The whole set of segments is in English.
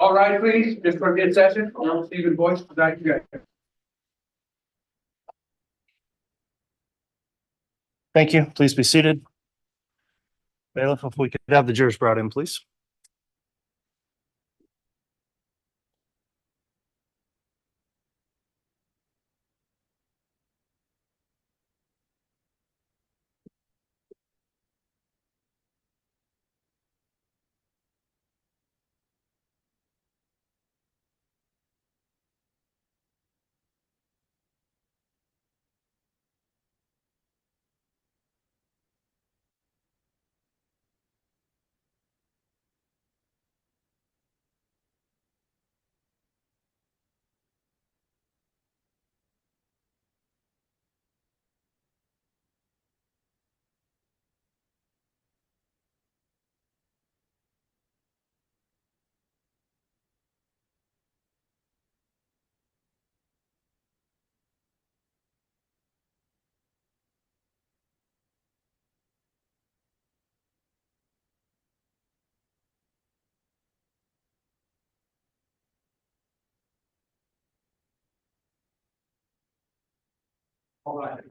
All right, please, just for good session, Stephen Boyce, back to you guys. Thank you. Please be seated. Bailiff, if we could have the jurors brought in, please. All right.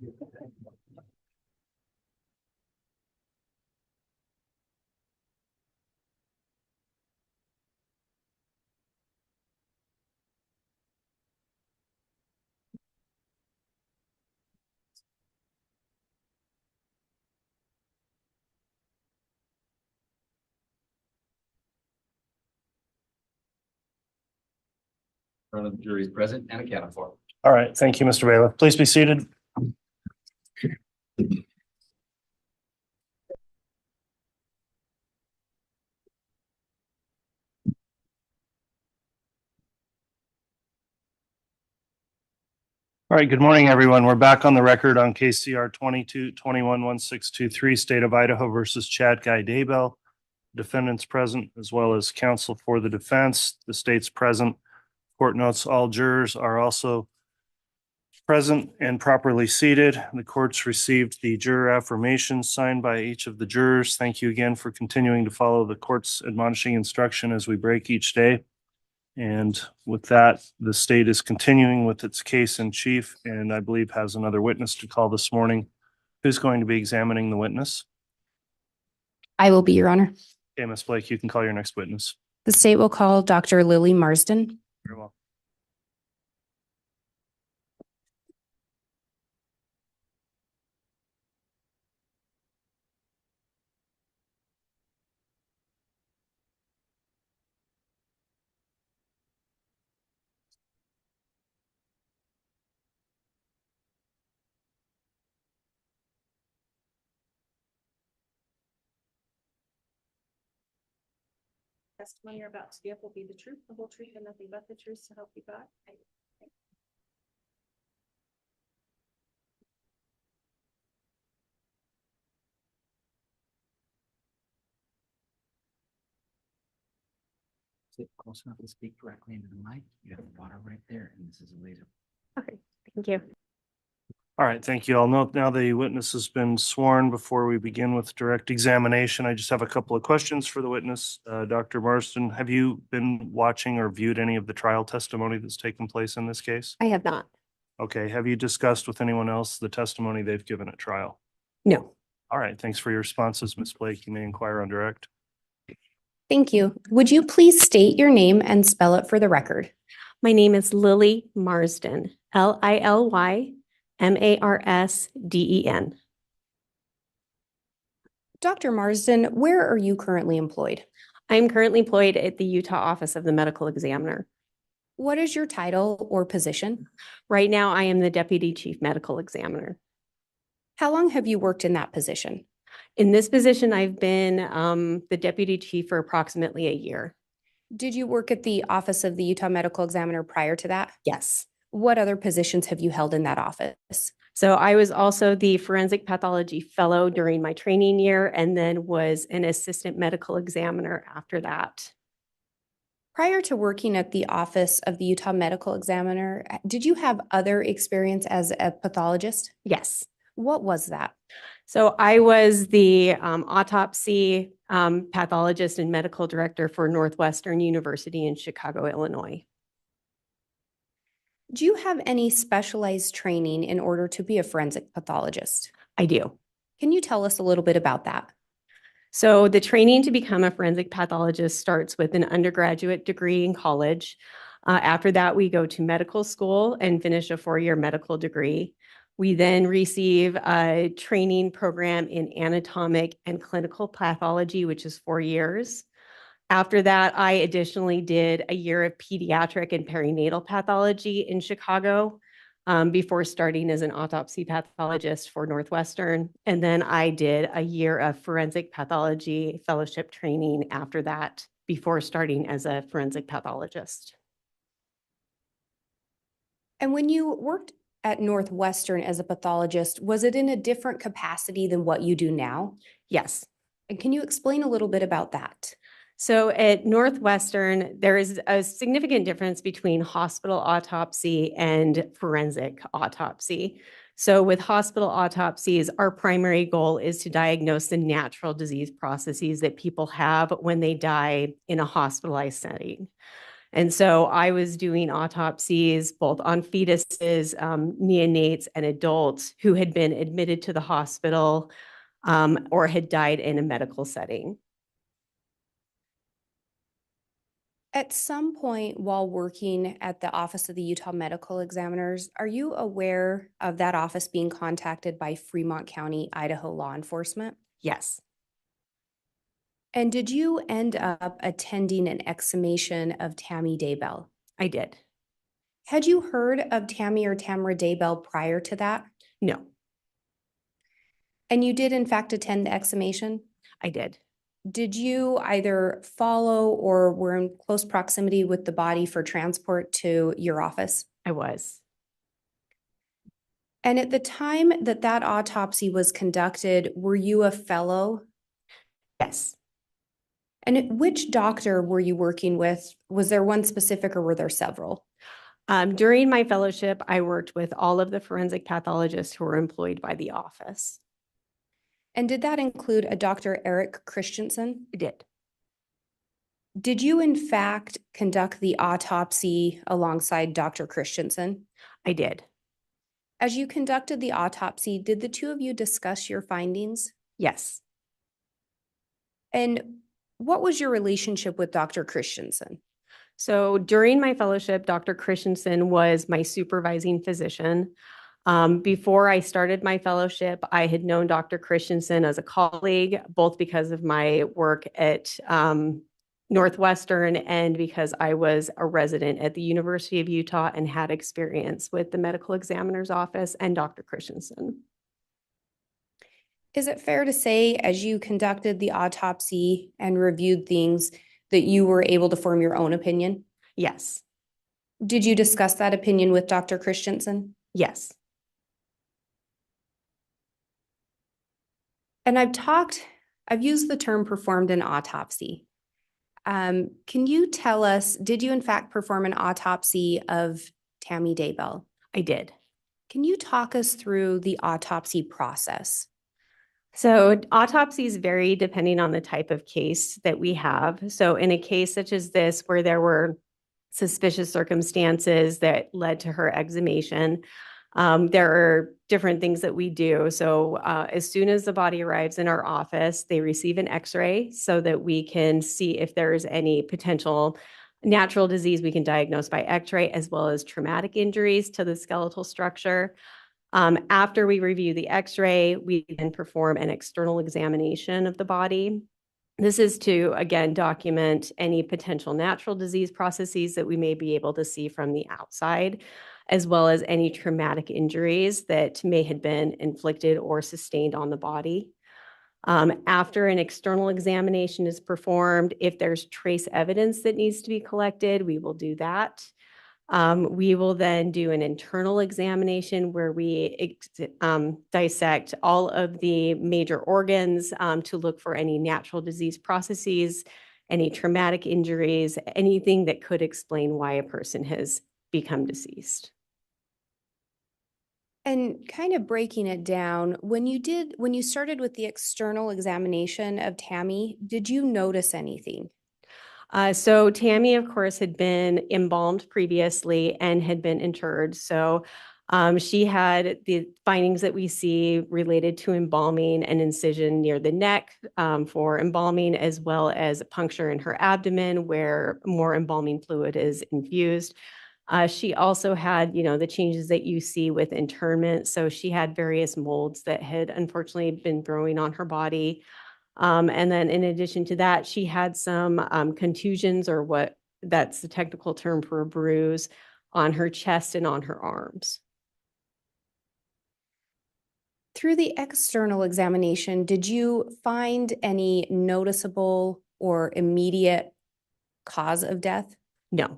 Front of the jury is present and accounted for. All right. Thank you, Mr. Bailiff. Please be seated. All right. Good morning, everyone. We're back on the record on KCR 22-21-1623, State of Idaho versus Chad Guy Daybell. Defendants present, as well as counsel for the defense. The state's present. Court notes all jurors are also present and properly seated. The court's received the juror affirmations signed by each of the jurors. Thank you again for continuing to follow the court's admonishing instruction as we break each day. And with that, the state is continuing with its case in chief, and I believe has another witness to call this morning. Who's going to be examining the witness? I will be, Your Honor. Okay, Ms. Blake, you can call your next witness. The state will call Dr. Lily Marsden. Very well. Testimony you're about to give will be the truth, the whole truth, and nothing but the truth, so help you God. Sit close enough to speak directly into the mic. You have the water right there, and this is a laser. Okay, thank you. All right, thank you. I'll note now the witness has been sworn. Before we begin with direct examination, I just have a couple of questions for the witness. Dr. Marsden, have you been watching or viewed any of the trial testimony that's taken place in this case? I have not. Okay, have you discussed with anyone else the testimony they've given at trial? No. All right, thanks for your responses, Ms. Blake. You may inquire on direct. Thank you. Would you please state your name and spell it for the record? My name is Lily Marsden, Lily Marsden. Dr. Marsden, where are you currently employed? I am currently employed at the Utah Office of the Medical Examiner. What is your title or position? Right now, I am the Deputy Chief Medical Examiner. How long have you worked in that position? In this position, I've been the Deputy Chief for approximately a year. Did you work at the Office of the Utah Medical Examiner prior to that? Yes. What other positions have you held in that office? So I was also the Forensic Pathology Fellow during my training year and then was an Assistant Medical Examiner after that. Prior to working at the Office of the Utah Medical Examiner, did you have other experience as a pathologist? Yes. What was that? So I was the autopsy pathologist and medical director for Northwestern University in Chicago, Illinois. Do you have any specialized training in order to be a forensic pathologist? I do. Can you tell us a little bit about that? So the training to become a forensic pathologist starts with an undergraduate degree in college. After that, we go to medical school and finish a 4-year medical degree. We then receive a training program in anatomic and clinical pathology, which is 4 years. After that, I additionally did a year of pediatric and perinatal pathology in Chicago before starting as an autopsy pathologist for Northwestern. And then I did a year of forensic pathology fellowship training after that before starting as a forensic pathologist. And when you worked at Northwestern as a pathologist, was it in a different capacity than what you do now? Yes. And can you explain a little bit about that? So at Northwestern, there is a significant difference between hospital autopsy and forensic autopsy. So with hospital autopsies, our primary goal is to diagnose the natural disease processes that people have when they die in a hospitalized setting. And so I was doing autopsies both on fetuses, neonates, and adults who had been admitted to the hospital or had died in a medical setting. At some point while working at the Office of the Utah Medical Examiners, are you aware of that office being contacted by Fremont County, Idaho law enforcement? Yes, And did you end up attending an exhumation of Tammy Daybell? I did. Had you heard of Tammy or Tamara Daybell prior to that? No, And you did in fact attend the exhumation? I did. Did you either follow or were in close proximity with the body for transport to your office? I was. And at the time that that autopsy was conducted, were you a fellow? Yes. And which doctor were you working with? Was there one specific or were there several? During my fellowship, I worked with all of the forensic pathologists who were employed by the office. And did that include a Dr. Eric Christensen? I did. Did you in fact conduct the autopsy alongside Dr. Christensen? I did. As you conducted the autopsy, did the two of you discuss your findings? Yes. And what was your relationship with Dr. Christensen? So during my fellowship, Dr. Christensen was my supervising physician. Before I started my fellowship, I had known Dr. Christensen as a colleague, both because of my work at Northwestern and because I was a resident at the University of Utah and had experience with the medical examiner's office and Dr. Christensen. Is it fair to say, as you conducted the autopsy and reviewed things, that you were able to form your own opinion? Yes. Did you discuss that opinion with Dr. Christensen? Yes. And I've used the term performed an autopsy. Can you tell us, did you in fact perform an autopsy of Tammy Daybell? I did. Can you talk us through the autopsy process? So autopsies vary depending on the type of case that we have. So in a case such as this, where there were suspicious circumstances that led to her exhumation, there are different things that we do. So as soon as the body arrives in our office, they receive an X-ray so that we can see if there's any potential natural disease we can diagnose by X-ray, as well as traumatic injuries to the skeletal structure. After we review the X-ray, we then perform an external examination of the body. This is to, again, document any potential natural disease processes that we may be able to see from the outside, as well as any traumatic injuries that may have been inflicted or sustained on the body. After an external examination is performed, if there's trace evidence that needs to be collected, we will do that. We will then do an internal examination where we dissect all of the major organs to look for any natural disease processes, any traumatic injuries, anything that could explain why a person has become deceased. And kind of breaking it down, when you started with the external examination of Tammy, did you notice anything? So Tammy, of course, had been embalmed previously and had been interred. So she had the findings that we see related to embalming, an incision near the neck for embalming, as well as a puncture in her abdomen where more embalming fluid is infused. She also had, the changes that you see with internment. So she had various molds that had unfortunately been growing on her body. And then in addition to that, she had some contusions, or what that's the technical term for a bruise, on her chest and on her arms. Through the external examination, did you find any noticeable or immediate cause of death? No.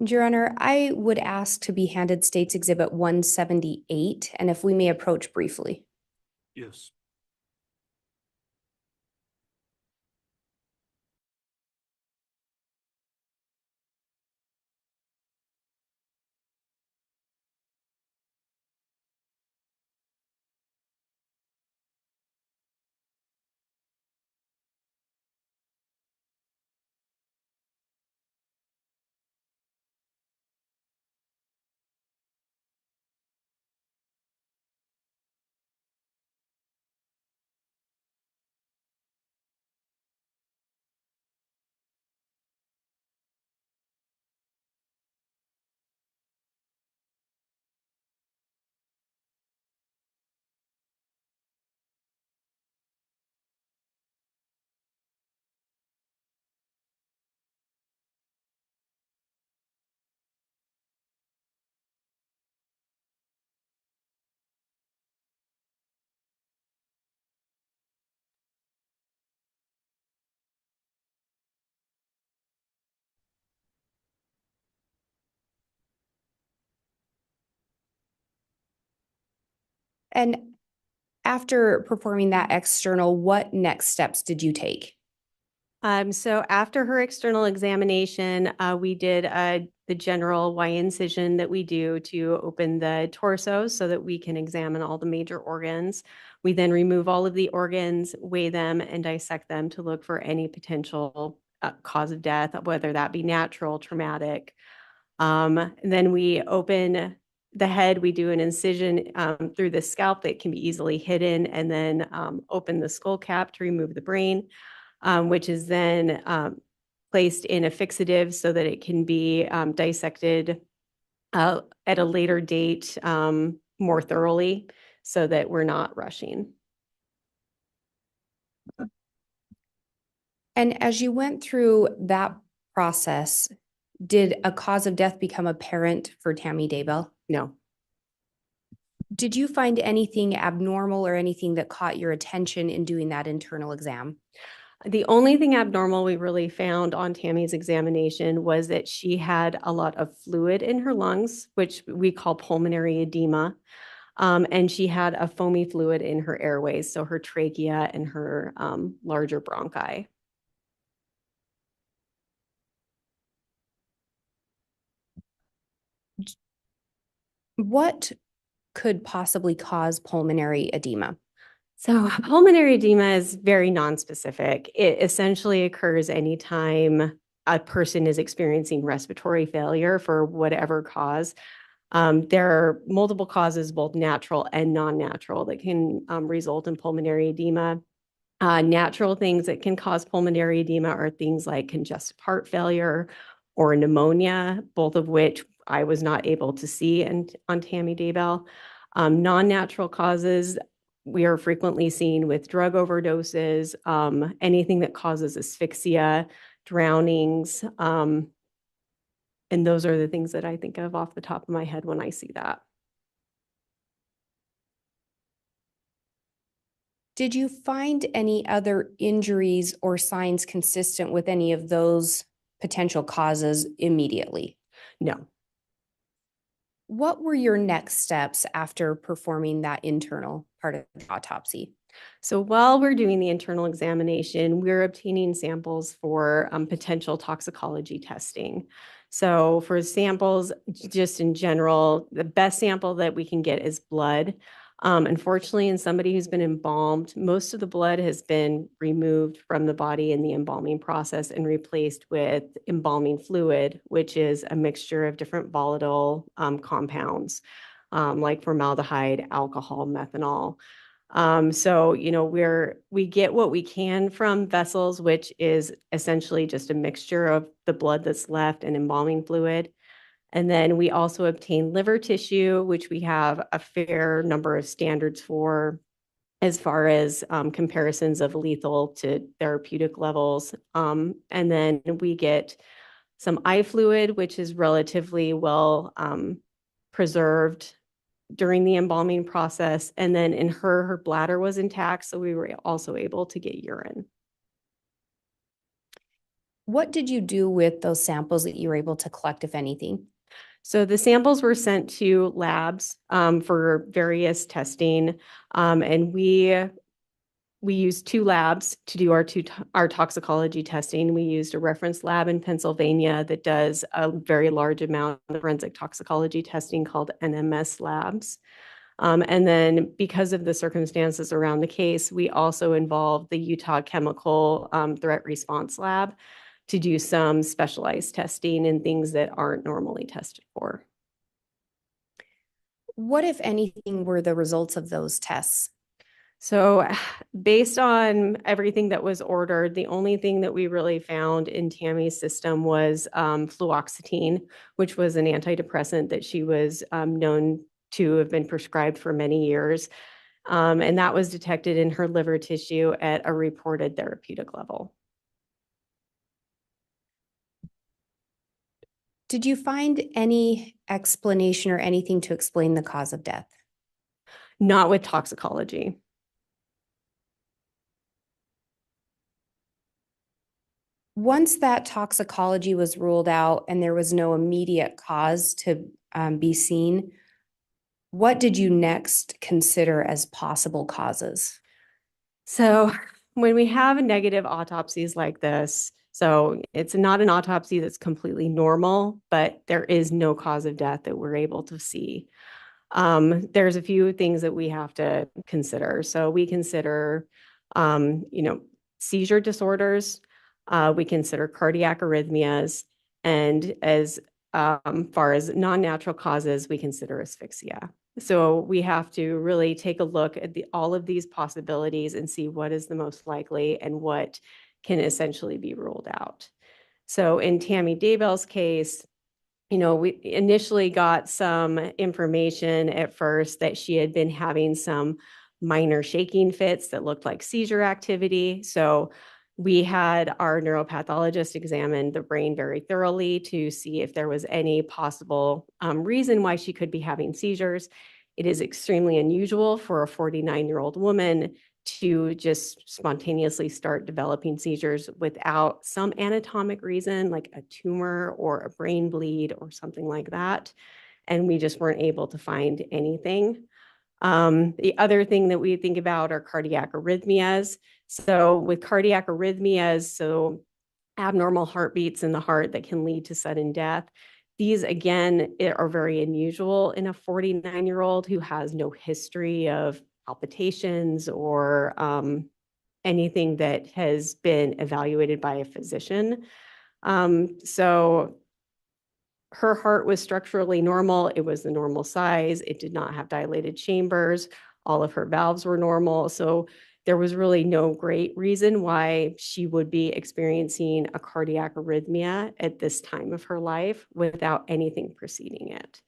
Your Honor, I would ask to be handed State's Exhibit 178, and if we may approach briefly. Yes. And after performing that external, what next steps did you take? So after her external examination, we did the general Y incision that we do to open the torso so that we can examine all the major organs. We then remove all of the organs, weigh them, and dissect them to look for any potential cause of death, whether that be natural, traumatic. And then we open the head, we do an incision through the scalp that can be easily hidden, and then open the skull cap to remove the brain. Which is then placed in a fixative so that it can be dissected at a later date more thoroughly so that we're not rushing. And as you went through that process, did a cause of death become apparent for Tammy Daybell? No. Did you find anything abnormal or anything that caught your attention in doing that internal exam? The only thing abnormal we really found on Tammy's examination was that she had a lot of fluid in her lungs, which we call pulmonary edema. And she had a foamy fluid in her airways, so her trachea and her larger bronchi. What could possibly cause pulmonary edema? So pulmonary edema is very nonspecific. It essentially occurs anytime a person is experiencing respiratory failure for whatever cause. There are multiple causes, both natural and non-natural, that can result in pulmonary edema. Natural things that can cause pulmonary edema are things like congestive heart failure or pneumonia, both of which I was not able to see on Tammy Daybell. Non-natural causes we are frequently seen with drug overdoses, anything that causes asphyxia, drownings, and those are the things that I think of off the top of my head when I see that. Did you find any other injuries or signs consistent with any of those potential causes immediately? No. What were your next steps after performing that internal part of the autopsy? So while we're doing the internal examination, we're obtaining samples for potential toxicology testing. So for samples, just in general, the best sample that we can get is blood. Unfortunately, in somebody who's been embalmed, most of the blood has been removed from the body in the embalming process and replaced with embalming fluid, which is a mixture of different volatile compounds, like formaldehyde, alcohol, methanol. So, we get what we can from vessels, which is essentially just a mixture of the blood that's left and embalming fluid. And then we also obtain liver tissue, which we have a fair number of standards for as far as comparisons of lethal to therapeutic levels. And then we get some eye fluid, which is relatively well preserved during the embalming process. And then in her bladder was intact, so we were also able to get urine. What did you do with those samples that you were able to collect, if anything? So the samples were sent to labs for various testing, and we used 2 labs to do our toxicology testing. We used a reference lab in Pennsylvania that does a very large amount of forensic toxicology testing called NMS labs. And then because of the circumstances around the case, we also involved the Utah Chemical Threat Response Lab to do some specialized testing and things that aren't normally tested for. What, if anything, were the results of those tests? So based on everything that was ordered, the only thing that we really found in Tammy's system was fluoxetine, which was an antidepressant that she was known to have been prescribed for many years. And that was detected in her liver tissue at a reported therapeutic level. Did you find any explanation or anything to explain the cause of death? Not with toxicology. Once that toxicology was ruled out and there was no immediate cause to be seen, what did you next consider as possible causes? So when we have negative autopsies like this, so it's not an autopsy that's completely normal, but there is no cause of death that we're able to see. There's a few things that we have to consider. So we consider, seizure disorders. We consider cardiac arrhythmias. And as far as non-natural causes, we consider asphyxia. So we have to really take a look at all of these possibilities and see what is the most likely and what can essentially be ruled out. So in Tammy Daybell's case, we initially got some information at first that she had been having some minor shaking fits that looked like seizure activity. So we had our neuropathologist examine the brain very thoroughly to see if there was any possible reason why she could be having seizures. It is extremely unusual for a 49-year-old woman to just spontaneously start developing seizures without some anatomic reason, like a tumor or a brain bleed or something like that. And we just weren't able to find anything. The other thing that we think about are cardiac arrhythmias. So with cardiac arrhythmias, so abnormal heartbeats in the heart that can lead to sudden death, these again are very unusual in a 49-year-old who has no history of palpitations or anything that has been evaluated by a physician. So her heart was structurally normal. It was the normal size. It did not have dilated chambers. All of her valves were normal. So there was really no great reason why she would be experiencing a cardiac arrhythmia at this time of her life without anything preceding it.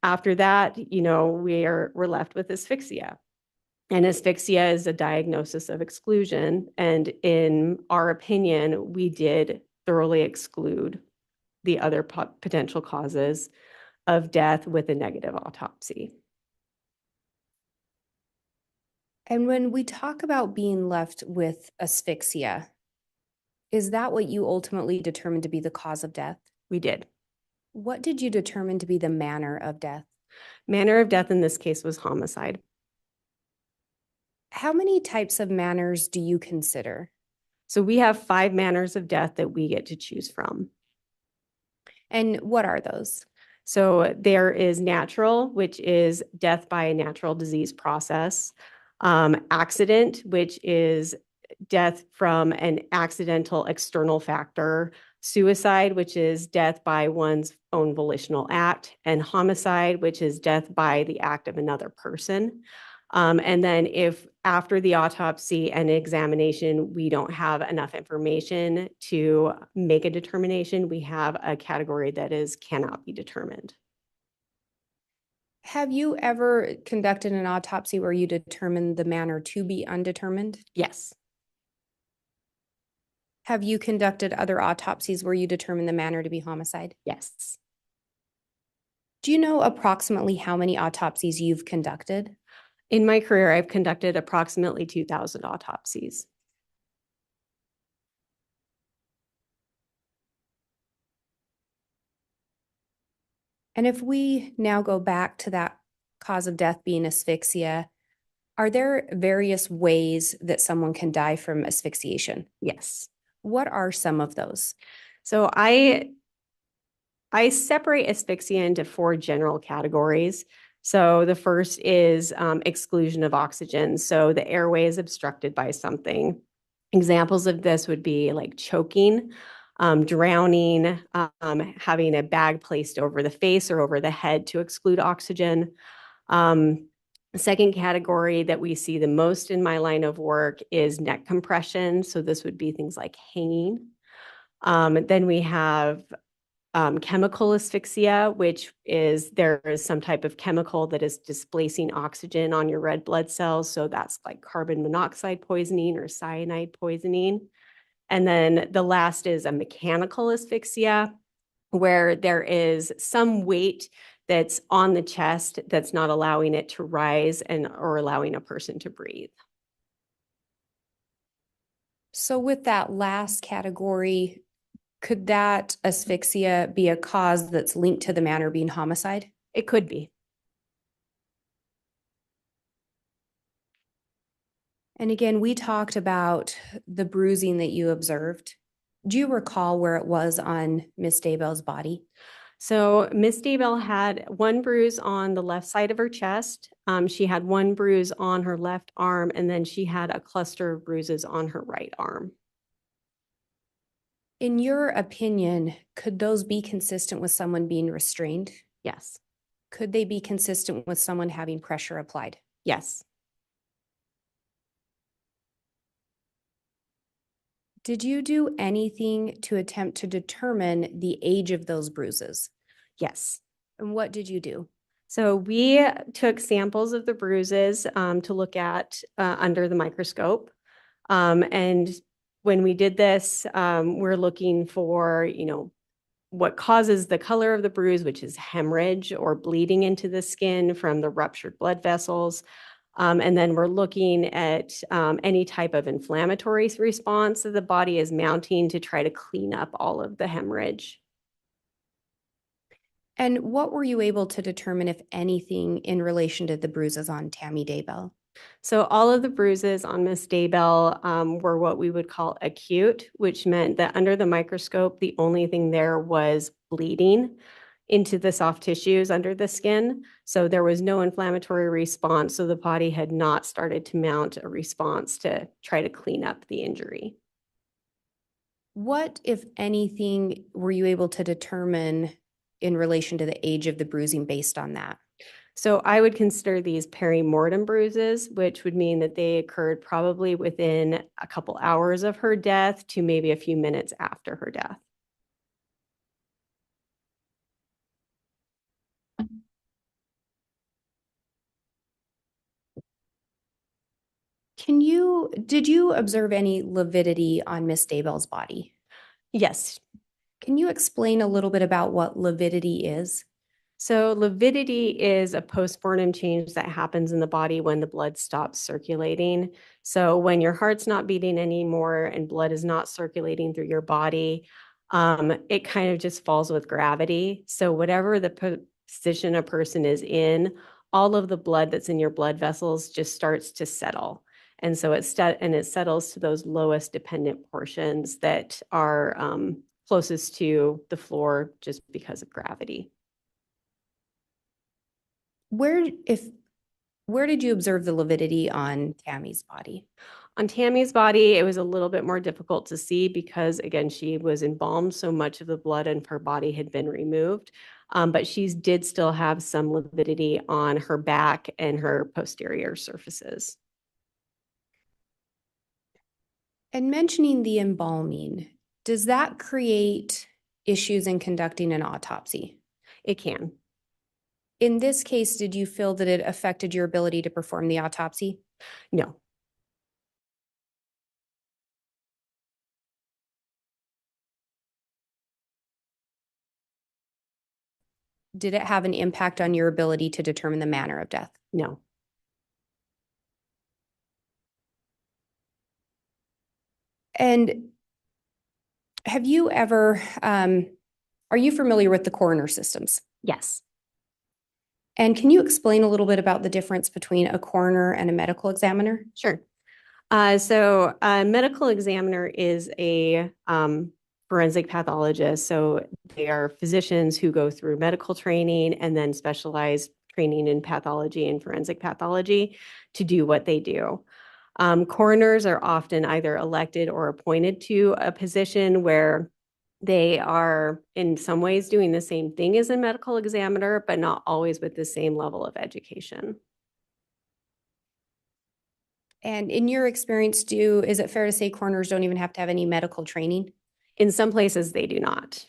After that, we're left with asphyxia. And asphyxia is a diagnosis of exclusion. And in our opinion, we did thoroughly exclude the other potential causes of death with a negative autopsy. And when we talk about being left with asphyxia, is that what you ultimately determined to be the cause of death? We did. What did you determine to be the manner of death? Manner of death in this case was homicide. How many types of manners do you consider? So we have 5 manners of death that we get to choose from. And what are those? So there is natural, which is death by a natural disease process. Accident, which is death from an accidental external factor. Suicide, which is death by one's own volitional act. And homicide, which is death by the act of another person. And then if after the autopsy and examination, we don't have enough information to make a determination, we have a category that is cannot be determined. Have you ever conducted an autopsy where you determined the manner to be undetermined? Yes. Have you conducted other autopsies where you determined the manner to be homicide? Yes. Do you know approximately how many autopsies you've conducted? In my career, I've conducted approximately 2,000 autopsies. And if we now go back to that cause of death being asphyxia, are there various ways that someone can die from asphyxiation? Yes. What are some of those? So I separate asphyxia into 4 general categories. So the first is exclusion of oxygen. So the airway is obstructed by something. Examples of this would be like choking, drowning, having a bag placed over the face or over the head to exclude oxygen. The second category that we see the most in my line of work is neck compression. So this would be things like hanging. Then we have chemical asphyxia, which is there is some type of chemical that is displacing oxygen on your red blood cells. So that's like carbon monoxide poisoning or cyanide poisoning. And then the last is a mechanical asphyxia, where there is some weight that's on the chest that's not allowing it to rise or allowing a person to breathe. So with that last category, could that asphyxia be a cause that's linked to the manner being homicide? It could be. And again, we talked about the bruising that you observed. Do you recall where it was on Miss Daybell's body? So Miss Daybell had 1 bruise on the left side of her chest. She had 1 bruise on her left arm, and then she had a cluster of bruises on her right arm. In your opinion, could those be consistent with someone being restrained? Yes. Could they be consistent with someone having pressure applied? Yes. Did you do anything to attempt to determine the age of those bruises? Yes. And what did you do? So we took samples of the bruises to look at under the microscope. And when we did this, we're looking for, what causes the color of the bruise, which is hemorrhage or bleeding into the skin from the ruptured blood vessels. And then we're looking at any type of inflammatory response that the body is mounting to try to clean up all of the hemorrhage. And what were you able to determine, if anything, in relation to the bruises on Tammy Daybell? So all of the bruises on Miss Daybell were what we would call acute, which meant that under the microscope, the only thing there was bleeding into the soft tissues under the skin. So there was no inflammatory response. So the body had not started to mount a response to try to clean up the injury. What, if anything, were you able to determine in relation to the age of the bruising based on that? So I would consider these perimortem bruises, which would mean that they occurred probably within a couple hours of her death to maybe a few minutes after her death. Did you observe any lividity on Miss Daybell's body? Yes. Can you explain a little bit about what lividity is? So lividity is a postmortem change that happens in the body when the blood stops circulating. So when your heart's not beating anymore and blood is not circulating through your body, it kind of just falls with gravity. So whatever the position a person is in, all of the blood that's in your blood vessels just starts to settle. And so it settles to those lowest dependent portions that are closest to the floor just because of gravity. Where did you observe the lividity on Tammy's body? On Tammy's body, it was a little bit more difficult to see because, again, she was embalmed, so much of the blood in her body had been removed. But she did still have some lividity on her back and her posterior surfaces. And mentioning the embalming, does that create issues in conducting an autopsy? It can. In this case, did you feel that it affected your ability to perform the autopsy? No. Did it have an impact on your ability to determine the manner of death? No. And have you ever, are you familiar with the coroner systems? Yes. And can you explain a little bit about the difference between a coroner and a medical examiner? Sure. So a medical examiner is a forensic pathologist. So they are physicians who go through medical training and then specialized training in pathology and forensic pathology to do what they do. Coroners are often either elected or appointed to a position where they are in some ways doing the same thing as a medical examiner, but not always with the same level of education. And in your experience, is it fair to say coroners don't even have to have any medical training? In some places, they do not.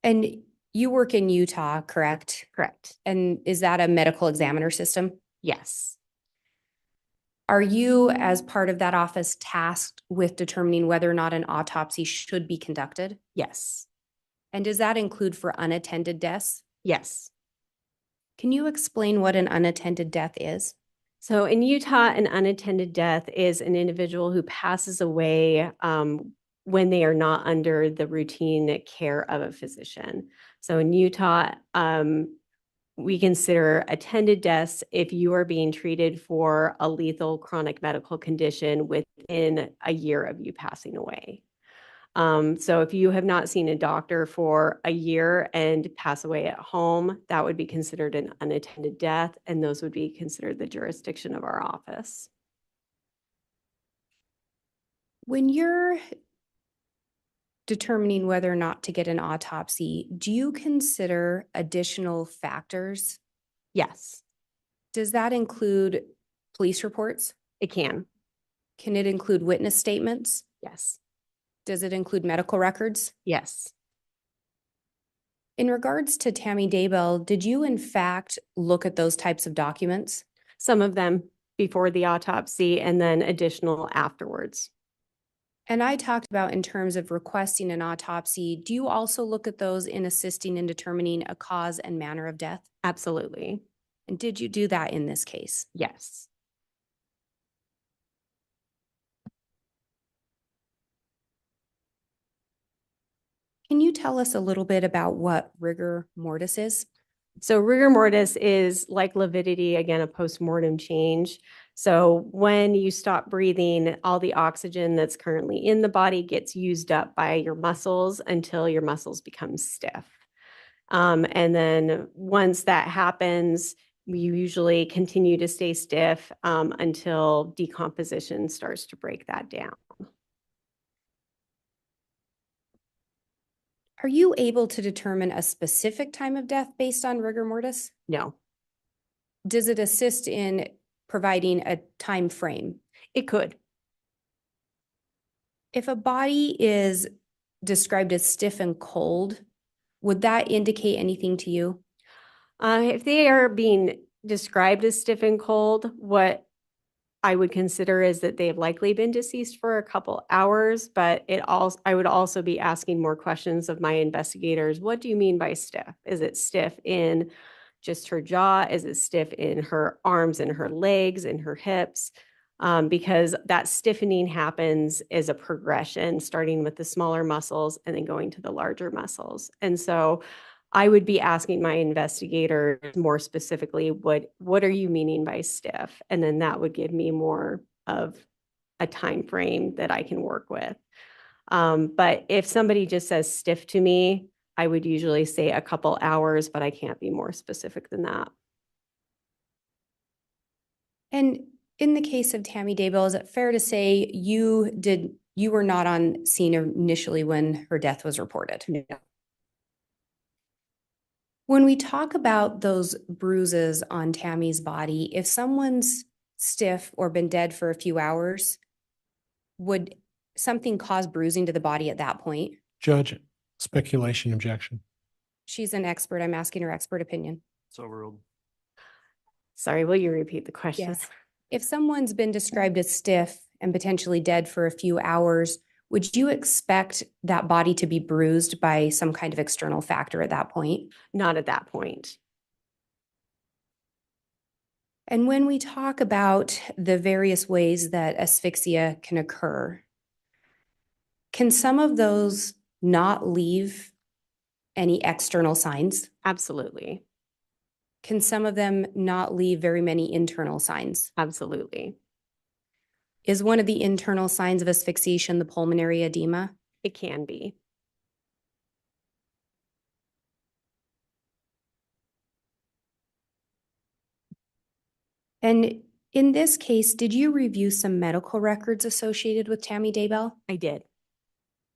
And you work in Utah, correct? Correct. And is that a medical examiner system? Yes. Are you, as part of that office, tasked with determining whether or not an autopsy should be conducted? Yes. And does that include for unattended deaths? Yes. Can you explain what an unattended death is? So in Utah, an unattended death is an individual who passes away when they are not under the routine care of a physician. So in Utah, we consider attended deaths if you are being treated for a lethal chronic medical condition within a year of you passing away. So if you have not seen a doctor for a year and pass away at home, that would be considered an unattended death, and those would be considered the jurisdiction of our office. When you're determining whether or not to get an autopsy, do you consider additional factors? Yes, Does that include police reports? it can. Can it include witness statements? Yes. Does it include medical records? Yes. In regards to Tammy Daybell, did you in fact look at those types of documents? Some of them before the autopsy and then additional afterwards. And I talked about in terms of requesting an autopsy, do you also look at those in assisting in determining a cause and manner of death? Absolutely. And did you do that in this case? Yes. Can you tell us a little bit about what rigor mortis is? So rigor mortis is like lividity, again, a postmortem change. So when you stop breathing, all the oxygen that's currently in the body gets used up by your muscles until your muscles become stiff. And then once that happens, you usually continue to stay stiff until decomposition starts to break that down. Are you able to determine a specific time of death based on rigor mortis? No, Does it assist in providing a time frame? it could. If a body is described as stiff and cold, would that indicate anything to you? If they are being described as stiff and cold, what I would consider is that they've likely been deceased for a couple hours, but I would also be asking more questions of my investigators. What do you mean by stiff? Is it stiff in just her jaw? Is it stiff in her arms and her legs and her hips? Because that stiffening happens as a progression, starting with the smaller muscles and then going to the larger muscles. And so I would be asking my investigators more specifically, what are you meaning by stiff? And then that would give me more of a time frame that I can work with. But if somebody just says stiff to me, I would usually say a couple hours, but I can't be more specific than that. And in the case of Tammy Daybell, is it fair to say you were not on scene initially when her death was reported? No. When we talk about those bruises on Tammy's body, if someone's stiff or been dead for a few hours, would something cause bruising to the body at that point? Judge, speculation objection. She's an expert. I'm asking her expert opinion. It's overruled. Sorry, will you repeat the question? Yes. If someone's been described as stiff and potentially dead for a few hours, would you expect that body to be bruised by some kind of external factor at that point? Not at that point. And when we talk about the various ways that asphyxia can occur, can some of those not leave any external signs? Absolutely. Can some of them not leave very many internal signs? Absolutely. Is one of the internal signs of asphyxiation the pulmonary edema? It can be. And in this case, did you review some medical records associated with Tammy Daybell? I did.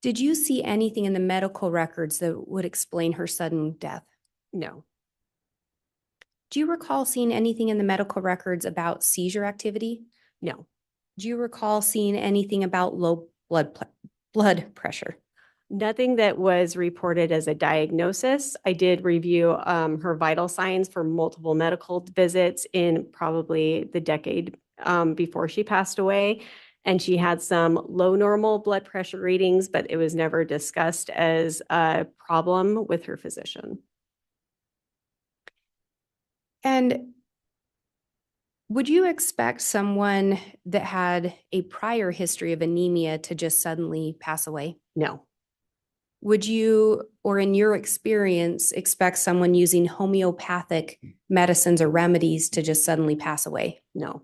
Did you see anything in the medical records that would explain her sudden death? No. Do you recall seeing anything in the medical records about seizure activity? No. Do you recall seeing anything about low blood pressure? Nothing that was reported as a diagnosis. I did review her vital signs for multiple medical visits in probably the decade before she passed away. And she had some low normal blood pressure readings, but it was never discussed as a problem with her physician. And would you expect someone that had a prior history of anemia to just suddenly pass away? No. Would you, or in your experience, expect someone using homeopathic medicines or remedies to just suddenly pass away? No.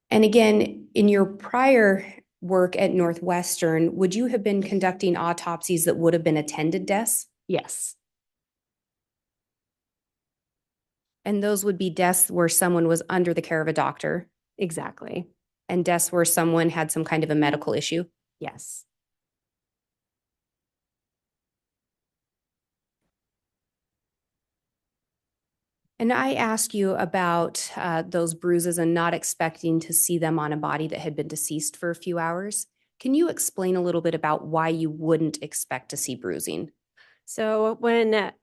And again, in your prior work at Northwestern, would you have been conducting autopsies that would have been attended deaths? Yes. And those would be deaths where someone was under the care of a doctor Exactly. and deaths where someone had some kind of a medical issue? Yes. And I asked you about those bruises and not expecting to see them on a body that had been deceased for a few hours. Can you explain a little bit about why you wouldn't expect to see bruising? So when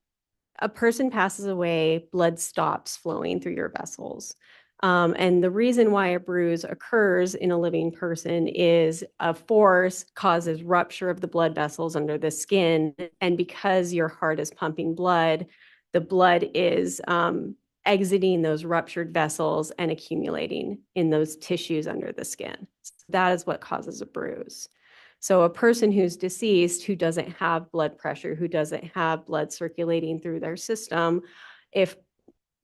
a person passes away, blood stops flowing through your vessels. And the reason why a bruise occurs in a living person is a force causes rupture of the blood vessels under the skin. And because your heart is pumping blood, the blood is exiting those ruptured vessels and accumulating in those tissues under the skin. So that is what causes a bruise. So a person who's deceased, who doesn't have blood pressure, who doesn't have blood circulating through their system, if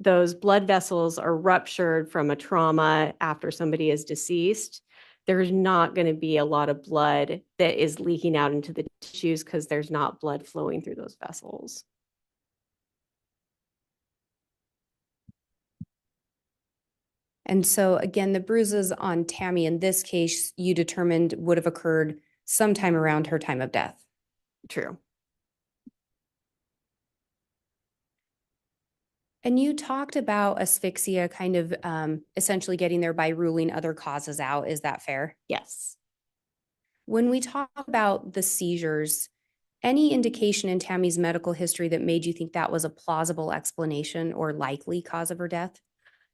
those blood vessels are ruptured from a trauma after somebody is deceased, there's not going to be a lot of blood that is leaking out into the tissues because there's not blood flowing through those vessels. And so again, the bruises on Tammy in this case, you determined would have occurred sometime around her time of death. True. And you talked about asphyxia kind of essentially getting there by ruling other causes out. Is that fair? Yes. When we talk about the seizures, any indication in Tammy's medical history that made you think that was a plausible explanation or likely cause of her death?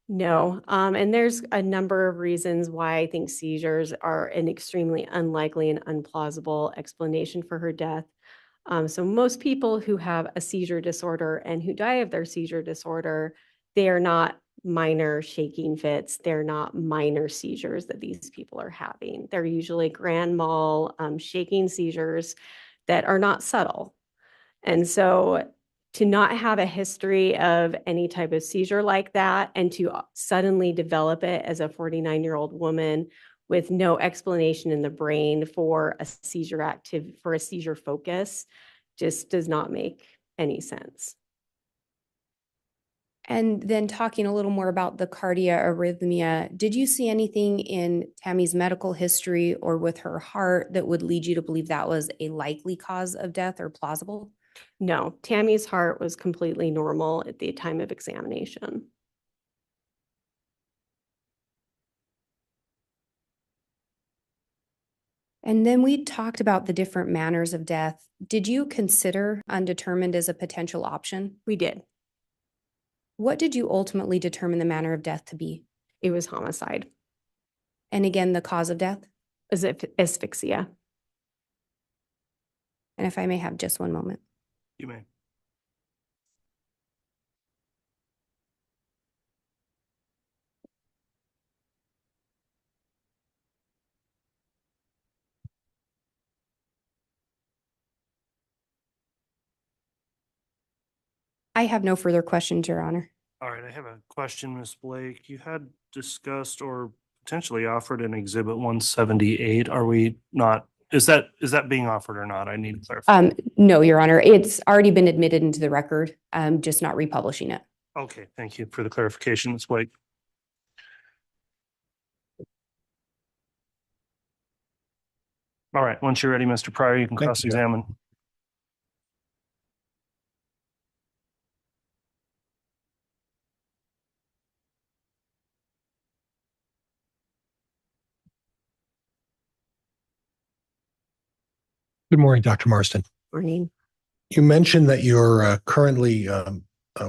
No. And there's a number of reasons why I think seizures are an extremely unlikely and unplausible explanation for her death. So most people who have a seizure disorder and who die of their seizure disorder, they are not minor shaking fits. They're not minor seizures that these people are having. They're usually grand mal shaking seizures that are not subtle. And so to not have a history of any type of seizure like that and to suddenly develop it as a 49-year-old woman with no explanation in the brain for a seizure focus just does not make any sense. And then talking a little more about the cardia arrhythmia, did you see anything in Tammy's medical history or with her heart that would lead you to believe that was a likely cause of death or plausible? No, Tammy's heart was completely normal at the time of examination. And then we talked about the different manners of death. Did you consider undetermined as a potential option? We did. What did you ultimately determine the manner of death to be? It was homicide. And again, the cause of death? As if asphyxia. And if I may have just one moment. You may. I have no further questions, Your Honor. All right, I have a question, Ms. Blake. You had discussed or potentially offered an exhibit 178. Are we not, is that being offered or not? I need to clarify. No, Your Honor, it's already been admitted into the record, just not republishing it. Okay, thank you for the clarification, Ms. Blake. All right, once you're ready, Mr. Pryor, you can Thank you. cross-examine. Good morning, Dr. Marsden. Morning. You mentioned that you're currently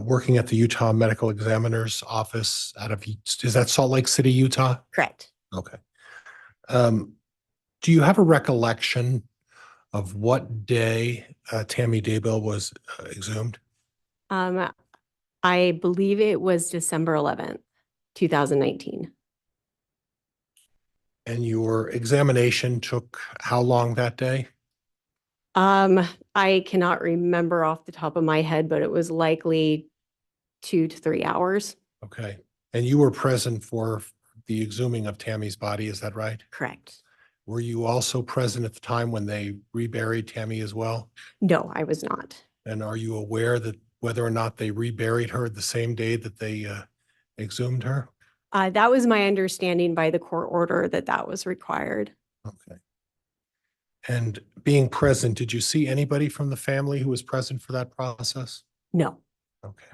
working at the Utah Medical Examiner's Office is that Salt Lake City, Utah? Correct. Okay. Do you have a recollection of what day Tammy Daybell was exhumed? I believe it was December 11th, 2019. And your examination took how long that day? I cannot remember off the top of my head, but it was likely 2 to 3 hours. Okay. And you were present for the exhuming of Tammy's body, is that right? Correct. Were you also present at the time when they reburied Tammy as well? No, I was not. And are you aware that whether or not they reburied her the same day that they exhumed her? That was my understanding by the court order that was required. Okay. And being present, did you see anybody from the family who was present for that process? No. Okay.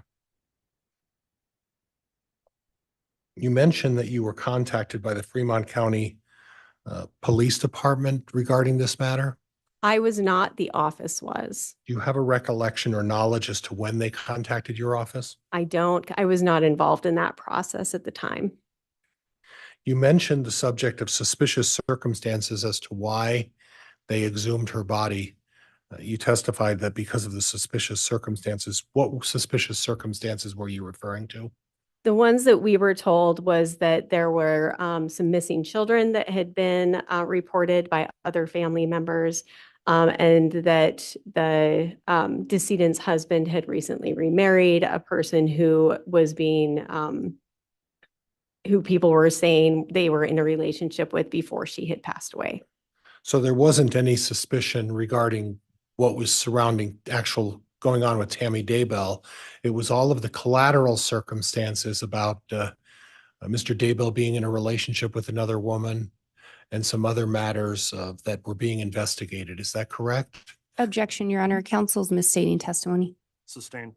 You mentioned that you were contacted by the Fremont County Police Department regarding this matter. I was not, the office was. Do you have a recollection or knowledge as to when they contacted your office? I don't. I was not involved in that process at the time. You mentioned the subject of suspicious circumstances as to why they exhumed her body. You testified that because of the suspicious circumstances. What suspicious circumstances were you referring to? The ones that we were told was that there were some missing children that had been reported by other family members, and that the decedent's husband had recently remarried a person who was being, who people were saying they were in a relationship with before she had passed away. So there wasn't any suspicion regarding what was surrounding actual going on with Tammy Daybell. It was all of the collateral circumstances about Mr. Daybell being in a relationship with another woman and some other matters that were being investigated. Is that correct? Objection, Your Honor. Counsel's misstating testimony Sustained.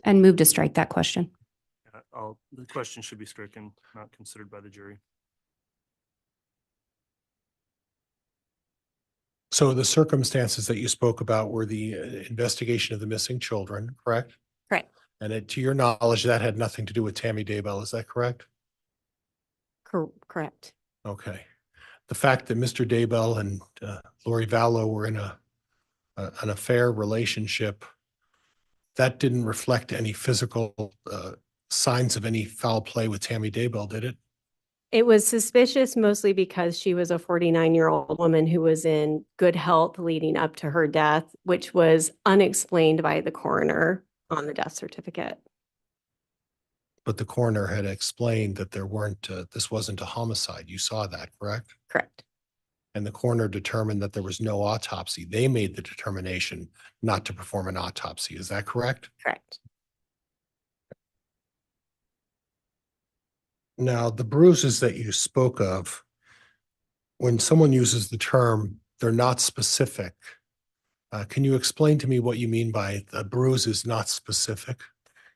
and move to strike that question. The question should be stricken, not considered by the jury. So the circumstances that you spoke about were the investigation of the missing children, correct? Correct. And to your knowledge, that had nothing to do with Tammy Daybell. Is that correct? Correct. Okay. The fact that Mr. Daybell and Lori Vallow were in an affair relationship, that didn't reflect any physical signs of any foul play with Tammy Daybell, did it? It was suspicious mostly because she was a 49-year-old woman who was in good health leading up to her death, which was unexplained by the coroner on the death certificate. But the coroner had explained that this wasn't a homicide. You saw that, correct? Correct. And the coroner determined that there was no autopsy. They made the determination not to perform an autopsy. Is that correct? Correct. Now, the bruises that you spoke of, when someone uses the term, they're not specific. Can you explain to me what you mean by a bruise is not specific?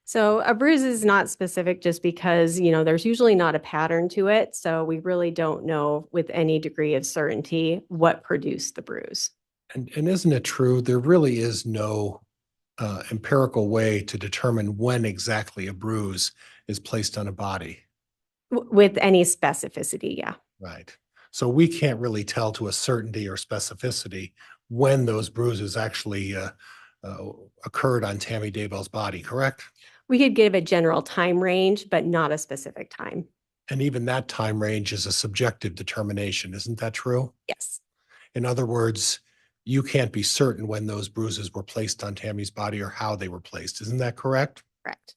So a bruise is not specific just because, there's usually not a pattern to it. So we really don't know with any degree of certainty what produced the bruise. And isn't it true, there really is no empirical way to determine when exactly a bruise is placed on a body? With any specificity, yeah. Right. So we can't really tell to a certainty or specificity when those bruises actually occurred on Tammy Daybell's body, correct? We could give a general time range, but not a specific time. And even that time range is a subjective determination. Isn't that true? Yes. In other words, you can't be certain when those bruises were placed on Tammy's body or how they were placed. Isn't that correct? Correct.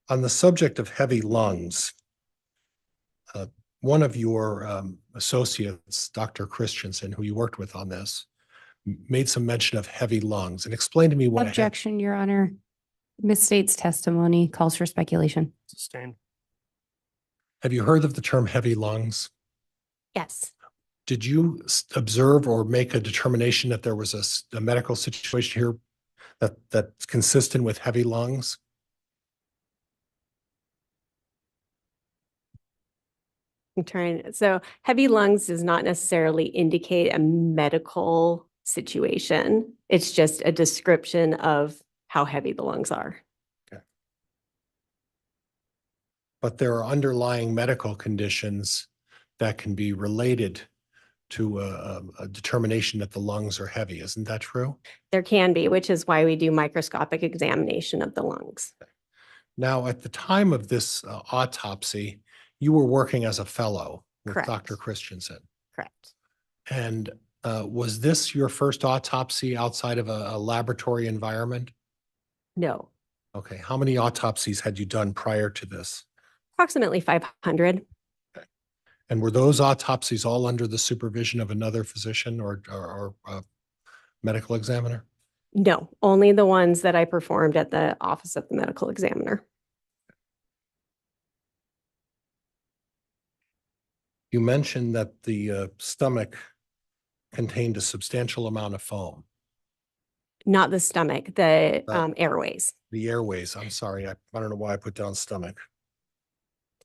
On the subject of heavy lungs, one of your associates, Dr. Christensen, who you worked with on this, made some mention of heavy lungs, and explain to me what Objection, Your Honor. Misstates testimony, calls for speculation. Sustained. have you heard of the term heavy lungs? Yes. Did you observe or make a determination that there was a medical situation here that's consistent with heavy lungs? So heavy lungs does not necessarily indicate a medical situation. It's just a description of how heavy the lungs are. But there are underlying medical conditions that can be related to a determination that the lungs are heavy. Isn't that true? There can be, which is why we do microscopic examination of the lungs. Now, at the time of this autopsy, you were working as a fellow with Correct. Dr. Christensen. Correct. And was this your first autopsy outside of a laboratory environment? No. Okay, how many autopsies had you done prior to this? Approximately 500. And were those autopsies all under the supervision of another physician or medical examiner? No, only the ones that I performed at the office of the medical examiner. You mentioned that the stomach contained a substantial amount of foam. Not the stomach, the airways. The airways, I'm sorry, I don't know why I put down stomach.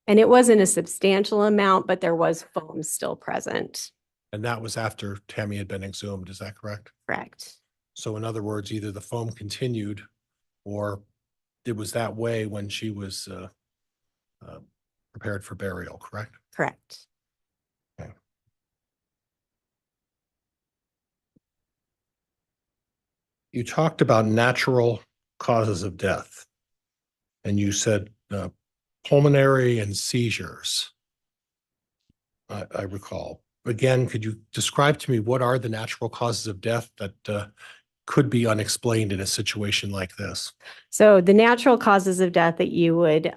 And it wasn't a substantial amount, but there was foam still present. And that was after Tammy had been exhumed, is that correct? Correct. So in other words, either the foam continued or it was that way when she was prepared for burial, correct? Correct. You talked about natural causes of death. And you said pulmonary and seizures. I recall. Again, could you describe to me what are the natural causes of death that could be unexplained in a situation like this? So the natural causes of death that you would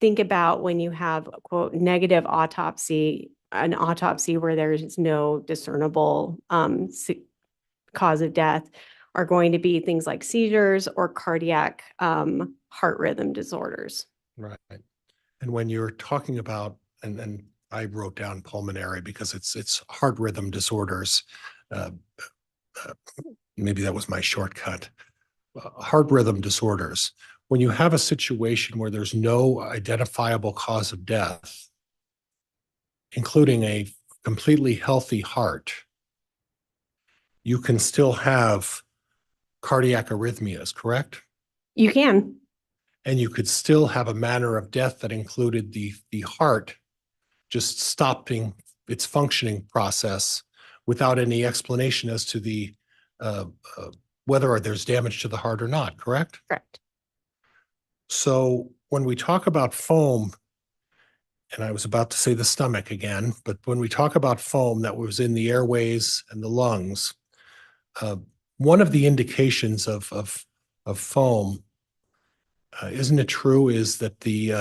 think about when you have a quote negative autopsy, an autopsy where there is no discernible cause of death, are going to be things like seizures or cardiac heart rhythm disorders. Right. And when you're talking about, and I wrote down pulmonary because it's heart rhythm disorders. Maybe that was my shortcut. Heart rhythm disorders. When you have a situation where there's no identifiable cause of death, including a completely healthy heart, you can still have cardiac arrhythmias, correct? You can. And you could still have a manner of death that included the heart just stopping its functioning process without any explanation as to the whether there's damage to the heart or not, correct? Correct. So when we talk about foam and I was about to say the stomach again, but when we talk about foam that was in the airways and the lungs, one of the indications of foam, isn't it true, is that the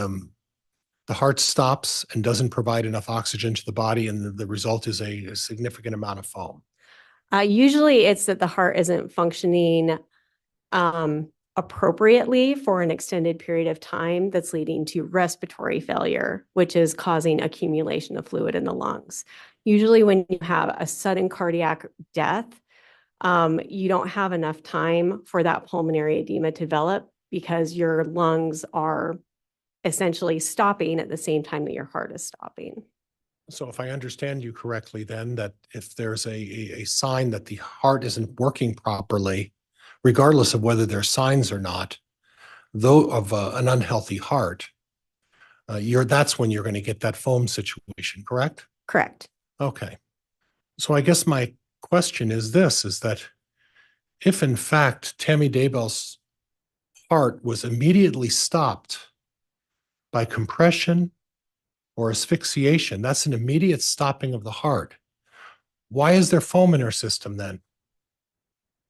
heart stops and doesn't provide enough oxygen to the body, and the result is a significant amount of foam. Usually it's that the heart isn't functioning appropriately for an extended period of time that's leading to respiratory failure, which is causing accumulation of fluid in the lungs. Usually when you have a sudden cardiac death, you don't have enough time for that pulmonary edema to develop because your lungs are essentially stopping at the same time that your heart is stopping. So if I understand you correctly, then that if there's a sign that the heart isn't working properly, regardless of whether there's signs or not, though of an unhealthy heart, that's when you're going to get that foam situation, correct? Correct. Okay. So I guess my question is this, is that if in fact Tammy Daybell's heart was immediately stopped by compression or asphyxiation, that's an immediate stopping of the heart. Why is there foam in her system then?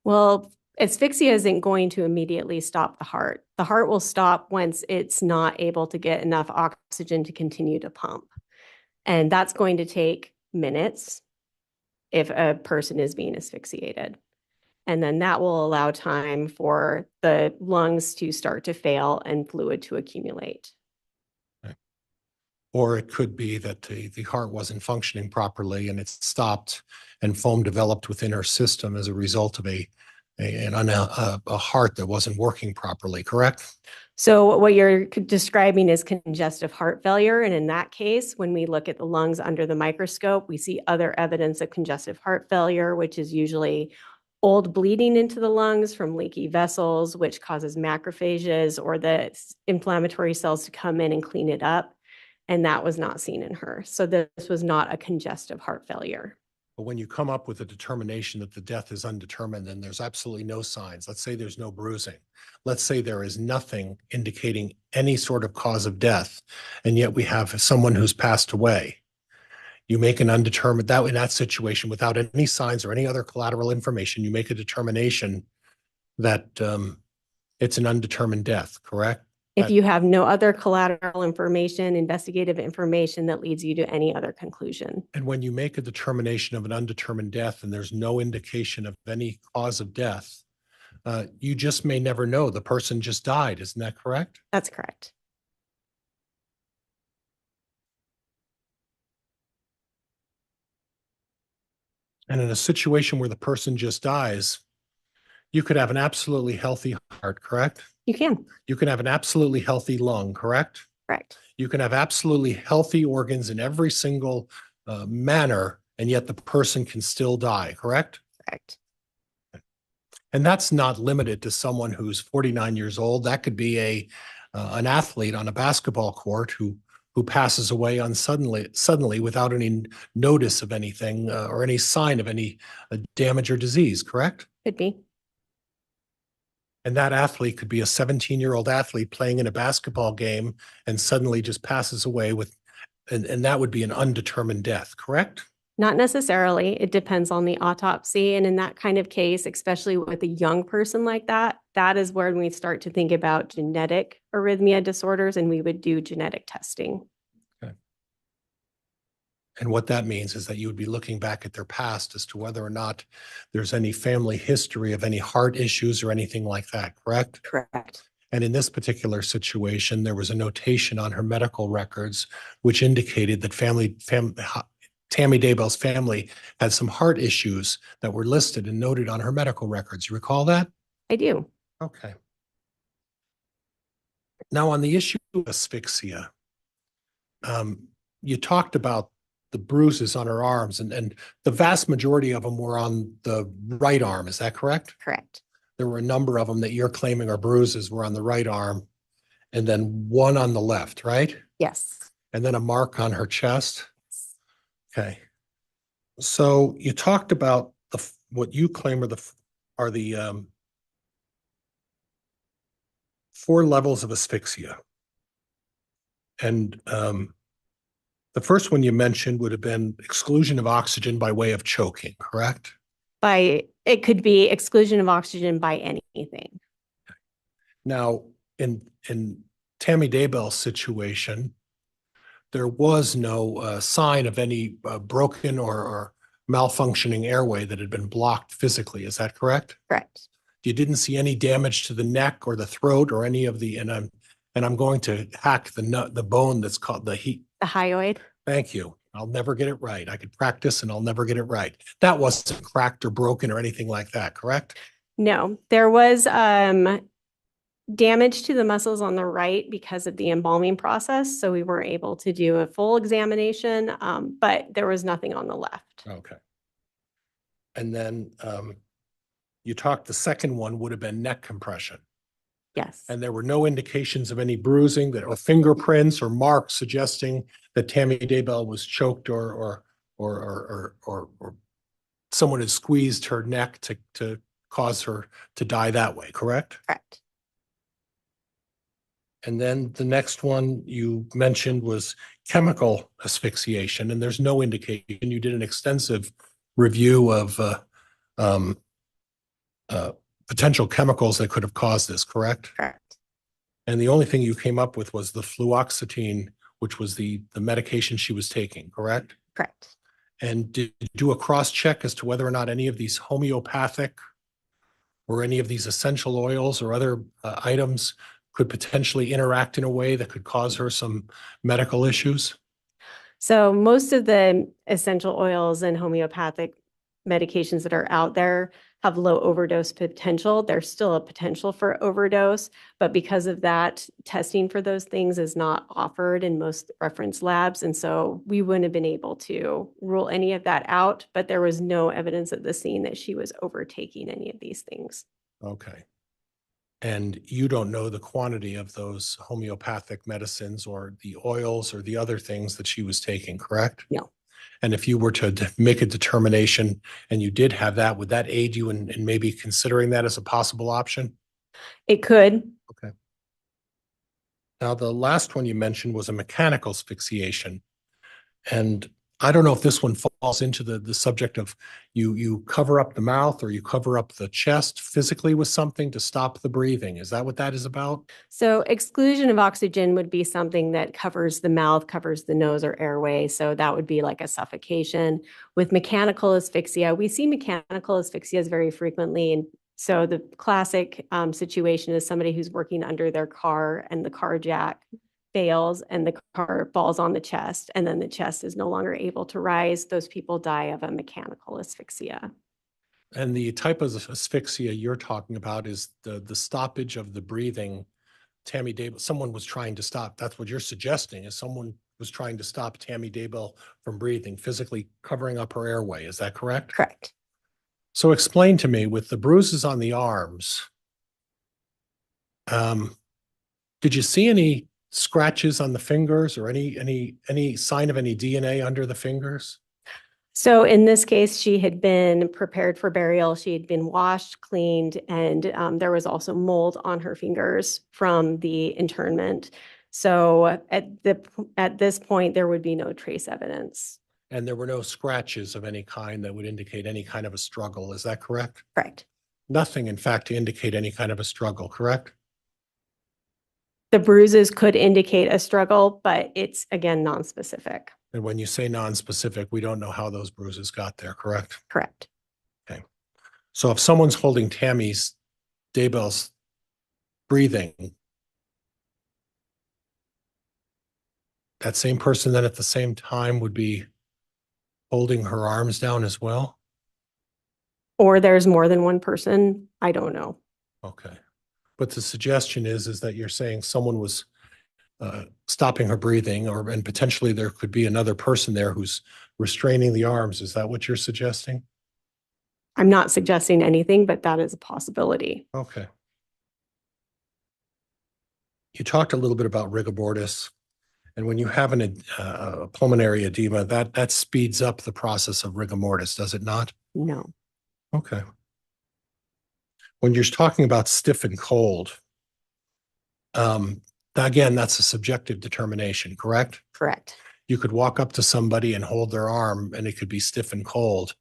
Well, asphyxia isn't going to immediately stop the heart. The heart will stop once it's not able to get enough oxygen to continue to pump. And that's going to take minutes if a person is being asphyxiated. And then that will allow time for the lungs to start to fail and fluid to accumulate. Or it could be that the heart wasn't functioning properly and it stopped and foam developed within her system as a result of a heart that wasn't working properly, correct? So what you're describing is congestive heart failure. And in that case, when we look at the lungs under the microscope, we see other evidence of congestive heart failure, which is usually old bleeding into the lungs from leaky vessels, which causes macrophages or the inflammatory cells to come in and clean it up. And that was not seen in her. So this was not a congestive heart failure. But when you come up with a determination that the death is undetermined and there's absolutely no signs, let's say there's no bruising, let's say there is nothing indicating any sort of cause of death, and yet we have someone who's passed away. You make an undetermined, that in that situation, without any signs or any other collateral information, you make a determination that it's an undetermined death, correct? If you have no other collateral information, investigative information that leads you to any other conclusion. And when you make a determination of an undetermined death and there's no indication of any cause of death, you just may never know. The person just died. Isn't that correct? That's correct. And in a situation where the person just dies, you could have an absolutely healthy heart, correct? You can. You can have an absolutely healthy lung, correct? Correct. You can have absolutely healthy organs in every single manner, and yet the person can still die, correct? Correct. And that's not limited to someone who's 49 years old. That could be an athlete on a basketball court who passes away suddenly without any notice of anything or any sign of any damage or disease, correct? Could be. And that athlete could be a 17-year-old athlete playing in a basketball game and suddenly just passes away and that would be an undetermined death, correct? Not necessarily. It depends on the autopsy. And in that kind of case, especially with a young person like that, that is where we start to think about genetic arrhythmia disorders, and we would do genetic testing. Okay. And what that means is that you would be looking back at their past as to whether or not there's any family history of any heart issues or anything like that, correct? Correct. And in this particular situation, there was a notation on her medical records which indicated that Tammy Daybell's family had some heart issues that were listed and noted on her medical records. You recall that? I do. Okay. Now, on the issue of asphyxia, you talked about the bruises on her arms, and the vast majority of them were on the right arm. Is that correct? Correct. There were a number of them that you're claiming are bruises were on the right arm, and then one on the left, right? Yes. And then a mark on her chest. Okay. So you talked about what you claim are the 4 levels of asphyxia. And The first one you mentioned would have been exclusion of oxygen by way of choking, correct? It could be exclusion of oxygen by anything. Now, in Tammy Daybell's situation, there was no sign of any broken or malfunctioning airway that had been blocked physically. Is that correct? Correct. You didn't see any damage to the neck or the throat or any of the, and I'm going to hack the bone that's called the heat. The hyoid. Thank you. I'll never get it right. I could practice and I'll never get it right. That wasn't cracked or broken or anything like that, correct? No, there was damage to the muscles on the right because of the embalming process. So we weren't able to do a full examination, but there was nothing on the left. Okay. And then you talked, the second one would have been neck compression. Yes. And there were no indications of any bruising that or fingerprints or marks suggesting that Tammy Daybell was choked or someone had squeezed her neck to cause her to die that way, correct? Correct. And then the next one you mentioned was chemical asphyxiation, and there's no indication. You did an extensive review of potential chemicals that could have caused this, correct? Correct. And the only thing you came up with was the fluoxetine, which was the medication she was taking, correct? Correct. And did you do a cross-check as to whether or not any of these homeopathic or any of these essential oils or other items could potentially interact in a way that could cause her some medical issues? So most of the essential oils and homeopathic medications that are out there have low overdose potential. There's still a potential for overdose, but because of that, testing for those things is not offered in most reference labs. And so we wouldn't have been able to rule any of that out, but there was no evidence at the scene that she was overtaking any of these things. Okay. And you don't know the quantity of those homeopathic medicines or the oils or the other things that she was taking, correct? No. And if you were to make a determination and you did have that, would that aid you in maybe considering that as a possible option? It could. Okay. Now, the last one you mentioned was a mechanical asphyxiation. And I don't know if this one falls into the subject of you cover up the mouth or you cover up the chest physically with something to stop the breathing. Is that what that is about? So exclusion of oxygen would be something that covers the mouth, covers the nose or airway. So that would be like a suffocation. With mechanical asphyxia, we see mechanical asphyxias very frequently. And so the classic situation is somebody who's working under their car and the car jack fails and the car falls on the chest, and then the chest is no longer able to rise. Those people die of a mechanical asphyxia. And the type of asphyxia you're talking about is the stoppage of the breathing. Tammy Daybell, someone was trying to stop. That's what you're suggesting, is someone was trying to stop Tammy Daybell from breathing, physically covering up her airway. Is that correct? Correct. So explain to me, with the bruises on the arms, did you see any scratches on the fingers or any sign of any DNA under the fingers? So in this case, she had been prepared for burial. She had been washed, cleaned, and there was also mold on her fingers from the internment. So at this point, there would be no trace evidence. And there were no scratches of any kind that would indicate any kind of a struggle. Is that correct? Correct. Nothing, in fact, to indicate any kind of a struggle, correct? The bruises could indicate a struggle, but it's, again, nonspecific. And when you say nonspecific, we don't know how those bruises got there, correct? Correct. Okay. So if someone's holding Daybell's breathing, that same person then at the same time would be holding her arms down as well? Or there's more than one person. I don't know. Okay. But the suggestion is that you're saying someone was stopping her breathing, and potentially there could be another person there who's restraining the arms. Is that what you're suggesting? I'm not suggesting anything, but that is a possibility. Okay. You talked a little bit about rigor mortis, and when you have a pulmonary edema, that speeds up the process of rigor mortis, does it not? No. Okay. When you're talking about stiff and cold, again, that's a subjective determination, correct? Correct. You could walk up to somebody and hold their arm and it could be stiff and cold,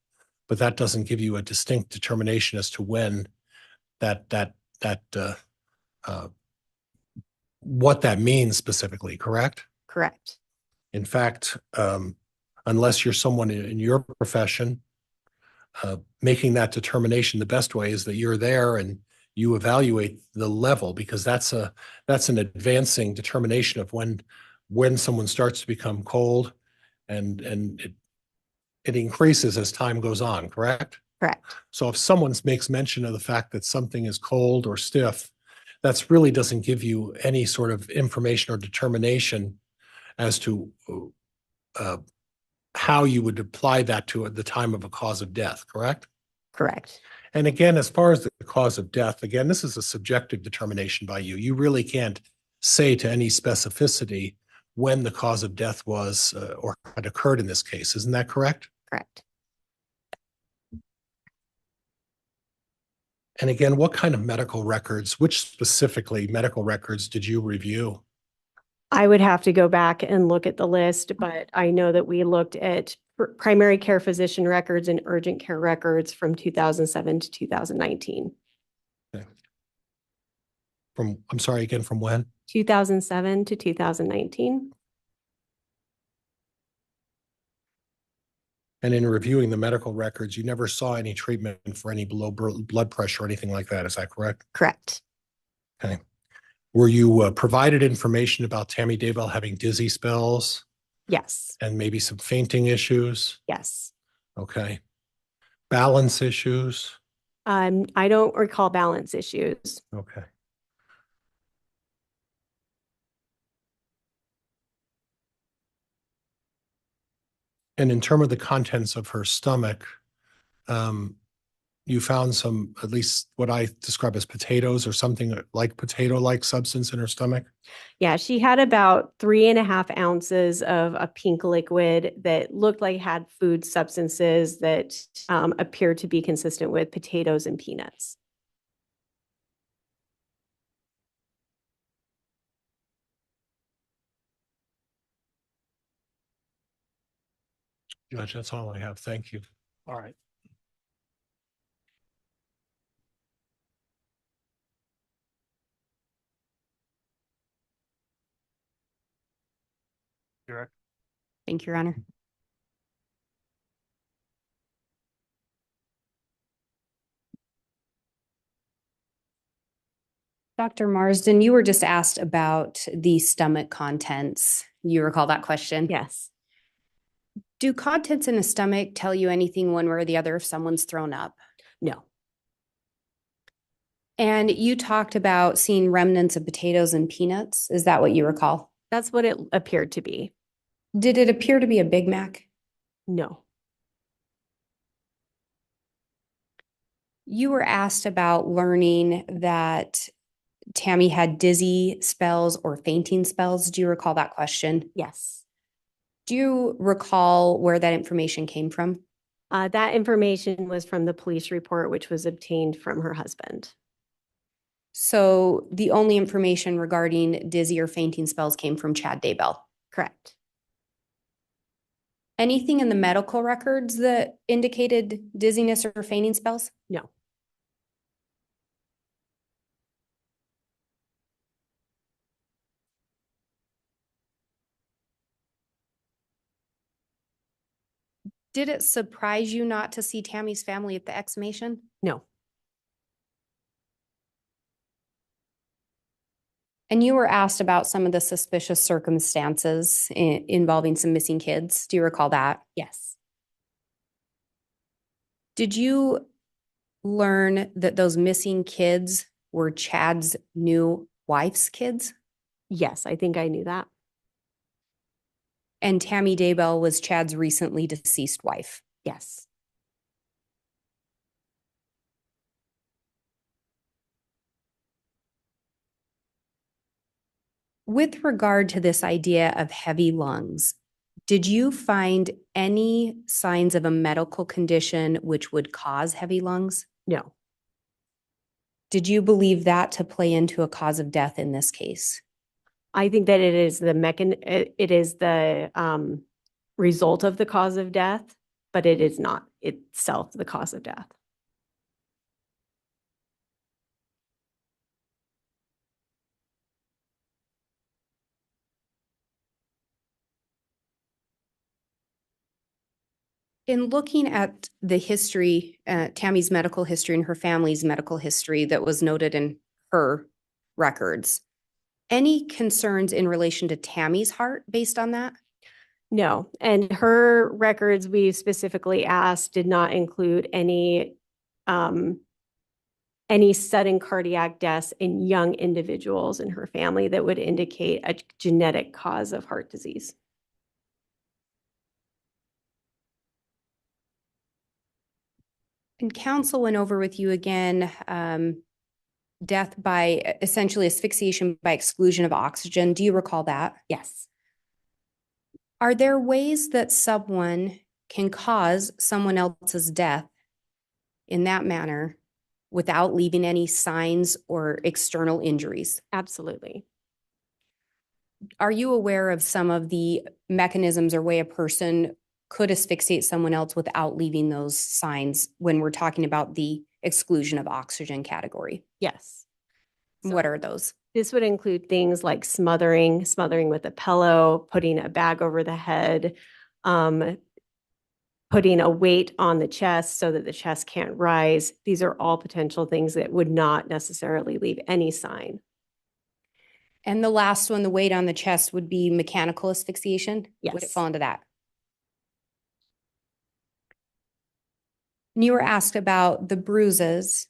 but that doesn't give you a distinct determination as to when what that means specifically, correct? Correct. In fact, unless you're someone in your profession, making that determination, the best way is that you're there and you evaluate the level, because that's an advancing determination of when someone starts to become cold, and it increases as time goes on, correct? Correct. So if someone makes mention of the fact that something is cold or stiff, that's really doesn't give you any sort of information or determination as to how you would apply that to the time of a cause of death, correct? Correct. And again, as far as the cause of death, again, this is a subjective determination by you. You really can't say to any specificity when the cause of death was or had occurred in this case. Isn't that correct? Correct. And again, what kind of medical records, which specifically medical records did you review? I would have to go back and look at the list, but I know that we looked at primary care physician records and urgent care records from 2007 to 2019. Okay. I'm sorry, again, from when? 2007 to 2019. And in reviewing the medical records, you never saw any treatment for any low blood pressure or anything like that. Is that correct? Correct. Okay. Were you provided information about Tammy Daybell having dizzy spells Yes. and maybe some fainting issues? Yes. Okay. Balance issues? I don't recall balance issues. Okay. And in terms of the contents of her stomach, you found some, at least what I describe as potatoes or something like potato-like substance in her stomach? Yeah, she had about 3.5 ounces of a pink liquid that looked like had food substances that appeared to be consistent with potatoes and peanuts. Judge, that's all I have. Thank you. All right. Direct. Thank you, Your Honor. Dr. Marsden, you were just asked about the stomach contents. You recall that question? Yes. Do contents in a stomach tell you anything one way or the other if someone's thrown up? No. And you talked about seeing remnants of potatoes and peanuts. Is that what you recall? That's what it appeared to be. Did it appear to be a Big Mac? No. You were asked about learning that Tammy had dizzy spells or fainting spells. Do you recall that question? Yes. Do you recall where that information came from? That information was from the police report, which was obtained from her husband. So the only information regarding dizzy or fainting spells came from Chad Daybell. Correct. Anything in the medical records that indicated dizziness or fainting spells? No. Did it surprise you not to see Tammy's family at the exhumation? No. And you were asked about some of the suspicious circumstances involving some missing kids. Do you recall that? Yes. Did you learn that those missing kids were Chad's new wife's kids? Yes, I think I knew that. And Tammy Daybell was Chad's recently deceased wife. Yes. With regard to this idea of heavy lungs, did you find any signs of a medical condition which would cause heavy lungs? No. Did you believe that to play into a cause of death in this case? I think that it is it is the result of the cause of death, but it is not itself the cause of death. In looking at the history, Tammy's medical history and her family's medical history that was noted in her records, any concerns in relation to Tammy's heart based on that? No, and her records we specifically asked did not include any sudden cardiac deaths in young individuals in her family that would indicate a genetic cause of heart disease. And counsel went over with you again, death by essentially asphyxiation by exclusion of oxygen. Do you recall that? Yes. Are there ways that someone can cause someone else's death in that manner without leaving any signs or external injuries? Absolutely. Are you aware of some of the mechanisms or way a person could asphyxiate someone else without leaving those signs when we're talking about the exclusion of oxygen category? Yes. So What are those? this would include things like smothering with a pillow, putting a bag over the head, putting a weight on the chest so that the chest can't rise. These are all potential things that would not necessarily leave any sign. And the last one, the weight on the chest, would be mechanical asphyxiation? Would it Yes. fall into that? And you were asked about the bruises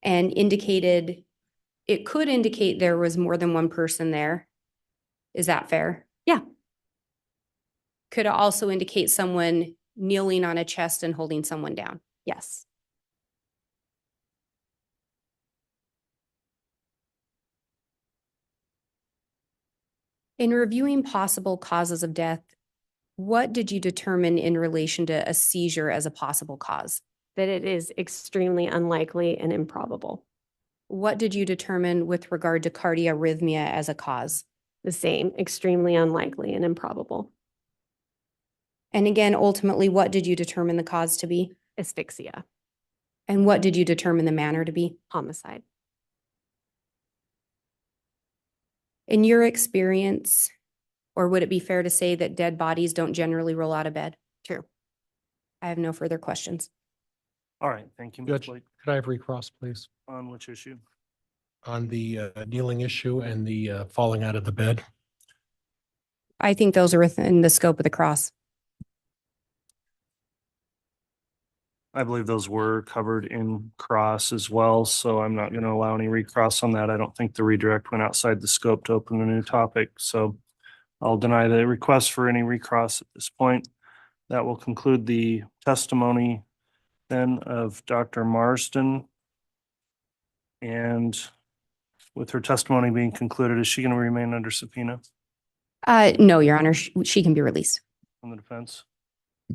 and indicated it could indicate there was more than one person there. Is that fair? Yeah. Could it also indicate someone kneeling on a chest and holding someone down? Yes. In reviewing possible causes of death, what did you determine in relation to a seizure as a possible cause? That it is extremely unlikely and improbable. What did you determine with regard to cardiarrhythmia as a cause? The same, extremely unlikely and improbable. And again, ultimately, what did you determine the cause to be? Asphyxia, And what did you determine the manner to be? homicide. In your experience, or would it be fair to say that dead bodies don't generally roll out of bed? True. I have no further questions. All right, thank you, Ms. Judge, Blake. could I have recross, please? On which issue? On the kneeling issue and the falling out of the bed. I think those are within the scope of the cross. I believe those were covered in cross as well, so I'm not going to allow any recross on that. I don't think the redirect went outside the scope to open a new topic, so I'll deny the request for any recross at this point. That will conclude the testimony then of Dr. Marsden. And with her testimony being concluded, is she going to remain under subpoena No, Your Honor, she can be released. from the defense?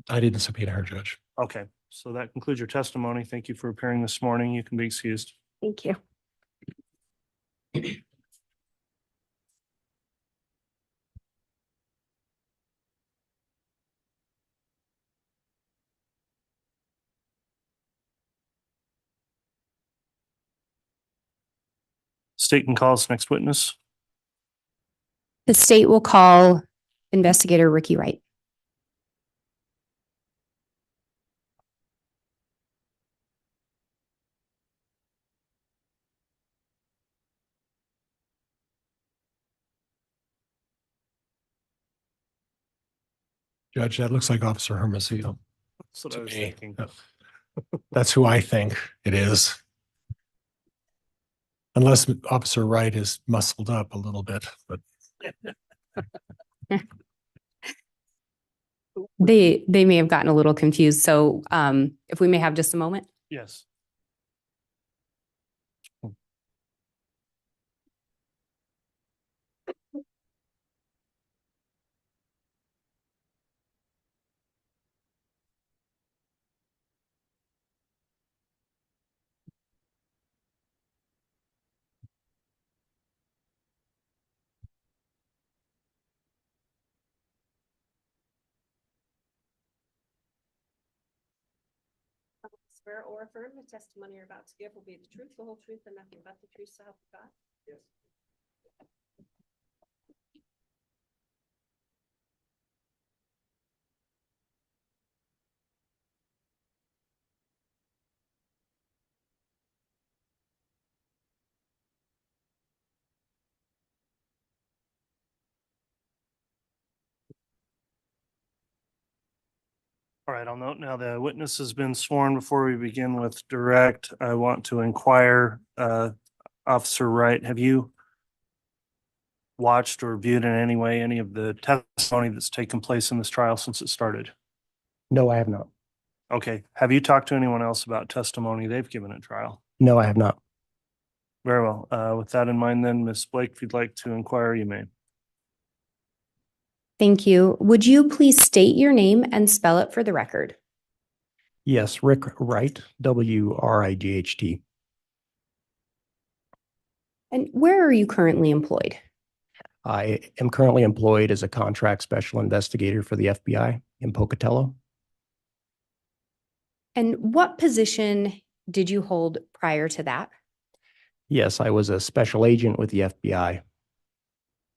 I didn't subpoena her, Judge. Okay, so that concludes your testimony. Thank you for appearing this morning. You can be excused. Thank you. State can call us next witness. The state will call Investigator Wright. Judge, that looks like Officer Hermosillo. That's what to I was me. thinking. That's who I think it is. Unless Officer Wright is muscled up a little bit, but They may have gotten a little confused. So if we may have just a moment. Yes. Swear or affirm the testimony you're about to give will be the truth, the whole truth, and nothing but the truth, so help you God. Yes. All right, I'll note now the witness has been sworn. Before we begin with direct, I want to inquire, Officer Wright, have you watched or viewed in any way any of the testimony that's taken place in this trial since it started? No, I have not. Okay, have you talked to anyone else about testimony they've given at trial? No, I have not. Very well. With that in mind, then, Ms. Blake, if you'd like to inquire, you may. Thank you. Would you please state your name and spell it for the record? Yes, Rick Wright, W-R-I-G-H-T. And where are you currently employed? I am currently employed as a contract special investigator for the FBI in Pocatello. And what position did you hold prior to that? Yes, I was a special agent with the FBI.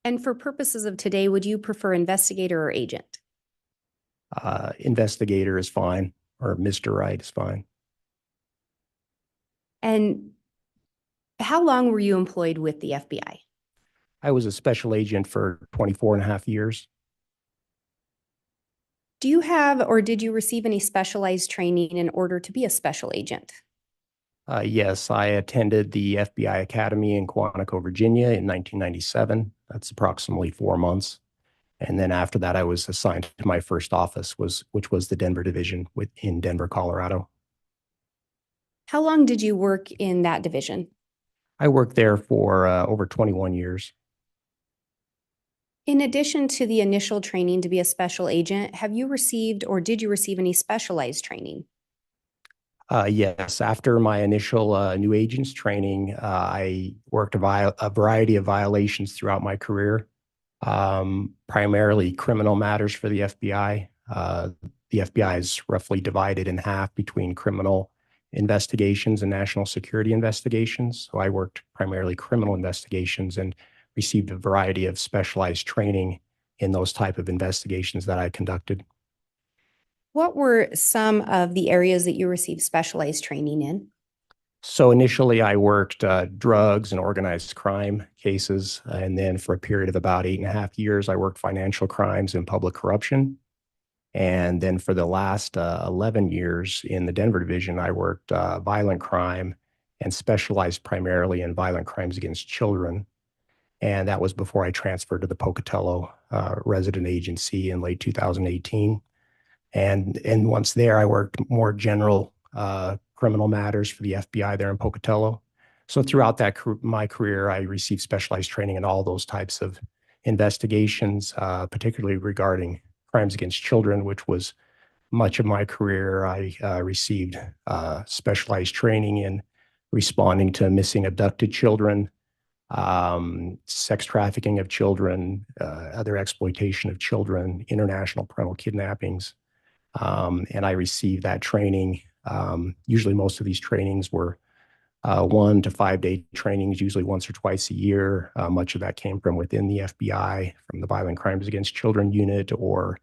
And for purposes of today, would you prefer investigator or agent? Investigator is fine, or Mr. Wright is fine. And how long were you employed with the FBI? I was a special agent for 24 and a half years. Do you have or did you receive any specialized training in order to be a special agent? Yes, I attended the FBI Academy in Quantico, Virginia in 1997. That's approximately 4 months. And then after that, I was assigned to my first office, which was the Denver division in Denver, Colorado. How long did you work in that division? I worked there for over 21 years. In addition to the initial training to be a special agent, have you received or did you receive any specialized training? Yes, after my initial new agents training, I worked a variety of violations throughout my career, primarily criminal matters for the FBI. The FBI is roughly divided in half between criminal investigations and national security investigations. So I worked primarily criminal investigations and received a variety of specialized training in those type of investigations that I conducted. What were some of the areas that you received specialized training in? So initially I worked drugs and organized crime cases. And then for a period of about 8.5 years, I worked financial crimes and public corruption. And then for the last 11 years in the Denver division, I worked violent crime and specialized primarily in violent crimes against children. And that was before I transferred to the Pocatello resident agency in late 2018. And once there, I worked more general criminal matters for the FBI there in Pocatello. So throughout my career, I received specialized training in all those types of investigations, particularly regarding crimes against children, which was much of my career. I received specialized training in responding to missing abducted children, sex trafficking of children, other exploitation of children, international parental kidnappings. And I received that training. Usually most of these trainings were 1 to 5 day trainings, usually once or twice a year. Much of that came from within the FBI, from the Violent Crimes Against Children unit or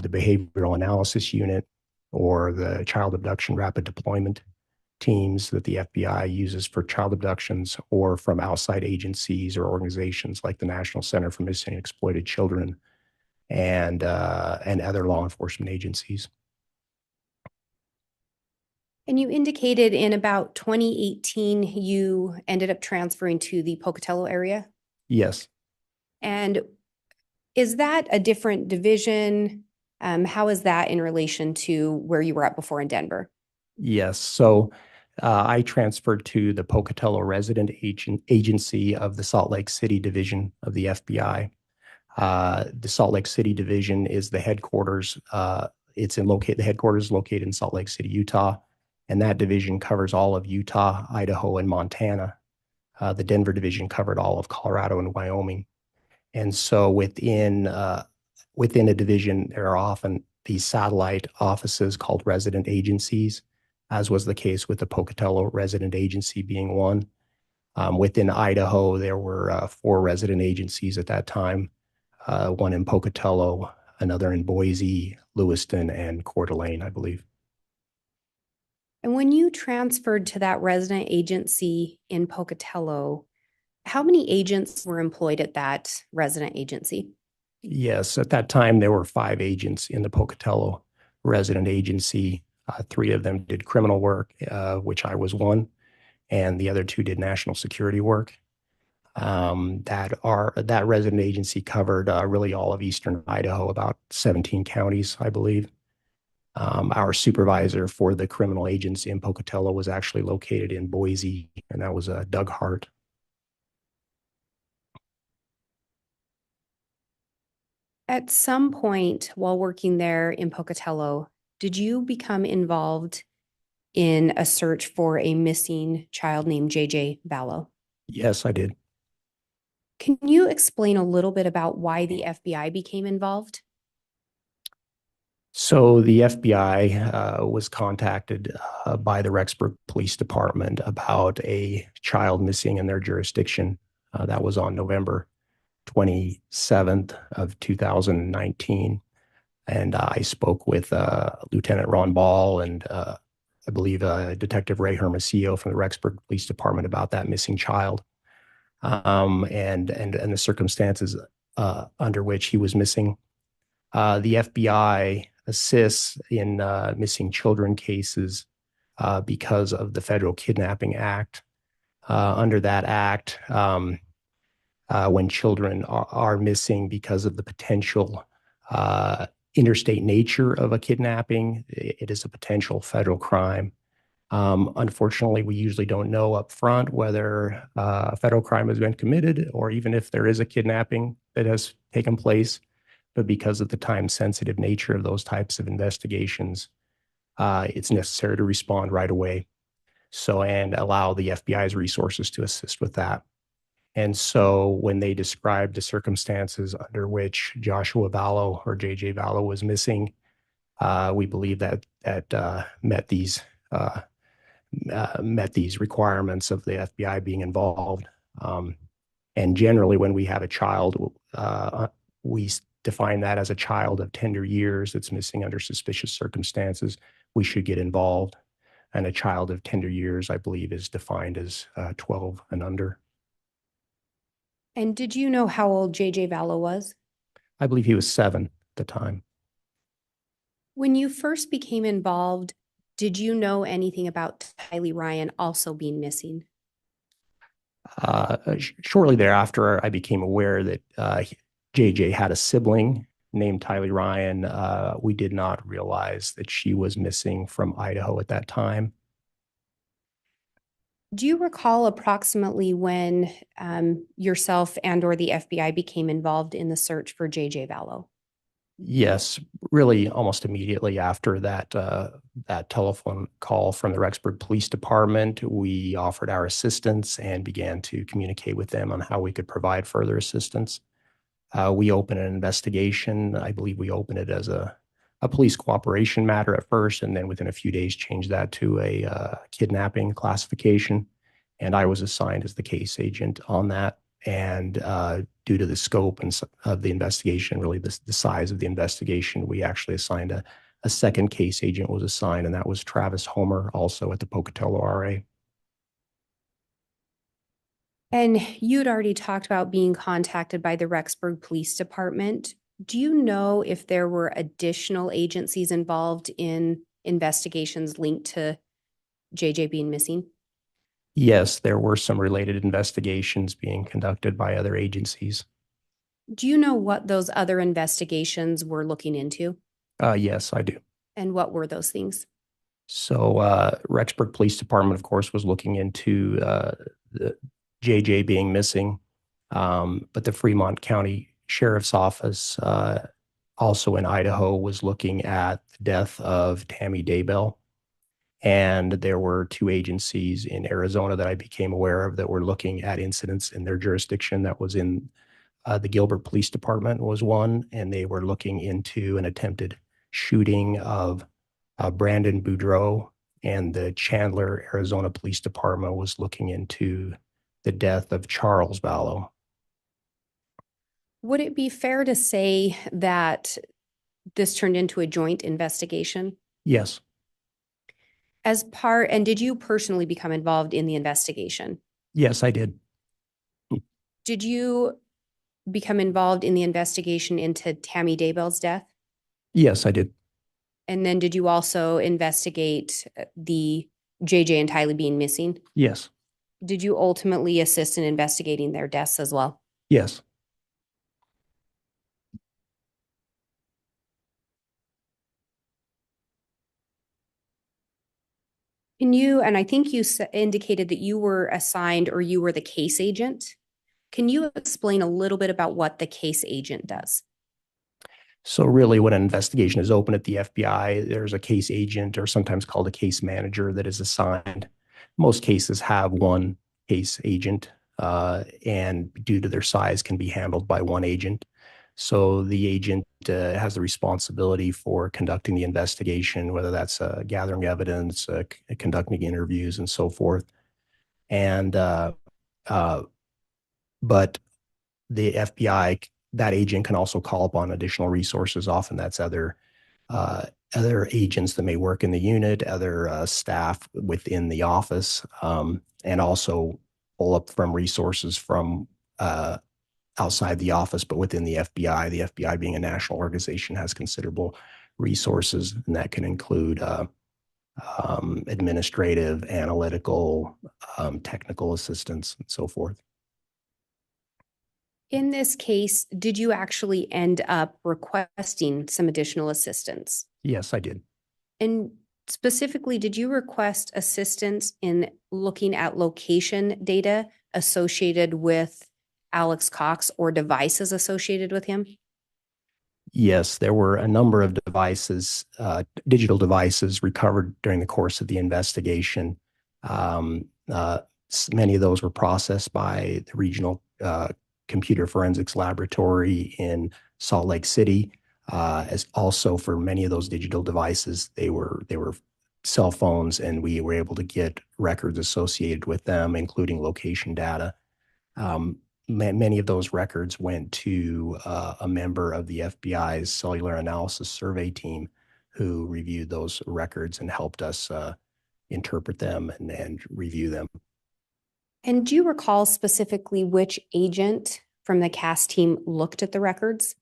the Behavioral Analysis unit or the Child Abduction Rapid Deployment teams that the FBI uses for child abductions, or from outside agencies or organizations like the National Center for Missing and Exploited Children and other law enforcement agencies. And you indicated in about 2018, you ended up transferring to the Pocatello area. Yes. And is that a different division? How is that in relation to where you were at before in Denver? Yes. So I transferred to the Pocatello resident agency of the Salt Lake City division of the FBI. The Salt Lake City division is the headquarters. The headquarters is located in Salt Lake City, Utah, and that division covers all of Utah, Idaho, and Montana. The Denver division covered all of Colorado and Wyoming. And so within a division, there are often these satellite offices called resident agencies as was the case with the Pocatello resident agency being one. Within Idaho, there were 4 resident agencies at that time, one in Pocatello, another in Boise, Lewiston, and Coeur d'Alene, I believe. And when you transferred to that resident agency in Pocatello, how many agents were employed at that resident agency? Yes, at that time, there were 5 agents in the Pocatello resident agency. 3 of them did criminal work, which I was one, and the other 2 did national security work. That resident agency covered really all of eastern Idaho, about 17 counties, I believe. Our supervisor for the criminal agents in Pocatello was actually located in Boise, and that was Doug Hart. At some point while working there in Pocatello, did you become involved in a search for a missing child named JJ Vallow? Yes, I did. Can you explain a little bit about why the FBI became involved? So the FBI was contacted by the Rexburg Police Department about a child missing in their jurisdiction. That was on November 27th of 2019. And I spoke with Lieutenant Ron Ball and I believe Detective Ray Hermosillo from the Rexburg Police Department about that missing child and the circumstances under which he was missing. The FBI assists in missing children cases because of the Federal Kidnapping Act. Under that act, when children are missing because of the potential interstate nature of a kidnapping, it is a potential federal crime. Unfortunately, we usually don't know up front whether a federal crime has been committed or even if there is a kidnapping that has taken place. But because of the time-sensitive nature of those types of investigations, it's necessary to respond right away. And allow the FBI's resources to assist with that. And so when they described the circumstances under which Joshua Vallow or JJ Vallow was missing, we believe that met these requirements of the FBI being involved. And generally, when we have a child, we define that as a child of tender years that's missing under suspicious circumstances. We should get involved. And a child of tender years, I believe, is defined as 12 and under. And did you know how old JJ Vallow was? I believe he was 7 at the time. When you first became involved, did you know anything about Tylee Ryan also being missing? Shortly thereafter, I became aware that JJ had a sibling named Tylee Ryan. We did not realize that she was missing from Idaho at that time. Do you recall approximately when yourself and or the FBI became involved in the search for JJ Vallow? Yes, really almost immediately after that telephone call from the Rexburg Police Department, we offered our assistance and began to communicate with them on how we could provide further assistance. We opened an investigation. I believe we opened it as a police cooperation matter at first, and then within a few days changed that to a kidnapping classification. And I was assigned as the case agent on that. And due to the scope of the investigation, really the size of the investigation, we actually assigned a second case agent was assigned, and that was Travis Homer, also at the Pocatello RA. And you'd already talked about being contacted by the Rexburg Police Department. Do you know if there were additional agencies involved in investigations linked to JJ being missing? Yes, there were some related investigations being conducted by other agencies. Do you know what those other investigations were looking into? Yes, I do. And what were those things? So Rexburg Police Department, of course, was looking into the JJ being missing, but the Fremont County Sheriff's Office, also in Idaho, was looking at the death of Tammy Daybell. And there were 2 agencies in Arizona that I became aware of that were looking at incidents in their jurisdiction. That was in the Gilbert Police Department was one, and they were looking into an attempted shooting of Brandon Boudreau and the Chandler, Arizona Police Department was looking into the death of Charles Vallow. Would it be fair to say that this turned into a joint investigation? Yes, And did you personally become involved in the investigation? yes, I did. Did you become involved in the investigation into Tammy Daybell's death? Yes, I did. And then did you also investigate the JJ and Tylee being missing? Yes, Did you ultimately assist in investigating their deaths as well? yes. And I think you indicated that you were assigned or you were the case agent. Can you explain a little bit about what the case agent does? So really, when an investigation is open at the FBI, there's a case agent, or sometimes called a case manager, that is assigned. Most cases have one case agent, and due to their size, can be handled by one agent. So the agent has the responsibility for conducting the investigation, whether that's gathering evidence, conducting interviews, and so forth. And but the FBI, that agent can also call upon additional resources. Often that's other agents that may work in the unit, other staff within the office, and also pull up from resources from outside the office, but within the FBI. The FBI, being a national organization, has considerable resources, and that can include administrative, analytical, technical assistance, and so forth. In this case, did you actually end up requesting some additional assistance? Yes, I did. And specifically, did you request assistance in looking at location data associated with Alex Cox or devices associated with him? Yes, there were a number of devices, digital devices, recovered during the course of the investigation. Many of those were processed by the regional computer forensics laboratory in Salt Lake City. As also, for many of those digital devices, they were cell phones, and we were able to get records associated with them, including location data. Many of those records went to a member of the FBI's cellular analysis survey team, who reviewed those records and helped us interpret them and review them. And do you recall specifically which agent from the CAS team looked at the records?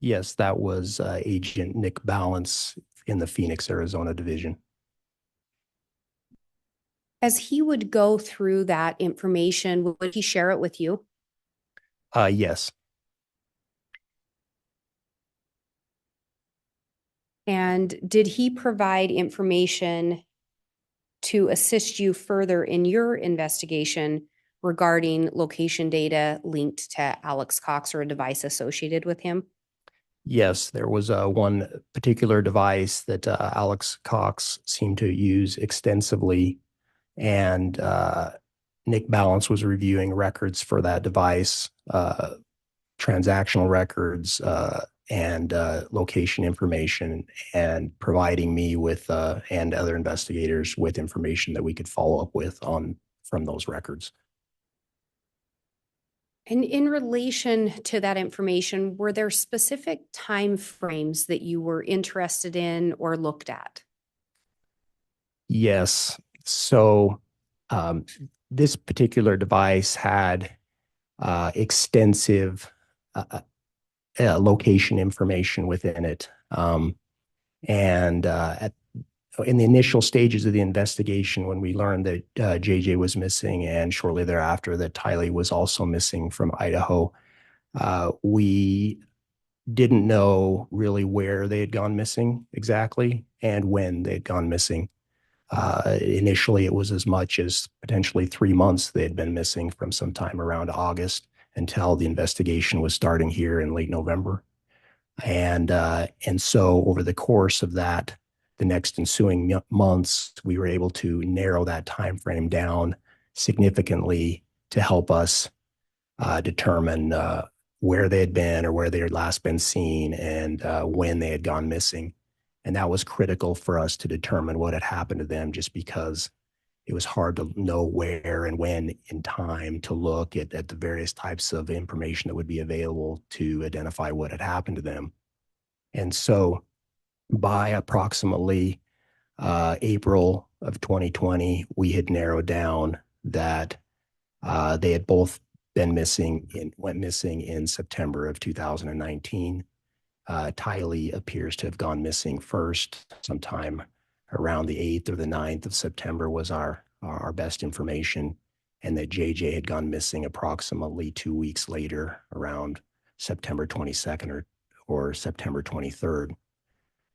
Yes, that was Agent Nick Balance in the Phoenix, Arizona division. As he would go through that information, would he share it with you? Yes. And did he provide information to assist you further in your investigation regarding location data linked to Alex Cox or a device associated with him? Yes, there was one particular device that Alex Cox seemed to use extensively, and Nick Balance was reviewing records for that device, transactional records, and location information, and providing me with and other investigators with information that we could follow up with from those records. And in relation to that information, were there specific time frames that you were interested in or looked at? Yes. So this particular device had extensive location information within it. In the initial stages of the investigation, when we learned that JJ was missing, and shortly thereafter that Tylee was also missing from Idaho, we didn't know really where they had gone missing exactly and when they had gone missing. Initially, it was as much as potentially 3 months they had been missing, from sometime around August until the investigation was starting here in late November. And so over the course of that, the next ensuing months, we were able to narrow that time frame down significantly to help us determine where they had been or where they had last been seen, and when they had gone missing. And that was critical for us to determine what had happened to them, just because it was hard to know where and when in time to look at the various types of information that would be available to identify what had happened to them. And so by approximately April of 2020, we had narrowed down that they had both went missing in September of 2019. Tylee appears to have gone missing first, sometime around the 8th or the 9th of September was our best information, and that JJ had gone missing approximately 2 weeks later, around September 22nd or September 23rd.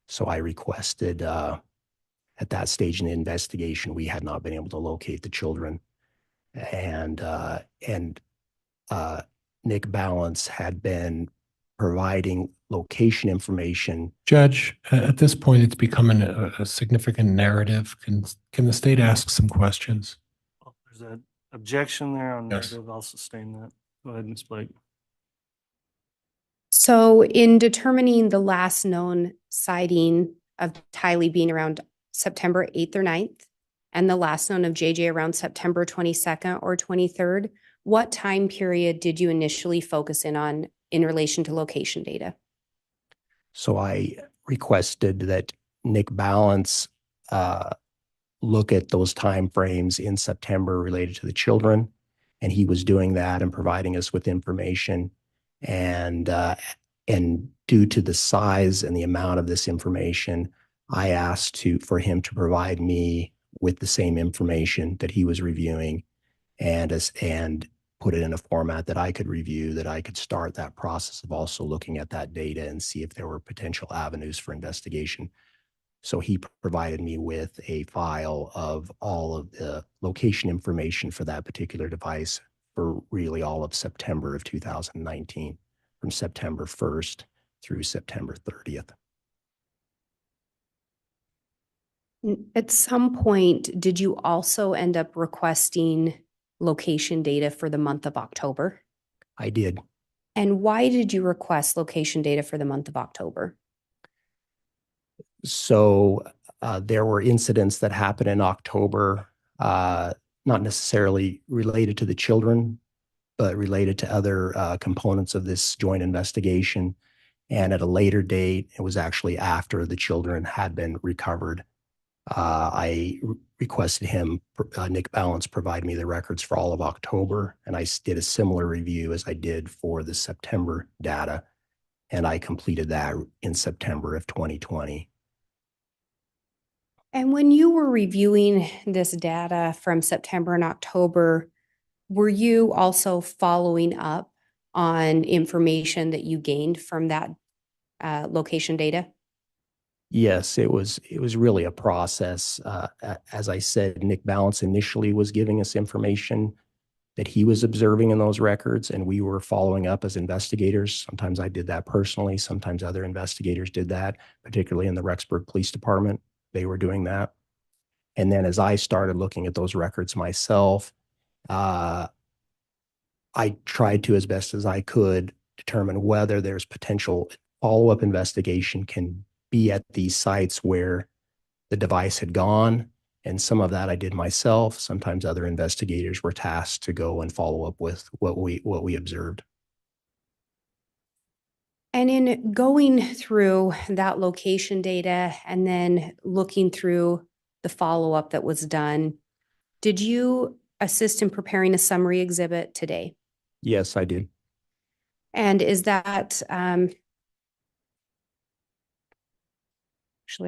So I requested at that stage in the investigation, we had not been able to locate the children, and Nick Balance had been providing location information. Judge, at this point, it's becoming a significant narrative. Can the state ask some questions? Well, there's an objection there on Yes. narrative. I'll sustain that. Go ahead, Ms. Blake. So in determining the last known sighting of Tylee being around September 8th or 9th, and the last known of JJ around September 22nd or 23rd, what time period did you initially focus in on in relation to location data? So I requested that Nick Balance look at those timeframes in September related to the children, and he was doing that and providing us with information. And due to the size and the amount of this information, I asked for him to provide me with the same information that he was reviewing, and put it in a format that I could review, that I could start that process of also looking at that data and see if there were potential avenues for investigation. So he provided me with a file of all of the location information for that particular device for really all of September of 2019, from September 1st through September 30th. At some point, did you also end up requesting location data for the month of October? I did. And why did you request location data for the month of October? So there were incidents that happened in October, not necessarily related to the children, but related to other components of this joint investigation. And at a later date, it was actually after the children had been recovered. I requested him, Nick Balance, provide me the records for all of October, and I did a similar review as I did for the September data, and I completed that in September of 2020. And when you were reviewing this data from September and October, were you also following up on information that you gained from that location data? Yes, it was really a process. As I said, Nick Balance initially was giving us information that he was observing in those records, and we were following up as investigators. Sometimes I did that personally. Sometimes other investigators did that, particularly in the Rexburg Police Department. They were doing that. And then as I started looking at those records myself, I tried to, as best as I could, determine whether there's potential follow-up investigation can be at these sites where the device had gone. And some of that I did myself. Sometimes other investigators were tasked to go and follow up with what we observed. And in going through that location data and then looking through the follow-up that was done, did you assist in preparing a summary exhibit today? Yes, I did. And is that, actually,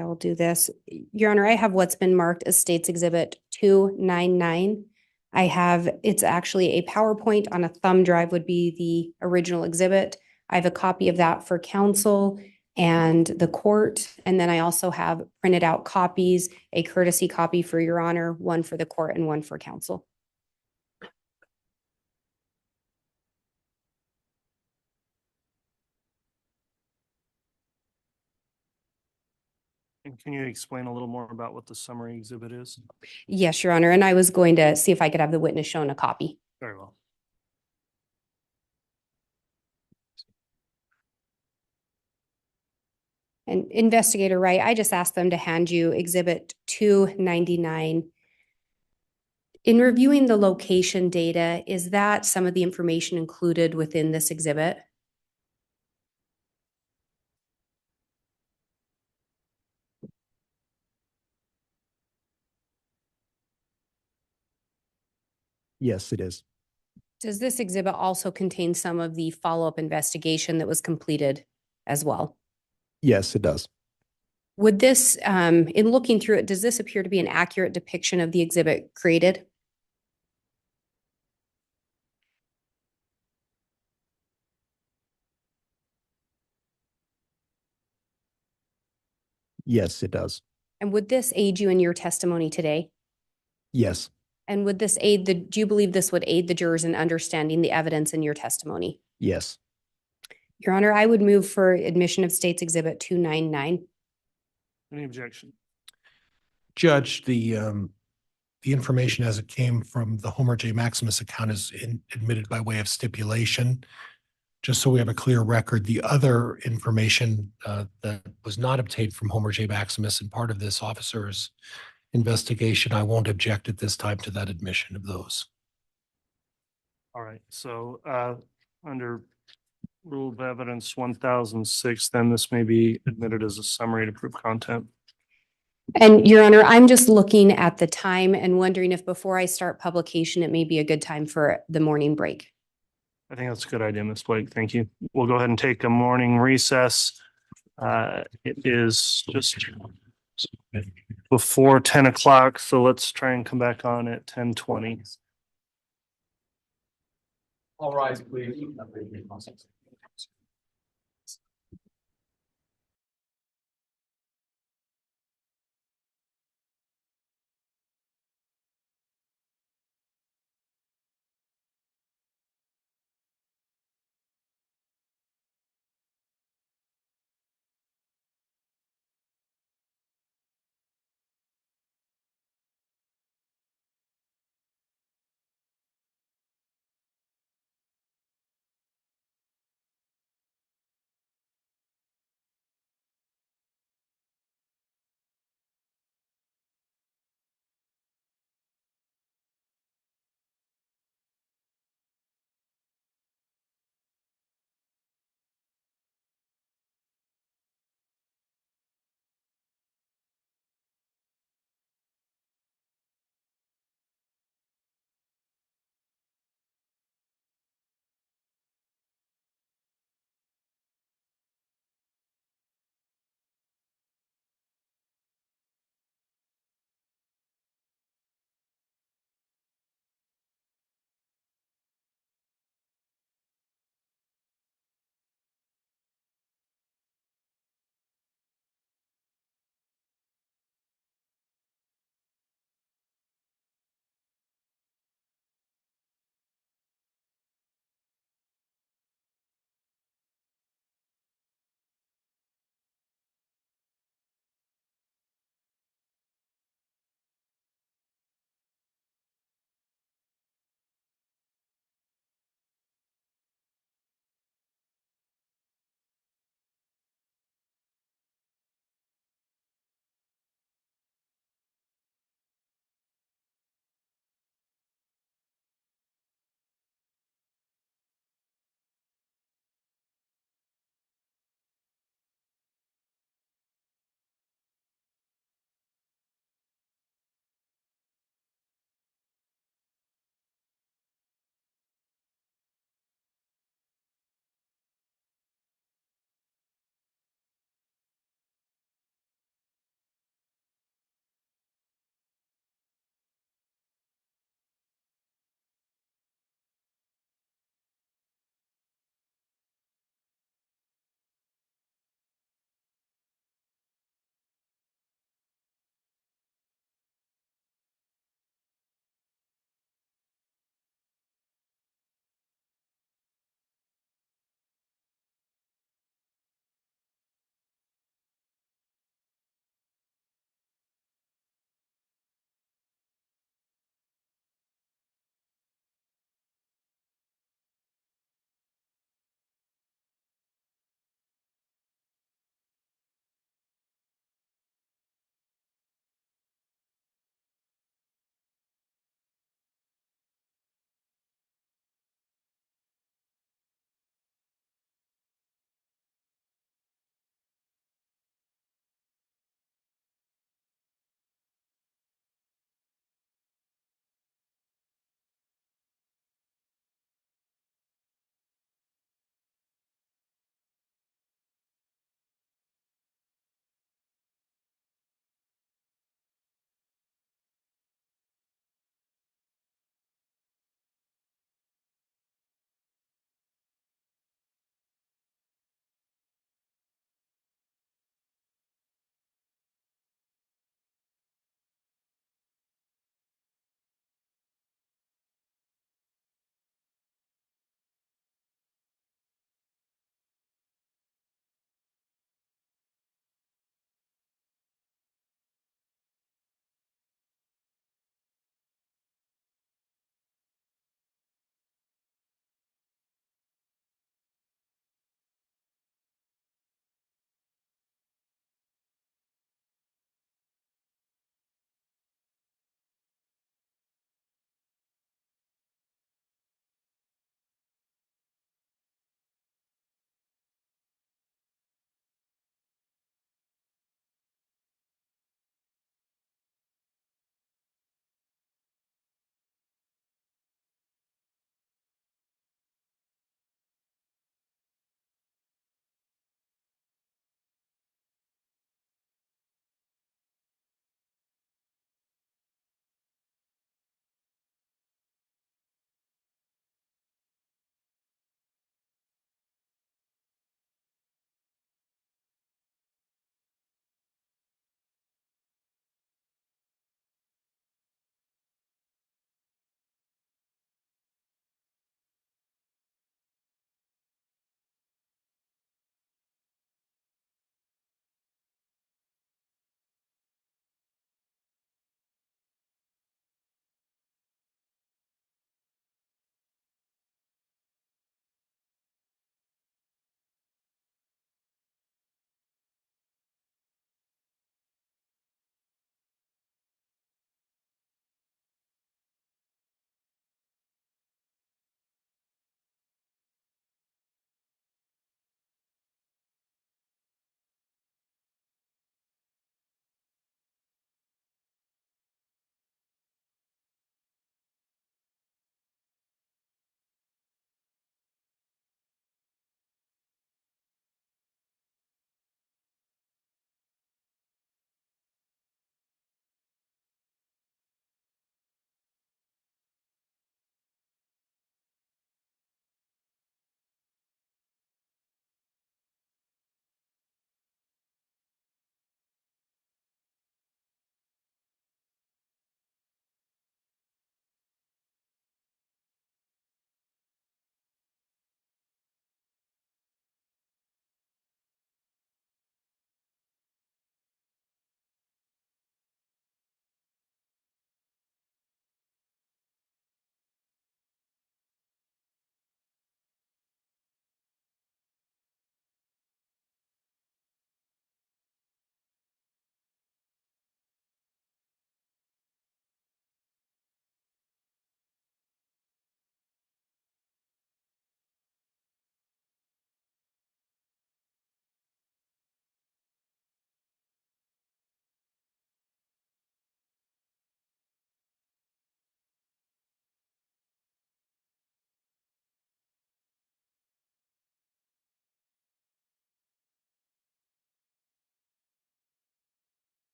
I will do this. Your Honor, I have what's been marked as State's Exhibit 299. It's actually a PowerPoint on a thumb drive would be the original exhibit. I have a copy of that for counsel and the court. And then I also have printed out copies, a courtesy copy for Your Honor, one for the court and one for counsel. And can you explain a little more about what the summary exhibit is? Yes, Your Honor. And I was going to see if I could have the witness shown a copy. Very well. And Investigator Wright, I just asked them to hand you Exhibit 299. In reviewing the location data, is that some of the information included within this exhibit? Yes, it is. Does this exhibit also contain some of the follow-up investigation that was completed as well? Yes, it does. Would this, in looking through it, does this appear to be an accurate depiction of the exhibit created? Yes, it does. And would this aid you in your testimony today? Yes. And would this aid do you believe this would aid the jurors in understanding the evidence in your testimony? Yes. Your Honor, I would move for admission of State's Exhibit 299. Any objection? Judge, the information as it came from the Homer J. Maximus account is admitted by way of stipulation. Just so we have a clear record, the other information that was not obtained from Homer J. Maximus and part of this officer's investigation, I won't object at this time to that admission of those. All right, so under Rule of Evidence 1006, then this may be admitted as a summary to prove content. And Your Honor, I'm just looking at the time and wondering if before I start publication, it may be a good time for the morning break. I think that's a good idea, Ms. Blake. Thank you. We'll go ahead and take a morning recess. It is just before 10 o'clock, so let's try and come back on at 10:20. All rise, please.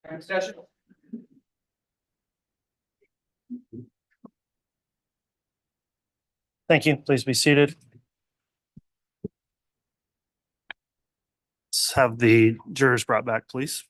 Next session. Thank you. Please be seated. Let's have the jurors brought back, please.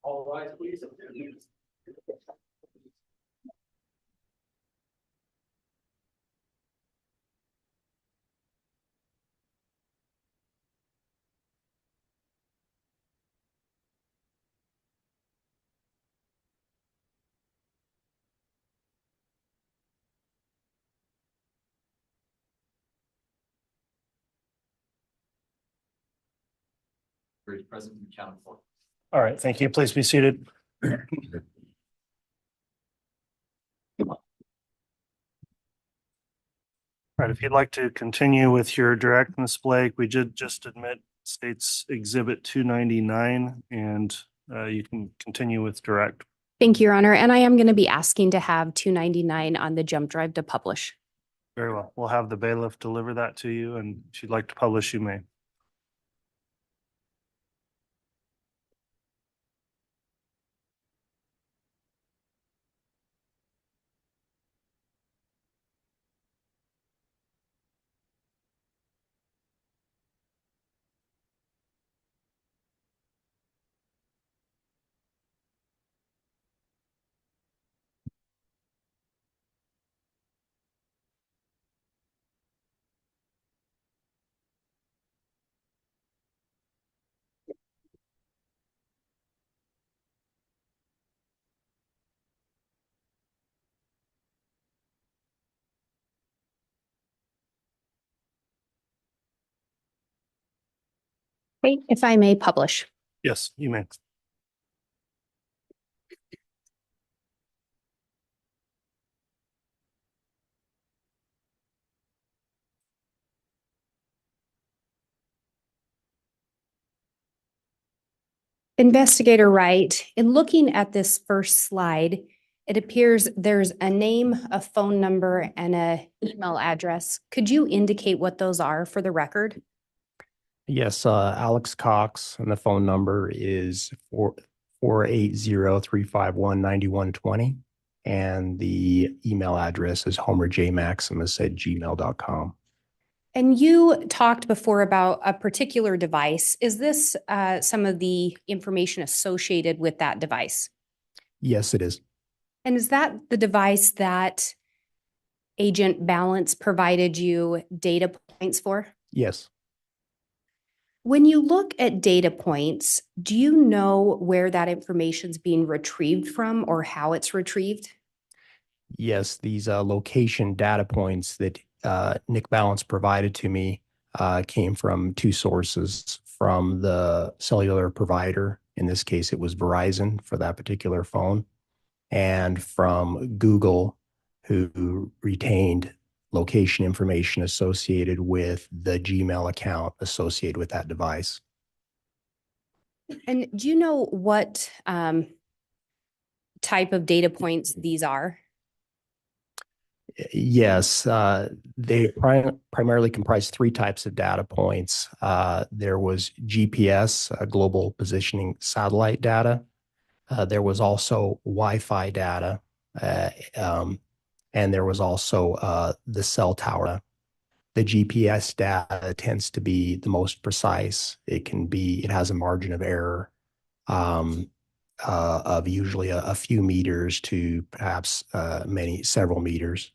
All rise, please. Present and accounted for. All right, thank you. Please be seated. All right, if you'd like to continue with your direct, Ms. Blake, we did just admit States Exhibit 299, and you can continue with direct. Thank you, Your Honor. And I am going to be asking to have 299 on the jump drive to publish. Very well. We'll have the bailiff deliver that to you, and if you'd like to publish, you may. Okay, if I may publish. Yes, you may. Investigator Wright, in looking at this first slide, it appears there's a name, a phone number, and an email address. Could you indicate what those are for the record? Yes, Alex Cox, and the phone number is 480-351-9120. And the email address is homerjmaximus@gmail.com. And you talked before about a particular device. Is this some of the information associated with that device? Yes, it is. And is that the device that Agent Balance provided you data points for? Yes. When you look at data points, do you know where that information is being retrieved from or how it's retrieved? Yes, these location data points that Nick Balance provided to me came from two sources: from the cellular provider, in this case it was Verizon for that particular phone, and from Google, who retained location information associated with the Gmail account associated with that device. And do you know what type of data points these are? Yes, they primarily comprise three types of data points. There was GPS, global positioning satellite data. There was also Wi-Fi data, and there was also the cell tower. The GPS data tends to be the most precise. It has a margin of error of usually a few meters to perhaps several meters.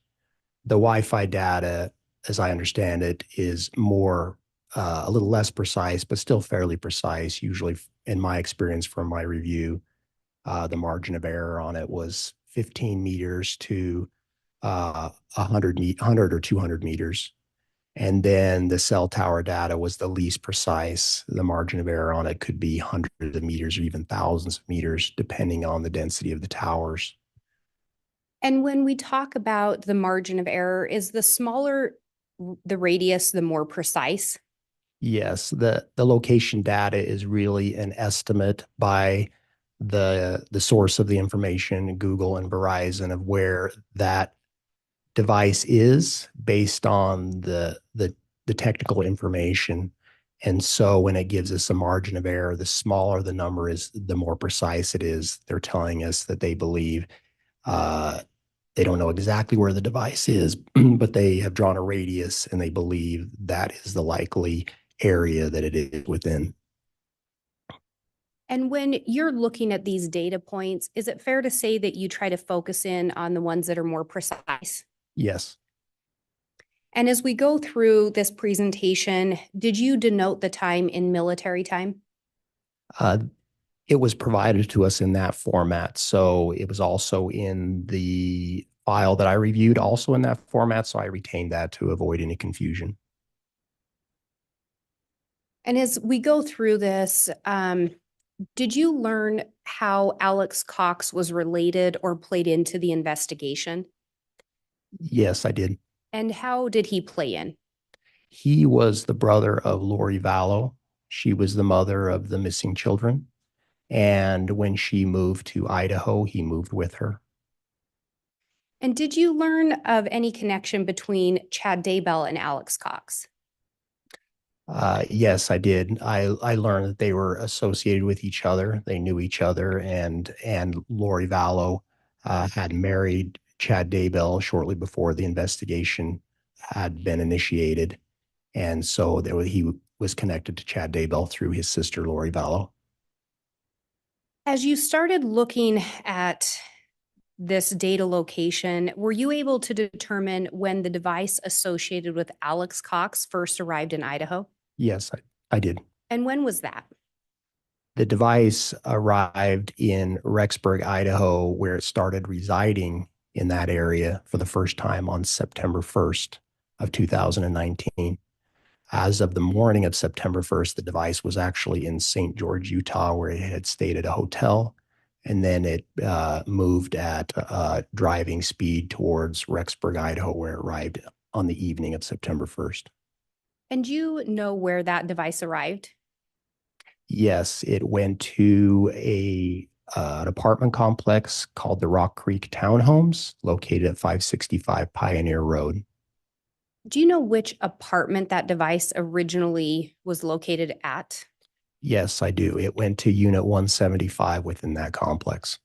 The Wi-Fi data, as I understand it, is more a little less precise, but still fairly precise. Usually, in my experience from my review, the margin of error on it was 15 meters to 100 or 200 meters. And then the cell tower data was the least precise. The margin of error on it could be hundreds of meters or even thousands of meters, depending on the density of the towers. And when we talk about the margin of error, is the smaller the radius, the more precise? Yes, the location data is really an estimate by the source of the information, Google and Verizon, of where that device is based on the technical information. And so when it gives us a margin of error, the smaller the number is, the more precise it is. They're telling us that they believe they don't know exactly where the device is, but they have drawn a radius and they believe that is the likely area that it is within. And when you're looking at these data points, is it fair to say that you try to focus in on the ones that are more precise? Yes. And as we go through this presentation, did you denote the time in military time? It was provided to us in that format. So it was also in the file that I reviewed, also in that format. So I retained that to avoid any confusion. And as we go through this, did you learn how Alex Cox was related or played into the investigation? Yes, I did. And how did he play in? He was the brother of Lori Vallow. She was the mother of the missing children. And when she moved to Idaho, he moved with her. And did you learn of any connection between Chad Daybell and Alex Cox? Yes, I did. I learned that they were associated with each other. They knew each other, and Lori Vallow had married Chad Daybell shortly before the investigation had been initiated, and so he was connected to Chad Daybell through his sister Lori Vallow. As you started looking at this data location, were you able to determine when the device associated with Alex Cox first arrived in Idaho? Yes, I did. And when was that? The device arrived in Rexburg, Idaho, where it started residing in that area for the first time on September 1st of 2019. As of the morning of September 1st, the device was actually in St. George, Utah, where it had stayed at a hotel. And then it moved at driving speed towards Rexburg, Idaho, where it arrived on the evening of September 1st. And do you know where that device arrived? Yes, it went to an apartment complex called the Rock Creek Townhomes, located at 565 Pioneer Road. Do you know which apartment that device originally was located at? Yes, I do. It went to Unit 175 within that complex.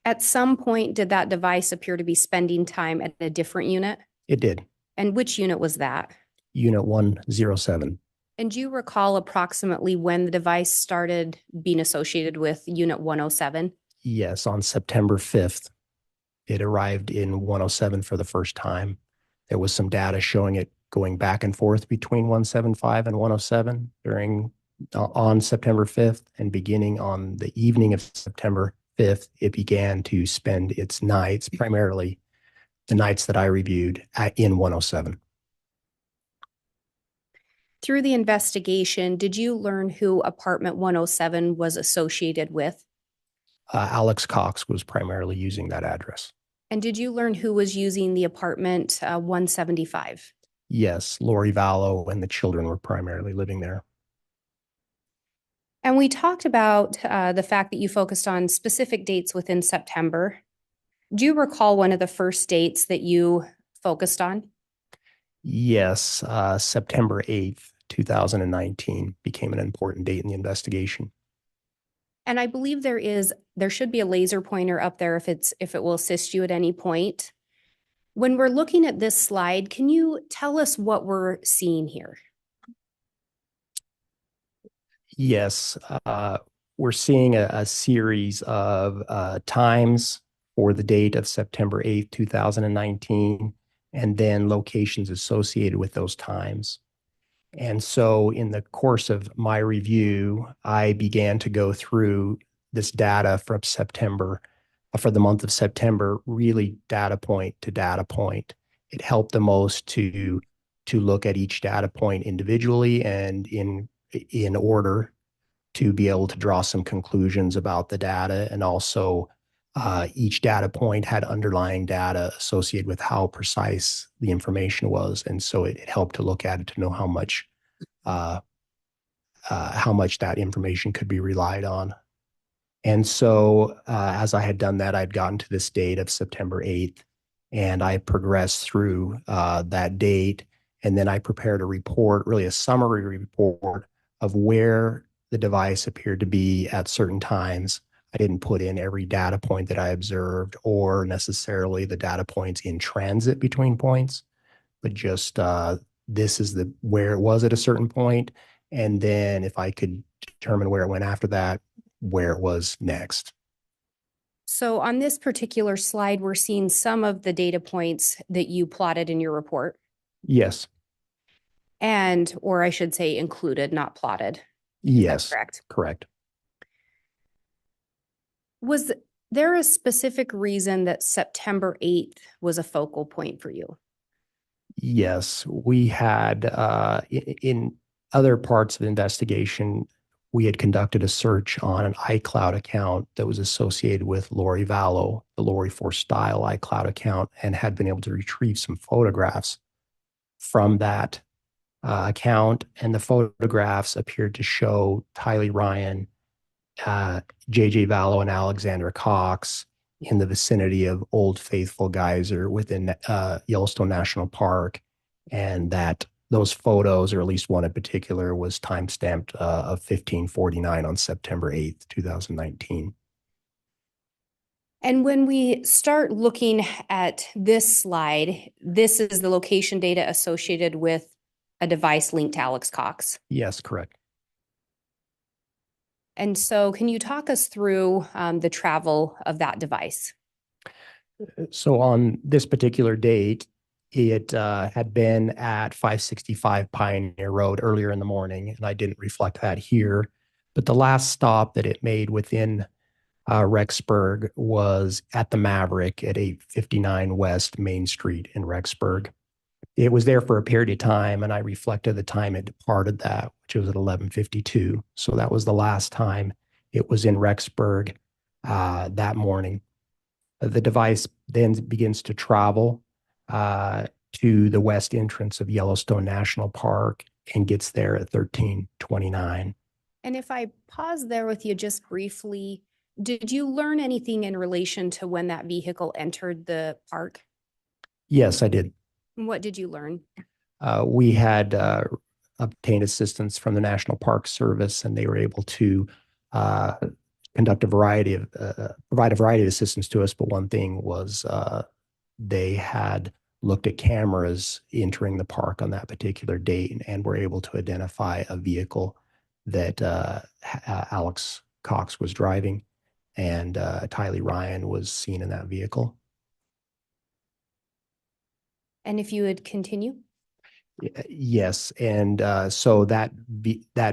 At some point, did that device appear to be spending time at a different unit? It did. And which unit was that? Unit 107. And do you recall approximately when the device started being associated with Unit 107? Yes, on September 5th, it arrived in 107 for the first time. There was some data showing it going back and forth between 175 and 107 on September 5th, and beginning on the evening of September 5th, it began to spend its nights, primarily the nights that I reviewed, in 107. Through the investigation, did you learn who apartment 107 was associated with? Alex Cox was primarily using that address. And did you learn who was using the apartment 175? Yes, Lori Vallow and the children were primarily living there. And we talked about the fact that you focused on specific dates within September. Do you recall one of the first dates that you focused on? Yes, September 8th, 2019 became an important date in the investigation. And I believe there should be a laser pointer up there if it will assist you at any point. When we're looking at this slide, can you tell us what we're seeing here? Yes, we're seeing a series of times for the date of September 8th, 2019, and then locations associated with those times. And so in the course of my review, I began to go through this data from September, for the month of September, really data point to data point. It helped the most to look at each data point individually and in order to be able to draw some conclusions about the data. And also each data point had underlying data associated with how precise the information was. And so it helped to look at it to know how much that information could be relied on. And so as I had done that, I'd gotten to this date of September 8th, and I progressed through that date. And then I prepared a report, really a summary report of where the device appeared to be at certain times. I didn't put in every data point that I observed or necessarily the data points in transit between points, but just this is where it was at a certain point. And then if I could determine where it went after that, where it was next. So on this particular slide, we're seeing some of the data points that you plotted in your report. Yes. And, or I should say included, not plotted. Yes. Correct. Correct. Was there a specific reason that September 8th was a focal point for you? Yes. We had, in other parts of the investigation, we had conducted a search on an iCloud account that was associated with Lori Vallow, the Lori for Style iCloud account, and had been able to retrieve some photographs from that account. And the photographs appeared to show Tylee Ryan, JJ Vallow, and Alexandra Cox in the vicinity of Old Faithful Geyser within Yellowstone National Park, and that those photos, or at least one in particular, was timestamped of 1549 on September 8th, 2019. And when we start looking at this slide, this is the location data associated with a device linked to Alex Cox. Yes, correct. And so can you talk us through the travel of that device? So on this particular date, it had been at 565 Pioneer Road earlier in the morning, and I didn't reflect that here. But the last stop that it made within Rexburg was at the Maverick at 859 West Main Street in Rexburg. It was there for a period of time, and I reflected the time it departed that, which was at 11:52. So that was the last time it was in Rexburg that morning. The device then begins to travel to the west entrance of Yellowstone National Park and gets there at 13:29. And if I pause there with you just briefly, did you learn anything in relation to when that vehicle entered the park? Yes, I did. What did you learn? We had obtained assistance from the National Park Service, and they were able to conduct provide a variety of assistance to us. But one thing was they had looked at cameras entering the park on that particular date and were able to identify a vehicle that Alex Cox was driving, and Tylee Ryan was seen in that vehicle. And if you would continue? Yes, and so that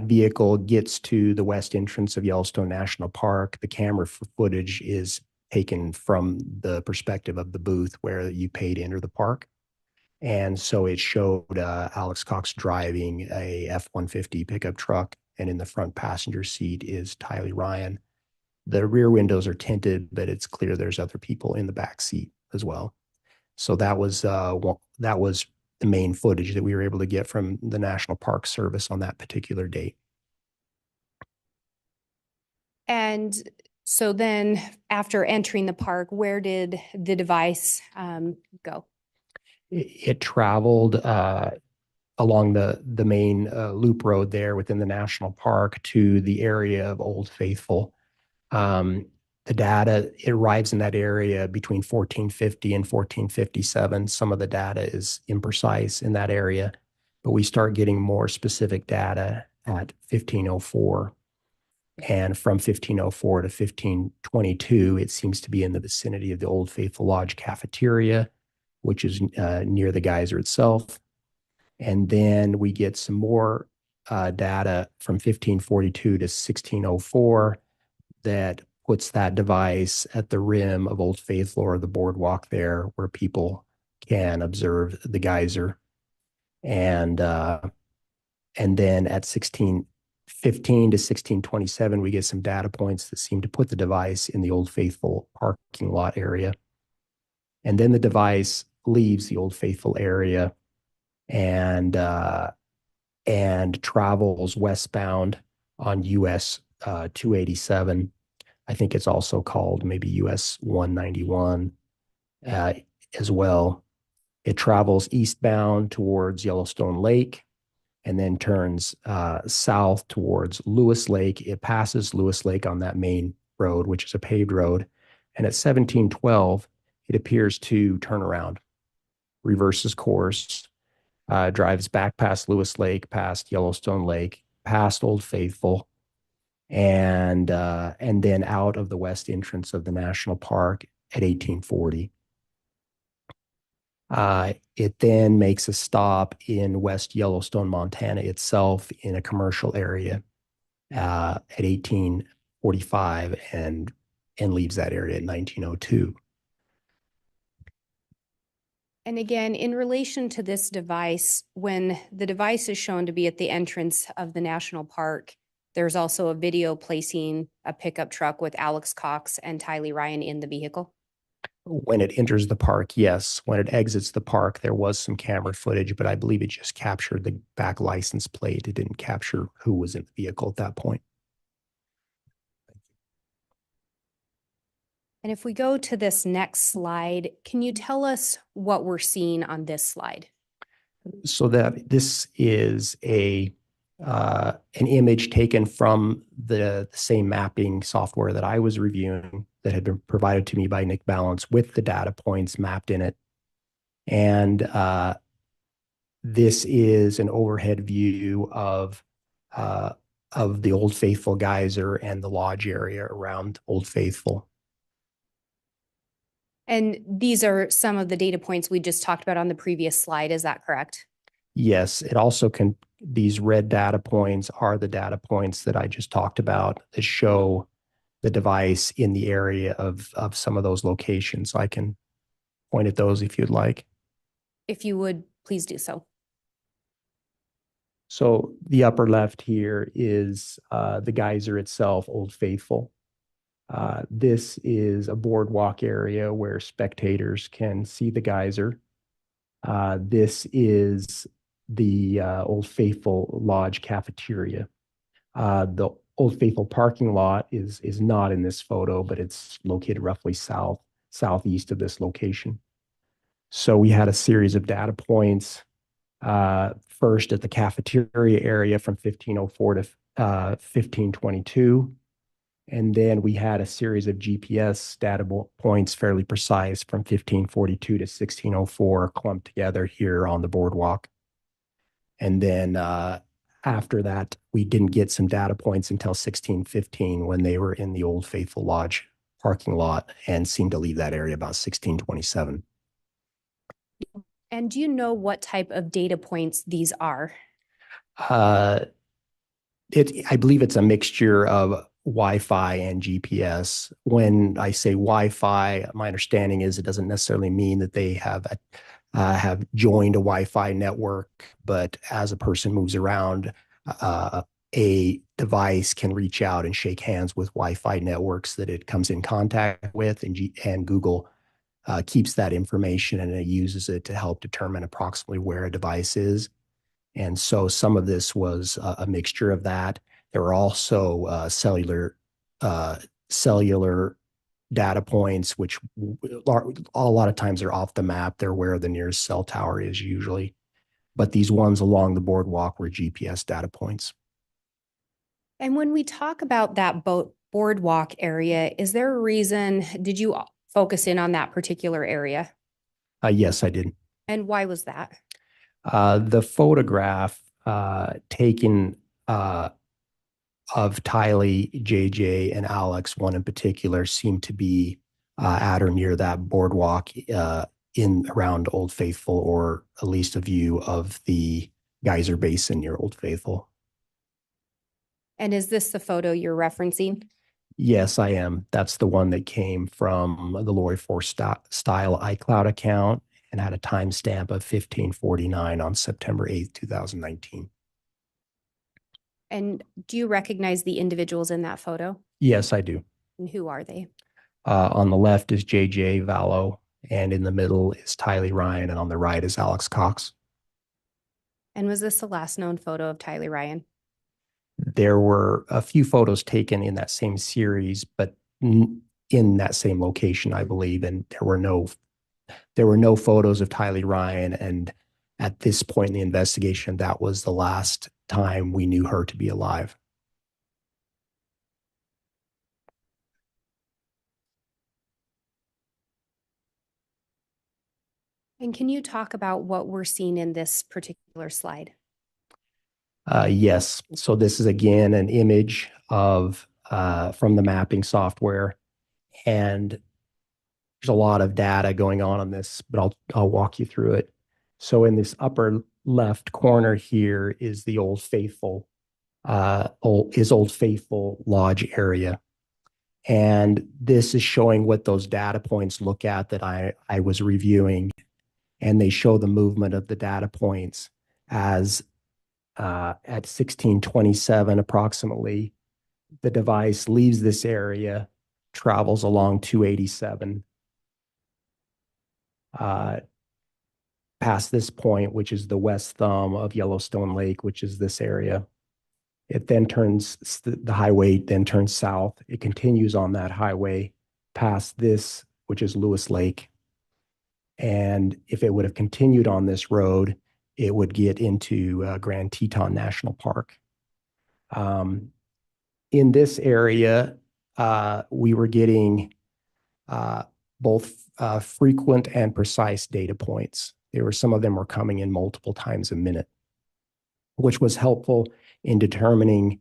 vehicle gets to the west entrance of Yellowstone National Park. The camera footage is taken from the perspective of the booth where you pay to enter the park. And so it showed Alex Cox driving a F-150 pickup truck, and in the front passenger seat is Tylee Ryan. The rear windows are tinted, but it's clear there's other people in the back seat as well. So that was the main footage that we were able to get from the National Park Service on that particular date. And so then after entering the park, where did the device go? It traveled along the main loop road there within the national park to the area of Old Faithful. The data, it arrives in that area between 1450 and 1457. Some of the data is imprecise in that area, but we start getting more specific data at 1504. And from 1504 to 1522, it seems to be in the vicinity of the Old Faithful Lodge cafeteria, which is near the geyser itself. And then we get some more data from 1542 to 1604 that puts that device at the rim of Old Faithful or the boardwalk there where people can observe the geyser. And then at 1615 to 1627, we get some data points that seem to put the device in the Old Faithful parking lot area. And then the device leaves the Old Faithful area and travels westbound on US 287. I think it's also called maybe US 191 as well. It travels eastbound towards Yellowstone Lake and then turns south towards Lewis Lake. It passes Lewis Lake on that main road, which is a paved road. And at 1712, it appears to turn around, reverses course, drives back past Lewis Lake, past Yellowstone Lake, past Old Faithful, and then out of the west entrance of the national park at 1840. It then makes a stop in West Yellowstone, Montana itself in a commercial area at 1845 and leaves that area in 1902. And again, in relation to this device, when the device is shown to be at the entrance of the national park, there's also a video placing a pickup truck with Alex Cox and Tylee Ryan in the vehicle. When it enters the park, yes. When it exits the park, there was some camera footage, but I believe it just captured the back license plate. It didn't capture who was in the vehicle at that point. And if we go to this next slide, can you tell us what we're seeing on this slide? So that this is an image taken from the same mapping software that I was reviewing that had been provided to me by Nick Balance with the data points mapped in it. And this is an overhead view of the Old Faithful geyser and the lodge area around Old Faithful. And these are some of the data points we just talked about on the previous slide. Is that correct? Yes, it also can, these red data points are the data points that I just talked about that show the device in the area of some of those locations. I can point at those if you'd like. If you would, please do so. So the upper left here is the geyser itself, Old Faithful. This is a boardwalk area where spectators can see the geyser. This is the Old Faithful Lodge cafeteria. The Old Faithful parking lot is not in this photo, but it's located roughly southeast of this location. So we had a series of data points. First at the cafeteria area from 1504 to 1522. And then we had a series of GPS data points, fairly precise, from 1542 to 1604 clumped together here on the boardwalk. And then after that, we didn't get some data points until 1615 when they were in the Old Faithful Lodge parking lot and seemed to leave that area about 1627. And do you know what type of data points these are? I believe it's a mixture of Wi-Fi and GPS. When I say Wi-Fi, my understanding is it doesn't necessarily mean that they have joined a Wi-Fi network, but as a person moves around, a device can reach out and shake hands with Wi-Fi networks that it comes in contact with, and Google keeps that information and it uses it to help determine approximately where a device is. And so some of this was a mixture of that. There were also cellular data points, which a lot of times are off the map. They're where the nearest cell tower is usually. But these ones along the boardwalk were GPS data points. And when we talk about that boardwalk area, is there a reason, did you focus in on that particular area? Yes, I did. And why was that? The photograph taken of Tylee, JJ, and Alex, one in particular, seemed to be at or near that boardwalk in around Old Faithful, or at least a view of the geyser basin near Old Faithful. And is this the photo you're referencing? Yes, I am. That's the one that came from the Lori style iCloud account and had a timestamp of 1549 on September 8th, 2019. And do you recognize the individuals in that photo? Yes, I do. And who are they? On the left is J.J. Vallow, and in the middle is Tylee Ryan, and on the right is Alex Cox. And was this the last known photo of Tylee Ryan? There were a few photos taken in that same series, but in that same location, I believe, and there were no photos of Tylee Ryan. And at this point in the investigation, that was the last time we knew her to be alive. And can you talk about what we're seeing in this particular slide? Yes. So this is again an image of from the mapping software, and there's a lot of data going on this, but I'll walk you through it. So in this upper left corner here is the Old Faithful Lodge area. And this is showing what those data points look at that I was reviewing. And they show the movement of the data points as at 1627 approximately, the device leaves this area, travels along 287, past this point, which is the west thumb of Yellowstone Lake, which is this area. It then the highway then turns south. It continues on that highway past this, which is Lewis Lake. And if it would have continued on this road, it would get into Grand Teton National Park. In this area, we were getting both frequent and precise data points. Some of them were coming in multiple times a minute, which was helpful in determining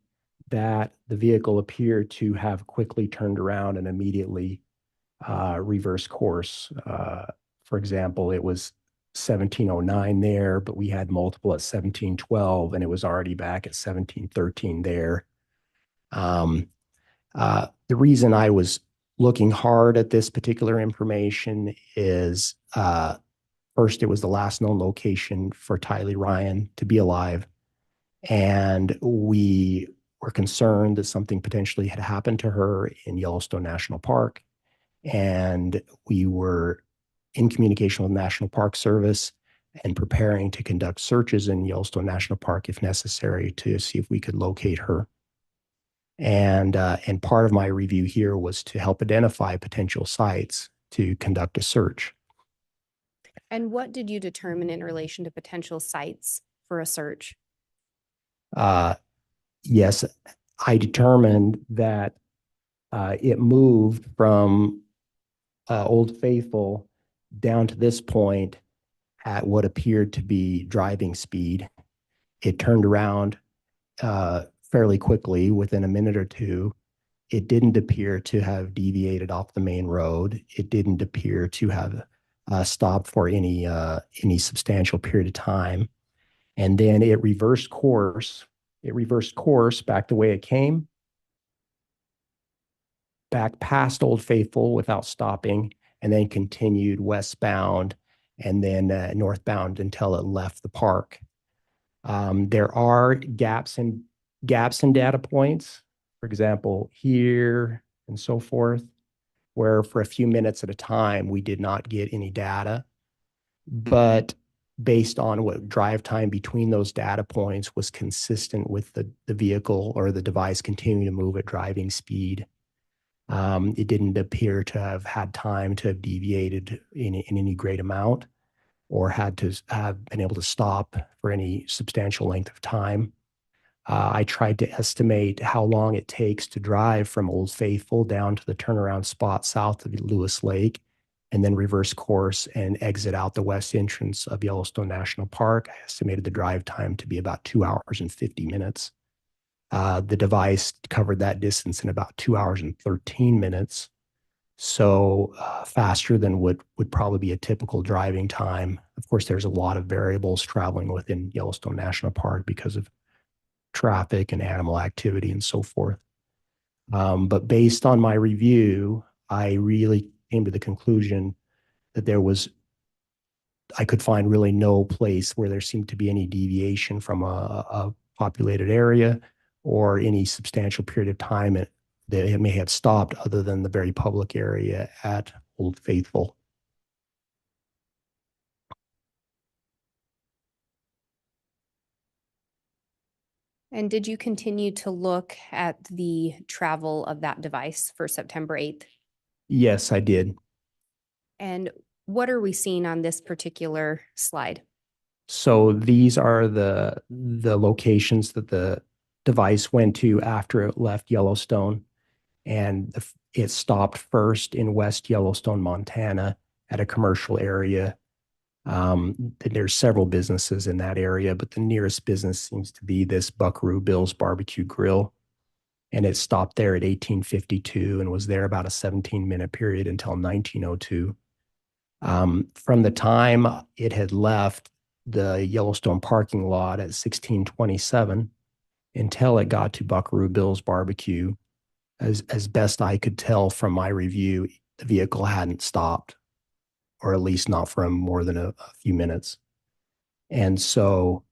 that the vehicle appeared to have quickly turned around and immediately reverse course. For example, it was 1709 there, but we had multiple at 1712, and it was already back at 1713 there. The reason I was looking hard at this particular information is first, it was the last known location for Tylee Ryan to be alive. And we were concerned that something potentially had happened to her in Yellowstone National Park. And we were in communication with National Park Service and preparing to conduct searches in Yellowstone National Park if necessary to see if we could locate her. And part of my review here was to help identify potential sites to conduct a search. And what did you determine in relation to potential sites for a search? Yes, I determined that it moved from Old Faithful down to this point at what appeared to be driving speed. It turned around fairly quickly within a minute or two. It didn't appear to have deviated off the main road. It didn't appear to have stopped for any substantial period of time. And then it reversed course. It reversed course back the way it came, back past Old Faithful without stopping, and then continued westbound and then northbound until it left the park. There are gaps in data points, for example, here and so forth, where for a few minutes at a time, we did not get any data. But based on what drive time between those data points was consistent with the vehicle or the device continuing to move at driving speed, it didn't appear to have had time to have deviated in any great amount or had to have been able to stop for any substantial length of time. I tried to estimate how long it takes to drive from Old Faithful down to the turnaround spot south of Lewis Lake and then reverse course and exit out the west entrance of Yellowstone National Park. I estimated the drive time to be about 2 hours and 50 minutes. The device covered that distance in about 2 hours and 13 minutes. So faster than would probably be a typical driving time. Of course, there's a lot of variables traveling within Yellowstone National Park because of traffic and animal activity and so forth. But based on my review, I really came to the conclusion that I could find really no place where there seemed to be any deviation from a populated area or any substantial period of time that it may have stopped other than the very public area at Old Faithful. And did you continue to look at the travel of that device for September 8th? Yes, I did. And what are we seeing on this particular slide? So these are the locations that the device went to after it left Yellowstone. And it stopped first in West Yellowstone, Montana, at a commercial area. There's several businesses in that area, but the nearest business seems to be this Buckaroo Bill's Barbecue Grill. And it stopped there at 1852 and was there about a 17-minute period until 1902. From the time it had left the Yellowstone parking lot at 1627 until it got to Buckaroo Bill's Barbecue, as best I could tell from my review, the vehicle hadn't stopped, or at least not for more than a few minutes. And so,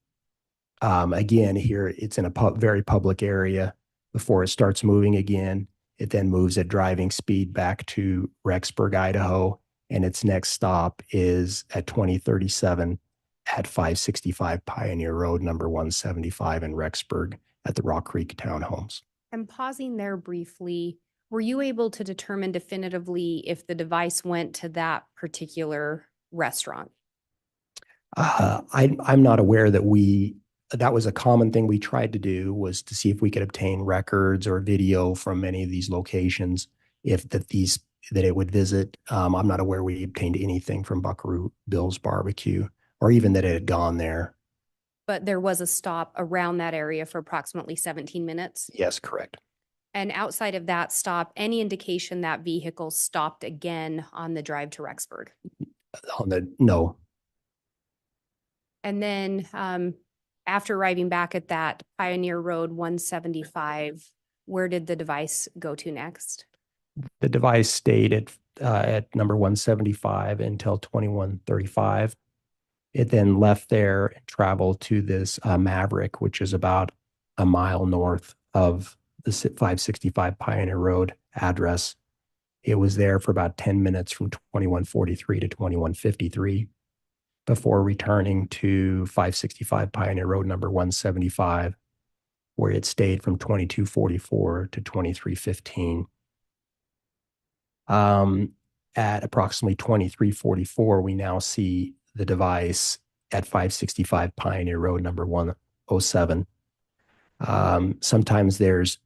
again, here it's in a very public area before it starts moving again. It then moves at driving speed back to Rexburg, Idaho, and its next stop is at 2037 at 565 Pioneer Road, number 175 in Rexburg at the Rock Creek Townhomes. And pausing there briefly, were you able to determine definitively if the device went to that particular restaurant? I'm not aware that was a common thing we tried to do, was to see if we could obtain records or video from any of these locations, that it would visit. I'm not aware we obtained anything from Buckaroo Bill's Barbecue or even that it had gone there. But there was a stop around that area for approximately 17 minutes? Yes, correct. And outside of that stop, any indication that vehicle stopped again on the drive to Rexburg? No. And then after arriving back at that Pioneer Road 175, where did the device go to next? The device stayed at number 175 until 2135. It then left there and traveled to this Maverick, which is about a mile north of the 565 Pioneer Road address. It was there for about 10 minutes from 2143 to 2153 before returning to 565 Pioneer Road, number 175, where it stayed from 2244 to 2315. At approximately 2344, we now see the device at 565 Pioneer Road, number 107. Sometimes there's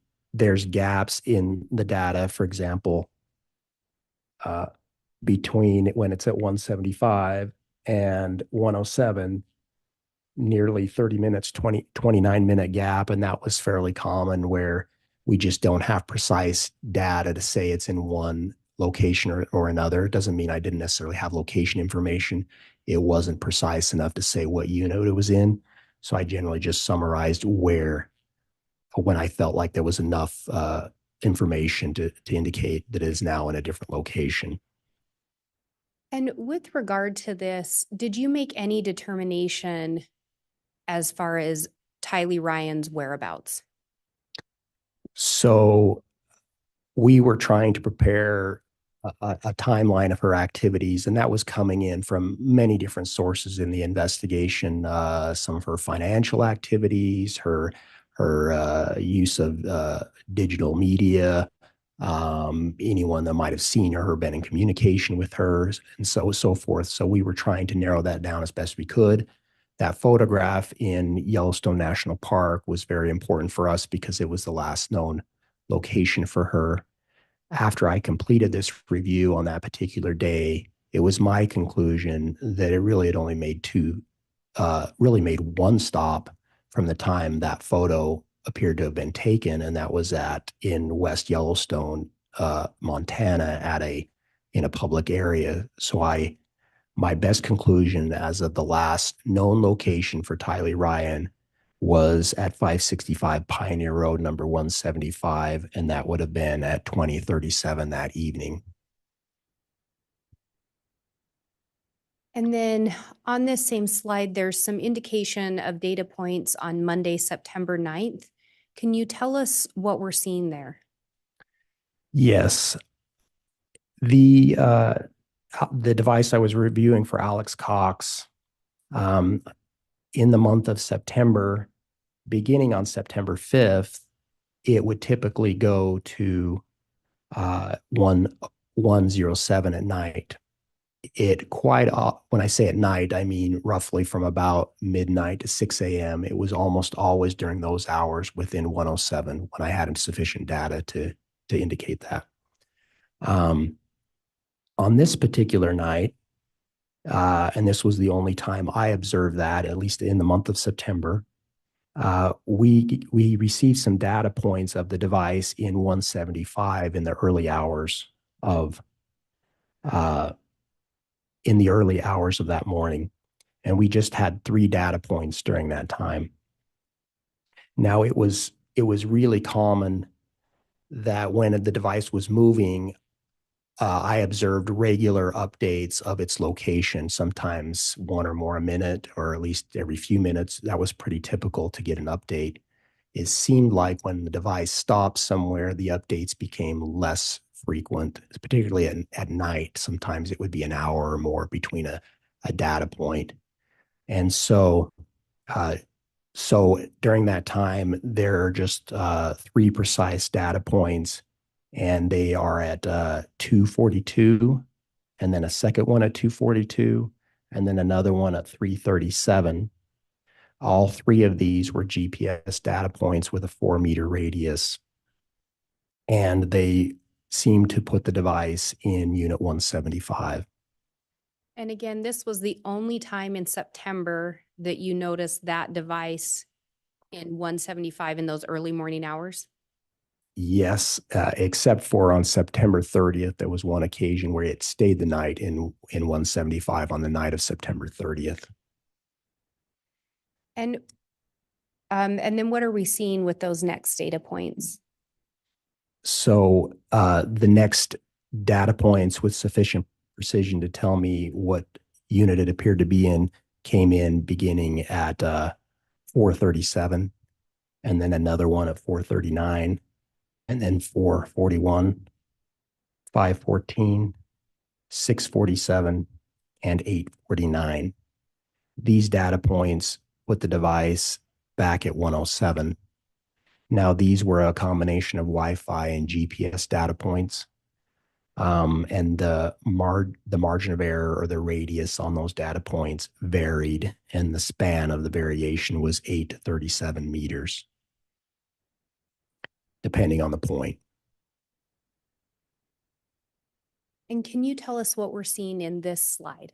gaps in the data. For example, between when it's at 175 and 107, nearly 30 minutes, 29-minute gap. And that was fairly common, where we just don't have precise data to say it's in one location or another. It doesn't mean I didn't necessarily have location information. It wasn't precise enough to say what unit it was in. So I generally just summarized when I felt like there was enough information to indicate that it is now in a different location. And with regard to this, did you make any determination as far as Tylee Ryan's whereabouts? So we were trying to prepare a timeline of her activities, and that was coming in from many different sources in the investigation. Some of her financial activities, her use of digital media, anyone that might have seen her, been in communication with her, and so forth. So we were trying to narrow that down as best we could. That photograph in Yellowstone National Park was very important for us because it was the last known location for her. After I completed this review on that particular day, it was my conclusion that it really had only made one stop from the time that photo appeared to have been taken, and that was in West Yellowstone, Montana, at a in a public area. So my best conclusion as of the last known location for Tylee Ryan was at 565 Pioneer Road, number 175, and that would have been at 2037 that evening. And then on this same slide, there's some indication of data points on Monday, September 9th. Can you tell us what we're seeing there? Yes. The device I was reviewing for Alex Cox in the month of September, beginning on September 5th, it would typically go to 107 at night. When I say at night, I mean roughly from about midnight to 6 a.m. It was almost always during those hours within 107 when I had sufficient data to indicate that. On this particular night, and this was the only time I observed that, at least in the month of September, we received some data points of the device in 175 in the early hours of that morning. And we just had 3 data points during that time. Now it was really common that when the device was moving, I observed regular updates of its location, sometimes one or more a minute, or at least every few minutes. That was pretty typical to get an update. It seemed like when the device stopped somewhere, the updates became less frequent, particularly at night. Sometimes it would be an hour or more between a data point. And so during that time, there are just 3 precise data points, and they are at 2:42, and then a second one at 2:42, and then another one at 3:37. All 3 of these were GPS data points with a 4-meter radius, and they seem to put the device in unit 175. And again, this was the only time in September that you noticed that device in 175 in those early morning hours? Yes, except for on September 30th, there was one occasion where it stayed the night in 175 on the night of September 30th. And then what are we seeing with those next data points? So the next data points with sufficient precision to tell me what unit it appeared to be in came in beginning at 4:37, and then another one at 4:39, and then 4:41, 5:14, 6:47, and 8:49. These data points put the device back at 107. Now, these were a combination of Wi-Fi and GPS data points. And the margin of error, or the radius on those data points, varied, and the span of the variation was 8 to 37 meters, depending on the point. And can you tell us what we're seeing in this slide?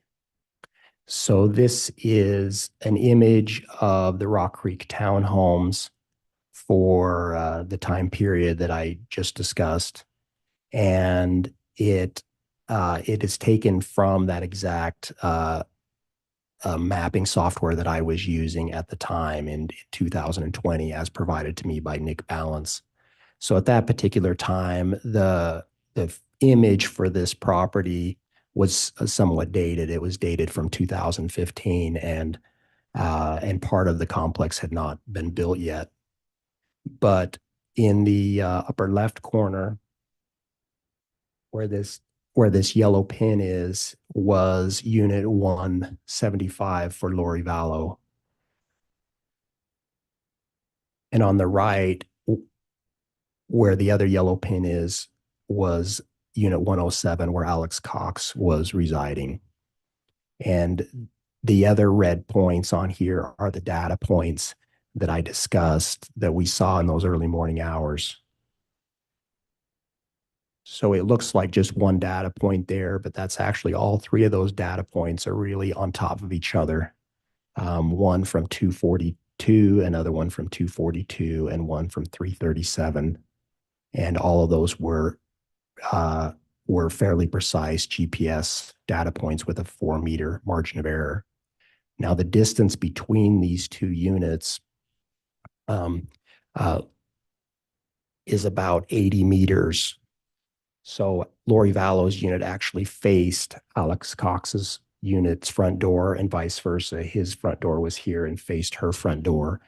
So this is an image of the Rock Creek townhomes for the time period that I just discussed, and it is taken from that exact mapping software that I was using at the time in 2020, as provided to me by Nick Balance. So at that particular time, the image for this property was somewhat dated. It was dated from 2015, and part of the complex had not been built yet. But in the upper left corner, where this yellow pin is, was unit 175 for Lori Vallow. And on the right, where the other yellow pin is, was unit 107, where Alex Cox was residing. And the other red points on here are the data points that I discussed that we saw in those early morning hours. So it looks like just one data point there, but that's actually all 3 of those data points are really on top of each other. One from 242, another one from 242, and one from 337. And all of those were were fairly precise GPS data points with a 4-meter margin of error. Now, the distance between these two units is about 80 meters. So Lori Vallow's unit actually faced Alex Cox's unit's front door and vice versa. His front door was here and faced her front door.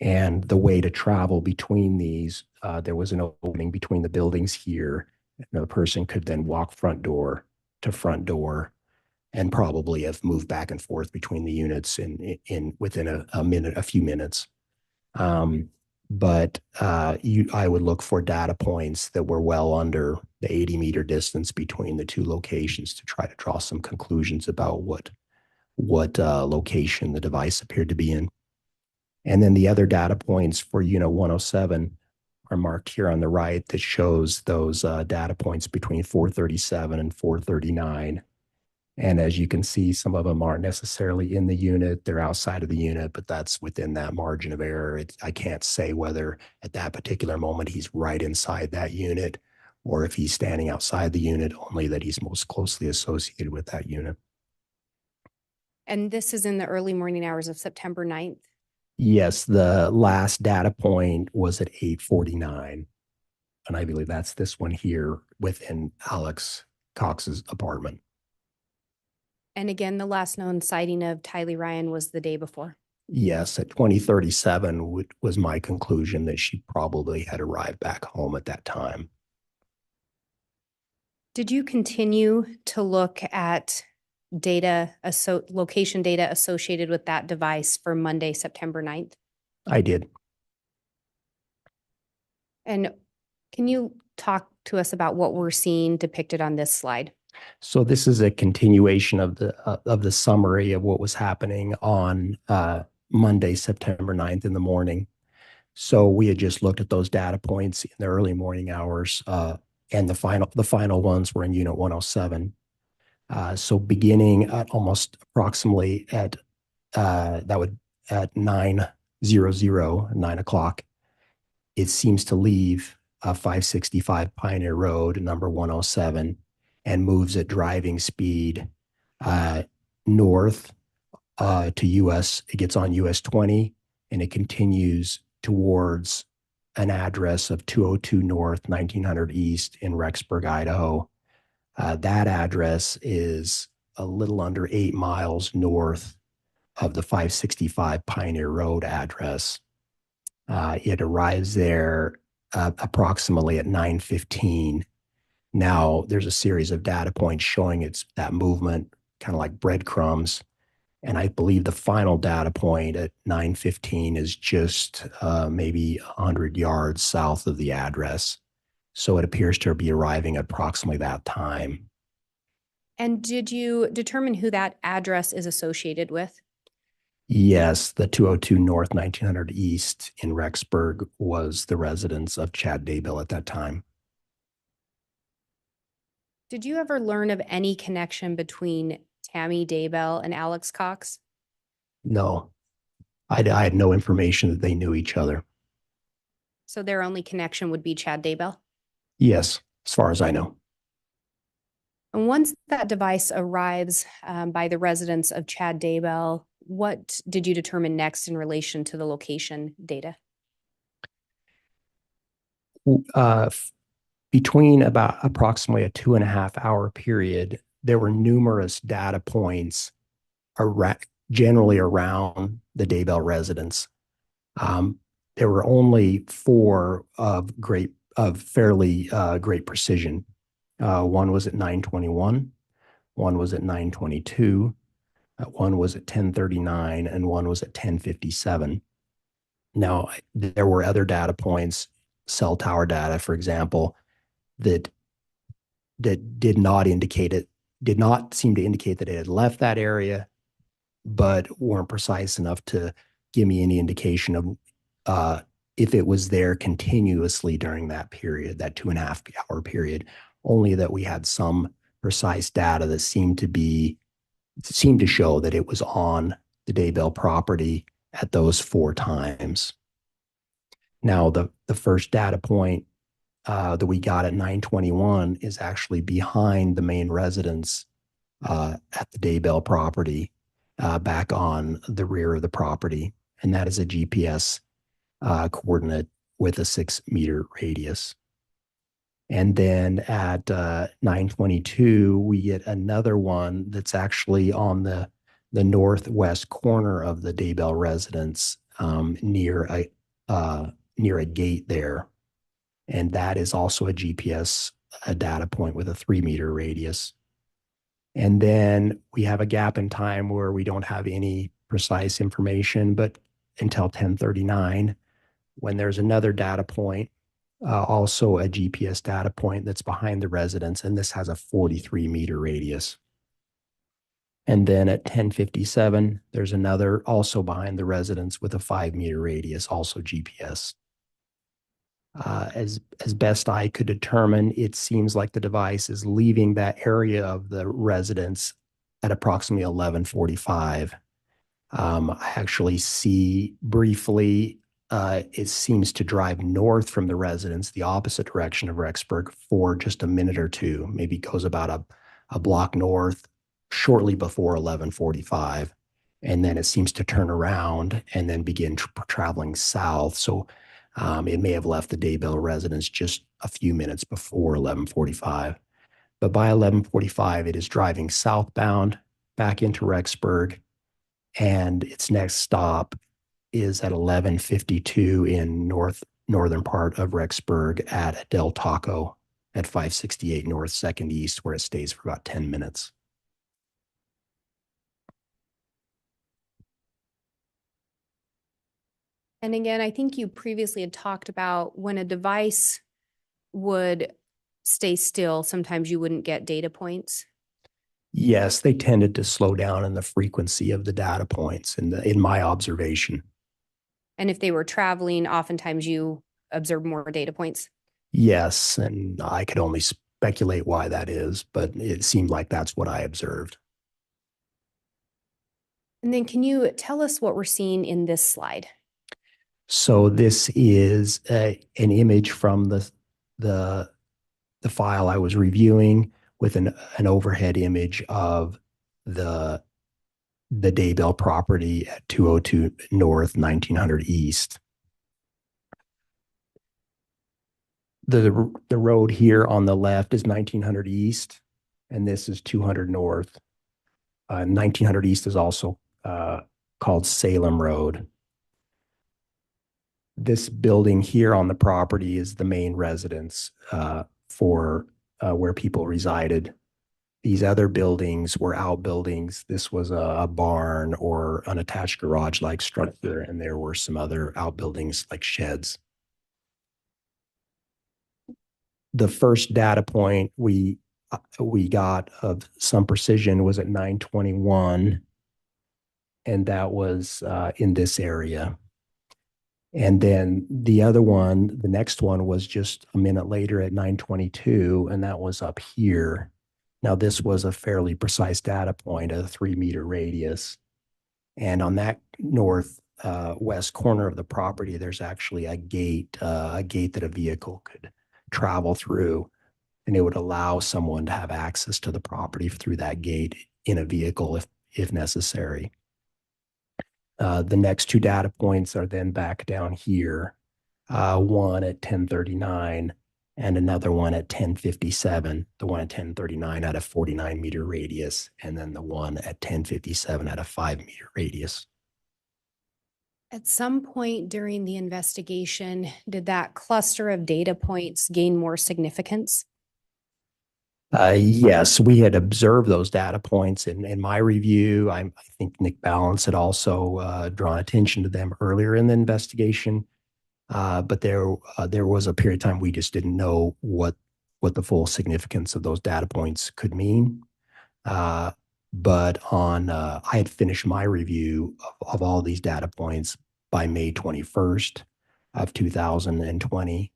And the way to travel between these, there was an opening between the buildings here. And the person could then walk front door to front door and probably have moved back and forth between the units in within a few minutes. But I would look for data points that were well under the 80-meter distance between the two locations to try to draw some conclusions about what location the device appeared to be in. And then the other data points for unit 107 are marked here on the right that shows those data points between 437 and 439. And as you can see, some of them aren't necessarily in the unit, they're outside of the unit, but that's within that margin of error. I can't say whether at that particular moment he's right inside that unit or if he's standing outside the unit, only that he's most closely associated with that unit. And this is in the early morning hours of September 9th? Yes, the last data point was at 8:49. And I believe that's this one here within Alex Cox's apartment. And again, the last known sighting of Tylee Ryan was the day before. Yes, at 20:37 was my conclusion that she probably had arrived back home at that time. Did you continue to look at location data associated with that device for Monday, September 9th? I did. And can you talk to us about what we're seeing depicted on this slide? So this is a continuation of the summary of what was happening on Monday, September 9th in the morning. So we had just looked at those data points in the early morning hours, and the final ones were in unit 107. So beginning at almost approximately at 9 o'clock, it seems to leave 565 Pioneer Road, number 107, and moves at driving speed north to US. It gets on US 20 and it continues towards an address of 202 North, 1900 East in Rexburg, Idaho. That address is a little under 8 miles north of the 565 Pioneer Road address. It arrives there approximately at 9:15. Now, there's a series of data points showing it's that movement, kind of like breadcrumbs. And I believe the final data point at 9:15 is just maybe 100 yards south of the address. So it appears to be arriving at approximately that time. And did you determine who that address is associated with? Yes, the 202 North, 1900 East in Rexburg was the residence of Chad Daybell at that time. Did you ever learn of any connection between Tammy Daybell and Alex Cox? No, I had no information that they knew each other. So their only connection would be Chad Daybell? Yes, as far as I know. And once that device arrives by the residence of Chad Daybell, what did you determine next in relation to the location data? Between about approximately a 2.5-hour period, there were numerous data points generally around the Daybell residence. There were only 4 of fairly great precision. One was at 9:21, one was at 9:22, one was at 10:39, and one was at 10:57. Now, there were other data points, cell tower data, for example, that did not seem to indicate that it had left that area, but weren't precise enough to give me any indication of if it was there continuously during that period, that 2.5-hour period. Only that we had some precise data that seemed to show that it was on the Daybell property at those 4 times. Now, the first data point that we got at 921 is actually behind the main residence at the Daybell property, back on the rear of the property. And that is a GPS coordinate with a 6-meter radius. And then at 922, we get another one that's actually on the northwest corner of the Daybell residence, near a gate there. And that is also a GPS data point with a 3-meter radius. And then we have a gap in time where we don't have any precise information, but until 1039, when there's another data point, also a GPS data point that's behind the residence, and this has a 43-meter radius. And then at 1057, there's another also behind the residence with a 5-meter radius, also GPS. As best I could determine, it seems like the device is leaving that area of the residence at approximately 1145. I actually see briefly, it seems to drive north from the residence, the opposite direction of Rexburg, for just a minute or two. Maybe goes about a block north shortly before 1145. And then it seems to turn around and then begin traveling south. So it may have left the Daybell residence just a few minutes before 1145. But by 1145, it is driving southbound back into Rexburg. And its next stop is at 1152 in northern part of Rexburg at Del Taco at 568 North 2nd East, where it stays for about 10 minutes. And again, I think you previously had talked about when a device would stay still, sometimes you wouldn't get data points. Yes, they tended to slow down in the frequency of the data points in my observation. And if they were traveling, oftentimes you observe more data points. Yes, and I could only speculate why that is, but it seemed like that's what I observed. And then can you tell us what we're seeing in this slide? So this is an image from the file I was reviewing with an overhead image of the Daybell property at 202 North, 1900 East. The road here on the left is 1900 East, and this is 200 North. 1900 East is also called Salem Road. This building here on the property is the main residence for where people resided. These other buildings were outbuildings. This was a barn or an attached garage-like structure, and there were some other outbuildings like sheds. The first data point we got of some precision was at 921, and that was in this area. And then the other one, the next one was just a minute later at 922, and that was up here. Now, this was a fairly precise data point, a 3-meter radius. And on that west corner of the property, there's actually a gate that a vehicle could travel through, and it would allow someone to have access to the property through that gate in a vehicle if necessary. The next two data points are then back down here, one at 1039 and another one at 1057. The one at 1039 had a 49-meter radius, and then the one at 1057 had a 5-meter radius. At some point during the investigation, did that cluster of data points gain more significance? Yes, we had observed those data points in my review. I think Nick Balance had also drawn attention to them earlier in the investigation. But there was a period of time we just didn't know what the full significance of those data points could mean. But I had finished my review of all these data points by May 21st of 2020.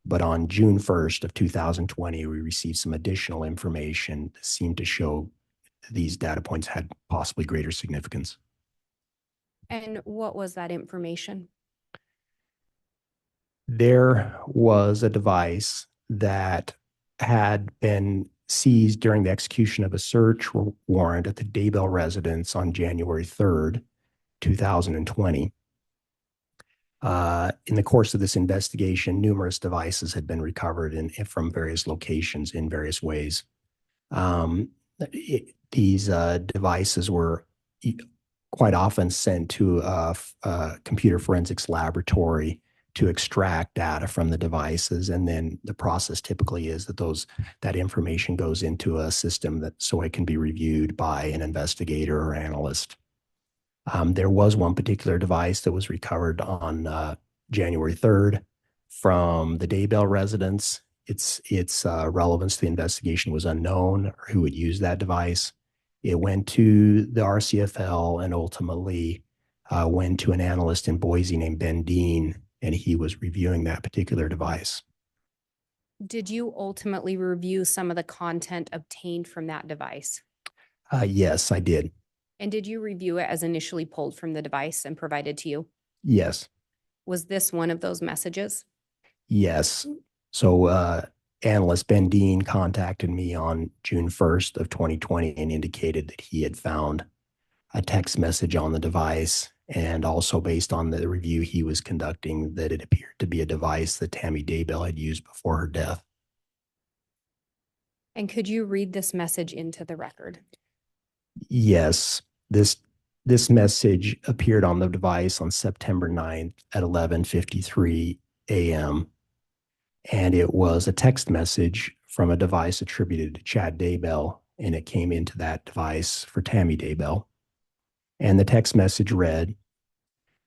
But on June 1st of 2020, we received some additional information that seemed to show these data points had possibly greater significance. And what was that information? There was a device that had been seized during the execution of a search warrant at the Daybell residence on January 3rd, 2020. In the course of this investigation, numerous devices had been recovered from various locations in various ways. These devices were quite often sent to a computer forensics laboratory to extract data from the devices. And then the process typically is that that information goes into a system so it can be reviewed by an investigator or analyst. There was one particular device that was recovered on January 3rd from the Daybell residence. Its relevance to the investigation was unknown, or who would use that device. It went to the RCFL and ultimately went to an analyst in Boise named Ben Dean, and he was reviewing that particular device. Did you ultimately review some of the content obtained from that device? Yes, I did. And did you review it as initially pulled from the device and provided to you? Yes. Was this one of those messages? Yes. So analyst Ben Dean contacted me on June 1st of 2020 and indicated that he had found a text message on the device, and also based on the review he was conducting, that it appeared to be a device that Tammy Daybell had used before her death. And could you read this message into the record? Yes. This message appeared on the device on September 9th at 11:53 a.m. And it was a text message from a device attributed to Chad Daybell, and it came into that device for Tammy Daybell. And the text message read,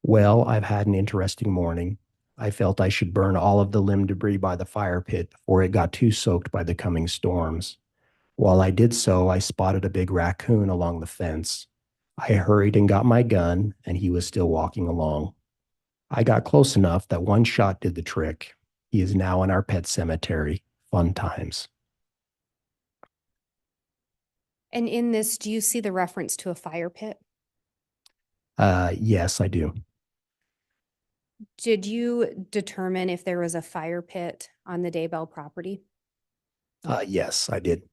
"Well, I've had an interesting morning. I felt I should burn all of the limb debris by the fire pit before it got too soaked by the coming storms. While I did so, I spotted a big raccoon along the fence. I hurried and got my gun, and he was still walking along. I got close enough that one shot did the trick. He is now in our pet cemetery. Fun times." And in this, do you see the reference to a fire pit? Yes, I do. Did you determine if there was a fire pit on the Daybell property? Yes, I did.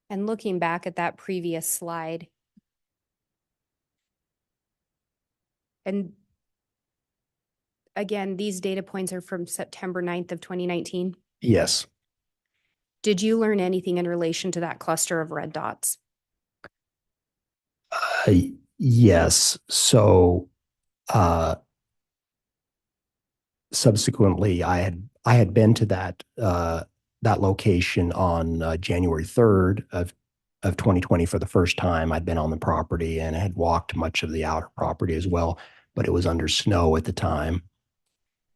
And looking back at that previous slide, and again, these data points are from September 9th of 2019. Yes. Did you learn anything in relation to that cluster of red dots? Yes. So subsequently, I had been to that location on January 3rd of 2020 for the first time. I'd been on the property and had walked much of the outer property as well, but it was under snow at the time.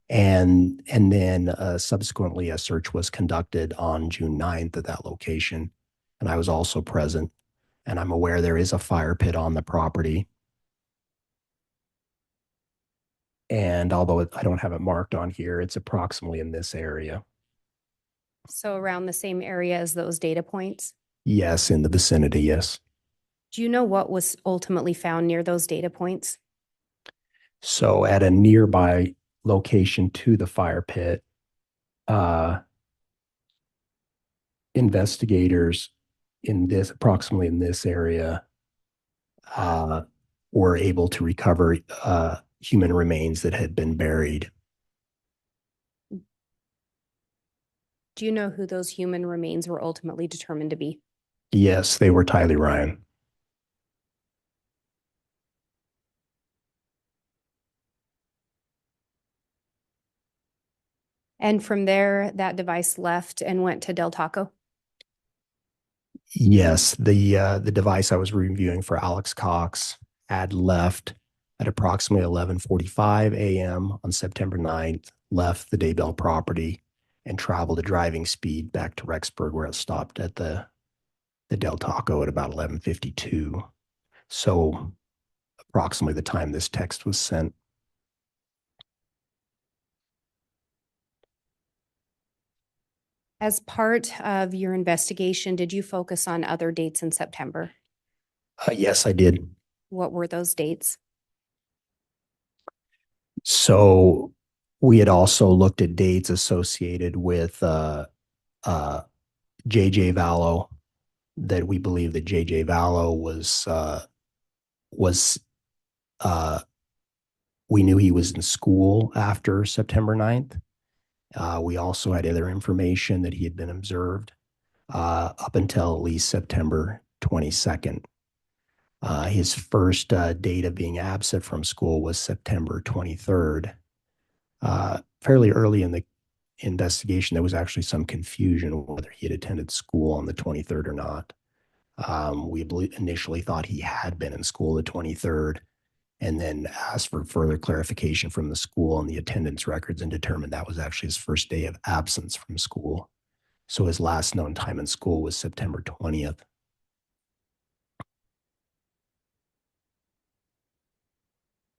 And then subsequently, a search was conducted on June 9th at that location, and I was also present. And I'm aware there is a fire pit on the property. And although I don't have it marked on here, it's approximately in this area. So around the same area as those data points? Yes, in the vicinity, yes. Do you know what was ultimately found near those data points? So at a nearby location to the fire pit, investigators approximately in this area, were able to recover human remains that had been buried. Do you know who those human remains were ultimately determined to be? Yes, they were Tylee Ryan. And from there, that device left and went to Del Taco? Yes, the device I was reviewing for Alex Cox had left at approximately 11:45 a.m. on September 9th, left the Daybell property, and traveled at driving speed back to Rexburg, where it stopped at the Del Taco at about 11:52. So approximately the time this text was sent. As part of your investigation, did you focus on other dates in September? Yes, I did. What were those dates? So We had also looked at dates associated with JJ Vallow, that we believe that JJ Vallow was we knew he was in school after September 9th. We also had other information that he had been observed up until at least September 22nd. His first date of being absent from school was September 23rd. Fairly early in the investigation, there was actually some confusion whether he had attended school on the 23rd or not. We initially thought he had been in school the 23rd, and then asked for further clarification from the school on the attendance records and determined that was actually his first day of absence from school. So his last known time in school was September 20th.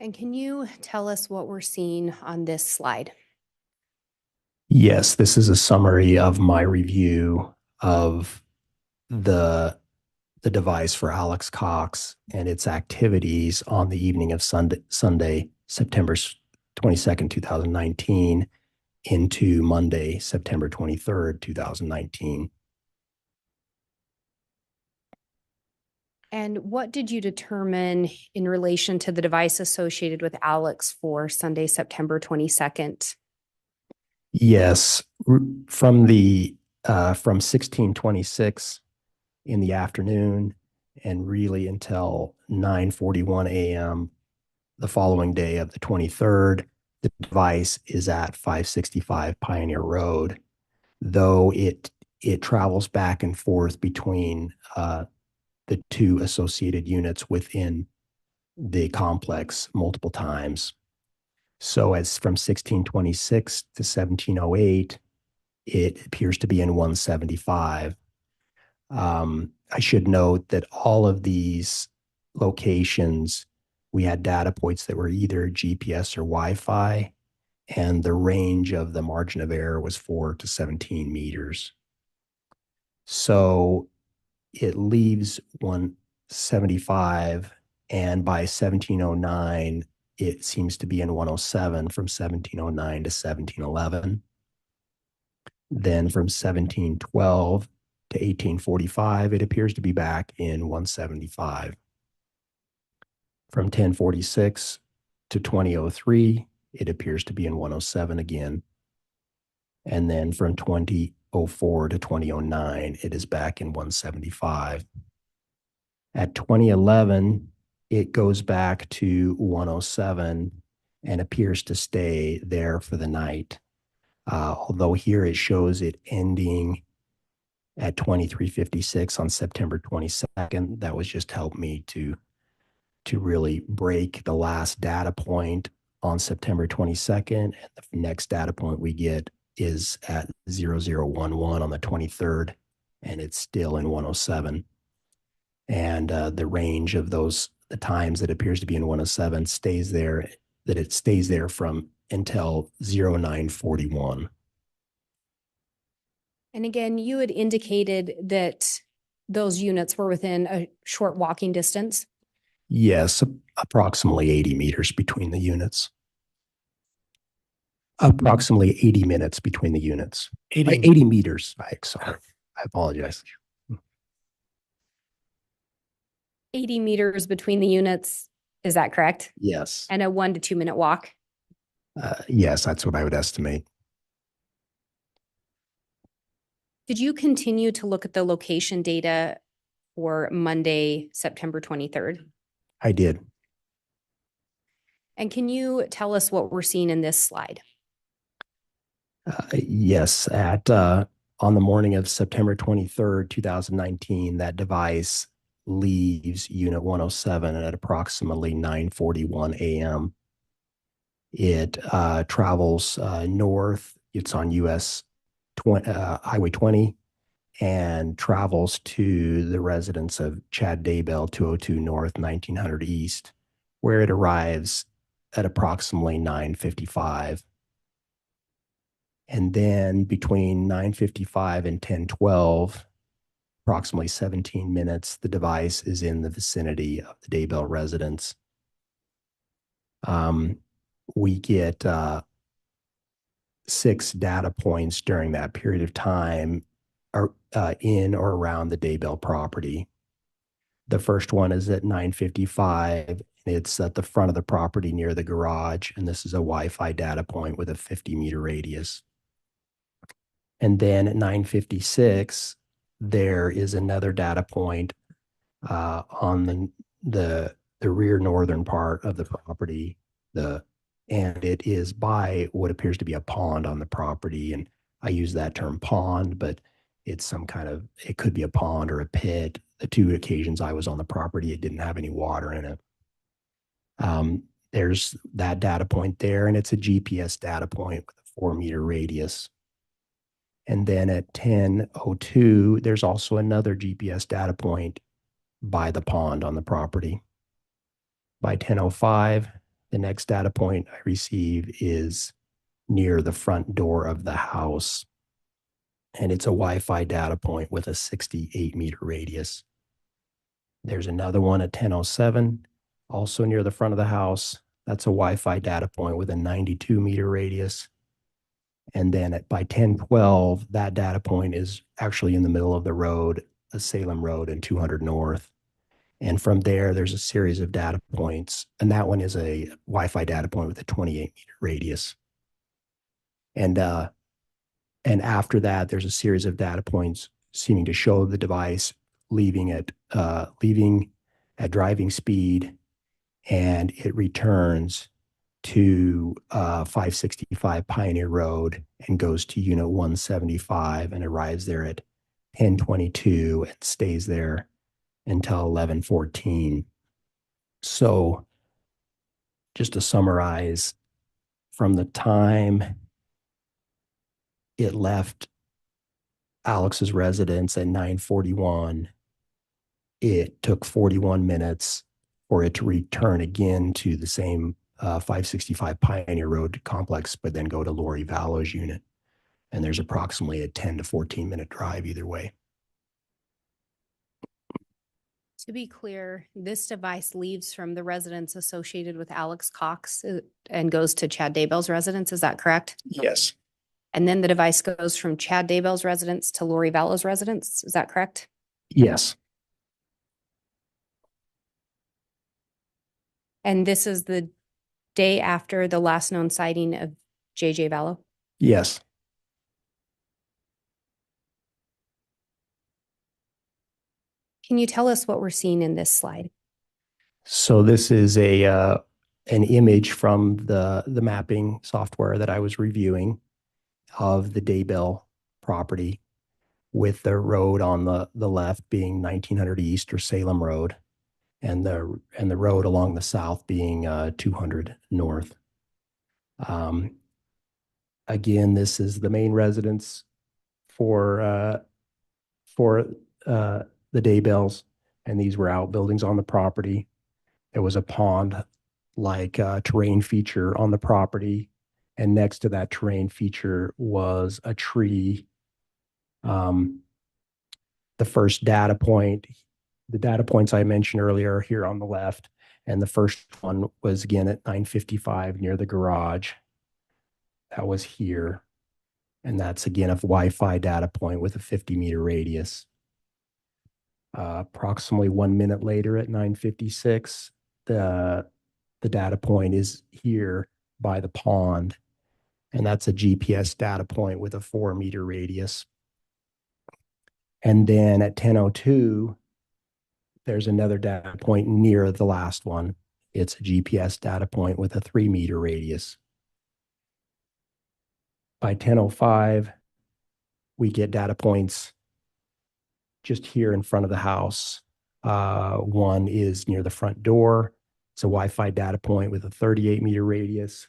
And can you tell us what we're seeing on this slide? Yes, this is a summary of my review of the device for Alex Cox and its activities on the evening of Sunday, September 22nd, 2019, into Monday, September 23rd, 2019. And what did you determine in relation to the device associated with Alex for Sunday, September 22nd? Yes, from 1626 in the afternoon and really until 9:41 a.m. the following day of the 23rd, the device is at 565 Pioneer Road, though it travels back and forth between the two associated units within the complex multiple times. So as from 1626 to 1708, it appears to be in 175. I should note that all of these locations, we had data points that were either GPS or Wi-Fi, and the range of the margin of error was 4 to 17 meters. So it leaves 175, and by 1709, it seems to be in 107 from 1709 to 1711. Then from 1712 to 1845, it appears to be back in 175. From 1046 to 2003, it appears to be in 107 again. And then from 2004 to 2009, it is back in 175. At 2011, it goes back to 107 and appears to stay there for the night. Although here it shows it ending at 2356 on September 22nd. That was just helped me to really break the last data point on September 22nd. And the next data point we get is at 0011 on the 23rd, and it's still in 107. And the range of the times that appears to be in 107 stays there, that it stays there from until 0941. And again, you had indicated that those units were within a short walking distance. Yes, approximately 80 meters between the units. Approximately 80 minutes between the units. 80 meters. Sorry, I apologize. 80 meters between the units, is that correct? Yes. And a 1 to 2 minute walk? Yes, that's what I would estimate. Did you continue to look at the location data for Monday, September 23rd? I did. And can you tell us what we're seeing in this slide? Yes, on the morning of September 23rd, 2019, that device leaves Unit 107 at approximately 9:41 a.m. It travels north. It's on US Highway 20 and travels to the residence of Chad Daybell, 202 North, 1900 East, where it arrives at approximately 9:55. And then between 9:55 and 10:12, approximately 17 minutes, the device is in the vicinity of the Daybell residence. We get 6 data points during that period of time are in or around the Daybell property. The first one is at 9:55. It's at the front of the property near the garage, and this is a Wi-Fi data point with a 50-meter radius. And then at 9:56, there is another data point on the rear northern part of the property. And it is by what appears to be a pond on the property. And I use that term pond, but it's some kind of, it could be a pond or a pit. The 2 occasions I was on the property, it didn't have any water in it. There's that data point there, and it's a GPS data point with a 4-meter radius. And then at 10:02, there's also another GPS data point by the pond on the property. By 10:05, the next data point I receive is near the front door of the house. And it's a Wi-Fi data point with a 68-meter radius. There's another one at 10:07, also near the front of the house. That's a Wi-Fi data point with a 92-meter radius. And then by 10:12, that data point is actually in the middle of the road, a Salem Road and 200 North. And from there, there's a series of data points. And that one is a Wi-Fi data point with a 28-meter radius. And after that, there's a series of data points seeming to show the device leaving at driving speed, and it returns to 565 Pioneer Road and goes to Unit 175 and arrives there at 10:22 and stays there until 11:14. So just to summarize, from the time it left Alex's residence at 9:41, it took 41 minutes for it to return again to the same 565 Pioneer Road complex, but then go to Lori Vallow's unit. And there's approximately a 10 to 14-minute drive either way. To be clear, this device leaves from the residence associated with Alex Cox and goes to Chad Daybell's residence. Is that correct? Yes. And then the device goes from Chad Daybell's residence to Lori Vallow's residence. Is that correct? Yes. And this is the day after the last known sighting of JJ Vallow? Yes. Can you tell us what we're seeing in this slide? So this is an image from the mapping software that I was reviewing of the Daybell property, with the road on the left being 1900 East or Salem Road, and the road along the south being 200 North. Again, this is the main residence for the Daybells, and these were outbuildings on the property. There was a pond-like terrain feature on the property, and next to that terrain feature was a tree. The first data point, the data points I mentioned earlier are here on the left, and the first one was again at 9:55 near the garage. That was here, and that's again a Wi-Fi data point with a 50-meter radius. Approximately 1 minute later at 9:56, the data point is here by the pond, and that's a GPS data point with a 4-meter radius. And then at 10:02, there's another data point near the last one. It's a GPS data point with a 3-meter radius. By 10:05, we get data points just here in front of the house. One is near the front door. It's a Wi-Fi data point with a 38-meter radius.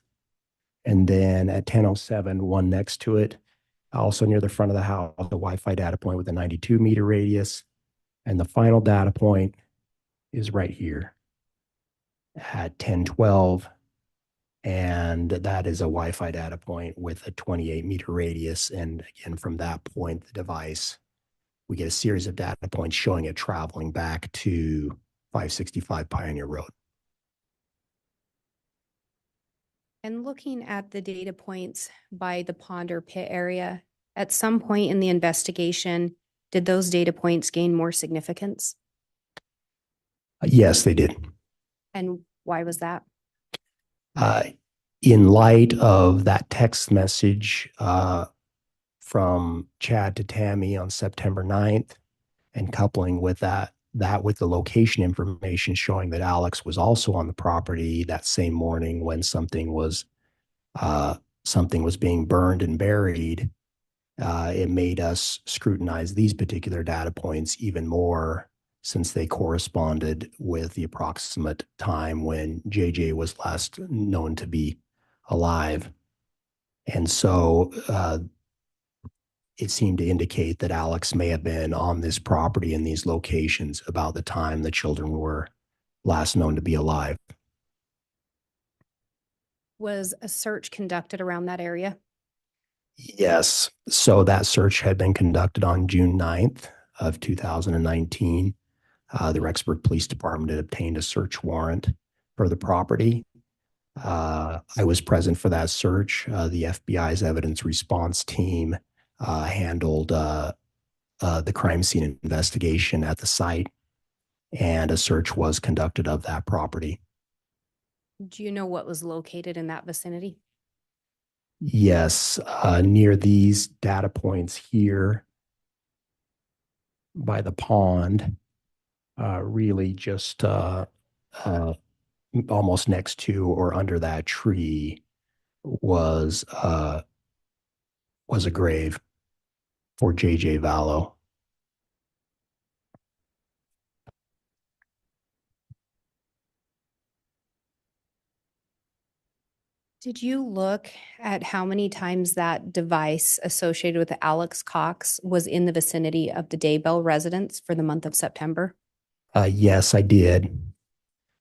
And then at 10:07, one next to it, also near the front of the house, a Wi-Fi data point with a 92-meter radius. And the final data point is right here at 10:12. And that is a Wi-Fi data point with a 28-meter radius. And again, from that point, the device, we get a series of data points showing it traveling back to 565 Pioneer Road. And looking at the data points by the pond or pit area, at some point in the investigation, did those data points gain more significance? Yes, they did. And why was that? Uh, in light of that text message from Chad to Tammy on September 9th, and coupling with that with the location information showing that Alex was also on the property that same morning when something was being burned and buried, it made us scrutinize these particular data points even more, since they corresponded with the approximate time when JJ was last known to be alive. And so it seemed to indicate that Alex may have been on this property in these locations about the time the children were last known to be alive. Was a search conducted around that area? Yes. So that search had been conducted on June 9th of 2019. The Rexburg Police Department had obtained a search warrant for the property. I was present for that search. The FBI's evidence response team handled the crime scene investigation at the site, and a search was conducted of that property. Do you know what was located in that vicinity? Yes, near these data points here by the pond, really just almost next to or under that tree was a grave for JJ Vallow. Did you look at how many times that device associated with Alex Cox was in the vicinity of the Daybell residence for the month of September? Yes, I did.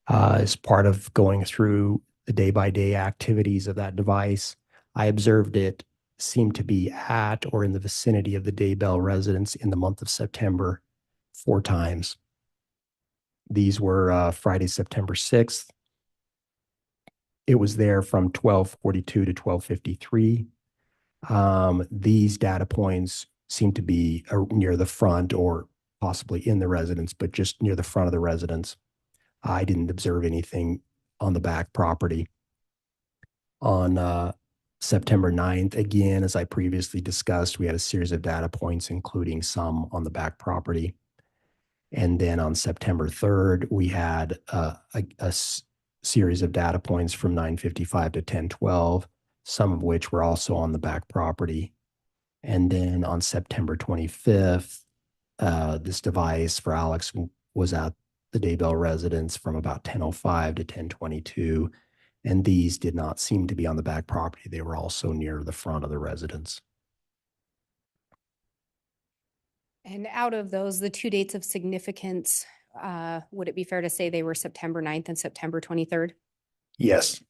As part of going through the day-by-day activities of that device, I observed it seemed to be at or in the vicinity of the Daybell residence in the month of September 4 times. These were Friday, September 6th. It was there from 12:42 to 12:53. These data points seem to be near the front or possibly in the residence, but just near the front of the residence. I didn't observe anything on the back property. On September 9th, again, as I previously discussed, we had a series of data points, including some on the back property. And then on September 3rd, we had a series of data points from 9:55 to 10:12, some of which were also on the back property. And then on September 25th, this device for Alex was at the Daybell residence from about 10:05 to 10:22. And these did not seem to be on the back property. They were also near the front of the residence. And out of those, the two dates of significance, would it be fair to say they were September 9th and September 23rd? Yes.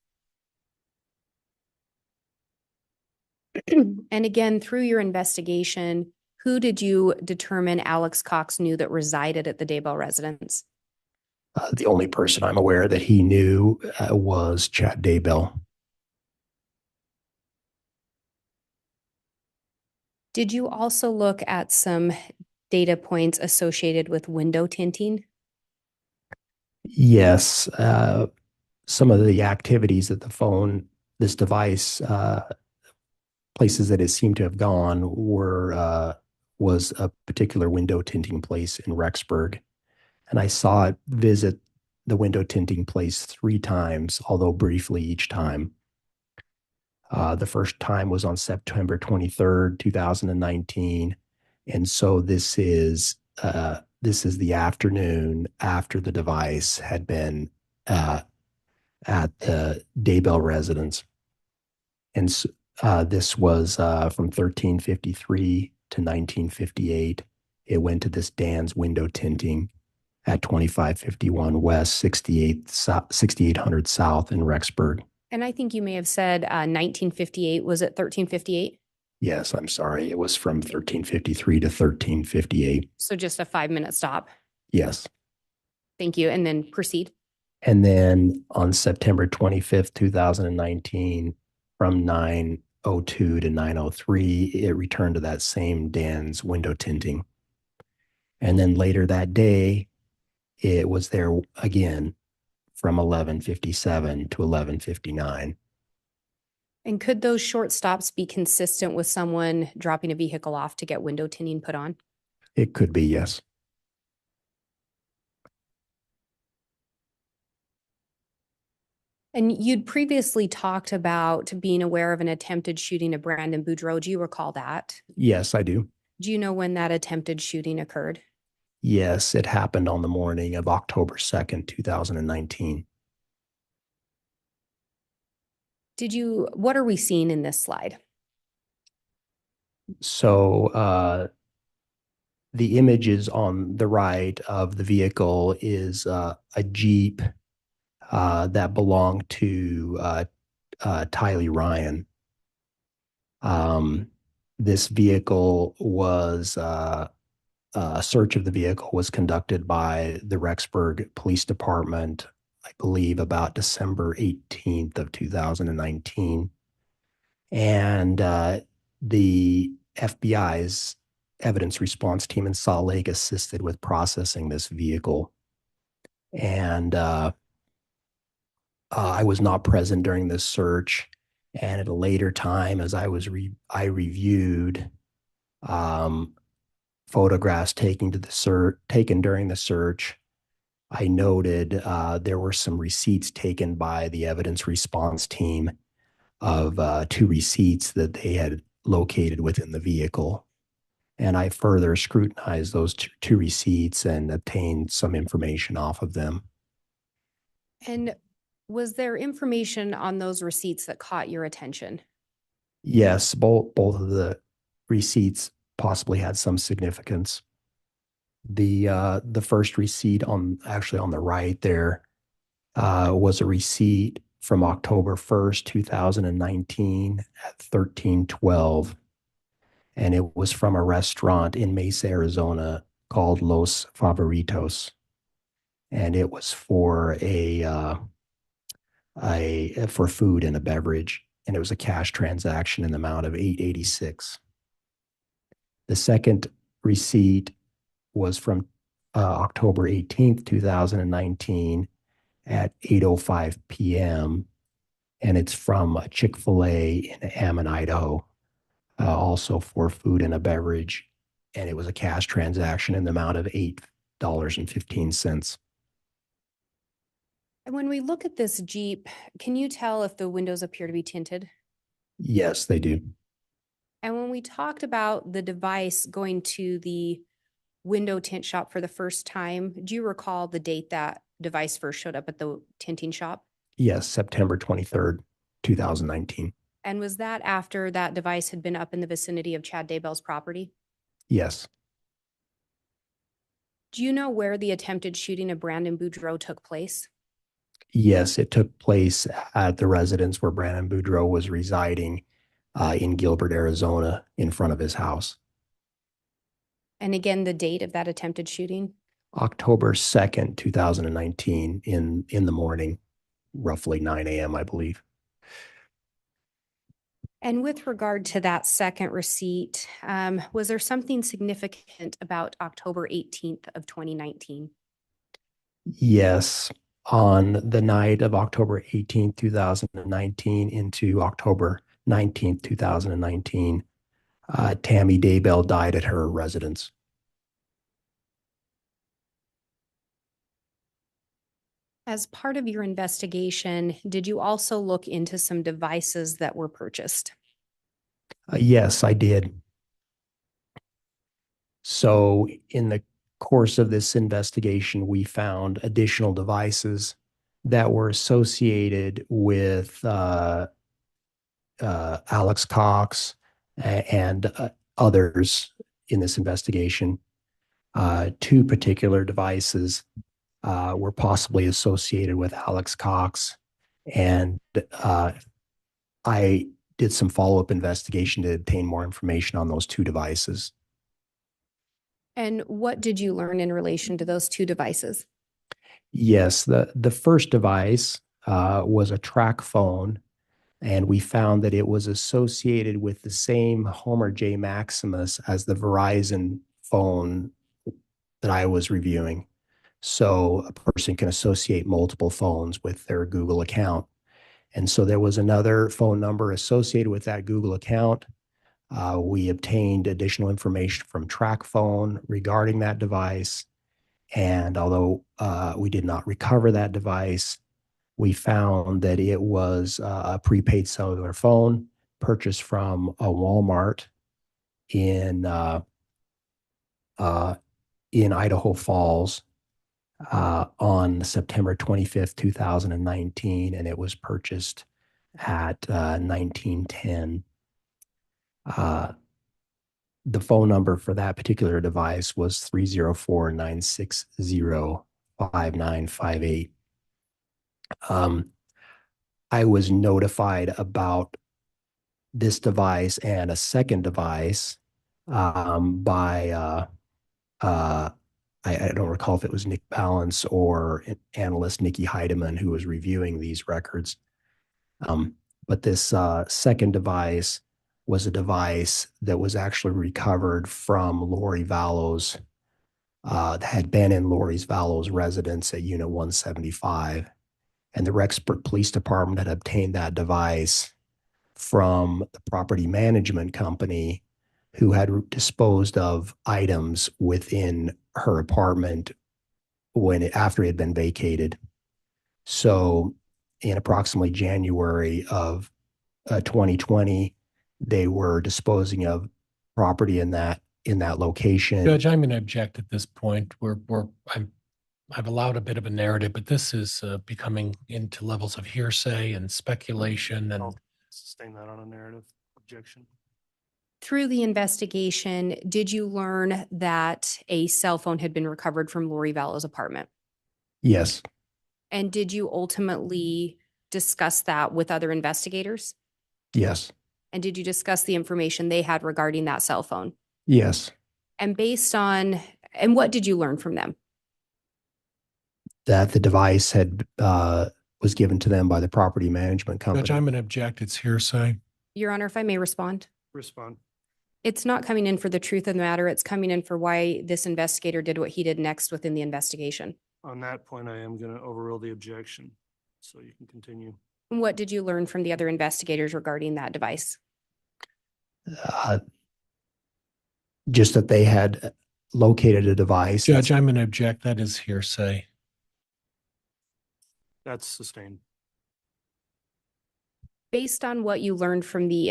And again, through your investigation, who did you determine Alex Cox knew that resided at the Daybell residence? The only person I'm aware that he knew was Chad Daybell. Did you also look at some data points associated with window tinting? Yes. Some of the activities that this device, places that it seemed to have gone was a particular window tinting place in Rexburg. And I saw it visit the window tinting place 3 times, although briefly each time. The first time was on September 23rd, 2019. And so this is the afternoon after the device had been at the Daybell residence. And this was from 1353 to 1958. It went to this Dan's window tinting at 2551 West, 6800 South in Rexburg. And I think you may have said 1958. Was it 1358? Yes, I'm sorry. It was from 1353 to 1358. So just a 5-minute stop. Yes. Thank you. And then proceed. And then on September 25th, 2019, from 9:02 to 9:03, it returned to that same Dan's window tinting. And then later that day, it was there again from 11:57 to 11:59. And could those short stops be consistent with someone dropping a vehicle off to get window tinting put on? It could be, yes. And you'd previously talked about being aware of an attempted shooting of Brandon Boudreaux. Do you recall that? Yes, I do. Do you know when that attempted shooting occurred? Yes, it happened on the morning of October 2nd, 2019. What are we seeing in this slide? So the images on the right of the vehicle is a Jeep that belonged to Tylee Ryan. This vehicle was a search of the vehicle was conducted by the Rexburg Police Department, I believe about December 18th of 2019. And the FBI's evidence response team in Salt Lake assisted with processing this vehicle. And I was not present during this search. And at a later time, as I reviewed photographs taken during the search, I noted there were some receipts taken by the evidence response team of 2 receipts that they had located within the vehicle. And I further scrutinized those two receipts and obtained some information off of them. And was there information on those receipts that caught your attention? Yes, both of the receipts possibly had some significance. The first receipt on the right there was a receipt from October 1st, 2019 at 13:12. And it was from a restaurant in Mesa, Arizona called Los Favoritos. And it was for for food and a beverage. And it was a cash transaction in the amount of $886. The second receipt was from October 18th, 2019 at 8:05 p.m. And it's from Chick-fil-A in Ammon, Idaho, also for food and a beverage. And it was a cash transaction in the amount of $8.15. And when we look at this Jeep, can you tell if the windows appear to be tinted? Yes, they do. And when we talked about the device going to the window tint shop for the first time, do you recall the date that device first showed up at the tinting shop? Yes, September 23rd, 2019. And was that after that device had been up in the vicinity of Chad Daybell's property? Yes. Do you know where the attempted shooting of Brandon Boudreaux took place? Yes, it took place at the residence where Brandon Boudreaux was residing in Gilbert, Arizona, in front of his house. And again, the date of that attempted shooting? October 2nd, 2019, in the morning, roughly 9 a.m., I believe. And with regard to that second receipt, was there something significant about October 18th of 2019? Yes. On the night of October 18th, 2019 into October 19th, 2019, Tammy Daybell died at her residence. As part of your investigation, did you also look into some devices that were purchased? Yes, I did. So in the course of this investigation, we found additional devices that were associated with Alex Cox and others in this investigation. 2 particular devices were possibly associated with Alex Cox, and I did some follow-up investigation to obtain more information on those 2 devices. And what did you learn in relation to those 2 devices? Yes, the first device was a track phone, and we found that it was associated with the same Homer J. Maximus as the Verizon phone that I was reviewing. So a person can associate multiple phones with their Google account. And so there was another phone number associated with that Google account. We obtained additional information from TrackPhone regarding that device. And although we did not recover that device, we found that it was a prepaid cellular phone purchased from a Walmart in Idaho Falls on September 25th, 2019, and it was purchased at 1910. The phone number for that particular device was 304-960-5958. I was notified about this device and a second device by I don't recall if it was Nick Balance or analyst Nikki Heidemann who was reviewing these records. But this second device was a device that was actually recovered from Lori Vallow's, that had been in Lori Vallow's residence at Unit 175. And the Rexburg Police Department had obtained that device from the property management company who had disposed of items within her apartment after it had been vacated. So in approximately January of 2020, they were disposing of property in that location. Judge, I'm going to object at this point. I've allowed a bit of a narrative, but this is becoming into levels of hearsay and speculation. And I'll sustain that on a narrative objection. Through the investigation, did you learn that a cell phone had been recovered from Lori Vallow's apartment? Yes. And did you ultimately discuss that with other investigators? Yes. And did you discuss the information they had regarding that cell phone? Yes. And what did you learn from them? That the device was given to them by the property management company. Judge, I'm going to object. It's hearsay. Your Honor, if I may respond. Respond. It's not coming in for the truth of the matter. It's coming in for why this investigator did what he did next within the investigation. On that point, I am going to overrule the objection. So you can continue. What did you learn from the other investigators regarding that device? Just that they had located a device. Judge, I'm going to object. That is hearsay. That's sustained. Based on what you learned from the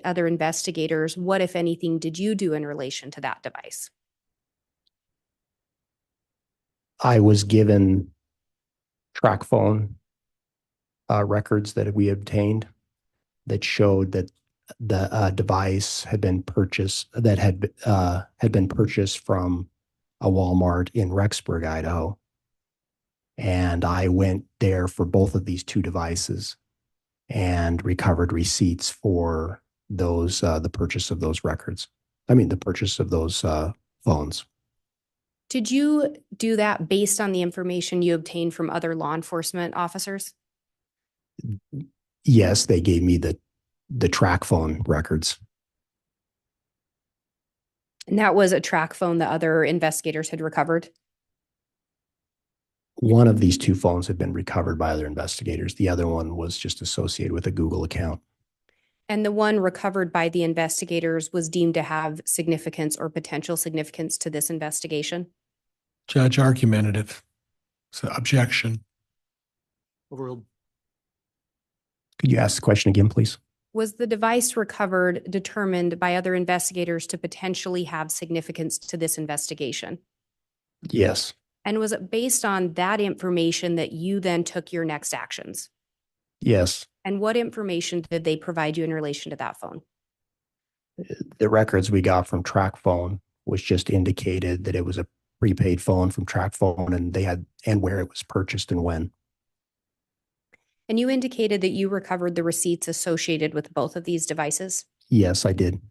other investigators, what, if anything, did you do in relation to that device? I was given track phone records that we obtained that showed that the device had been purchased from a Walmart in Rexburg, Idaho. And I went there for both of these two devices and recovered receipts for those, the purchase of those records. The purchase of those phones. Did you do that based on the information you obtained from other law enforcement officers? Yes, they gave me the track phone records. And that was a track phone that other investigators had recovered? One of these two phones had been recovered by other investigators. The other one was just associated with a Google account. And the one recovered by the investigators was deemed to have significance or potential significance to this investigation? Judge, argumentative. So objection. Overruled. Could you ask the question again, please? Was the device recovered determined by other investigators to potentially have significance to this investigation? Yes. And was it based on that information that you then took your next actions? Yes. And what information did they provide you in relation to that phone? The records we got from TrackPhone was just indicated that it was a prepaid phone from TrackPhone, and where it was purchased and when. And you indicated that you recovered the receipts associated with both of these devices? Yes, I did.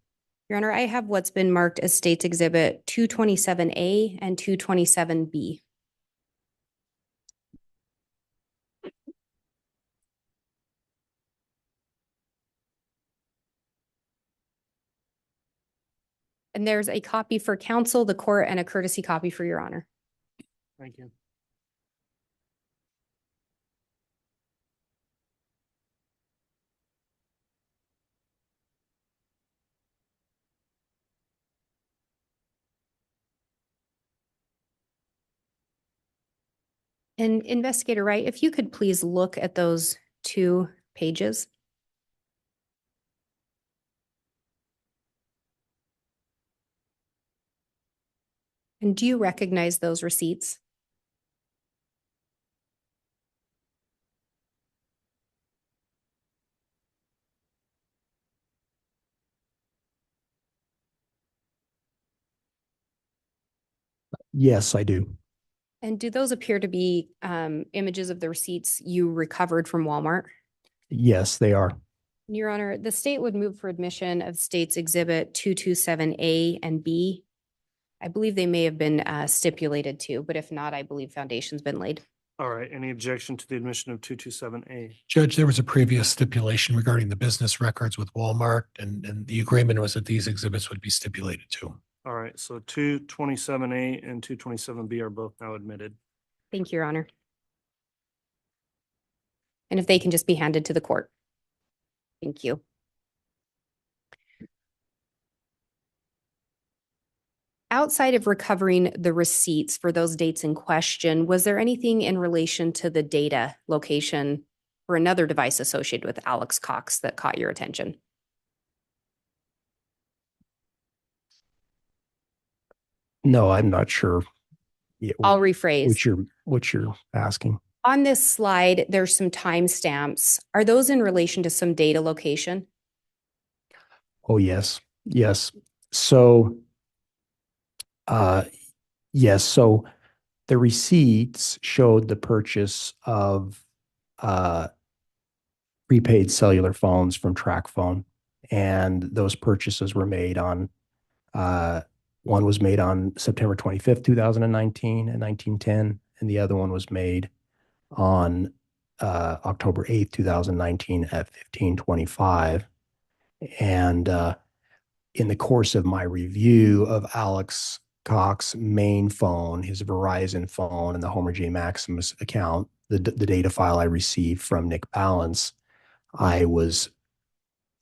Your Honor, I have what's been marked as States Exhibit 227A and 227B. And there's a copy for counsel, the court, and a courtesy copy for your honor. Thank you. And Investigator Wright, if you could please look at those 2 pages. And do you recognize those receipts? Yes, I do. And do those appear to be images of the receipts you recovered from Walmart? Yes, they are. Your Honor, the state would move for admission of States Exhibit 227A and B. I believe they may have been stipulated to, but if not, I believe foundation's been laid. All right, any objection to the admission of 227A? Judge, there was a previous stipulation regarding the business records with Walmart, and the agreement was that these exhibits would be stipulated to. All right, so 227A and 227B are both now admitted. Thank you, Your Honor. And if they can just be handed to the court. Thank you. Outside of recovering the receipts for those dates in question, was there anything in relation to the data location for another device associated with Alex Cox that caught your attention? No, I'm not sure. Yeah, I'll rephrase. what you're asking. On this slide, there's some timestamps. Are those in relation to some data location? Oh, yes. Yes. So, yes. So the receipts showed the purchase of prepaid cellular phones from TracFone. And those purchases were made on, one was made on September 25th, 2019 at 1910. And the other one was made on October 8th, 2019 at 1525. And in the course of my review of Alex Cox's main phone, his Verizon phone, and the Homer J. Maximus account, the data file I received from Nick Balance, I was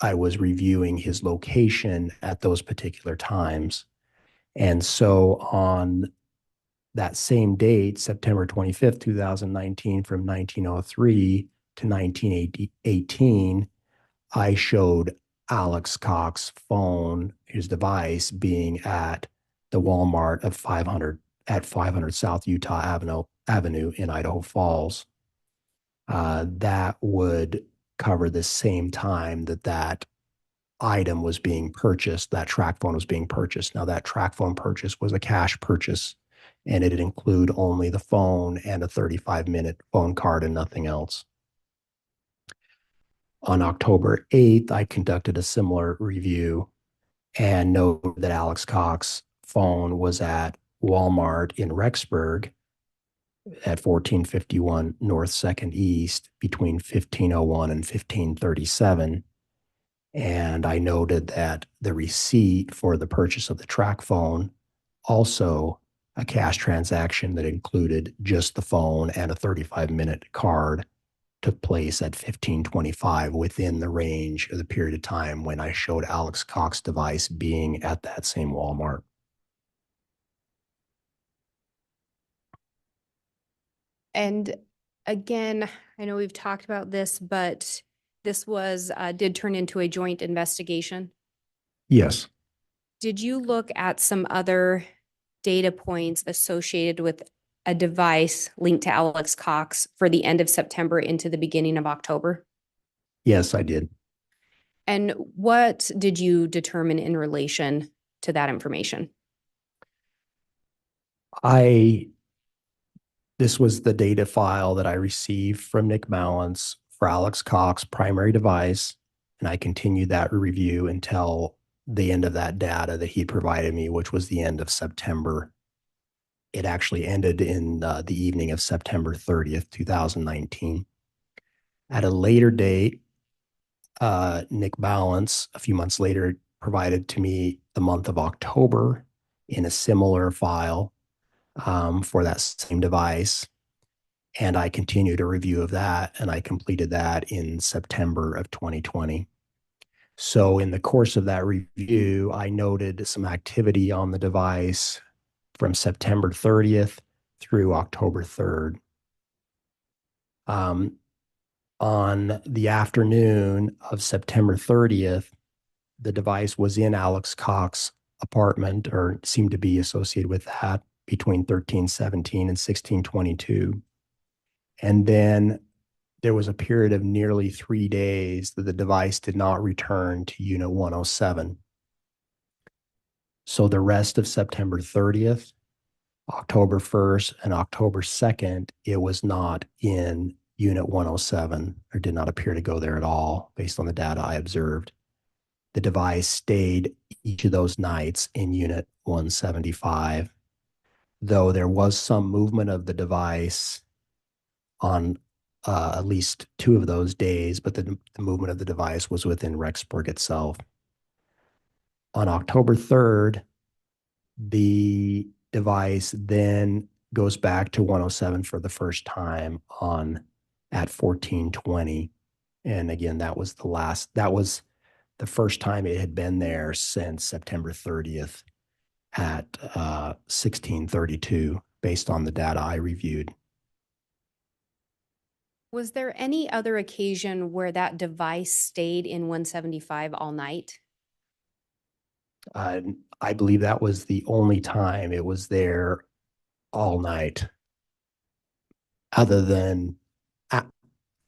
reviewing his location at those particular times. And so on that same date, September 25th, 2019, from 1903 to 1918, I showed Alex Cox's phone, his device, being at the Walmart of 500 South Utah Avenue in Idaho Falls. That would cover the same time that item was being purchased, that TracFone was being purchased. Now, that TracFone purchase was a cash purchase, and it'd include only the phone and a 35-minute phone card and nothing else. On October 8th, I conducted a similar review and noted that Alex Cox's phone was at Walmart in Rexburg at 1451 North 2nd East between 1501 and 1537. And I noted that the receipt for the purchase of the TracFone, also a cash transaction that included just the phone and a 35-minute card, took place at 1525 within the range of the period of time when I showed Alex Cox's device being at that same Walmart. And again, I know we've talked about this, but this was, did turn into a joint investigation. Yes. Did you look at some other data points associated with a device linked to Alex Cox for the end of September into the beginning of October? Yes, I did. And what did you determine in relation to that information? This was the data file that I received from Nick Balance for Alex Cox's primary device, and I continued that review until the end of that data that he provided me, which was the end of September. It actually ended in the evening of September 30th, 2019. At a later date, Nick Balance, a few months later, provided to me the month of October in a similar file for that same device. And I continued a review of that, and I completed that in September of 2020. So in the course of that review, I noted some activity on the device from September 30th through October 3rd. On the afternoon of September 30th, the device was in Alex Cox's apartment, or seemed to be associated with that, between 1317 and 1622. And then there was a period of nearly 3 days that the device did not return to Unit 107. So the rest of September 30th, October 1st, and October 2nd, it was not in Unit 107, or did not appear to go there at all, based on the data I observed. The device stayed each of those nights in Unit 175, though there was some movement of the device on at least 2 of those days, but the movement of the device was within Rexburg itself. On October 3rd, the device then goes back to 107 for the first time at 1420. And again, that was the first time it had been there since September 30th at 1632, based on the data I reviewed. Was there any other occasion where that device stayed in 175 all night? I believe that was the only time it was there all night, other than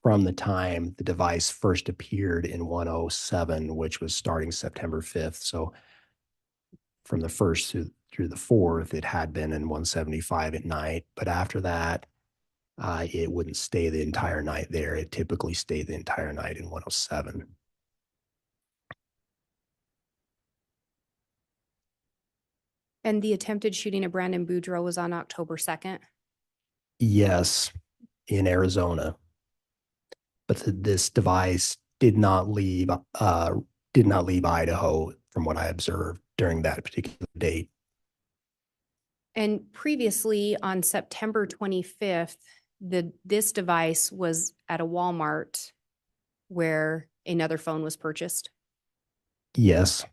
from the time the device first appeared in 107, which was starting September 5th. So from the 1st through the 4th, it had been in 175 at night. But after that, it wouldn't stay the entire night there. It typically stayed the entire night in 107. And the attempted shooting of Brandon Boudreaux was on October 2nd? Yes, in Arizona. But this device did not leave Idaho, from what I observed during that particular date. And previously on September 25th, this device was at a Walmart where another phone was purchased? Yes.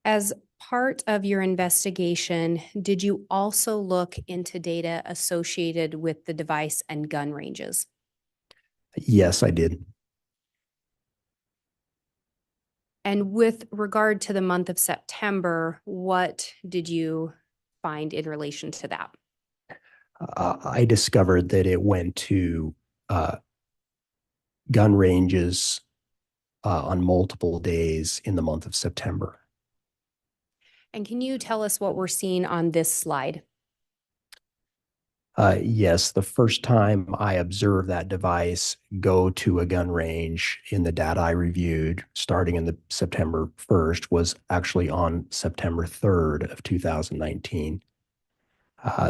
As part of your investigation, did you also look into data associated with the device and gun ranges? Yes, I did. And with regard to the month of September, what did you find in relation to that? I discovered that it went to gun ranges on multiple days in the month of September. And can you tell us what we're seeing on this slide? Yes, the first time I observed that device go to a gun range in the data I reviewed, starting in the September 1st, was actually on September 3rd of 2019.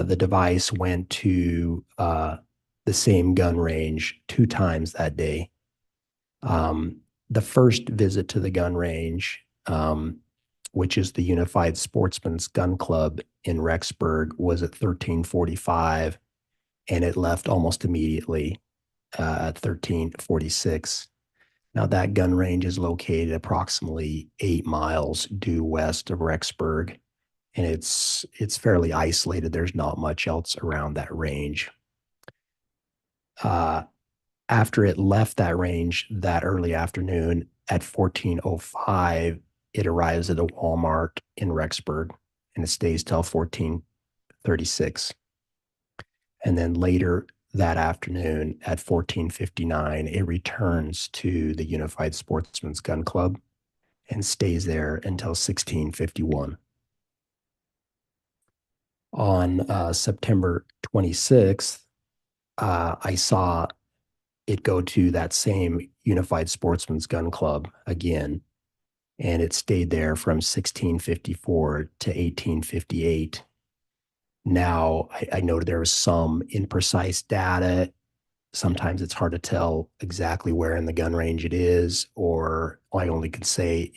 The device went to the same gun range 2 times that day. The first visit to the gun range, which is the Unified Sportsman's Gun Club in Rexburg, was at 1345, and it left almost immediately at 1346. Now, that gun range is located approximately 8 miles due west of Rexburg, and it's fairly isolated. There's not much else around that range. After it left that range that early afternoon at 14:05, it arrives at a Walmart in Rexburg, and it stays till 14:36. And then later that afternoon at 14:59, it returns to the Unified Sportsman's Gun Club and stays there until 16:51. On September 26th, I saw it go to that same Unified Sportsman's Gun Club again, and it stayed there from 16:54 to 18:58. Now, I noted there was some imprecise data sometimes it's hard to tell exactly where in the gun range it is, or I only can say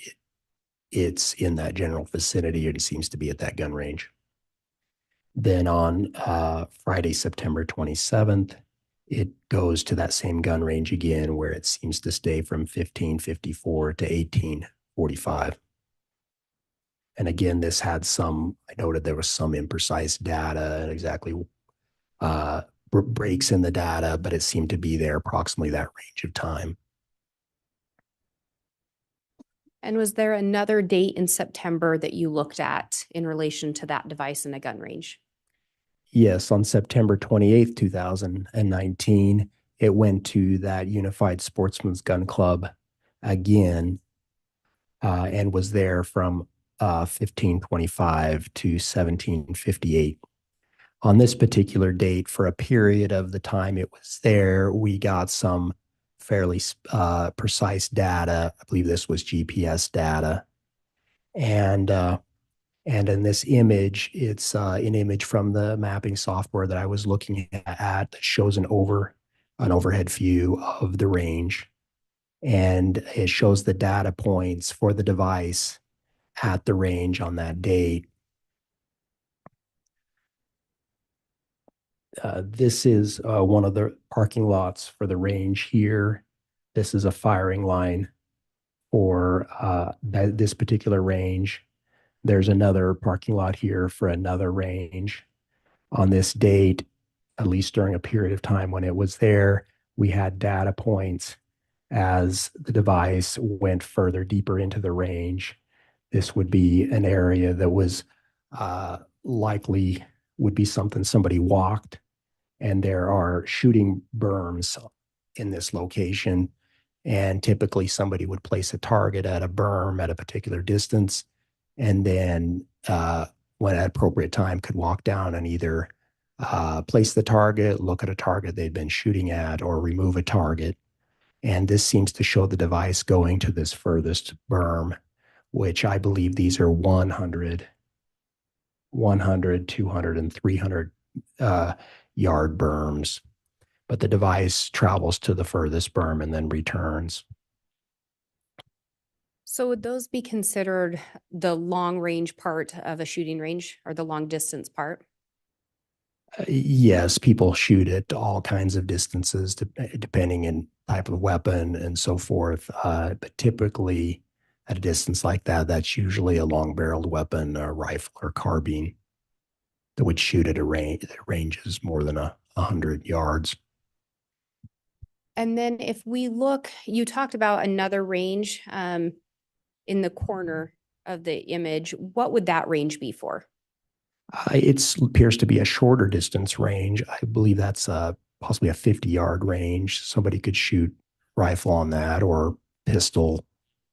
it's in that general vicinity, and it seems to be at that gun range. Then on Friday, September 27th, it goes to that same gun range again, where it seems to stay from 1554 to 1845. And again, this had some, I noted there was some imprecise data and exactly breaks in the data, but it seemed to be there approximately that range of time. And was there another date in September that you looked at in relation to that device in a gun range? Yes, on September 28th, 2019, it went to that Unified Sportsman's Gun Club again, and was there from 1525 to 1758. On this particular date, for a period of the time it was there, we got some fairly precise data. I believe this was GPS data. And in this image, it's an image from the mapping software that I was looking at that shows an overhead view of the range. And it shows the data points for the device at the range on that date. This is one of the parking lots for the range here. This is a firing line for this particular range. There's another parking lot here for another range. On this date, at least during a period of time when it was there, we had data points as the device went further deeper into the range. This would be an area that was likely would be something somebody walked, and there are shooting berms in this location. And typically somebody would place a target at a berm at a particular distance, and then when at appropriate time could walk down and either place the target, look at a target they'd been shooting at, or remove a target. And this seems to show the device going to this furthest berm, which I believe these are 100, 200, and 300 yard berms. But the device travels to the furthest berm and then returns. So would those be considered the long range part of a shooting range or the long distance part? Yes, people shoot at all kinds of distances, depending on type of weapon and so forth. But typically, at a distance like that, that's usually a long-barreled weapon, a rifle or carbine, that would shoot at a range that ranges more than 100 yards. And then if we look, you talked about another range in the corner of the image. What would that range be for? It appears to be a shorter distance range. I believe that's possibly a 50-yard range. Somebody could shoot rifle on that, or pistol.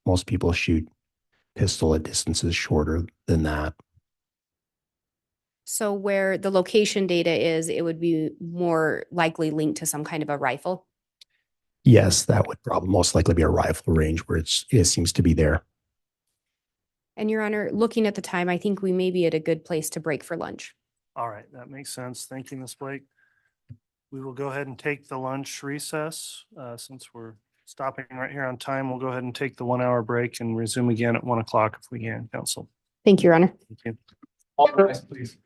Most people shoot pistol at distances shorter than that. So where the location data is, it would be more likely linked to some kind of a rifle? Yes, that would probably most likely be a rifle range where it seems to be there. And Your Honor, looking at the time, I think we may be at a good place to break for lunch. All right, that makes sense. Thank you, Ms. Blake. We will go ahead and take the lunch recess. Since we're stopping right here on time, we'll go ahead and take the 1 hour break and resume again at 1 o'clock if we can, Council. Thank you, Your Honor. Thank you. All rise, please.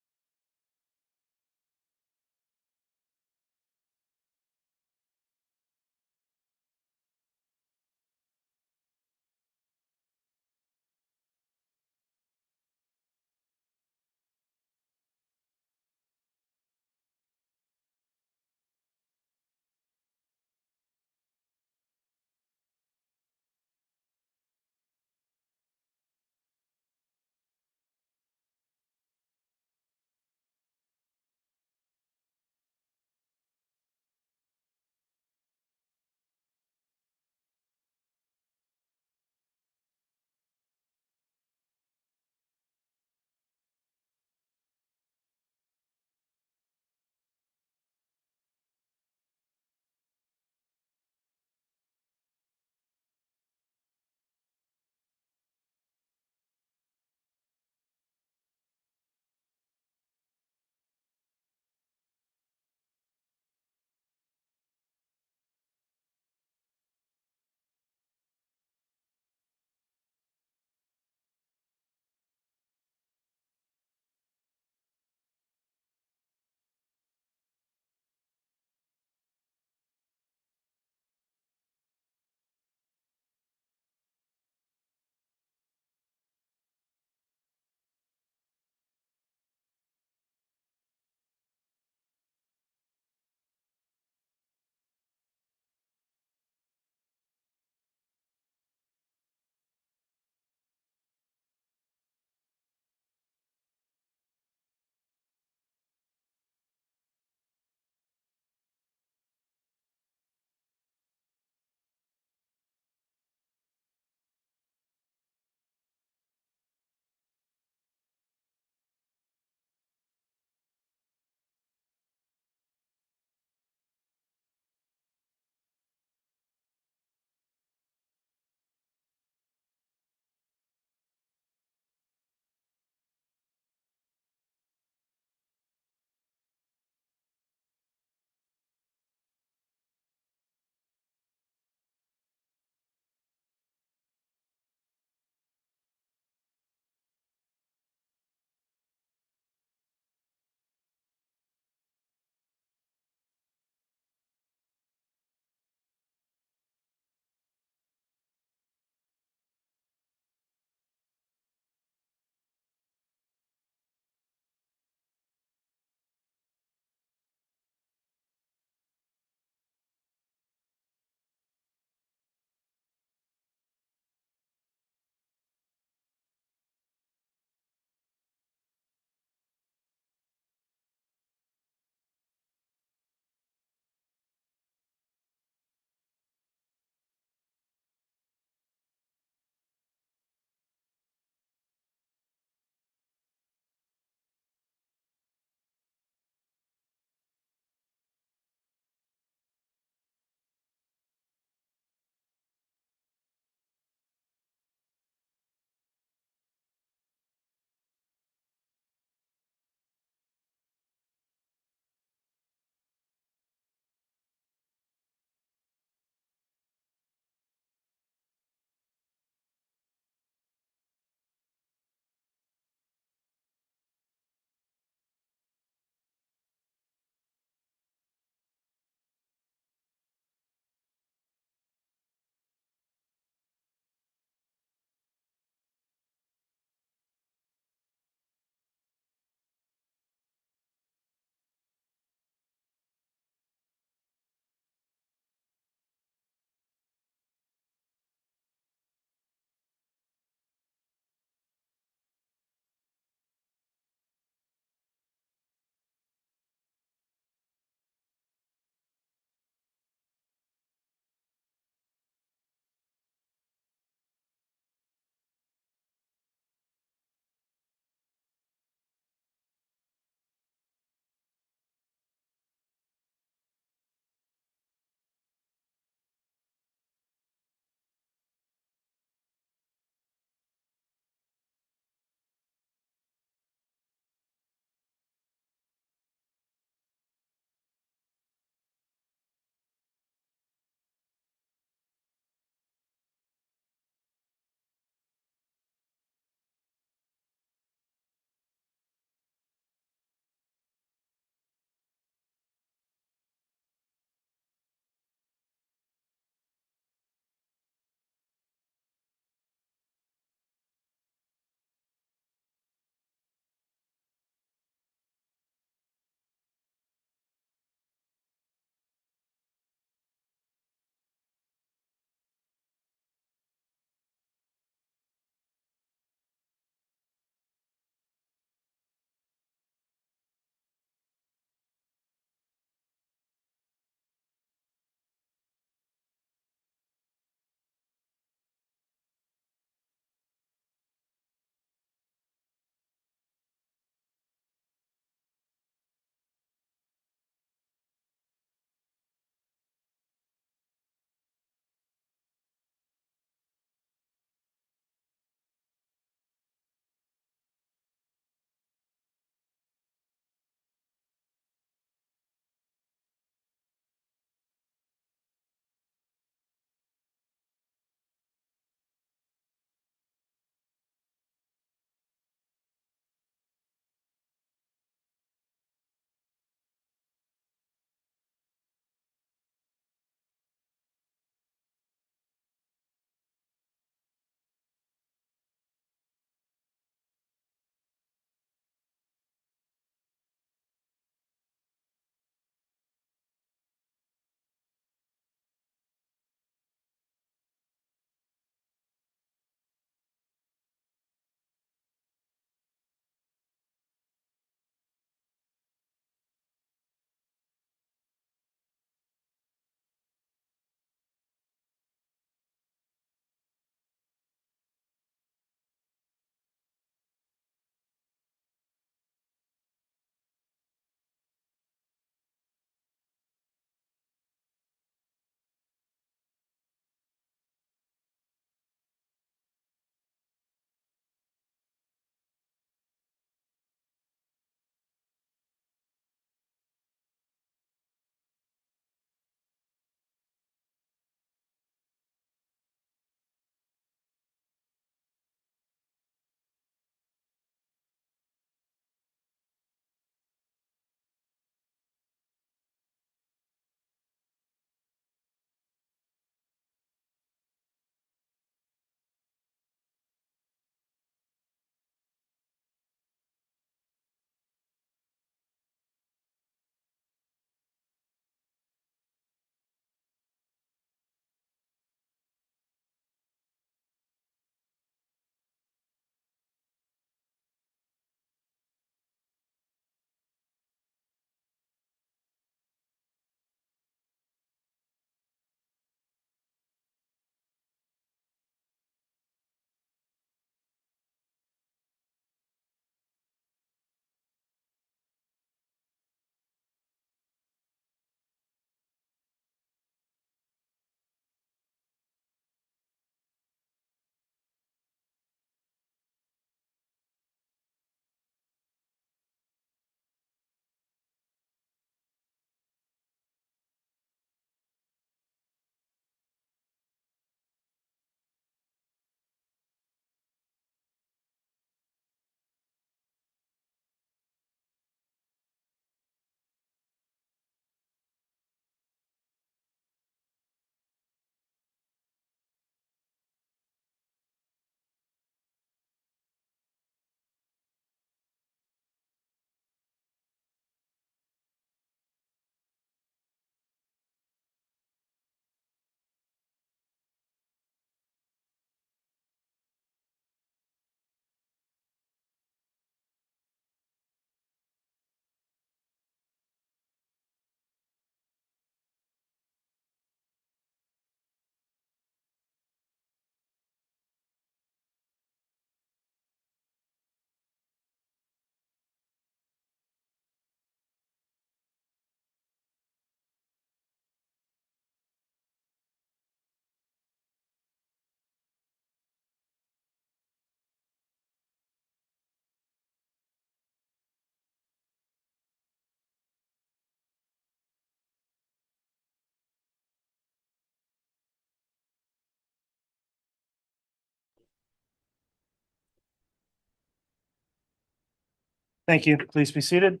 Thank you. Please be seated.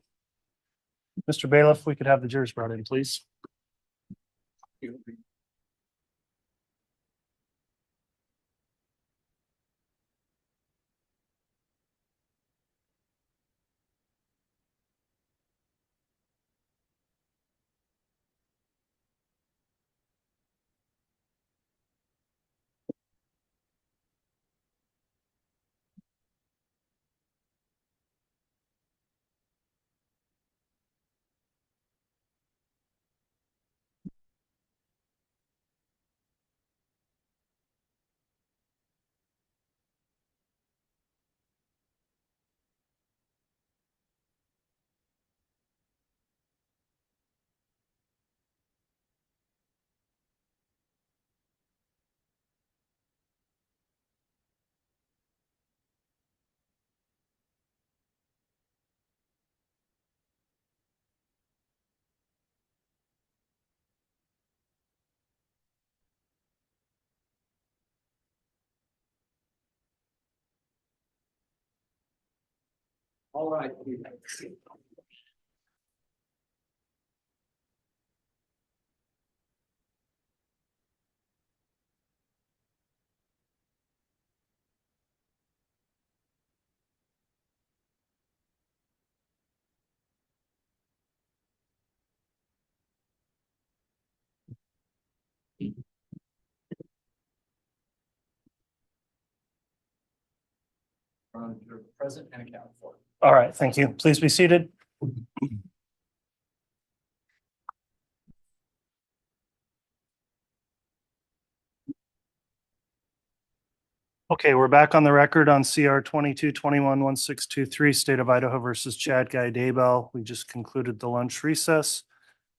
Mr. Bailiff, we could have the jurors brought in, please. All right. You're present and accounted for. All right, thank you. Please be seated. Okay, we're back on the record on CR 22-21-1623, State of Idaho versus Chad Guy Daybell. We just concluded the lunch recess.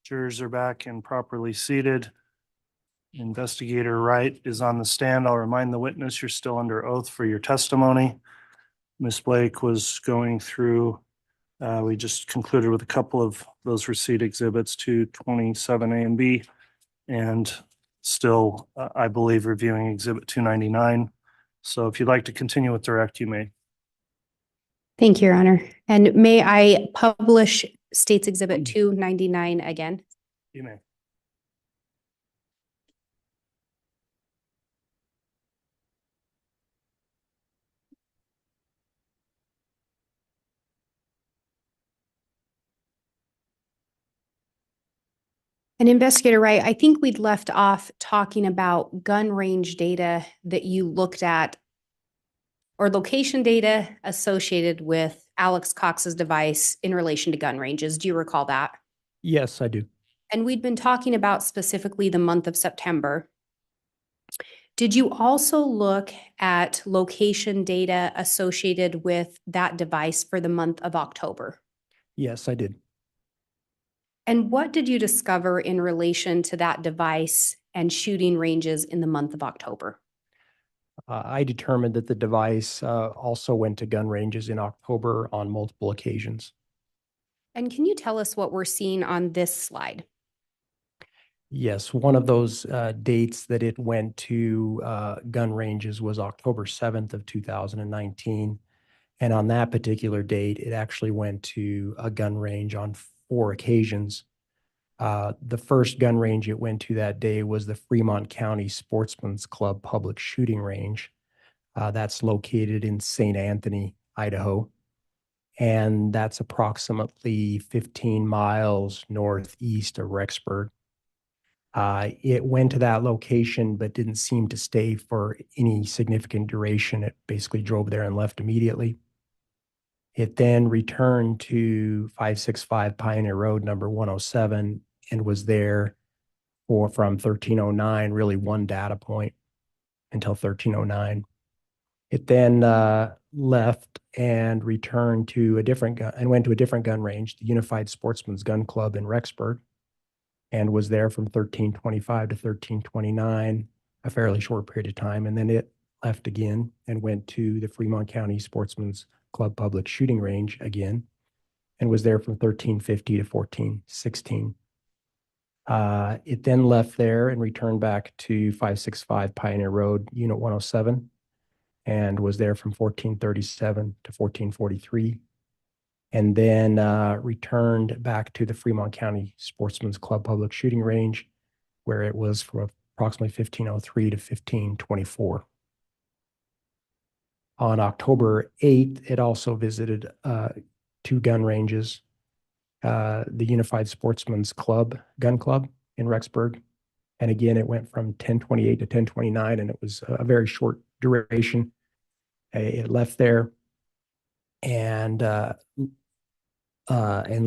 Jurors are back and properly seated. Investigator Wright is on the stand. I'll remind the witness you're still under oath for your testimony. Ms. Blake was going through, we just concluded with a couple of those receipt exhibits, 227A and B, and still, I believe, reviewing exhibit 299. So if you'd like to continue with direct, you may. Thank you, Your Honor. And may I publish States Exhibit 299 again? You may. And Investigator Wright, I think we'd left off talking about gun range data that you looked at or location data associated with Alex Cox's device in relation to gun ranges. Do you recall that? Yes, I do. And we'd been talking about specifically the month of September. Did you also look at location data associated with that device for the month of October? Yes, I did. And what did you discover in relation to that device and shooting ranges in the month of October? I determined that the device also went to gun ranges in October on multiple occasions. And can you tell us what we're seeing on this slide? Yes, one of those dates that it went to gun ranges was October 7th of 2019. And on that particular date, it actually went to a gun range on 4 occasions. The first gun range it went to that day was the Fremont County Sportsman's Club public shooting range. That's located in St. Anthony, Idaho. And that's approximately 15 miles northeast of Rexburg. It went to that location, but didn't seem to stay for any significant duration. It basically drove there and left immediately. It then returned to 565 Pioneer Road, number 107, and was there from 1309, really one data point until 1309. It then left and returned to a different gun and went to a different gun range, the Unified Sportsman's Gun Club in Rexburg, and was there from 1325 to 1329, a fairly short period of time. And then it left again and went to the Fremont County Sportsman's Club public shooting range again, and was there from 1350 to 1416. It then left there and returned back to 565 Pioneer Road, Unit 107, and was there from 1437 to 1443, and then returned back to the Fremont County Sportsman's Club Public Shooting Range, where it was from approximately 15:03 to 15:24. On October 8th, it also visited two gun ranges, the Unified Sportsman's Club Gun Club in Rexburg. And again, it went from 10:28 to 10:29, and it was a very short duration. It left there and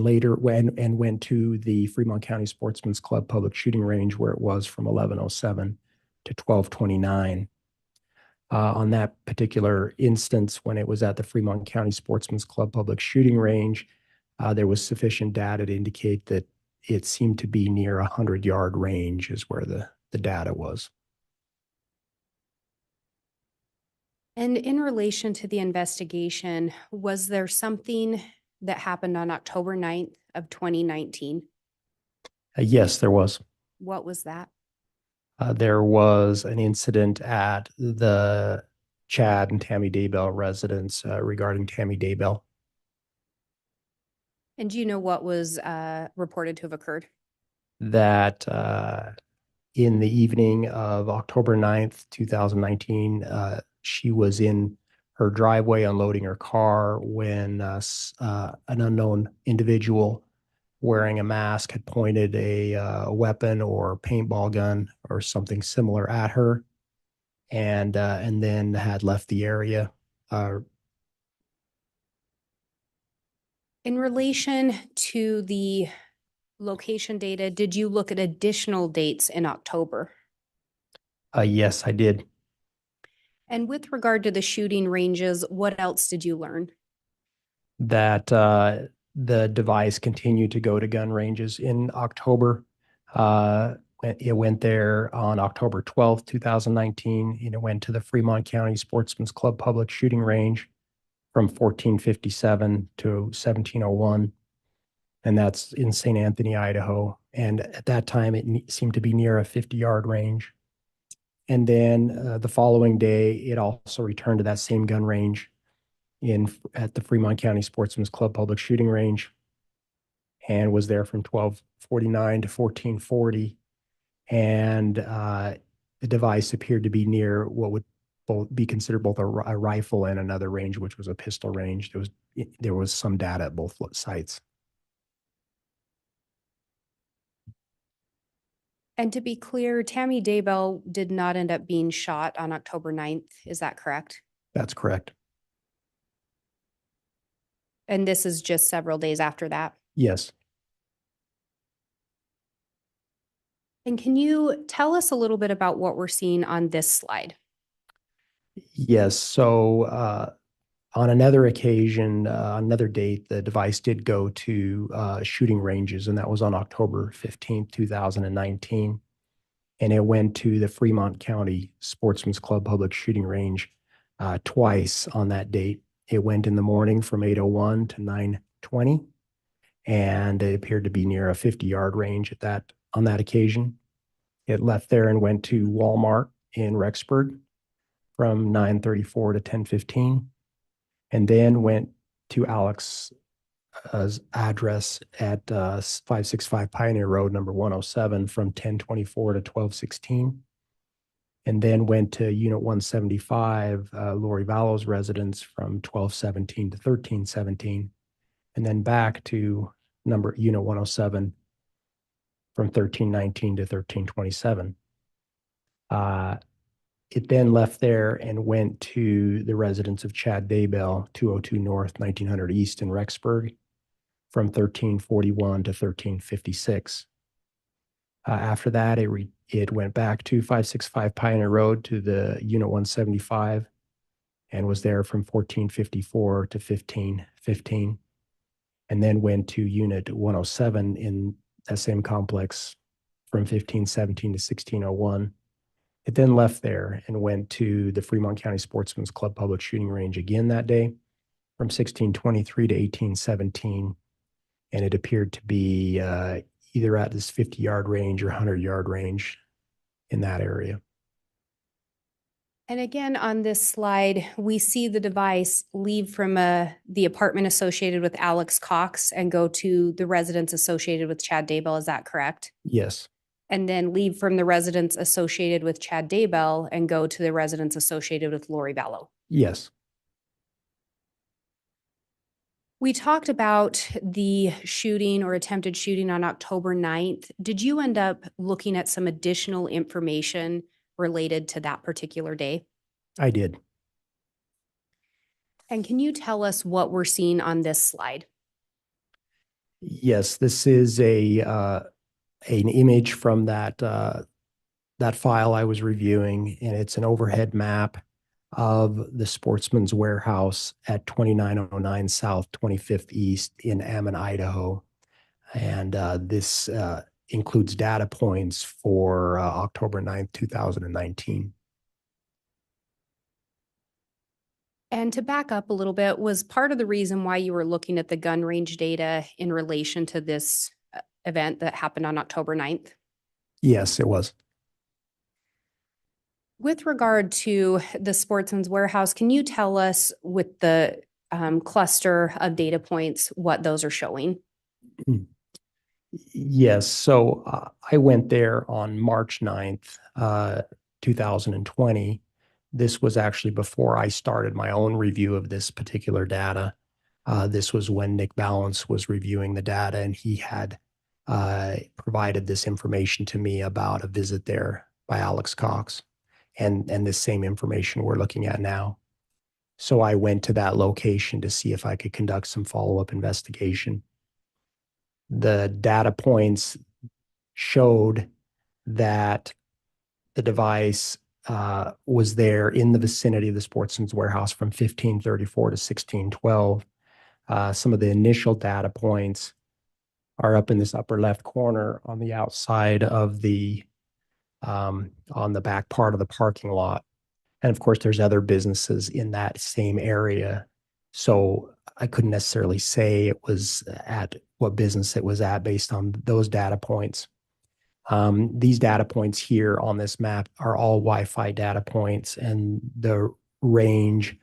later went to the Fremont County Sportsman's Club Public Shooting Range, where it was from 11:07 to 12:29. On that particular instance, when it was at the Fremont County Sportsman's Club Public Shooting Range, there was sufficient data to indicate that it seemed to be near 100-yard range is where the data was. And in relation to the investigation, was there something that happened on October 9th of 2019? Yes, there was. What was that? There was an incident at the Chad and Tammy Daybell residence regarding Tammy Daybell. And do you know what was reported to have occurred? That in the evening of October 9th, 2019, she was in her driveway unloading her car when an unknown individual wearing a mask had pointed a weapon or paintball gun or something similar at her, and then had left the area. In relation to the location data, did you look at additional dates in October? Yes, I did. And with regard to the shooting ranges, what else did you learn? That the device continued to go to gun ranges in October. It went there on October 12th, 2019, and it went to the Fremont County Sportsman's Club Public Shooting Range from 1457 to 1701. And that's in St. Anthony, Idaho. And at that time, it seemed to be near a 50-yard range. And then the following day, it also returned to that same gun range at the Fremont County Sportsman's Club Public Shooting Range, and was there from 12:49 to 14:40. And the device appeared to be near what would be considered both a rifle and another range, which was a pistol range. There was some data at both sites. And to be clear, Tammy Daybell did not end up being shot on October 9th. Is that correct? That's correct. And this is just several days after that. Yes. And can you tell us a little bit about what we're seeing on this slide? Yes. So on another occasion, another date, the device did go to shooting ranges, and that was on October 15th, 2019. And it went to the Fremont County Sportsman's Club Public Shooting Range twice on that date. It went in the morning from 8:01 to 9:20, and it appeared to be near a 50-yard range on that occasion. It left there and went to Walmart in Rexburg from 9:34 to 10:15, and then went to Alex's address at 565 Pioneer Road, number 107, from 10:24 to 12:16, and then went to Unit 175, Lori Vallow's residence, from 12:17 to 13:17, and then back to Unit 107 from 13:19 to 13:27. It then left there and went to the residence of Chad Daybell, 202 North, 1900 East in Rexburg, from 13:41 to 13:56. After that, it went back to 565 Pioneer Road to the Unit 175, and was there from 14:54 to 15:15, and then went to Unit 107 in that same complex from 15:17 to 16:01. It then left there and went to the Fremont County Sportsman's Club Public Shooting Range again that day from 16:23 to 18:17. And it appeared to be either at this 50-yard range or 100-yard range in that area. And again, on this slide, we see the device leave from the apartment associated with Alex Cox and go to the residence associated with Chad Daybell. Is that correct? Yes, And then leave from the residence associated with Chad Daybell and go to the residence associated with Lori Vallow. yes. We talked about the shooting or attempted shooting on October 9th. Did you end up looking at some additional information related to that particular day? I did. And can you tell us what we're seeing on this slide? Yes, this is an image from that file I was reviewing, and it's an overhead map of the Sportsman's Warehouse at 2909 South 25th East in Ammon, Idaho. And this includes data points for October 9th, 2019. And to back up a little bit, was part of the reason why you were looking at the gun range data in relation to this event that happened on October 9th? Yes, it was. With regard to the Sportsman's Warehouse, can you tell us with the cluster of data points what those are showing? Yes, so I went there on March 9th, 2020. This was actually before I started my own review of this particular data. This was when Nick Balance was reviewing the data, and he had provided this information to me about a visit there by Alex Cox, and this same information we're looking at now. So I went to that location to see if I could conduct some follow-up investigation. The data points showed that the device was there in the vicinity of the Sportsman's Warehouse from 1534 to 1612. Some of the initial data points are up in this upper left corner on the outside of the on the back part of the parking lot. And of course, there's other businesses in that same area. So I couldn't necessarily say it was at what business it was at based on those data points. These data points here on this map are all Wi-Fi data points, and the range,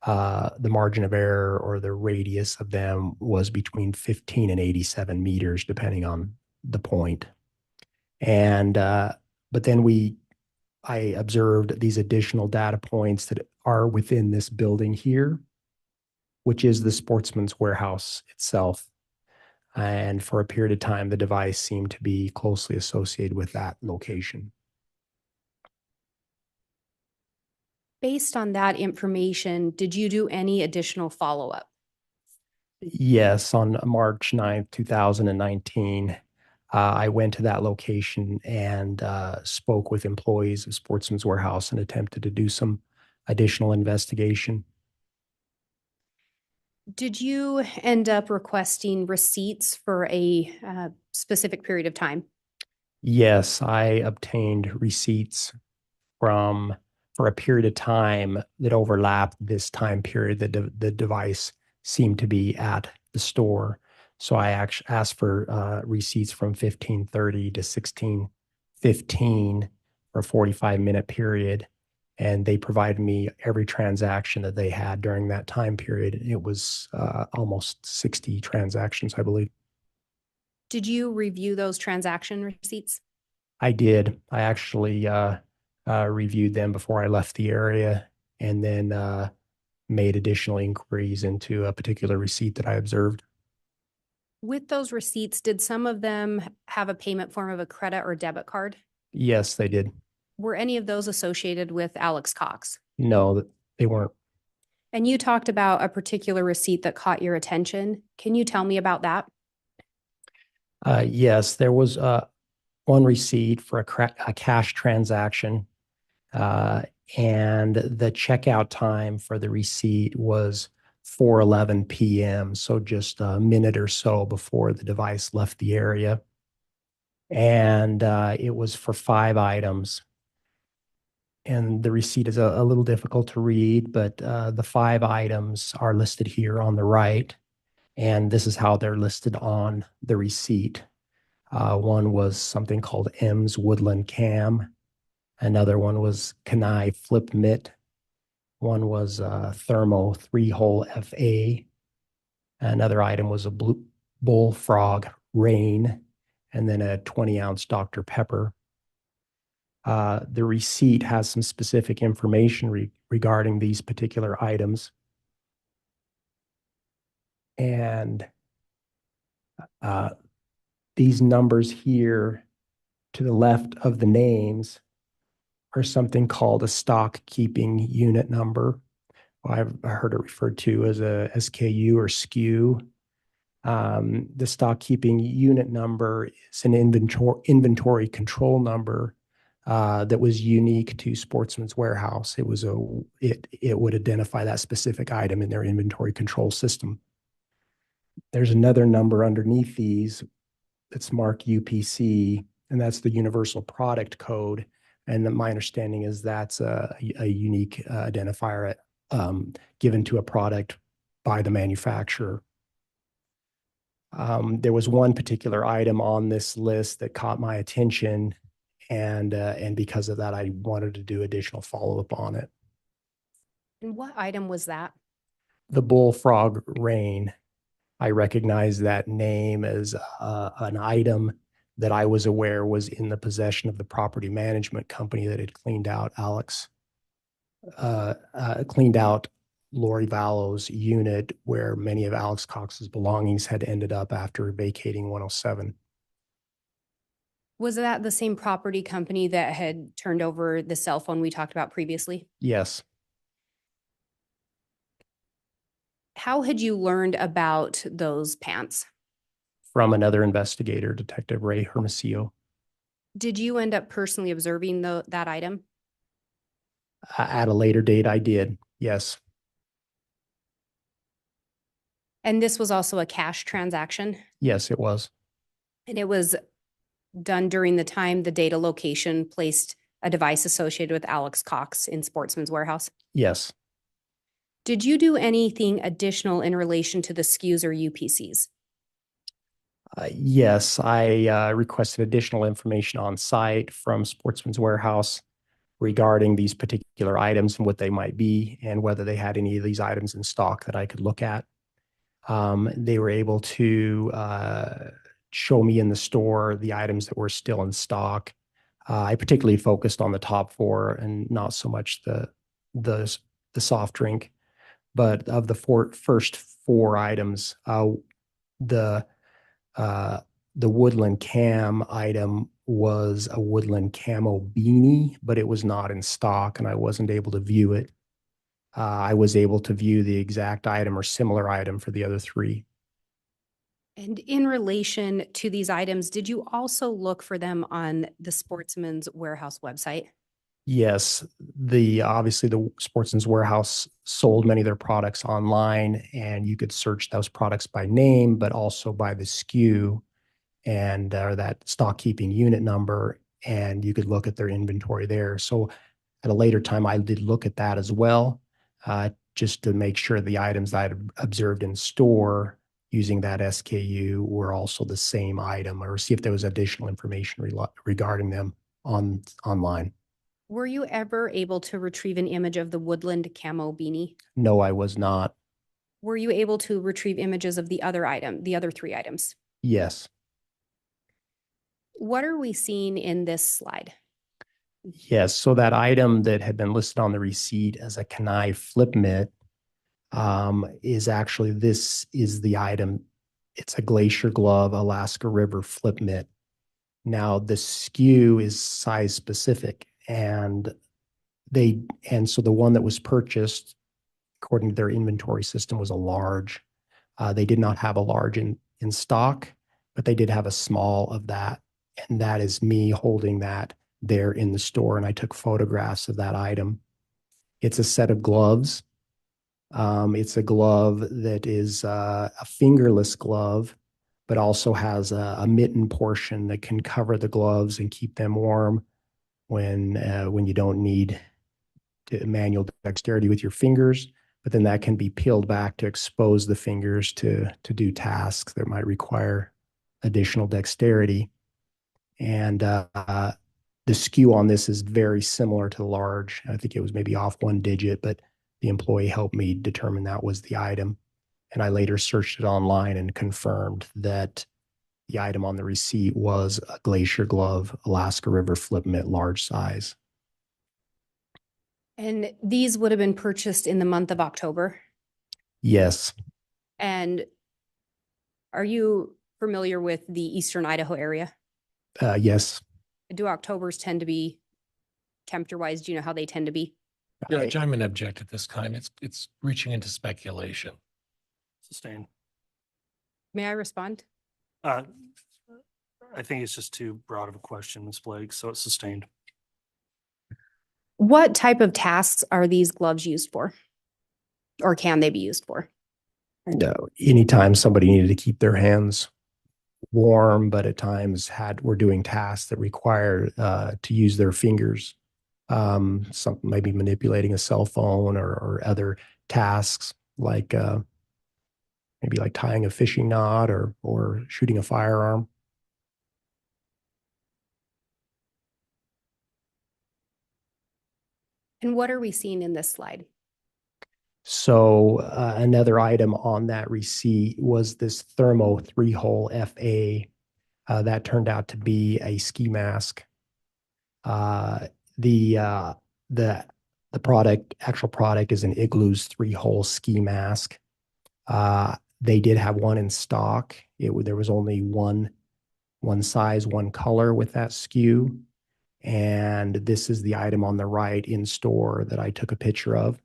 the margin of error or the radius of them was between 15 and 87 meters, depending on the point. And but then I observed these additional data points that are within this building here, which is the Sportsman's Warehouse itself. And for a period of time, the device seemed to be closely associated with that location. Based on that information, did you do any additional follow-up? Yes, on March 9th, 2019, I went to that location and spoke with employees of Sportsman's Warehouse and attempted to do some additional investigation. Did you end up requesting receipts for a specific period of time? Yes, I obtained receipts for a period of time that overlapped this time period that the device seemed to be at the store. So I actually asked for receipts from 1530 to 1615 for a 45-minute period. And they provided me every transaction that they had during that time period. It was almost 60 transactions, I believe. Did you review those transaction receipts? I did. I actually reviewed them before I left the area, and then made additional inquiries into a particular receipt that I observed. With those receipts, did some of them have a payment form of a credit or debit card? Yes, they did. Were any of those associated with Alex Cox? No, they weren't. And you talked about a particular receipt that caught your attention. Can you tell me about that? Yes, there was one receipt for a cash transaction, and the checkout time for the receipt was 4:11 p.m., so just a minute or so before the device left the area. And it was for 5 items. And the receipt is a little difficult to read, but the 5 items are listed here on the right. And this is how they're listed on the receipt. One was something called M's Woodland Cam. Another one was Kenai Flip Mitt. One was Thermo 3-hole FA. Another item was a blue bullfrog rain, and then a 20-ounce Dr. Pepper. The receipt has some specific information regarding these particular items. And these numbers here to the left of the names are something called a stock keeping unit number. I've heard it referred to as a SKU or SKU. The stock keeping unit number is an inventory control number that was unique to Sportsman's Warehouse. It would identify that specific item in their inventory control system. There's another number underneath these that's marked UPC, and that's the Universal Product Code. And my understanding is that's a unique identifier given to a product by the manufacturer. There was one particular item on this list that caught my attention, and because of that, I wanted to do additional follow-up on it. And what item was that? The bullfrog rain. I recognize that name as an item that I was aware was in the possession of the property management company that had cleaned out Lori Vallow's unit, where many of Alex Cox's belongings had ended up after vacating 107. Was that the same property company that had turned over the cell phone we talked about previously? Yes. How had you learned about those pants? From another investigator, Detective Ray Hermosillo. Did you end up personally observing that item? At a later date, I did. Yes. And this was also a cash transaction? Yes, it was. And it was done during the time the data location placed a device associated with Alex Cox in Sportsman's Warehouse? Yes. Did you do anything additional in relation to the SKUs or UPCs? Yes, I requested additional information on site from Sportsman's Warehouse regarding these particular items and what they might be and whether they had any of these items in stock that I could look at. They were able to show me in the store the items that were still in stock. I particularly focused on the top four and not so much the soft drink. But of the first four items, the Woodland Cam item was a Woodland Camo beanie, but it was not in stock and I wasn't able to view it. I was able to view the exact item or similar item for the other three. And in relation to these items, did you also look for them on the Sportsman's Warehouse website? Yes, obviously the Sportsman's Warehouse sold many of their products online, and you could search those products by name, but also by the SKU and that stock keeping unit number, and you could look at their inventory there. So at a later time, I did look at that as well, just to make sure the items that I had observed in store using that SKU were also the same item, or see if there was additional information regarding them online. Were you ever able to retrieve an image of the Woodland Camo beanie? No, I was not. Were you able to retrieve images of the other three items? Yes. What are we seeing in this slide? Yes, so that item that had been listed on the receipt as a Kenai Flip Mitt is actually, this is the item. It's a Glacier Glove Alaska River Flip Mitt. Now the SKU is size specific, and so the one that was purchased according to their inventory system was a large. They did not have a large in stock, but they did have a small of that. And that is me holding that there in the store. And I took photographs of that item. It's a set of gloves. It's a glove that is a fingerless glove, but also has a mitten portion that can cover the gloves and keep them warm when you don't need manual dexterity with your fingers. But then that can be peeled back to expose the fingers to do tasks that might require additional dexterity. And the SKU on this is very similar to the large. I think it was maybe off one digit, but the employee helped me determine that was the item. And I later searched it online and confirmed that the item on the receipt was a Glacier Glove Alaska River Flip Mitt large size. And these would have been purchased in the month of October. Yes. And are you familiar with the Eastern Idaho area? Yes. Do Octobers tend to be temperature-wise? Do you know how they tend to be? Judge, I'm going to object at this time. It's reaching into speculation. Sustained. May I respond? I think it's just too broad of a question, Ms. Blake, so it's sustained. What type of tasks are these gloves used for? Or can they be used for? No, anytime somebody needed to keep their hands warm, but at times were doing tasks that required to use their fingers, some maybe manipulating a cell phone or other tasks like maybe like tying a fishing knot or shooting a firearm. And what are we seeing in this slide? So another item on that receipt was this thermo 3-hole FA. That turned out to be a ski mask. The actual product is an Igloo's 3-hole ski mask. They did have one in stock. There was only one size, one color with that SKU. And this is the item on the right in store that I took a picture of.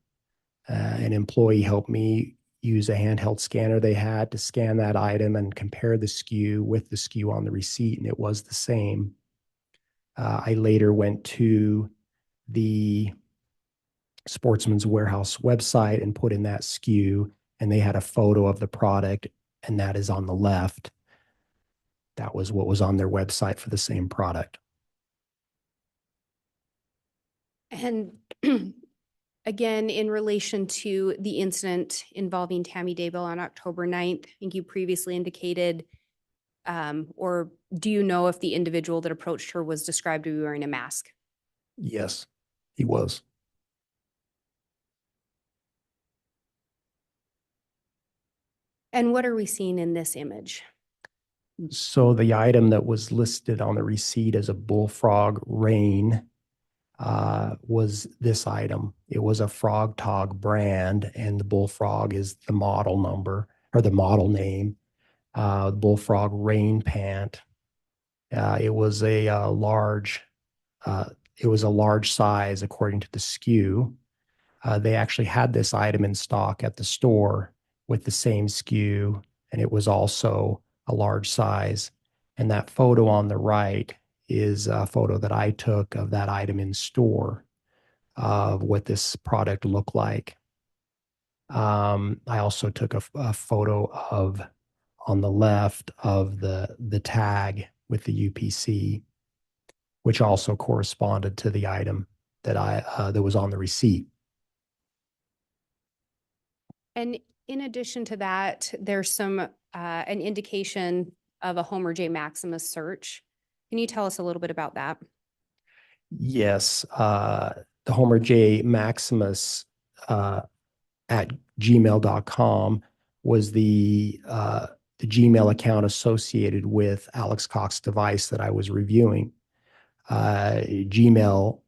An employee helped me use a handheld scanner they had to scan that item and compare the SKU with the SKU on the receipt, and it was the same. I later went to the Sportsman's Warehouse website and put in that SKU, and they had a photo of the product, and that is on the left. That was what was on their website for the same product. And again, in relation to the incident involving Tammy Daybell on October 9th, I think you previously indicated, or do you know if the individual that approached her was described to be wearing a mask? Yes, he was. And what are we seeing in this image? So the item that was listed on the receipt as a bullfrog rein was this item. It was a Frog Tog brand, and the bullfrog is the model number or the model name. Bullfrog rain pant. It was a large. It was a large size according to the SKU. They actually had this item in stock at the store with the same SKU, and it was also a large size. And that photo on the right is a photo that I took of that item in store of what this product looked like. I also took a photo of on the left of the tag with the UPC, which also corresponded to the item that that was on the receipt. And in addition to that, there's some an indication of a Homer J. Maximus search. Can you tell us a little bit about that? Yes, the Homer J. Maximus at gmail.com was the Gmail account associated with Alex Cox's device that I was reviewing. Google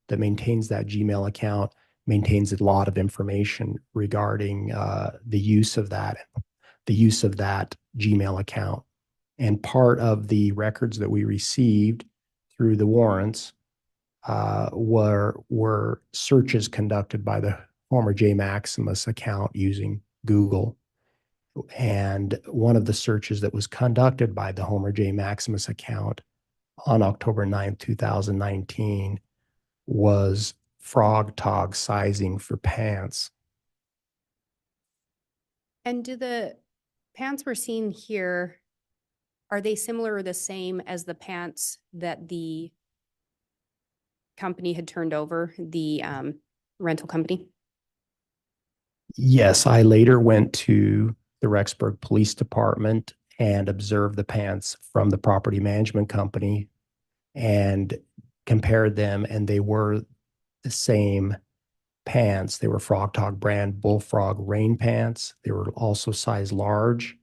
that maintains that Gmail account maintains a lot of information regarding the use of that Gmail account. And part of the records that we received through the warrants were searches conducted by the Homer J. Maximus account using Google. And one of the searches that was conducted by the Homer J. Maximus account on October 9th, 2019 was Frog Tog sizing for pants. And do the pants we're seeing here, are they similar or the same as the pants that the company had turned over, the rental company? Yes, I later went to the Rexburg Police Department and observed the pants from the property management company. and compared them, and they were the same pants. They were Frog Talk brand Bullfrog rain pants. They were also size large.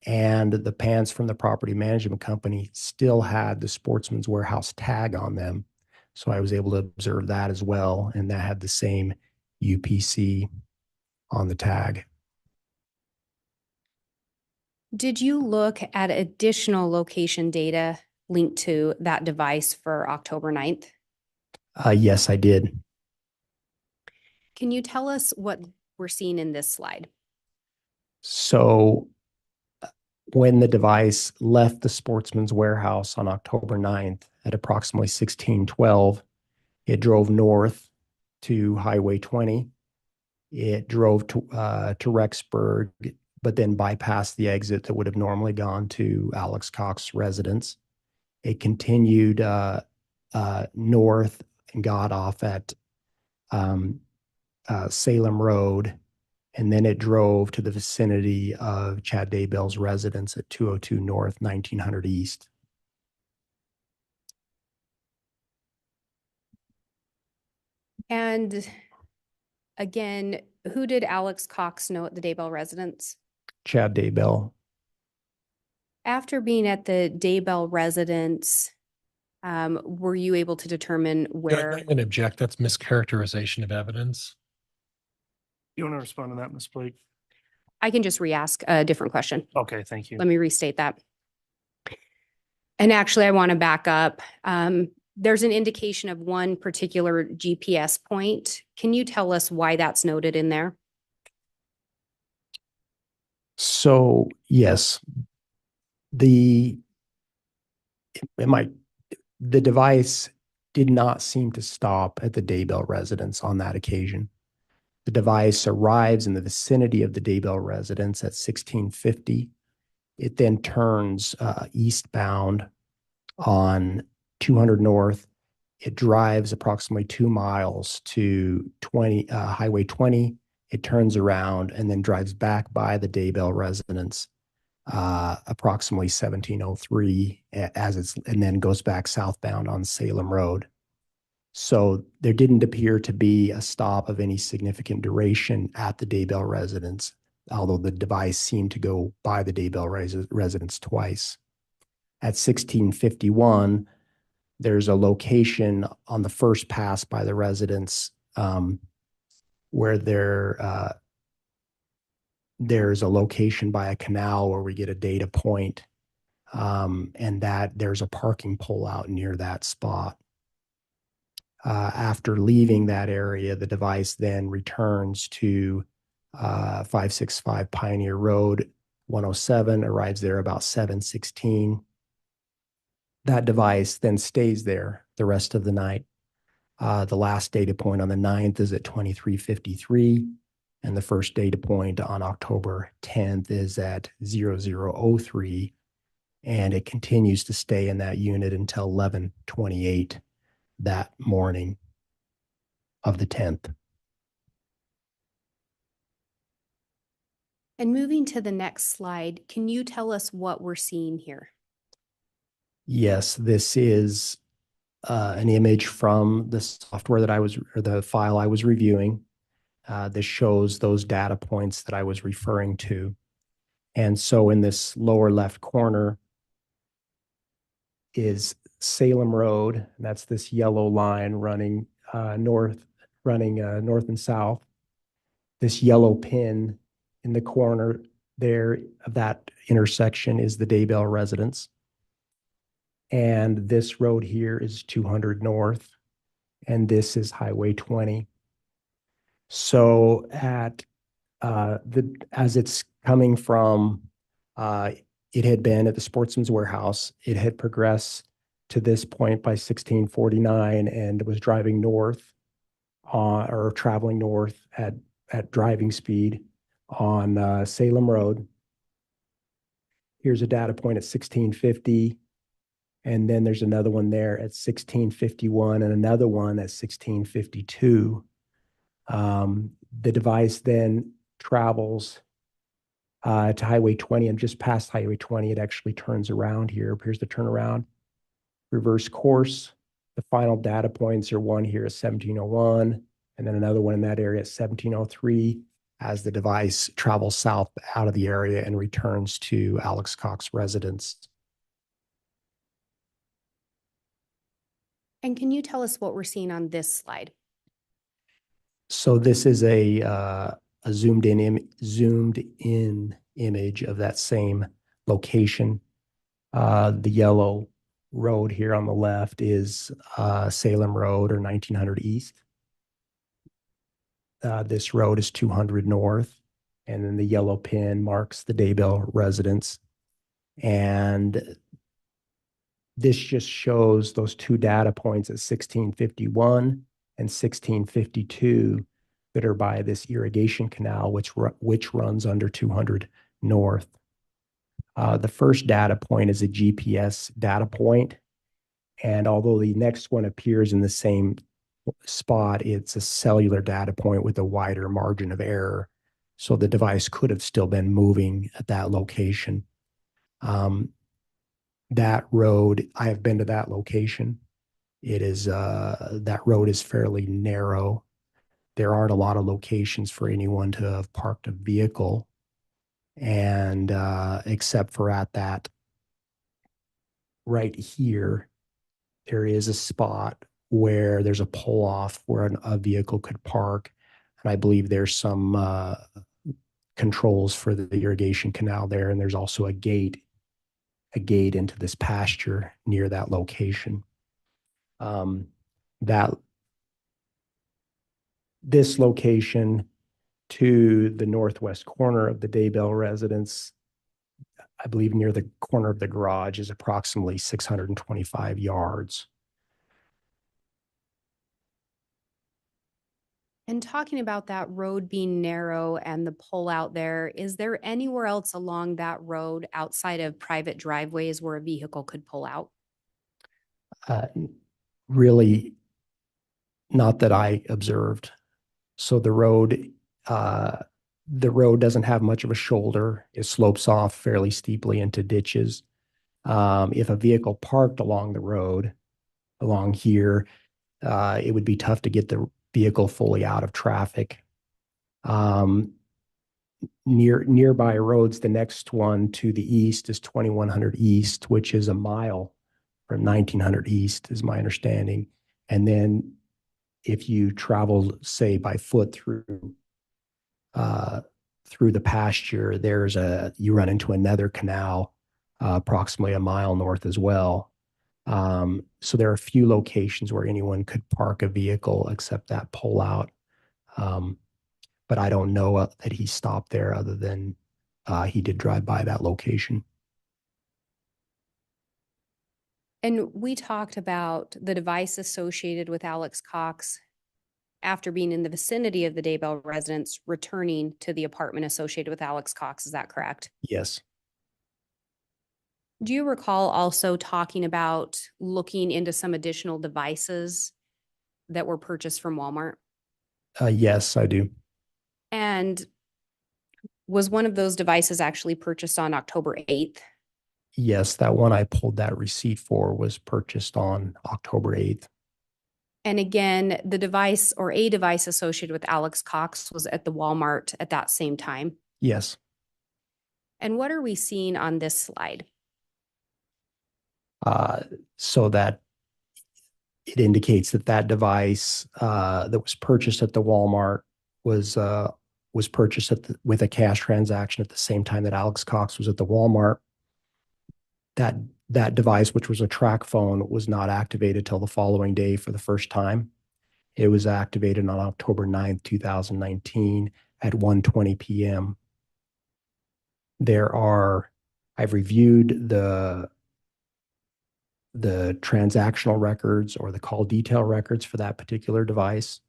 And the pants from the property management company still had the Sportsman's Warehouse tag on them. So I was able to observe that as well. And that had the same UPC on the tag. Did you look at additional location data linked to that device for October 9th? Yes, I did. Can you tell us what we're seeing in this slide? So when the device left the Sportsman's Warehouse on October 9th at approximately 1612, it drove north to Highway 20. It drove to Rexburg, but then bypassed the exit that would have normally gone to Alex Cox's residence. It continued north and got off at Salem Road, and then it drove to the vicinity of Chad Daybell's residence at 202 North, 1900 East. And again, who did Alex Cox know at the Daybell residence? Chad Daybell. After being at the Daybell residence, were you able to determine where? I'm going to object. That's mischaracterization of evidence. You want to respond to that, Ms. Blake? I can just re-ask a different question. Okay, thank you. Let me restate that. And actually, I want to back up. There's an indication of one particular GPS point. Can you tell us why that's noted in there? So yes, the device did not seem to stop at the Daybell residence on that occasion. The device arrives in the vicinity of the Daybell residence at 1650. It then turns eastbound on 200 North. It drives approximately 2 miles to Highway 20. It turns around and then drives back by the Daybell residence approximately 1703 and then goes back southbound on Salem Road. So there didn't appear to be a stop of any significant duration at the Daybell residence, although the device seemed to go by the Daybell residence twice. At 1651, there's a location on the first pass by the residence where there's a location by a canal where we get a data point, and that there's a parking pole out near that spot. After leaving that area, the device then returns to 565 Pioneer Road, 107, arrives there about 7:16. That device then stays there the rest of the night. The last data point on the 9th is at 23:53, and the first data point on October 10th is at 00:03, and it continues to stay in that unit until 11:28 that morning of the 10th. And moving to the next slide, can you tell us what we're seeing here? Yes, this is an image from the software that or the file I was reviewing. This shows those data points that I was referring to. And so in this lower left corner is Salem Road, and that's this yellow line running north and south. This yellow pin in the corner there of that intersection is the Daybell residence. And this road here is 200 North, and this is Highway 20. So as it's coming from, it had been at the Sportsman's Warehouse. It had progressed to this point by 1649 and was driving north or traveling north at driving speed on Salem Road. Here's a data point at 1650. And then there's another one there at 1651 and another one at 1652. The device then travels to Highway 20, and just past Highway 20, it actually turns around here, appears to turn around. reverse course. The final data points are one here is 1701, and then another one in that area at 1703 as the device travels south out of the area and returns to Alex Cox's residence. And can you tell us what we're seeing on this slide? So this is a zoomed in image of that same location. The yellow road here on the left is Salem Road or 1900 East. This road is 200 North, and then the yellow pin marks the Daybell residence. And this just shows those two data points at 1651 and 1652 that are by this irrigation canal, which runs under 200 North. The first data point is a GPS data point, and although the next one appears in the same spot, it's a cellular data point with a wider margin of error. So the device could have still been moving at that location. That road, I have been to that location. It is, that road is fairly narrow. There aren't a lot of locations for anyone to have parked a vehicle. And except for at that right here, there is a spot where there's a pull off where a vehicle could park. And I believe there's some controls for the irrigation canal there. And there's also a gate into this pasture near that location. This location to the northwest corner of the Daybell residence, I believe near the corner of the garage, is approximately 625 yards. And talking about that road being narrow and the pull out there, is there anywhere else along that road outside of private driveways where a vehicle could pull out? Really, not that I observed. So the road doesn't have much of a shoulder. It slopes off fairly steeply into ditches. If a vehicle parked along the road, along here, it would be tough to get the vehicle fully out of traffic. Nearby roads, the next one to the east is 2100 East, which is a mile from 1900 East, is my understanding. And then if you travel, say, by foot through the pasture, you run into another canal approximately a mile north as well. So there are a few locations where anyone could park a vehicle except that pull out. But I don't know that he stopped there other than he did drive by that location. And we talked about the device associated with Alex Cox after being in the vicinity of the Daybell residence, returning to the apartment associated with Alex Cox. Is that correct? Yes. Do you recall also talking about looking into some additional devices that were purchased from Walmart? Yes, I do. And was one of those devices actually purchased on October 8th? Yes, that one I pulled that receipt for was purchased on October 8th. And again, the device or a device associated with Alex Cox was at the Walmart at that same time. Yes. And what are we seeing on this slide? So that it indicates that device that was purchased at the Walmart was purchased with a cash transaction at the same time that Alex Cox was at the Walmart. That device, which was a track phone, was not activated till the following day for the first time. It was activated on October 9th, 2019 at 1:20 p.m. I've reviewed the transactional records or the call detail records for that particular device.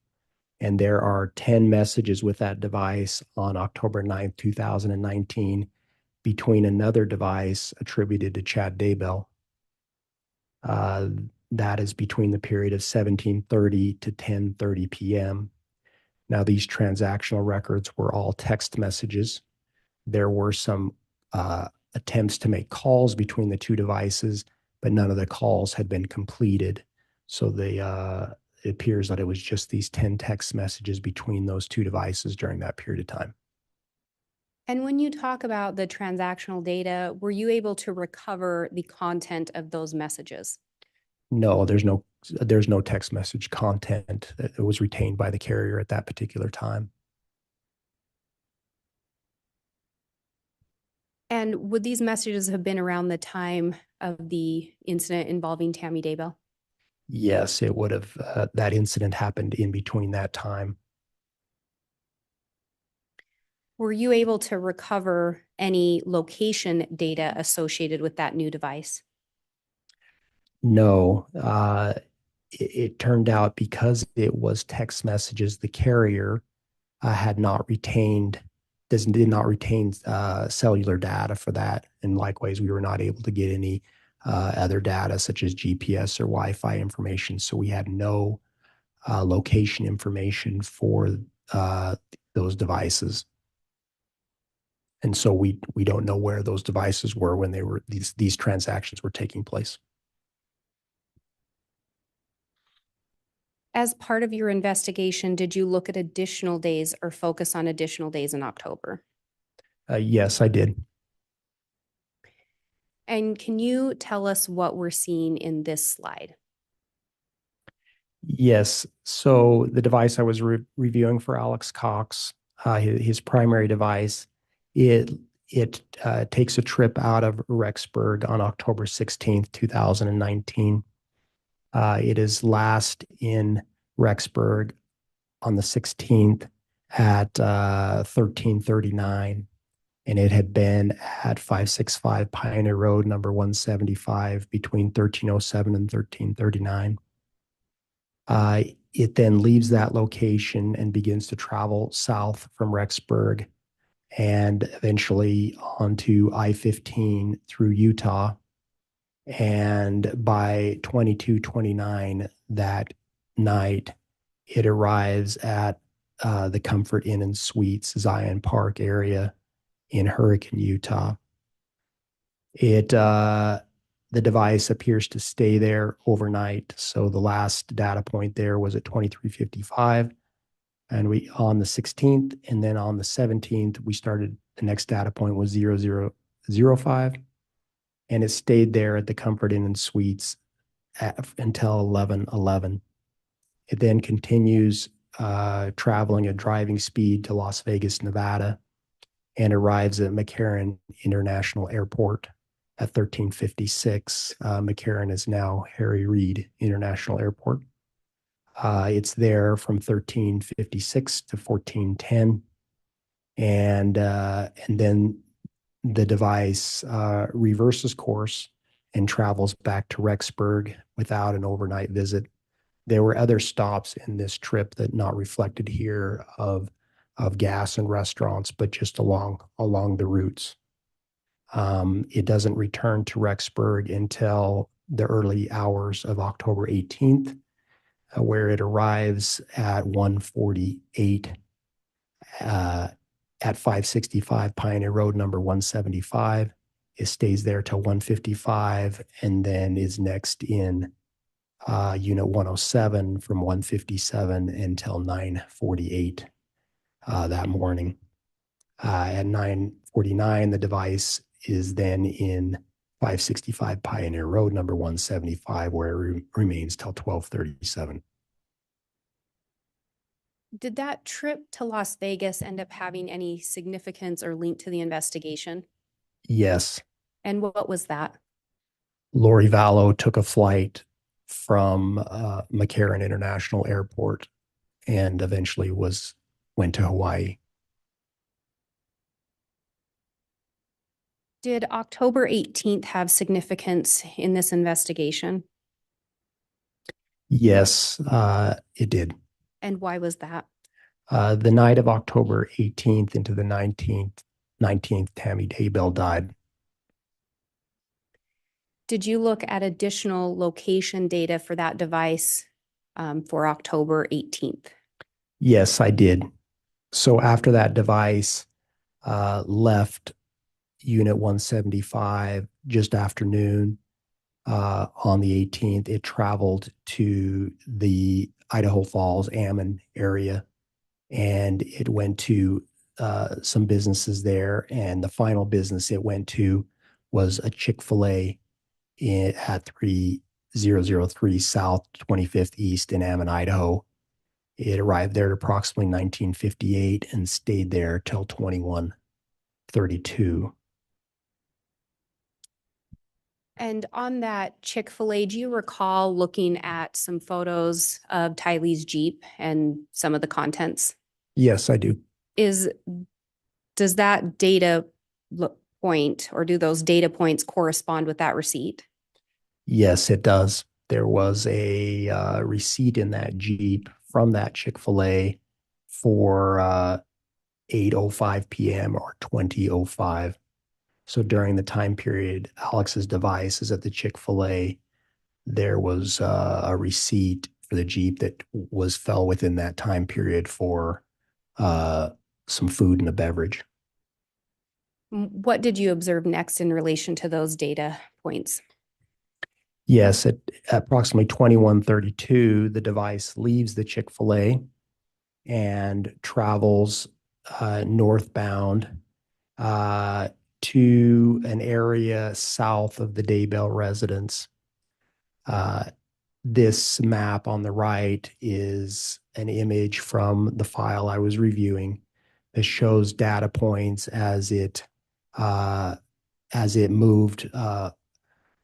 And there are 10 messages with that device on October 9th, 2019 between another device attributed to Chad Daybell. That is between the period of 17:30 to 10:30 p.m. Now, these transactional records were all text messages. There were some attempts to make calls between the two devices, but none of the calls had been completed. So it appears that it was just these 10 text messages between those two devices during that period of time. And when you talk about the transactional data, were you able to recover the content of those messages? No, there's no text message content that was retained by the carrier at that particular time. And would these messages have been around the time of the incident involving Tammy Daybell? Yes, it would have. That incident happened in between that time. Were you able to recover any location data associated with that new device? No, it turned out because it was text messages, the carrier did not retain cellular data for that. And likewise, we were not able to get any other data such as GPS or Wi-Fi information. So we had no location information for those devices. And so we don't know where those devices were when these transactions were taking place. As part of your investigation, did you look at additional days or focus on additional days in October? Yes, I did. And can you tell us what we're seeing in this slide? Yes. So the device I was reviewing for Alex Cox, his primary device, it takes a trip out of Rexburg on October 16th, 2019. It is last in Rexburg on the 16th at 1339, and it had been at 565 Pioneer Road, number 175, between 1307 and 1339. It then leaves that location and begins to travel south from Rexburg and eventually onto I-15 through Utah. And by 22:29 that night, it arrives at the Comfort Inn and Suites, Zion Park area in Hurricane, Utah. The device appears to stay there overnight. So the last data point there was at 23:55. And on the 16th, and then on the 17th, the next data point was 0005. And it stayed there at the Comfort Inn and Suites until 11:11. It then continues traveling at driving speed to Las Vegas, Nevada, and arrives at McCarran International Airport at 13:56. McCarran is now Harry Reid International Airport. It's there from 13:56 to 14:10. And then the device reverses course and travels back to Rexburg without an overnight visit. There were other stops in this trip that not reflected here of gas and restaurants, but just along the routes. It doesn't return to Rexburg until the early hours of October 18th, where it arrives at 1:48 at 565 Pioneer Road, number 175. It stays there till 1:55 and then is next in Unit 107 from 1:57 until 9:48 that morning. At 9:49, the device is then in 565 Pioneer Road, number 175, where it remains till 12:37. Did that trip to Las Vegas end up having any significance or link to the investigation? Yes. And what was that? Lori Vallow took a flight from McCarran International Airport and eventually went to Hawaii. Did October 18th have significance in this investigation? Yes, it did. And why was that? The night of October 18th into the 19th, Tammy Daybell died. Did you look at additional location data for that device for October 18th? Yes, I did. So after that device left Unit 175 just after noon, On the 18th, it traveled to the Idaho Falls, Ammon area, and it went to some businesses there. And the final business it went to was a Chick-fil-A at 3003 South 25th East in Ammon, Idaho. It arrived there at approximately 1958 and stayed there till 2132. And on that Chick-fil-A, do you recall looking at some photos of Tylee's Jeep and some of the contents? Yes, I do. Does that data point, or do those data points correspond with that receipt? Yes, it does. There was a receipt in that Jeep from that Chick-fil-A for 8:05 p.m. or 20:05. So during the time period Alex's device is at the Chick-fil-A, there was a receipt for the Jeep that fell within that time period for some food and a beverage. What did you observe next in relation to those data points? Yes, at approximately 21:32, the device leaves the Chick-fil-A and travels northbound to an area south of the Daybell residence. This map on the right is an image from the file I was reviewing that shows data points as it moved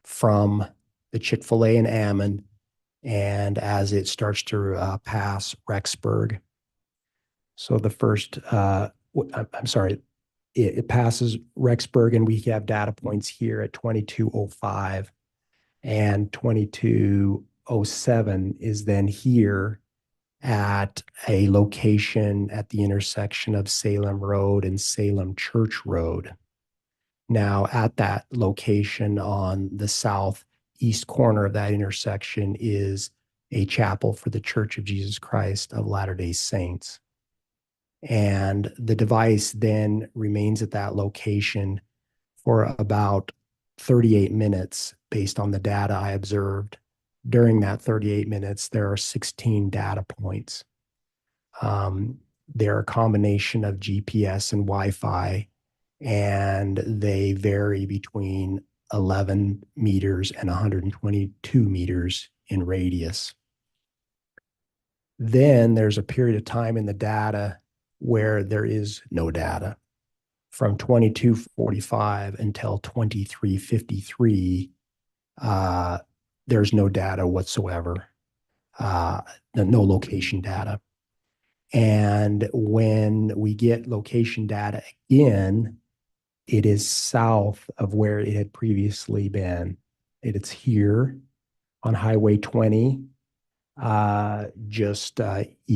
from the Chick-fil-A in Ammon and as it starts to pass Rexburg. So the first, I'm sorry, it passes Rexburg, and we have data points here at 22:05, and 22:07 is then here at a location at the intersection of Salem Road and Salem Church Road. Now, at that location on the southeast corner of that intersection is a chapel for the Church of Jesus Christ of Latter-day Saints. And the device then remains at that location for about 38 minutes based on the data I observed. During that 38 minutes, there are 16 data points. They're a combination of GPS and Wi-Fi, and they vary between 11 meters and 122 meters in radius. Then there's a period of time in the data where there is no data. From 22:45 until 23:53, there's no data whatsoever, no location data. And when we get location data again, it is south of where it had previously been. It's here on Highway 20, just west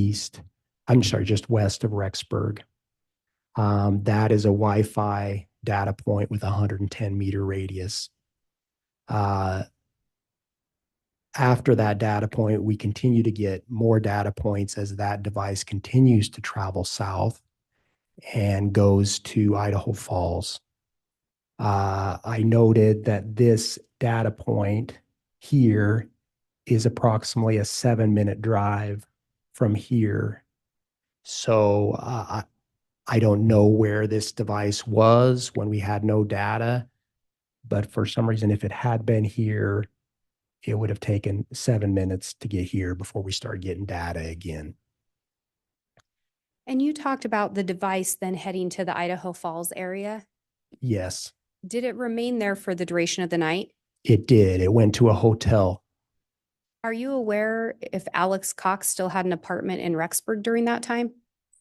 of Rexburg. That is a Wi-Fi data point with a 110-meter radius. After that data point, we continue to get more data points as that device continues to travel south and goes to Idaho Falls. I noted that this data point here is approximately a 7-minute drive from here. So I don't know where this device was when we had no data, but for some reason, if it had been here, it would have taken 7 minutes to get here before we start getting data again. And you talked about the device then heading to the Idaho Falls area. Yes, Did it remain there for the duration of the night? it did. It went to a hotel. Are you aware if Alex Cox still had an apartment in Rexburg during that time?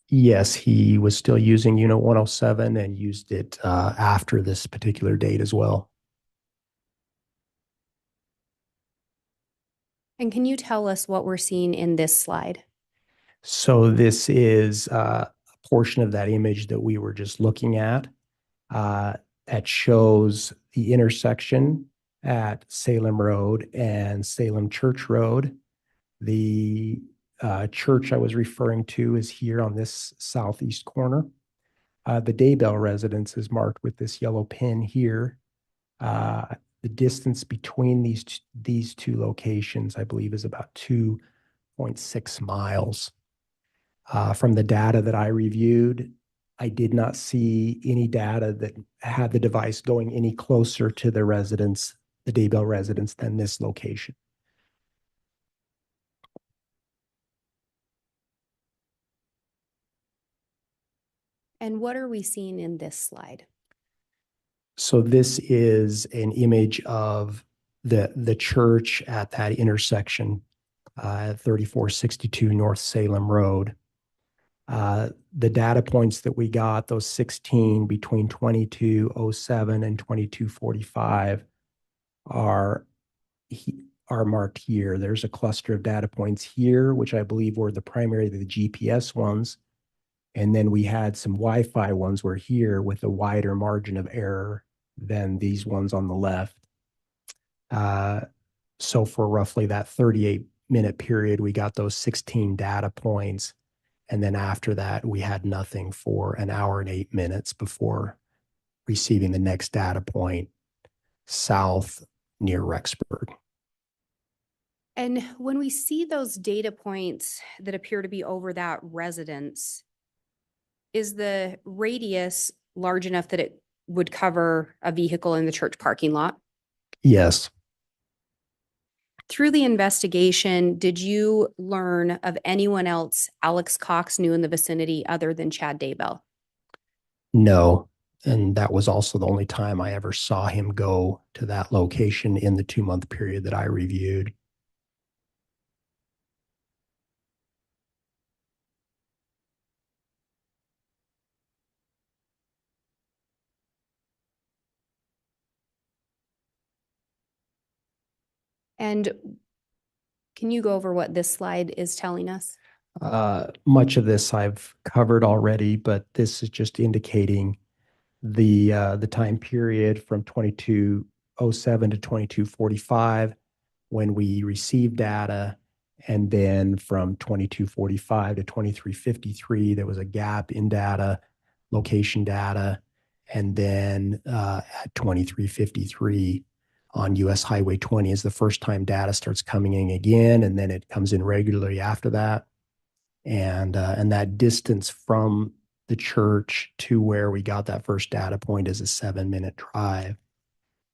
Yes, he was still using Unit 107 and used it after this particular date as well. And can you tell us what we're seeing in this slide? So this is a portion of that image that we were just looking at that shows the intersection at Salem Road and Salem Church Road. The church I was referring to is here on this southeast corner. The Daybell residence is marked with this yellow pin here. the distance between these two locations, I believe, is about 2.6 miles. From the data that I reviewed, I did not see any data that had the device going any closer to the residence, the Daybell residence, than this location. And what are we seeing in this slide? So this is an image of the church at that intersection, 3462 North Salem Road. The data points that we got, those 16 between 2207 and 2245 are marked here. There's a cluster of data points here, which I believe were the GPS ones. And then we had some Wi-Fi ones were here with a wider margin of error than these ones on the left. So for roughly that 38-minute period, we got those 16 data points. And then after that, we had nothing for an hour and 8 minutes before receiving the next data point south near Rexburg. And when we see those data points that appear to be over that residence, is the radius large enough that it would cover a vehicle in the church parking lot? Yes. Through the investigation, did you learn of anyone else Alex Cox knew in the vicinity other than Chad Daybell? No. And that was also the only time I ever saw him go to that location in the 2-month period that I reviewed. And can you go over what this slide is telling us? Much of this I've covered already, but this is just indicating the time period from 2207 to 2245 when we received data, and then from 2245 to 2353 there was a gap in data, location data, and then at 2353 on US Highway 20 is the first time data starts coming in again, and then it comes in regularly after that. And that distance from the church to where we got that first data point is a 7-minute drive.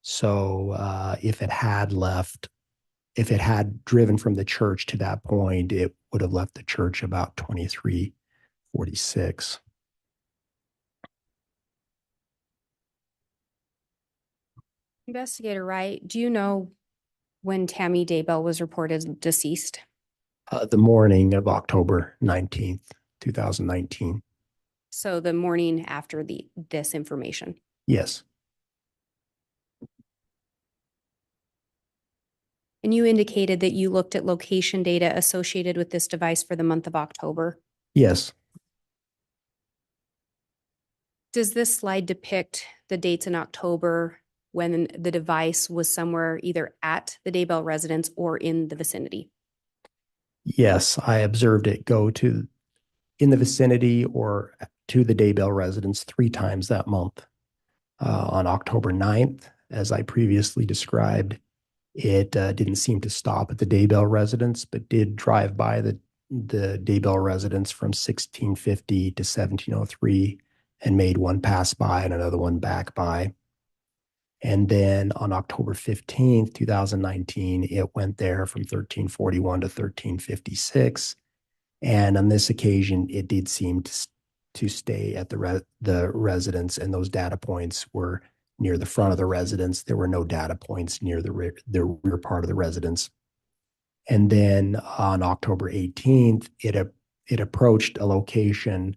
So if it had driven from the church to that point, it would have left the church about 2346. Investigator Wright, do you know when Tammy Daybell was reported deceased? The morning of October 19th, 2019. So the morning after this information. Yes. And you indicated that you looked at location data associated with this device for the month of October. Yes. Does this slide depict the dates in October when the device was somewhere either at the Daybell residence or in the vicinity? Yes, I observed it go to in the vicinity or to the Daybell residence 3 times that month. On October 9th, as I previously described, it didn't seem to stop at the Daybell residence, but did drive by the Daybell residence from 1650 to 1703 and made one pass by and another one back by. And then on October 15th, 2019, it went there from 1341 to 1356. And on this occasion, it did seem to stay at the residence, and those data points were near the front of the residence. There were no data points near the rear part of the residence. And then on October 18th, it approached a location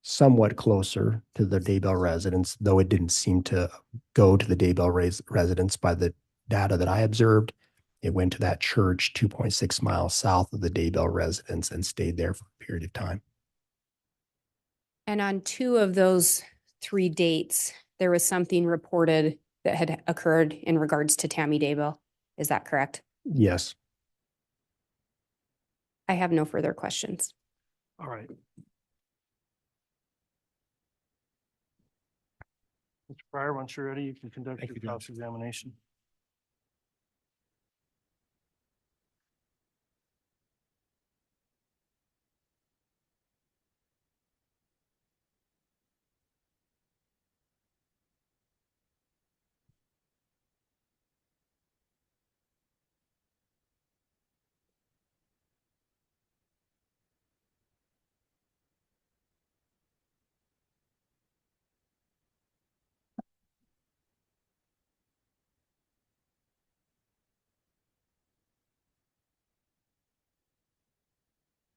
somewhat closer to the Daybell residence, though it didn't seem to go to the Daybell residence by the data that I observed. It went to that church 2.6 miles south of the Daybell residence and stayed there for a period of time. And on 2 of those 3 dates, there was something reported that had occurred in regards to Tammy Daybell. Is that correct? Yes. I have no further questions. All right. Mr. Pryor, once you're ready, you can conduct your cross-examination.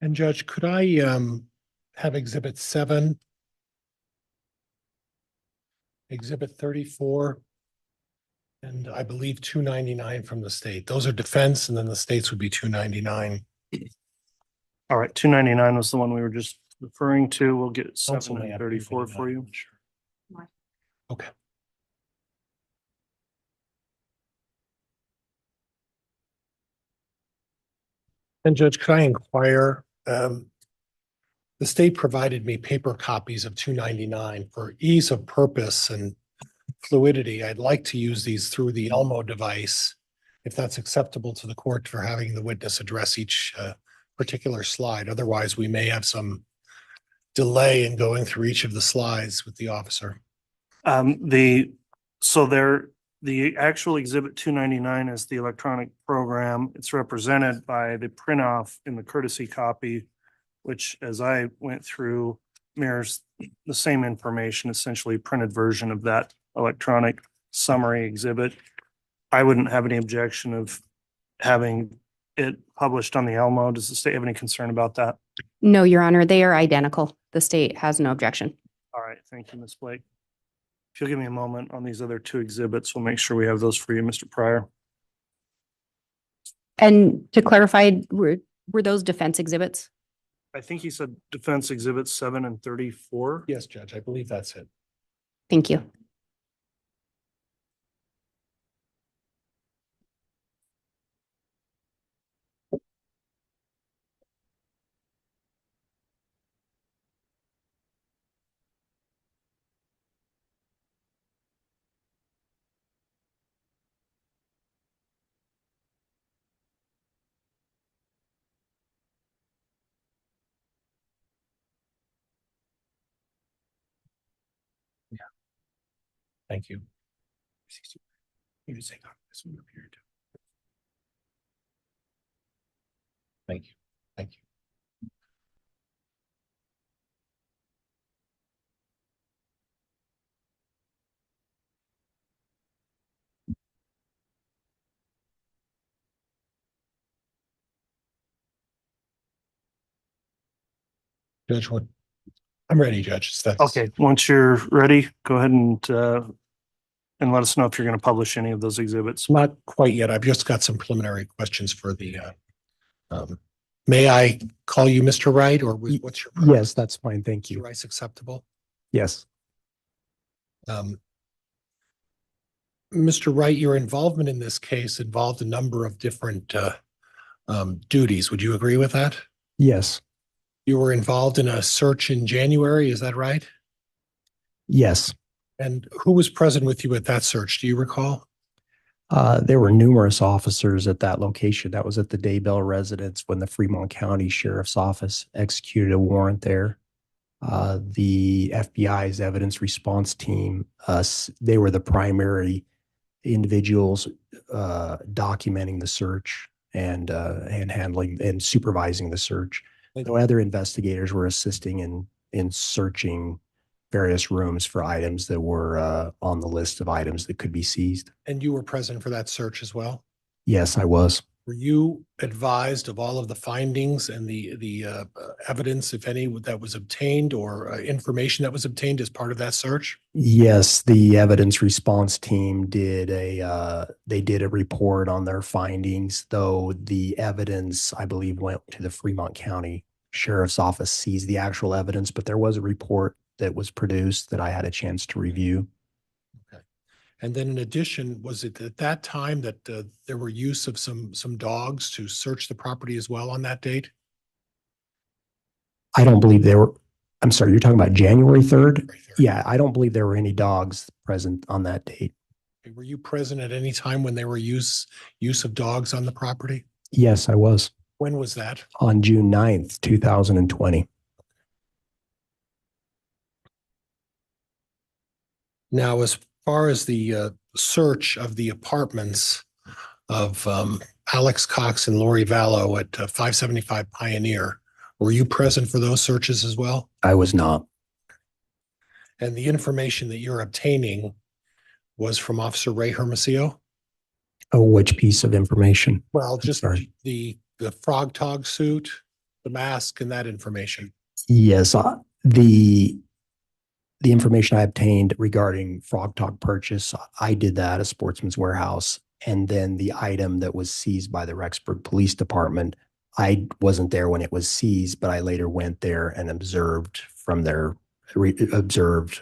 And Judge, could I have Exhibit 7, Exhibit 34, and I believe 299 from the state? Those are defense, and then the states would be 299. All right, 299 was the one we were just referring to. We'll get Counsel 7 may and have 34 for you. 299. Sure. Okay. And Judge, could I inquire, the state provided me paper copies of 299 for ease of purpose and fluidity. I'd like to use these through the Elmo device, if that's acceptable to the court, for having the witness address each particular slide. Otherwise, we may have some delay in going through each of the slides with the officer. The actual exhibit 299 is the electronic program. It's represented by the print off in the courtesy copy, which, as I went through, mirrors the same information, essentially printed version of that electronic summary exhibit. I wouldn't have any objection of having it published on the Elmo. Does the state have any concern about that? No, Your Honor, they are identical. The state has no objection. All right, thank you, Ms. Blake. If you'll give me a moment on these other two exhibits, we'll make sure we have those for you, Mr. Pryor. And to clarify, were those defense exhibits? I think he said defense exhibits 7 and 34. Yes, Judge, I believe that's it. Thank you. Thank you. You just take this one up here too. Thank you. Thank you. Judge, what? I'm ready, Judge. That's Okay, once you're ready, go ahead and let us know if you're going to publish any of those exhibits. not quite yet. I've just got some preliminary questions for the, may I call you Mr. Wright, or what's your? Yes, that's fine. Thank Mr. you. Wright's acceptable? Yes. Mr. Wright, your involvement in this case involved a number of different duties. Would you agree with that? Yes. You were involved in a search in January, is that right? Yes. And who was present with you at that search? Do you recall? There were numerous officers at that location. That was at the Daybell residence when the Fremont County Sheriff's Office executed a warrant there. The FBI's evidence response team, they were the primary individuals documenting the search and handling and supervising the search. Though other investigators were assisting in searching various rooms for items that were on the list of items that could be seized. And you were present for that search as well? Yes, I was. Were you advised of all of the findings and the evidence, if any, that was obtained, or information that was obtained as part of that search? Yes, the evidence response team did they did a report on their findings, though the evidence, I believe, went to the Fremont County Sheriff's Office, seized the actual evidence, but there was a report that was produced that I had a chance to review. Okay. And then in addition, was it at that time that there were use of some dogs to search the property as well on that date? I don't believe there were, I'm sorry, you're talking about January 3rd? Right there. Yeah, I don't believe there were any dogs present on that date. Okay. Were you present at any time when there were use of dogs on the property? Yes, I was. When was that? On June 9th, 2020. Now, as far as the search of the apartments of Alex Cox and Lori Vallow at 575 Pioneer, were you present for those searches as well? I was not. And the information that you're obtaining was from Officer Ray Hermosillo? Oh, which piece of information? Well, just Sorry. the frog tog suit, the mask and that information? Yes, the information I obtained regarding Frog Talk purchase, I did that at Sportsman's Warehouse. And then the item that was seized by the Rexburg Police Department, I wasn't there when it was seized, but I later went there and observed observed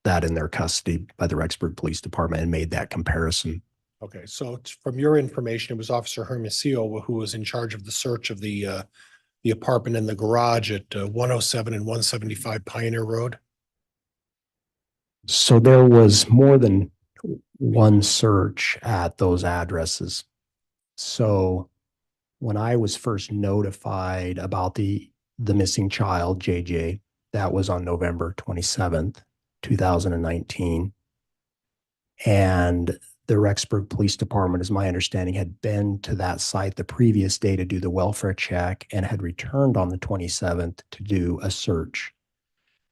that in their custody by the Rexburg Police Department and made that comparison. Okay, so from your information, it was Officer Hermosillo who was in charge of the search of the apartment and the garage at 107 and 175 Pioneer Road. So there was more than one search at those addresses. So when I was first notified about the missing child, JJ, that was on November 27th, 2019. And the Rexburg Police Department, as my understanding, had been to that site the previous day to do the welfare check and had returned on the 27th to do a search.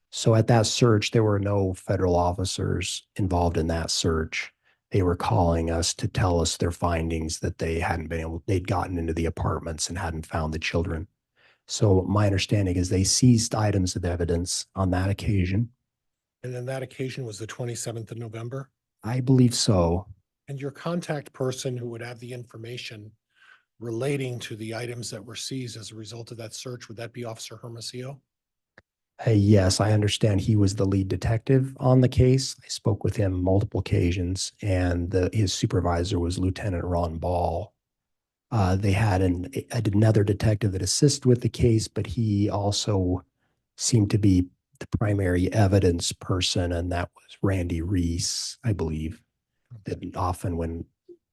So at that search, there were no federal officers involved in that search. They were calling us to tell us their findings that they'd gotten into the apartments and hadn't found the children. So my understanding is they seized items of evidence on that occasion. And then that occasion was the 27th of November? I believe so. And your contact person who would have the information relating to the items that were seized as a result of that search, would that be Officer Hermosillo? Yes, I understand he was the lead detective on the case. I spoke with him multiple occasions, and his supervisor was Lieutenant Ron Ball. They had another detective that assisted with the case, but he also seemed to be the primary evidence person, and that was Randy Reese, I believe. That often when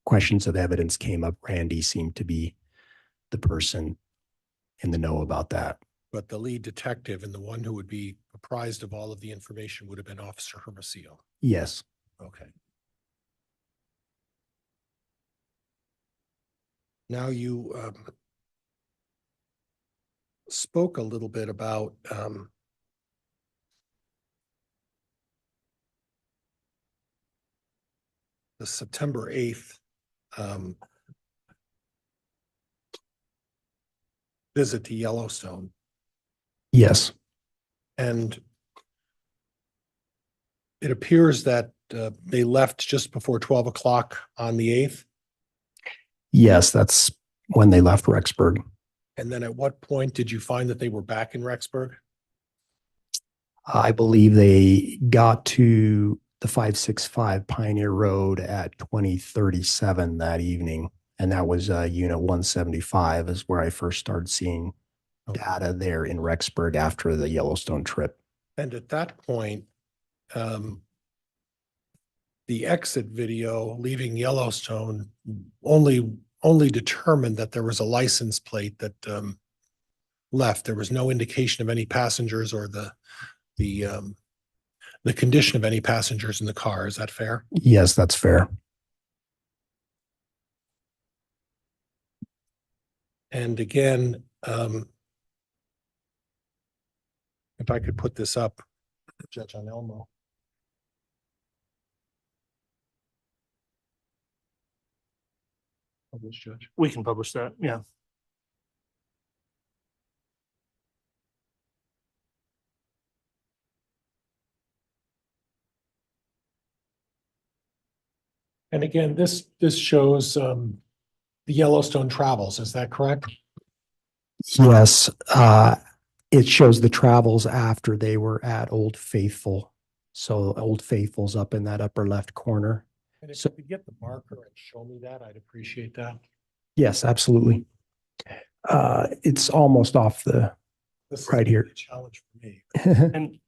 questions of evidence came up, Randy seemed to be the person in the know about that. But the lead detective and the one who would be apprised of all of the information would have been Officer Hermosillo. Yes. Okay. Now you spoke a little bit about the September 8th visit to Yellowstone. Yes. And it appears that they left just before 12 o'clock on the 8th. Yes, that's when they left Rexburg. And then at what point did you find that they were back in Rexburg? I believe they got to the 565 Pioneer Road at 2037 that evening. And that was unit 175 is where I first started seeing data there in Rexburg after the Yellowstone trip. And at that point, the exit video leaving Yellowstone only determined that there was a license plate that left. There was no indication of any passengers or the condition of any passengers in the car. Is that fair? Yes, that's fair. And again, if I could put this up, Judge Anelmo. Publish, Judge. We can publish that, yeah. And again, this shows the Yellowstone travels. Is that correct? Yes, it shows the travels after they were at Old Faithful. So Old Faithful's up in that upper left corner. And if you could get the marker and show me that, I'd appreciate that. Yes, absolutely. It's almost off the This is right here. a challenge for me. And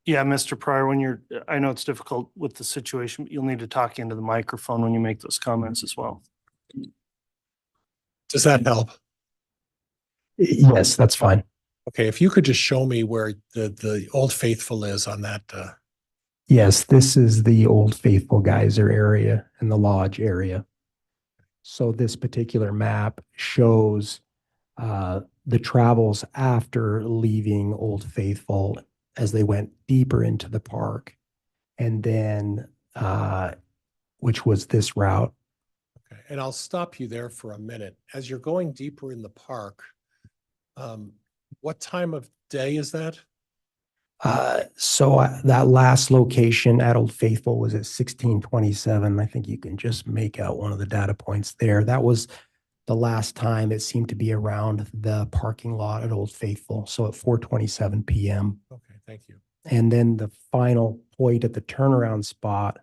yeah, Mr. Pryor, I know it's difficult with the situation, but you'll need to talk into the microphone when you make those comments as well. Does that help? Yes, that's fine. Okay, if you could just show me where the Old Faithful is on that. Yes, this is the Old Faithful Geyser area and the lodge area. So this particular map shows the travels after leaving Old Faithful as they went deeper into the park. And then, which was this route. Okay, and I'll stop you there for a minute. As you're going deeper in the park, What time of day is that? That last location at Old Faithful was at 1627. I think you can just make out one of the data points there. That was the last time it seemed to be around the parking lot at Old Faithful. So at 4:27 PM. Okay, thank you. And then the final point at the turnaround spot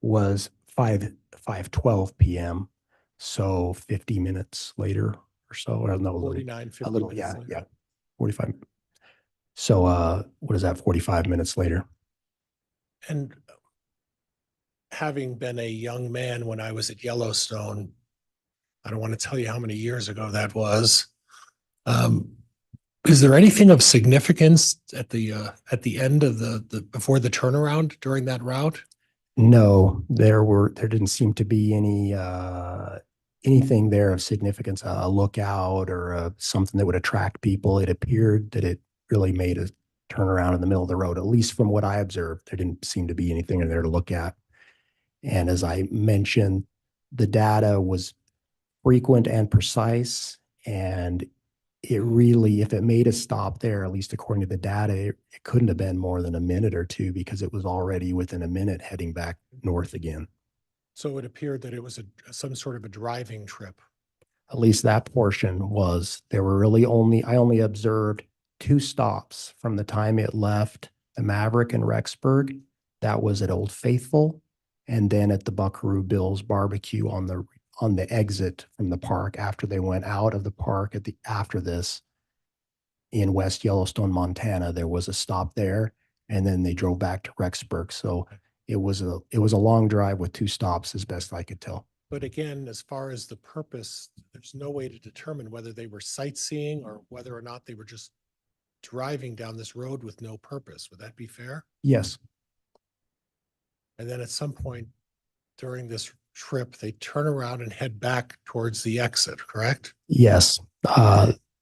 was 5:12 PM. So 50 minutes later or so, or no, 49, 50 a little, minutes yeah, later. yeah, 45. So what is that, 45 minutes later? And having been a young man when I was at Yellowstone, I don't want to tell you how many years ago that was. Is there anything of significance at the end of the before the turnaround during that route? No, there didn't seem to be anything there of significance, a lookout or something that would attract people. It appeared that it really made a turnaround in the middle of the road, at least from what I observed. There didn't seem to be anything in there to look at. And as I mentioned, the data was frequent and precise, and it really, if it made a stop there, at least according to the data, it couldn't have been more than a minute or two because it was already within a minute heading back north again. So it appeared that it was some sort of a driving trip. At least that portion was. There were really I only observed 2 stops from the time it left the Maverick in Rexburg. That was at Old Faithful, and then at the Buckaroo Bill's barbecue on the exit from the park after they went out of the park after this in West Yellowstone, Montana. There was a stop there, and then they drove back to Rexburg. So it was a long drive with 2 stops as best I could tell. But again, as far as the purpose, there's no way to determine whether they were sightseeing or whether or not they were just driving down this road with no purpose. Would that be fair? Yes. And then at some point during this trip, they turn around and head back towards the exit, correct? Yes.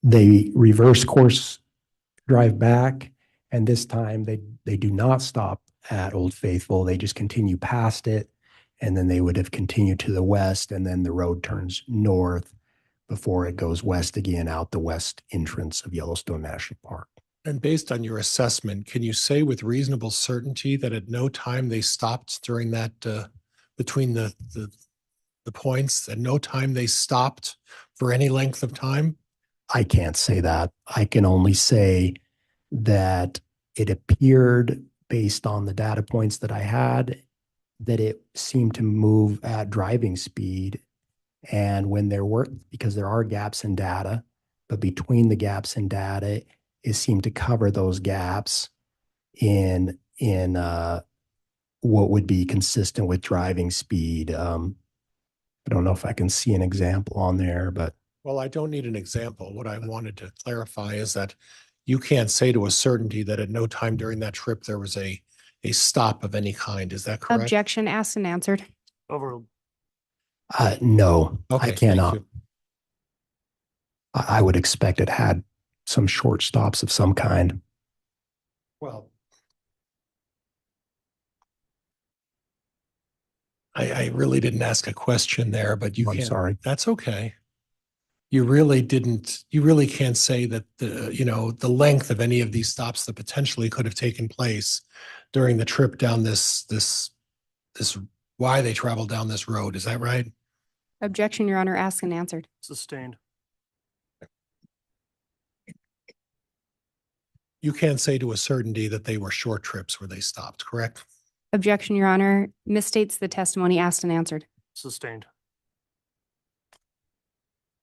They reverse course, drive back, and this time they do not stop at Old Faithful. They just continue past it, and then they would have continued to the west, and then the road turns north before it goes west again out the west entrance of Yellowstone National Park. And based on your assessment, can you say with reasonable certainty that at no time they stopped during that between the points, at no time they stopped for any length of time? I can't say that. I can only say that it appeared, based on the data points that I had, that it seemed to move at driving speed. And when because there are gaps in data, but between the gaps in data, it seemed to cover those gaps in what would be consistent with driving speed. I don't know if I can see an example on there, but. Well, I don't need an example. What I wanted to clarify is that you can't say to a certainty that at no time during that trip there was a stop of any kind. Is that correct? Objection asked and answered. Overruled. No, Okay, I thank cannot. you. I would expect it had some short stops of some kind. Well, I really didn't ask a question there, but you I'm can't. sorry. That's okay. You really can't say that the length of any of these stops that potentially could have taken place during the trip down this why they traveled down this road. Is that right? Objection, Your Honor, asked and answered. Sustained. You can't say to a certainty that they were short trips where they stopped, correct? Objection, Your Honor, misstates the testimony asked and answered. Sustained.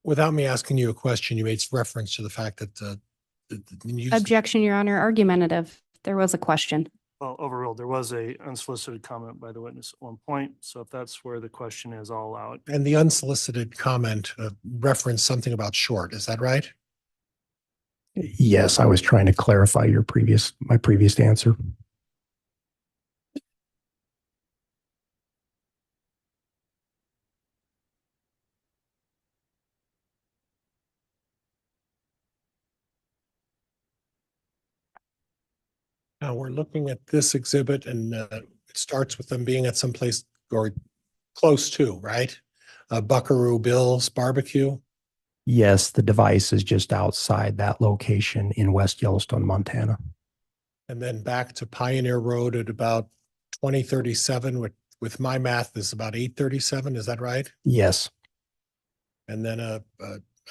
Without me asking you a question, you made reference to the fact that Objection, Your Honor, argumentative. There was a question. Well, overruled. There was a unsolicited comment by the witness at one point. So if that's where the question is, I'll allow it. And the unsolicited comment referenced something about short. Is that right? Yes, I was trying to clarify my previous answer. Now we're looking at this exhibit and it starts with them being at some place or close to, right? Buckaroo Bill's barbecue. Yes, the device is just outside that location in West Yellowstone, Montana. And then back to Pioneer Road at about 2037, with my math is about 8:37, is that right? Yes, And then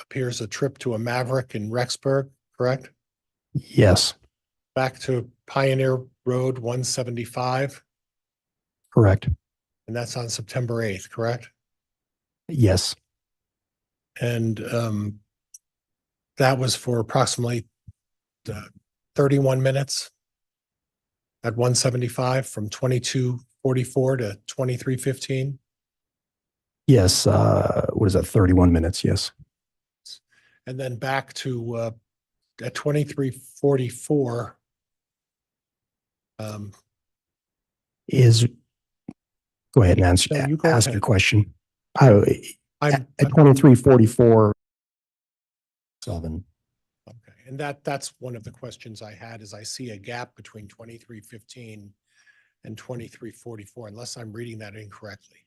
appears a trip to a Maverick in Rexburg, correct? yes, Back to Pioneer Road 175, correct. and that's on September 8th, correct? Yes, And that was for approximately 31 minutes at 175 from 22:44 to 23:15. yes. What is that? 31 minutes. Yes. And then back to at 23:44. Is go ahead and answer. No, you go ask ahead. your question. I'm At 23:44. 7. okay. And that's one of the questions I had is I see a gap between 23:15 and 23:44, unless I'm reading that incorrectly.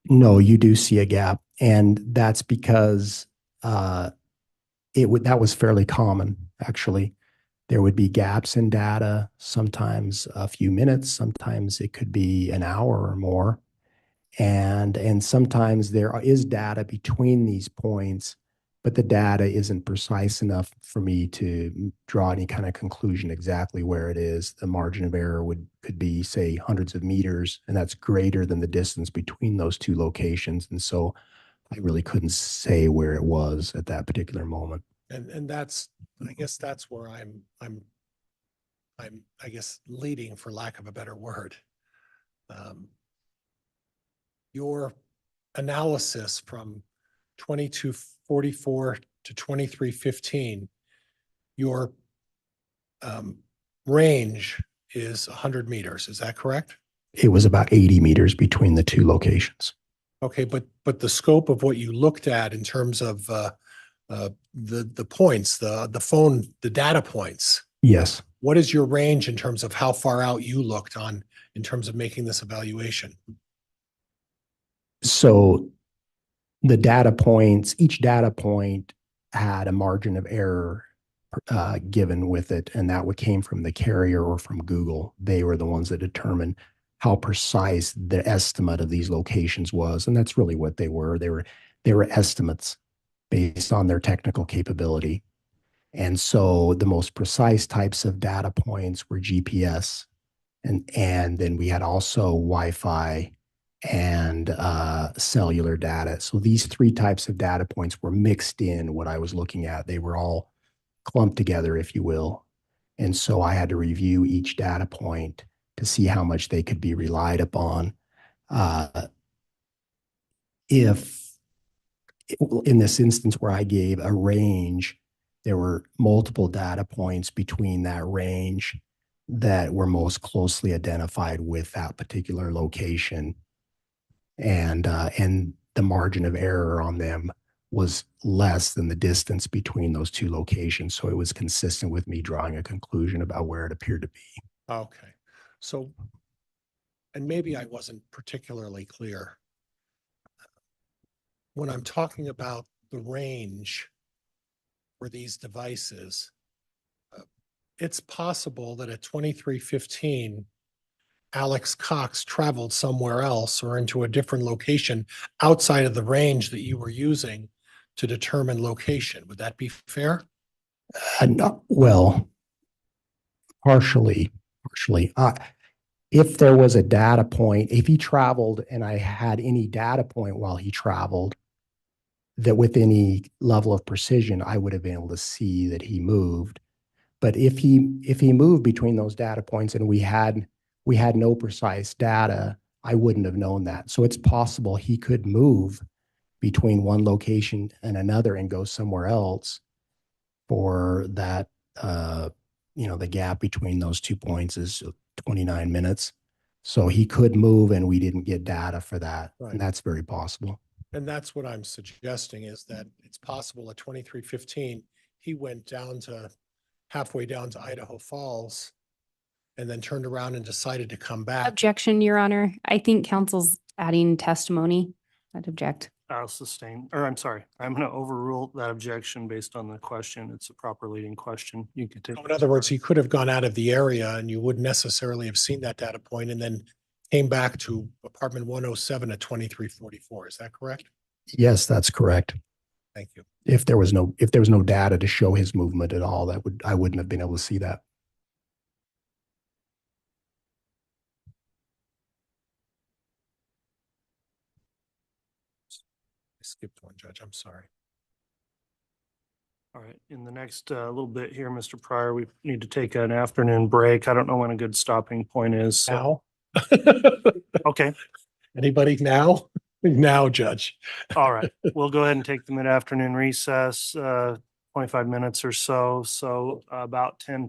No, you do see a gap, and that's because that was fairly common actually. There would be gaps in data, sometimes a few minutes, sometimes it could be an hour or more. And sometimes there is data between these points, but the data isn't precise enough for me to draw any kind of conclusion exactly where it is. The margin of error could be, say, hundreds of meters, and that's greater than the distance between those two locations. And so I really couldn't say where it was at that particular moment. And that's, I guess that's where I'm I guess leading, for lack of a better word. Your analysis from 22:44 to 23:15, your range is 100 meters. Is that correct? It was about 80 meters between the two locations. Okay, but the scope of what you looked at in terms of the points, the data points. Yes. What is your range in terms of how far out you looked on in terms of making this evaluation? So the data points, each data point had a margin of error given with it, and that came from the carrier or from Google. They were the ones that determined how precise the estimate of these locations was, and that's really what they were. They were estimates based on their technical capability. And so the most precise types of data points were GPS, and then we had also Wi-Fi and cellular data. So these three types of data points were mixed in what I was looking at. They were all clumped together, if you will. And so I had to review each data point to see how much they could be relied upon. If in this instance where I gave a range, there were multiple data points between that range that were most closely identified with that particular location. And the margin of error on them was less than the distance between those two locations. So it was consistent with me drawing a conclusion about where it appeared to be. Okay, so, and maybe I wasn't particularly clear. When I'm talking about the range for these devices, it's possible that at 23:15, Alex Cox traveled somewhere else or into a different location outside of the range that you were using to determine location. Would that be fair? Well, partially. If there was a data point, if he traveled and I had any data point while he traveled that with any level of precision, I would have been able to see that he moved. But if he moved between those data points and we had no precise data, I wouldn't have known that. So it's possible he could move between one location and another and go somewhere else for that. The gap between those 2 points is 29 minutes. So he could move and we didn't get data for that. Right. And that's very possible. And that's what I'm suggesting is that it's possible at 23:15, he went halfway down to Idaho Falls and then turned around and decided to come back. Objection, Your Honor. I think counsel's adding testimony. I'd object. I'll sustain, or I'm sorry, I'm going to overrule that objection based on the question. It's a proper leading question. You can take. In other words, he could have gone out of the area and you wouldn't necessarily have seen that data point and then came back to apartment 107 at 2344. Is that correct? Yes, that's correct. Thank you. If there was no data to show his movement at all, I wouldn't have been able to see that. I skipped one, Judge. I'm sorry. All right, in the next little bit here, Mr. Pryor, we need to take an afternoon break. I don't know when a good stopping point is. So, Now? okay, Anybody now? Now, Judge. all right. We'll go ahead and take the mid-afternoon recess, 25 minutes or so. So about 20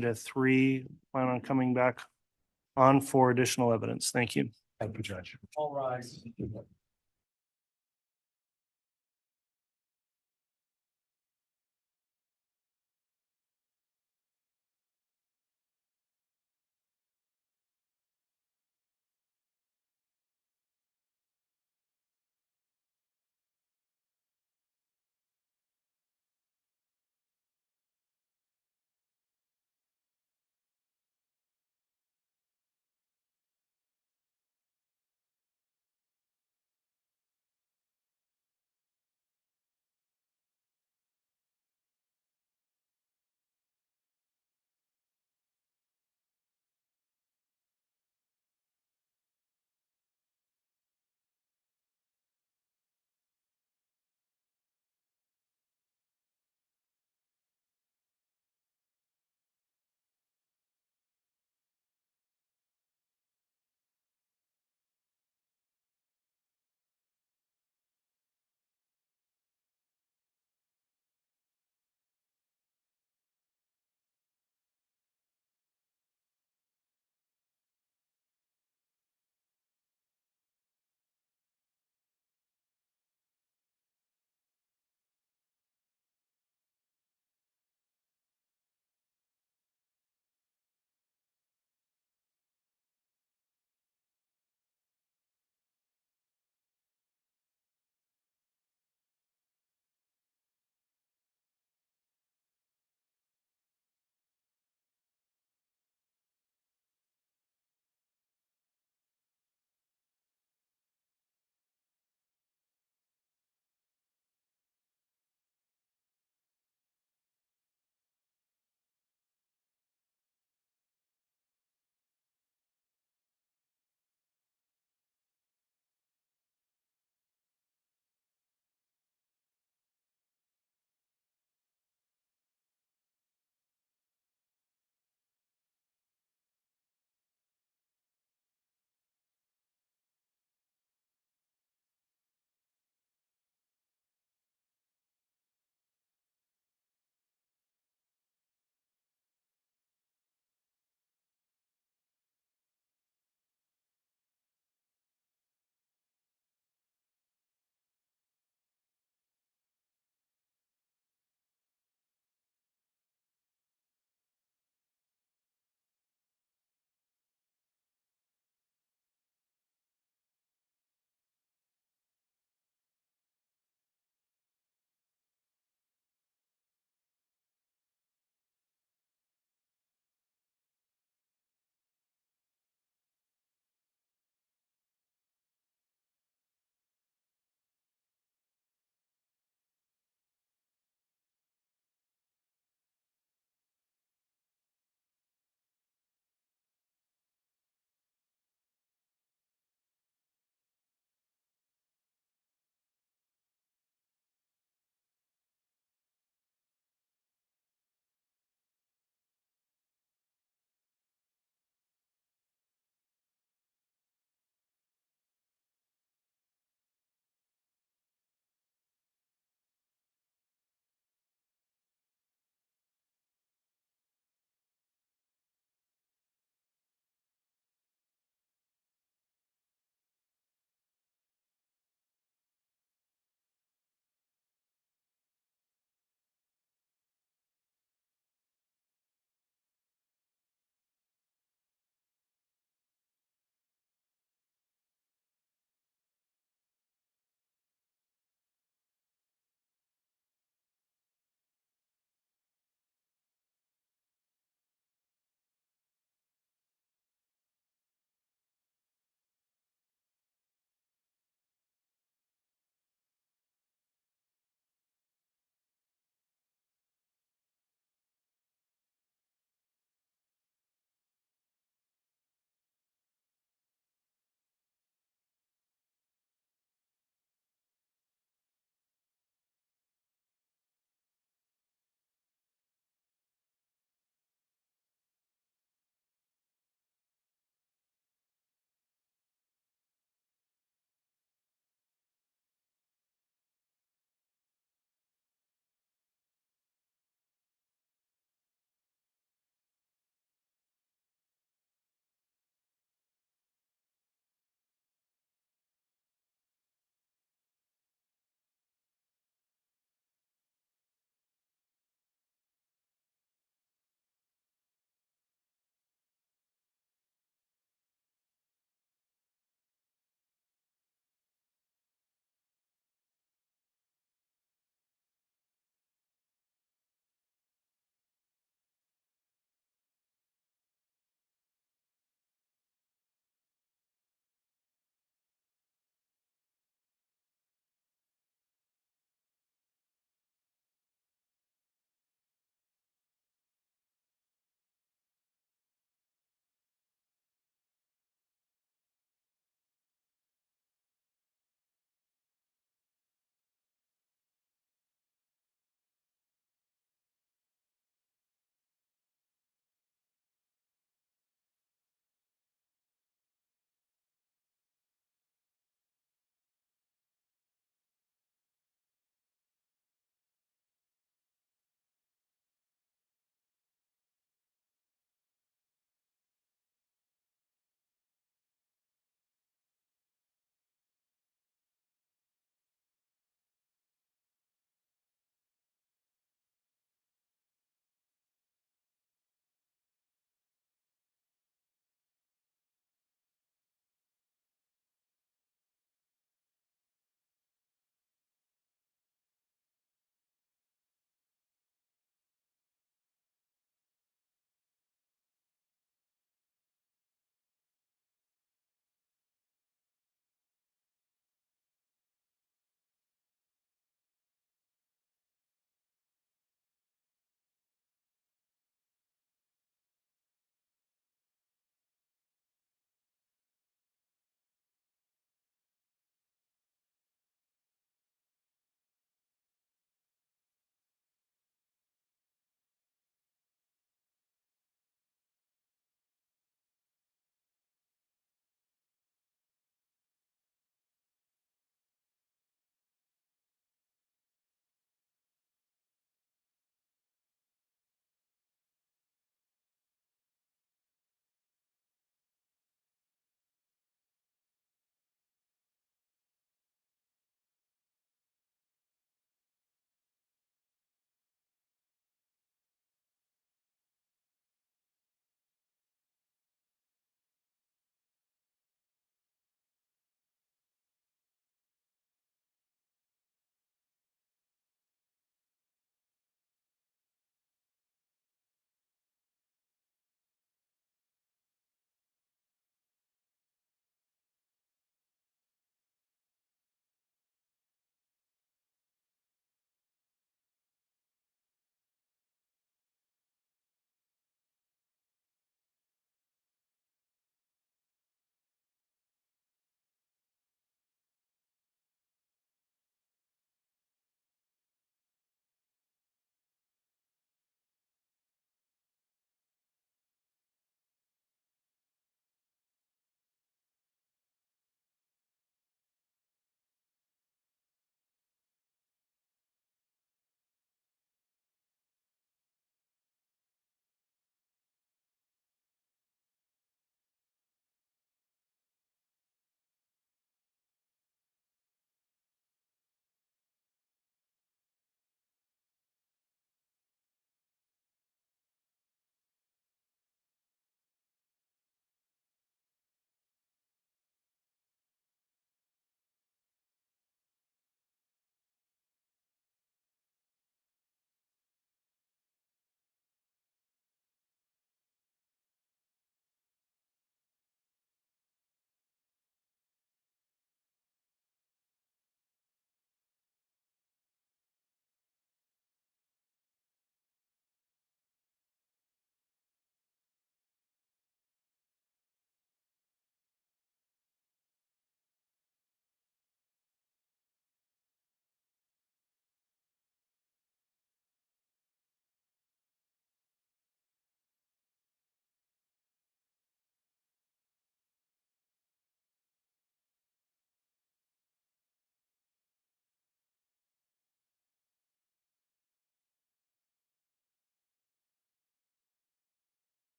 to 3, plan on coming back on for additional evidence. Thank you. Thank you, Judge. All rise.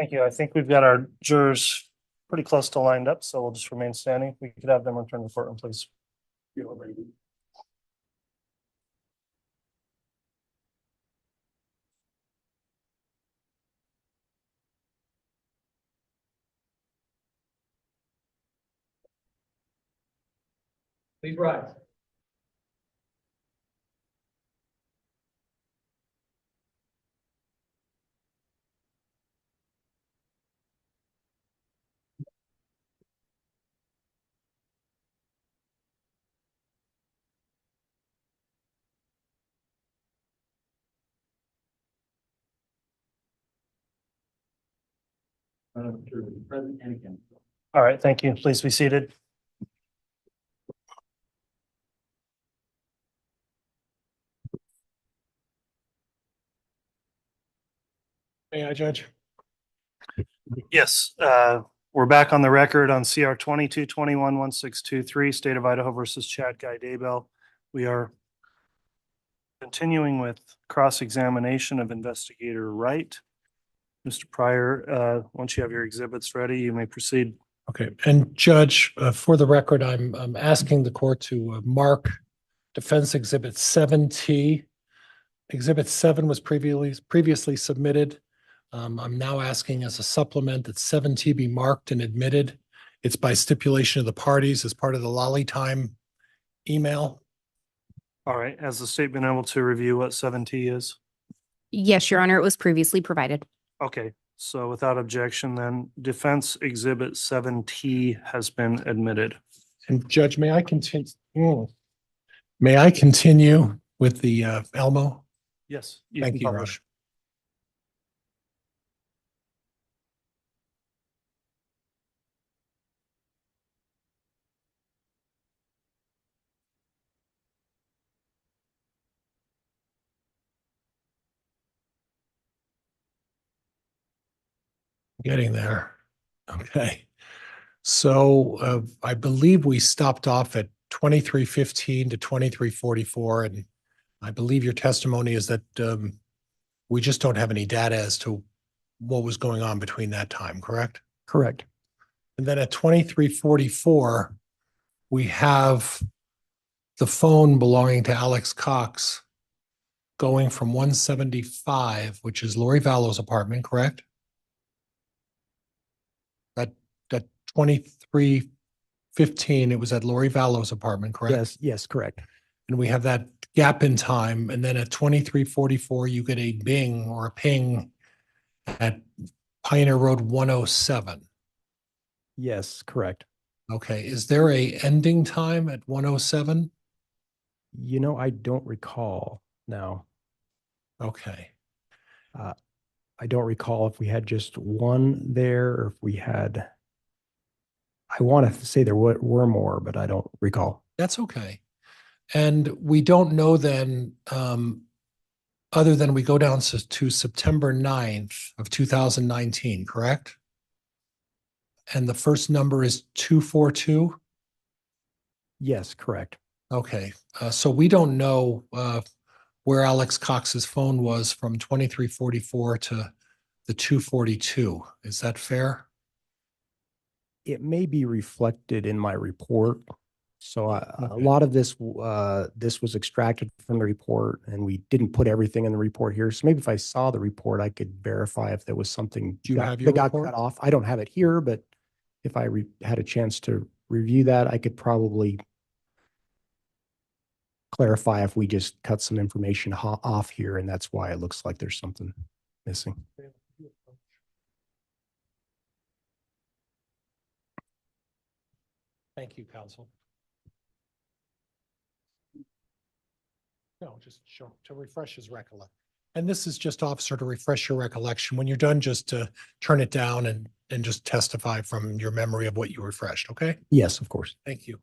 Thank you. I think we've got our jurors pretty close to lined up, so we'll just remain standing. We could have them return to the courtroom, please. Please rise. Present and against. All right, thank you. Please be seated. May I, Judge? Yes, we're back on the record on CR 22-21-1623, State of Idaho versus Chad Guy Daybell. We are continuing with cross-examination of Investigator Wright. Mr. Pryor, once you have your exhibits ready, you may proceed. Okay, and Judge, for the record, I'm asking the court to mark Defense Exhibit 7T. Exhibit 7 was previously submitted. I'm now asking as a supplement that 7T be marked and admitted. It's by stipulation of the parties as part of the Lolly Time email. All right, has the state been able to review what 7T is? Yes, Your Honor, it was previously provided. Okay, so without objection, then Defense Exhibit 7T has been admitted. And Judge, may I continue? May I continue with the Elmo? Yes. You Thank can you, Your publish. Getting there. Okay. So I believe we stopped off at 2315 to 2344, and I believe your testimony is that we just don't have any data as to what was going on between that time, correct? Correct. And then at 2344, we have the phone belonging to Alex Cox going from 175, which is Lori Vallow's apartment, correct? At 2315, it was at Lori Vallow's apartment, correct? Yes, yes, correct. And we have that gap in time. And then at 2344, you get a bing or a ping at Pioneer Road 107. Yes, correct. Okay. Is there a ending time at 107? You know, I don't recall now. Okay. I don't recall if we had just one there or if we had, I want to say there were more, but I don't recall. That's okay. And we don't know then, other than we go down to September 9th of 2019, correct? And the first number is 242? Yes, correct. Okay. So we don't know where Alex Cox's phone was from 2344 to the 242. Is that fair? It may be reflected in my report. So a Okay. lot of this was extracted from the report and we didn't put everything in the report here. So maybe if I saw the report, I could verify if there was something Do you have your that got report? cut off. I don't have it here, but if I had a chance to review that, I could probably clarify if we just cut some information off here, and that's why it looks like there's something missing. Thank you, counsel. No, just show to refresh his recollection. And this is just, officer, to refresh your recollection. When you're done, just to turn it down and just testify from your memory of what you refreshed, okay? Yes, of course. Thank you.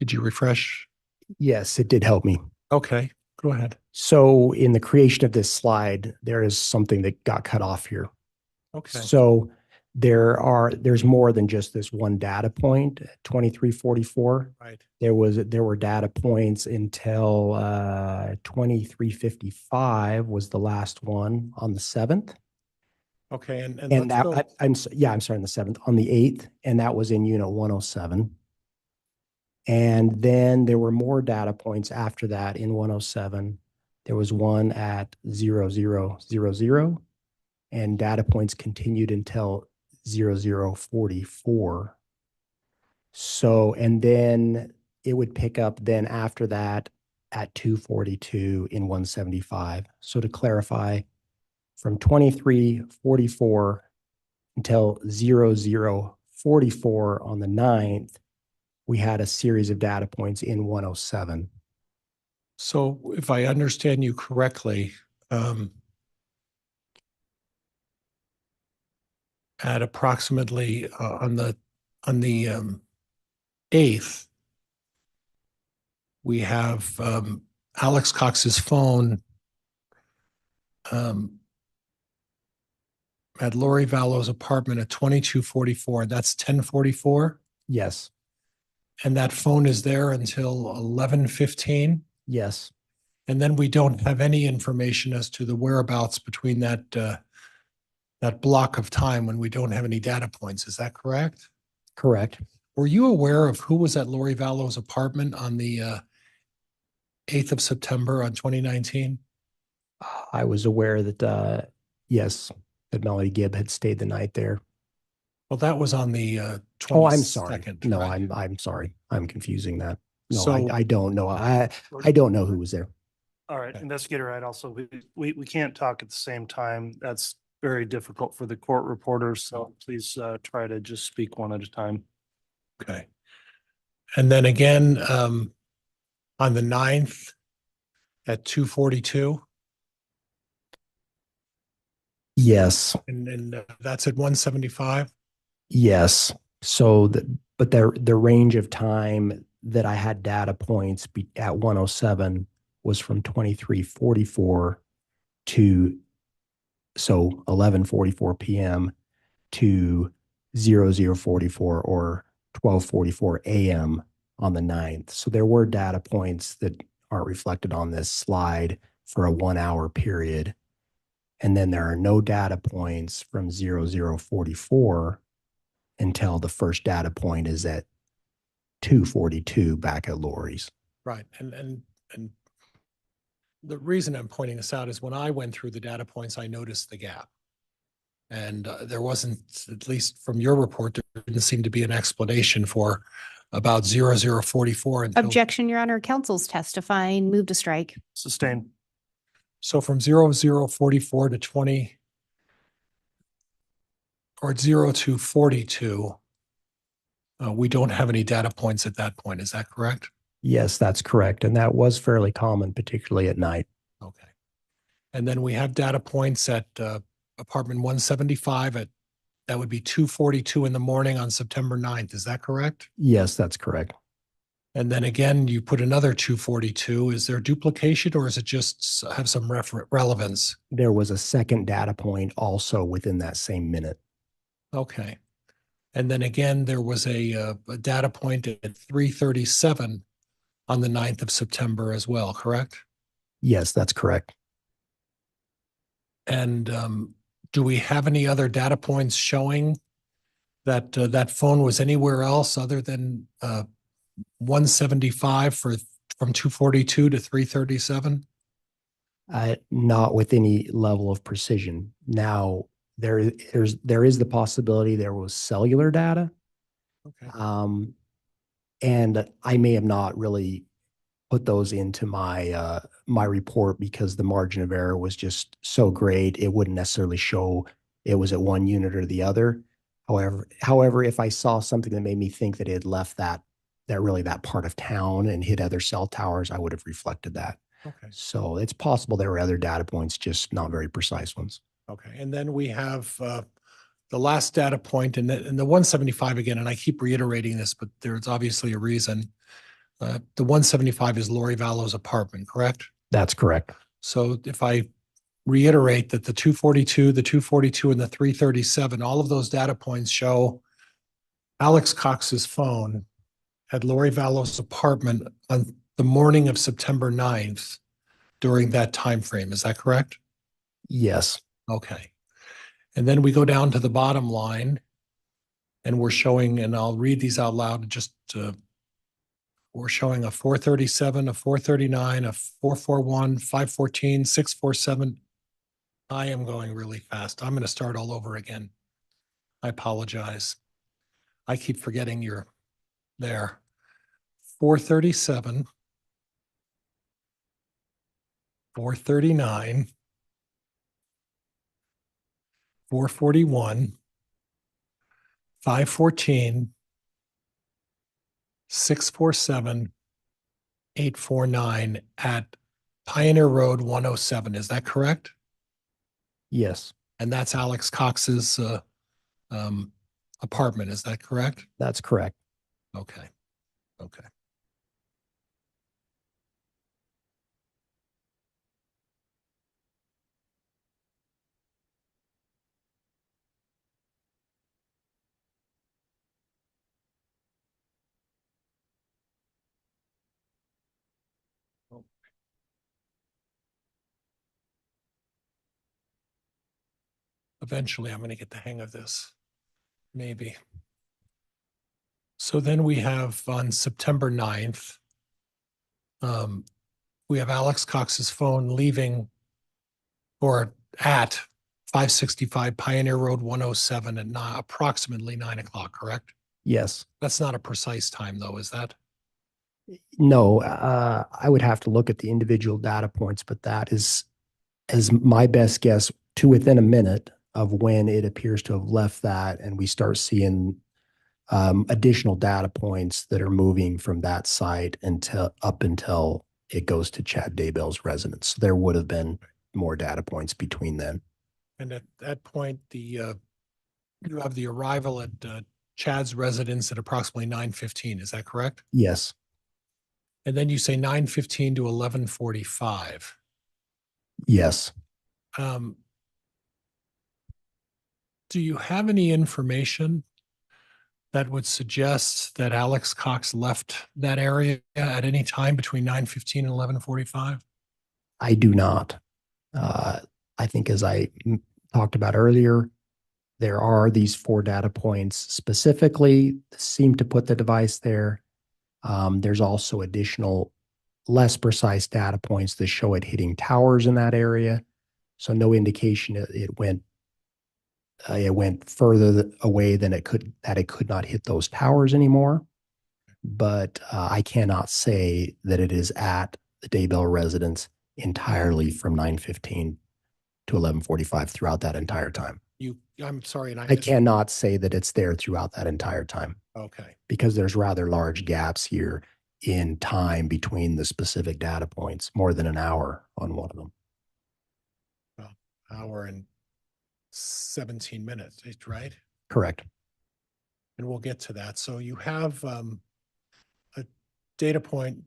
Could you refresh? Yes, it did help me. Okay, go ahead. So in the creation of this slide, there is something that got cut off here. Okay. So there's more than just this one data point, 2344. Right. There were data points until 2355 was the last one on the 7th. Okay, and And let's go. I'm sorry, on the 7th, on the 8th, and that was in unit 107. And then there were more data points after that in 107. There was one at 0000, and data points continued until 0044. So, and then it would pick up then after that at 242 in 175. So to clarify, from 2344 until 0044 on the 9th, we had a series of data points in 107. So if I understand you correctly, at approximately on the 8th, we have Alex Cox's phone at Lori Vallow's apartment at 2244. That's 1044. Yes, And that phone is there until 11:15. yes, And then we don't have any information as to the whereabouts between that block of time when we don't have any data points. Is that correct? correct. Were you aware of who was at Lori Vallow's apartment on the 8th of September on 2019? I was aware that, yes, that Melody Gibb had stayed the night there. Well, that was on the 22nd. Oh, I'm sorry. No, right? I'm sorry. I'm confusing that. No, So- I don't know. I don't know who was there. All right, Investigator Wright, also, we can't talk at the same time. That's very difficult for the court reporters, so please try to just speak one at a time. Okay. And then again, on the 9th at 2:42, Yes, and that's at 175. yes. So, but the range of time that I had data points at 107 was from 2344 to 11:44 p.m. to 0044 or 12:44 a.m. on the 9th. So there were data points that aren't reflected on this slide for a 1 hour period. And then there are no data points from 0044 until the first data point is at 242 back at Lori's. Right. And the reason I'm pointing this out is when I went through the data points, I noticed the gap. And there wasn't, at least from your report, there didn't seem to be an explanation for about 0044 until. Objection, Your Honor. Counsel's testifying. Move to strike. Sustained. So from 0044 to 20 or 0242, we don't have any data points at that point. Is that correct? Yes, that's correct. And that was fairly common, particularly at night. Okay. And then we have data points at apartment 175 at, that would be 2:42 in the morning on September 9th. Is that correct? Yes, that's correct. And then again, you put another 2:42. Is there duplication or is it just have some relevance? There was a second data point also within that same minute. Okay. And then again, there was a data point at 3:37 on the 9th of September as well, correct? Yes, that's correct. And do we have any other data points showing that that phone was anywhere else other than 175 from 2:42 to 3:37? Not with any level of precision. Now, there is the possibility there was cellular data. Okay. And I may have not really put those into my my report because the margin of error was just so great. It wouldn't necessarily show it was at one unit or the other. However, if I saw something that made me think that it had left that part of town and hit other cell towers, I would have reflected that. Okay. So it's possible there were other data points, just not very precise ones. Okay. And then we have the last data point in the 175 again, and I keep reiterating this, but there's obviously a reason. The 175 is Lori Vallow's apartment, correct? That's correct. So if I reiterate that the 242, and the 337, all of those data points show Alex Cox's phone at Lori Vallow's apartment on the morning of September 9th during that time frame. Is that correct? Yes. Okay. And then we go down to the bottom line and we're showing, and I'll read these out loud, we're showing a 437, a 439, a 441, 514, 647. I am going really fast. I'm going to start all over again. I apologize. I keep forgetting you're there. 437, 439, 441, 514, 647, 849 at Pioneer Road 107. Is that correct? Yes, And that's Alex Cox's apartment. Is that correct? that's correct. Okay. Okay. Eventually, I'm going to get the hang of this. Maybe. So then we have on September 9th, we have Alex Cox's phone leaving or at 565 Pioneer Road 107 at approximately 9 o'clock, correct? Yes. That's not a precise time though, is that? No, I would have to look at the individual data points, but that is my best guess to within a minute of when it appears to have left that, and we start seeing additional data points that are moving from that site until it goes to Chad Daybell's residence. So there would have been more data points between then. And at that point, you have the arrival at Chad's residence at approximately 9:15. Is that correct? Yes. And then you say 9:15 to 11:45. Yes. Do you have any information that would suggest that Alex Cox left that area at any time between 9:15 and 11:45? I do not. I think as I talked about earlier, there are these 4 data points specifically seem to put the device there. There's also additional less precise data points that show it hitting towers in that area. So no indication it went further away than it could not hit those towers anymore. But I cannot say that it is at the Daybell residence entirely from 9:15 to 11:45 throughout that entire time. I'm sorry. I cannot say that it's there throughout that entire time. Okay. Because there's rather large gaps here in time between the specific data points, more than an hour on one of them. Well, hour and 17 minutes, right? Correct. And we'll get to that. So you have a data point.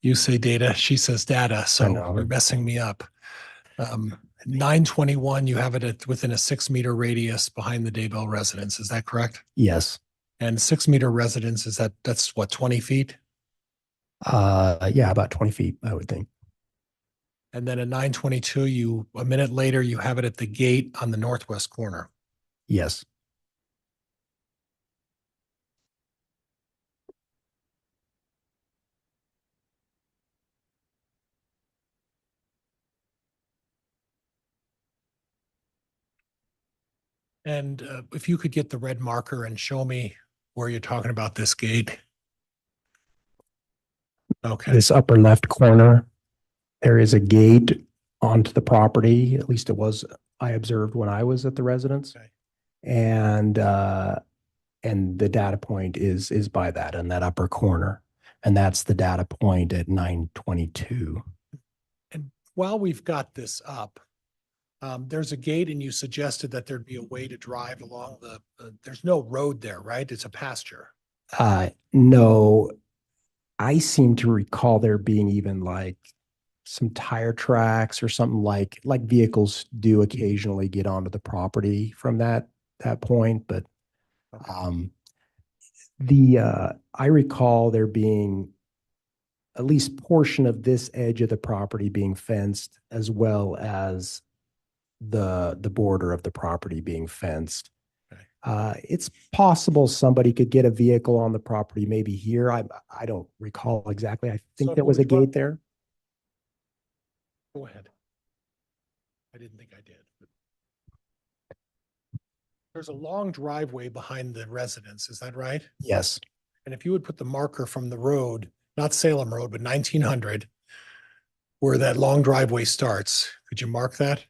You say data, she says data, so you're messing me up. 921, you have it within a 6-meter radius behind the Daybell residence. Is that correct? Yes. And 6-meter residence, that's what, 20 feet? Yeah, about 20 feet, I would think. And then at 922, a minute later, you have it at the gate on the northwest corner. Yes. And if you could get the red marker and show me where you're talking about this gate. Okay. This upper left corner, there is a gate onto the property. At least it was, I observed when I was at the residence. Okay. And the data point is by that in that upper corner. And that's the data point at 922. And while we've got this up, There's a gate and you suggested that there'd be a way to drive along there's no road there, right? It's a pasture. No, I seem to recall there being even like some tire tracks or something like vehicles do occasionally get onto the property from that point, but I recall there being at least portion of this edge of the property being fenced, as well as the border of the property being fenced. It's possible somebody could get a vehicle on the property, maybe here. I don't recall exactly. I think So there was a gate there. Go ahead. I didn't think I did. But there's a long driveway behind the residence, is that right? Yes. And if you would put the marker from the road, not Salem Road, but 1900, where that long driveway starts, could you mark that?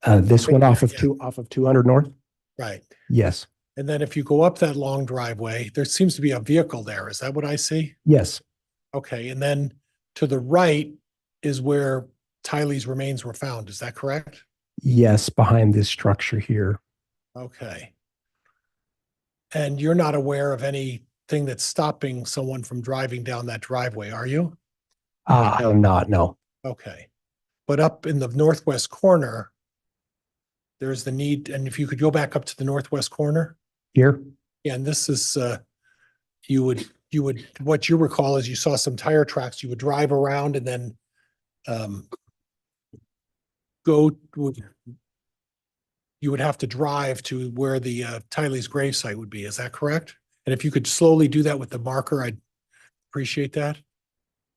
This one off of Yeah. off of 200 North? Right. Yes. And then if you go up that long driveway, there seems to be a vehicle there. Is that what I see? Yes. Okay. And then to the right is where Tylee's remains were found. Is that correct? Yes, behind this structure here. Okay. And you're not aware of anything that's stopping someone from driving down that driveway, are you? I am not, no. Okay. But up in the northwest corner, there's the need, and if you could go back up to the northwest corner. Here? Yeah, and this is, you would, what you recall is you saw some tire tracks, you would drive around and then you would have to drive to where the Tylee's gravesite would be. Is that correct? And if you could slowly do that with the marker, I'd appreciate that.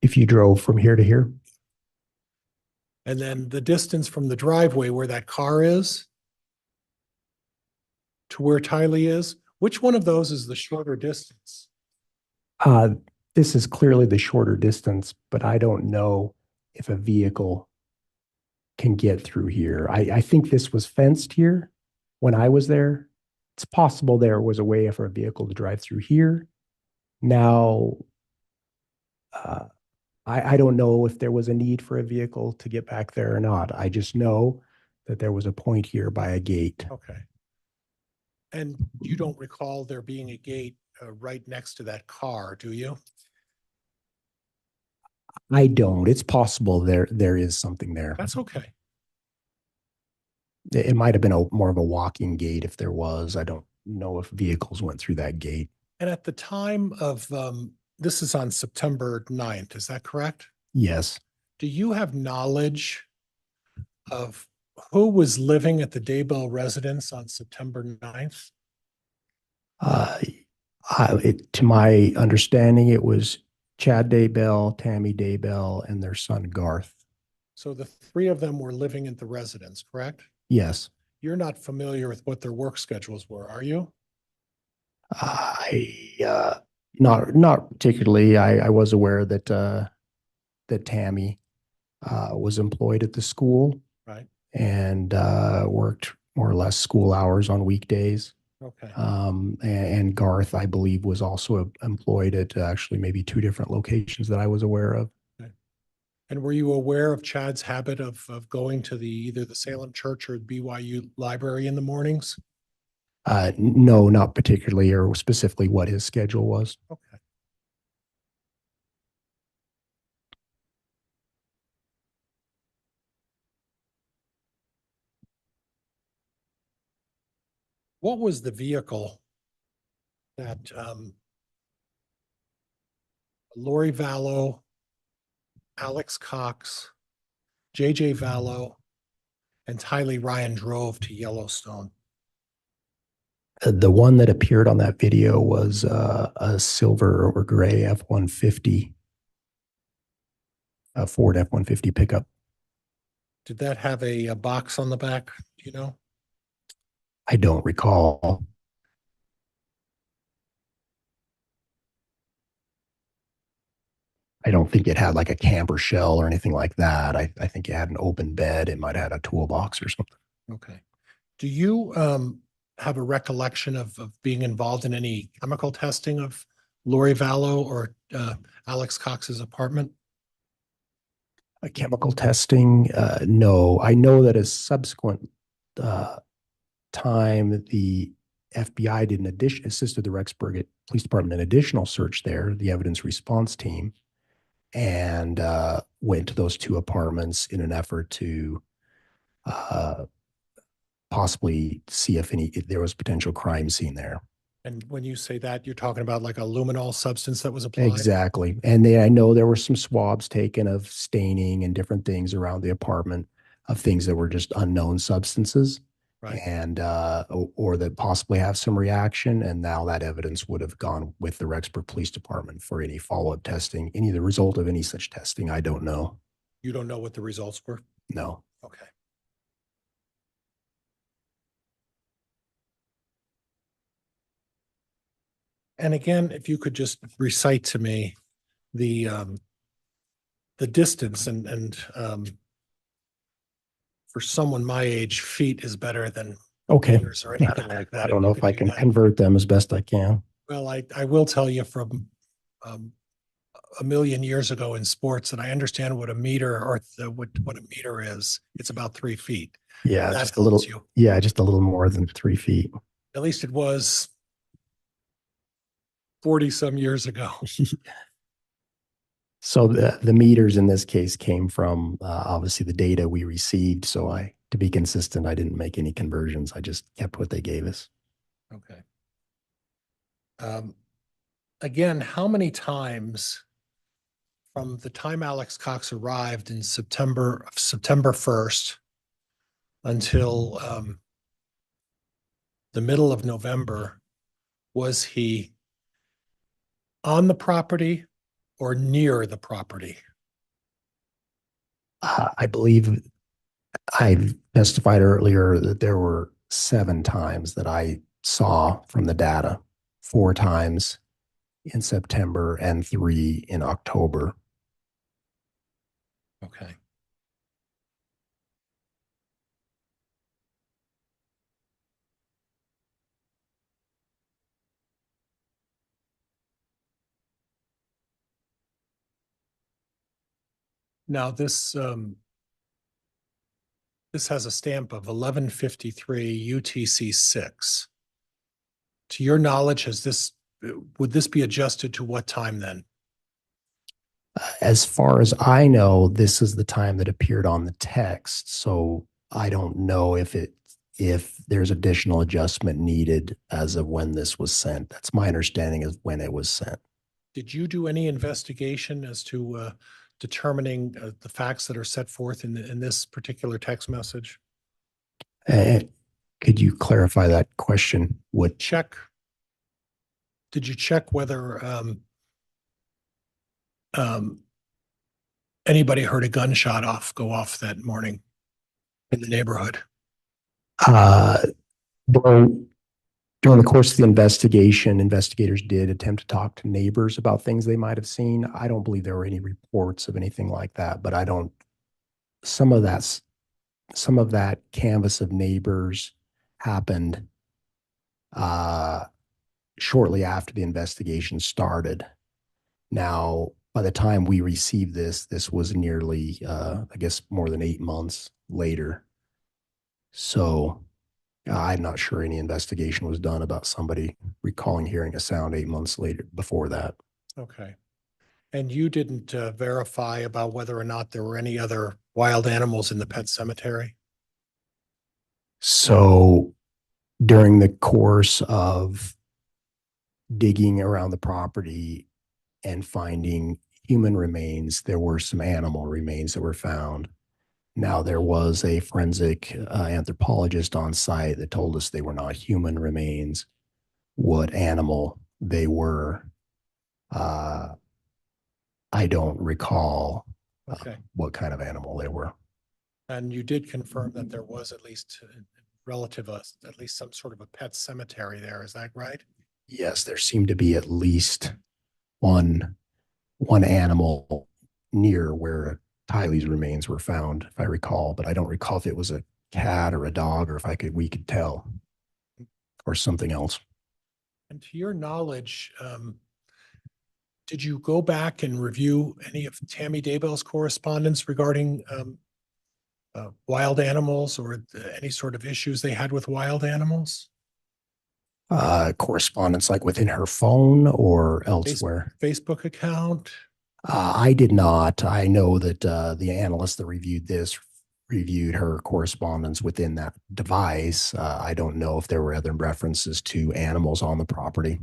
If you drove from here to here? And then the distance from the driveway where that car is to where Tylee is, which one of those is the shorter distance? This is clearly the shorter distance, but I don't know if a vehicle can get through here. I think this was fenced here when I was there. It's possible there was a way for a vehicle to drive through here. Now, I don't know if there was a need for a vehicle to get back there or not. I just know that there was a point here by a gate. Okay. And you don't recall there being a gate right next to that car, do you? I don't. It's possible there is something there. That's okay. It might have been more of a walking gate if there was. I don't know if vehicles went through that gate. And at the time of, this is on September 9th, is that correct? Yes. Do you have knowledge of who was living at the Daybell residence on September 9th? To my understanding, it was Chad Daybell, Tammy Daybell, and their son Garth. So the three of them were living at the residence, correct? Yes. You're not familiar with what their work schedules were, are you? Not particularly. I was aware that that Tammy was employed at the school, right, and worked more or less school hours on weekdays. Okay. And Garth, I believe, was also employed at actually maybe two different locations that I was aware of. Okay. And were you aware of Chad's habit of going to either the Salem Church or BYU library in the mornings? No, not particularly, or specifically what his schedule was. Okay. What was the vehicle that Lori Vallow, Alex Cox, JJ Vallow, and Tylee Ryan drove to Yellowstone? The one that appeared on that video was a silver or gray F-150, a Ford F-150 pickup. Did that have a box on the back? Do you know? I don't recall. I don't think it had like a camper shell or anything like that. I think it had an open bed. It might have had a toolbox or something. Okay. Do you have a recollection of being involved in any chemical testing of Lori Vallow or Alex Cox's apartment? A chemical testing, no. I know that a subsequent time, the FBI did assisted the Rexburg Police Department in additional search there, the evidence response team, and went to those two apartments in an effort to possibly see if there was potential crime scene there. And when you say that, you're talking about like a luminol substance that was applied? Exactly. And I know there were some swabs taken of staining and different things around the apartment of things that were just unknown substances. Right. And or that possibly have some reaction. And now that evidence would have gone with the Rexburg Police Department for any follow-up testing. Any of the result of any such testing, I don't know. You don't know what the results were? No. Okay. And again, if you could just recite to me the distance and for someone my age, feet is better than Okay. meters or anything like that. I don't know you if could I do can that. convert them as best I can. Well, I will tell you from a million years ago in sports, and I understand what a meter or what a meter is. It's about 3 feet. Yeah, That just a little. helps you. Yeah, just a little more than 3 feet. At least it was 40 some years ago. So the meters in this case came from obviously the data we received. So to be consistent, I didn't make any conversions. I just kept what they gave us. Okay. Again, how many times from the time Alex Cox arrived in September 1st until the middle of November, was he on the property or near the property? I believe I testified earlier that there were 7 times that I saw from the data, 4 times in September and 3 in October. Okay. Now this has a stamp of 1153 UTC 6. To your knowledge, would this be adjusted to what time then? As far as I know, this is the time that appeared on the text. So I don't know if there's additional adjustment needed as of when this was sent. That's my understanding of when it was sent. Did you do any investigation as to determining the facts that are set forth in this particular text message? Could you clarify that question? Did you check whether anybody heard a gunshot go off that morning in the neighborhood? During the course of the investigation, investigators did attempt to talk to neighbors about things they might have seen. I don't believe there were any reports of anything like that, but some of that canvass of neighbors happened shortly after the investigation started. Now, by the time we received this was nearly, I guess, more than 8 months later. So I'm not sure any investigation was done about somebody recalling hearing a sound 8 months later before that. Okay. And you didn't verify about whether or not there were any other wild animals in the pet cemetery? So during the course of digging around the property and finding human remains, there were some animal remains that were found. Now, there was a forensic anthropologist on site that told us they were not human remains. What animal they were, I don't recall what kind of animal they were. And you did confirm that there was at least at least some sort of a pet cemetery there. Is that right? Yes, there seemed to be at least one animal near where Tylee's remains were found, if I recall, but I don't recall if it was a cat or a dog or if we could tell, or something else. And to your knowledge, did you go back and review any of Tammy Daybell's correspondence regarding wild animals or any sort of issues they had with wild animals? Correspondence like within her phone or elsewhere? Facebook account? I did not. I know that the analyst that reviewed this reviewed her correspondence within that device. I don't know if there were other references to animals on the property.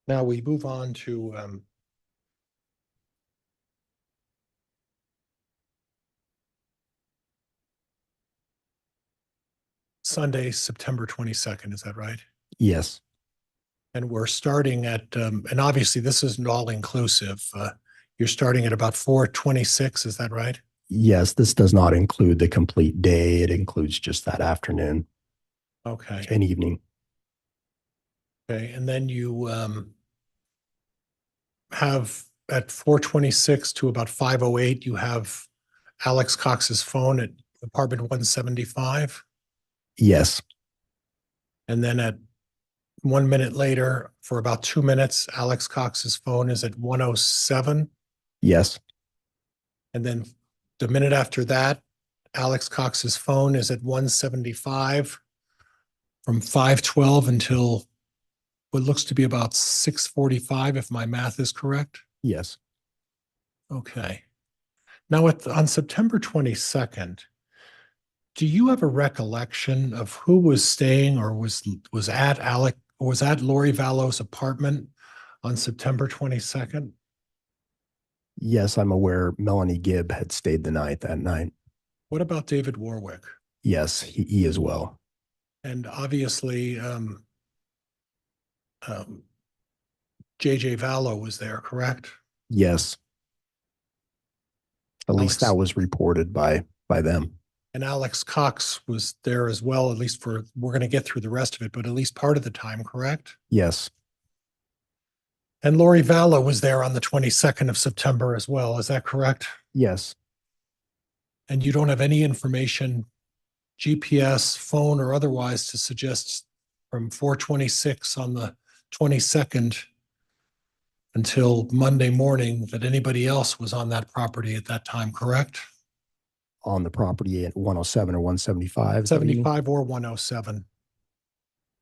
Now we move on to Sunday, September 22nd. Is that right? Yes. And we're starting at, and obviously this isn't all inclusive. You're starting at about 4:26. Is that right? Yes, this does not include the complete day. It includes just that afternoon Okay. and evening. Okay. And then you have at 4:26 to about 5:08, you have Alex Cox's phone at apartment 175. Yes. And then at 1 minute later, for about 2 minutes, Alex Cox's phone is at 107. Yes. And then the minute after that, Alex Cox's phone is at 175 from 5:12 until what looks to be about 6:45, if my math is correct. Yes. Okay. Now on September 22nd, do you have a recollection of who was staying or was at Lori Vallow's apartment on September 22nd? Yes, I'm aware Melanie Gibb had stayed the night that night. What about David Warwick? Yes, he as well. And obviously, JJ Vallow was there, correct? Yes. At least Alex- that was reported by them. And Alex Cox was there as well, at least we're going to get through the rest of it, but at least part of the time, correct? Yes. And Lori Vallow was there on the 22nd of September as well. Is that correct? Yes. And you don't have any information, GPS, phone, or otherwise, to suggest from 4:26 on the 22nd until Monday morning that anybody else was on that property at that time, correct? On the property at 107 or 175. is that what you mean? 75 or 107.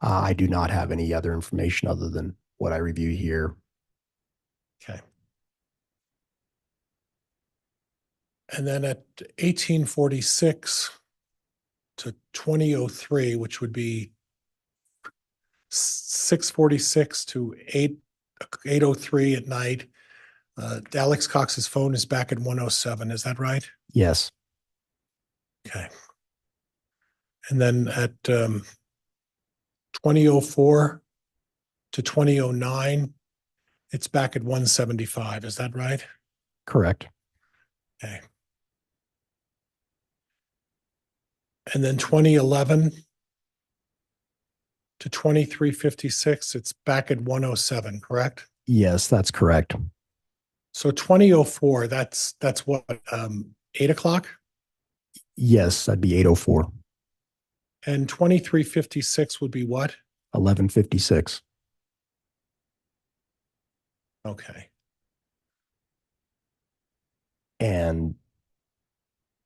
I do not have any other information other than what I review here. Okay. And then at 1846 to 2003, which would be 6:46 to 8:03 at night, Alex Cox's phone is back at 107. Is that right? Yes. Okay. And then at 20:04 to 20:09, it's back at 175. Is that right? Correct. Okay. And then 2011 to 23:56, it's back at 107, correct? Yes, that's correct. So 20:04, that's what, 8 o'clock? Yes, that'd be 8:04, And 23:56 would be what? 11:56. Okay. And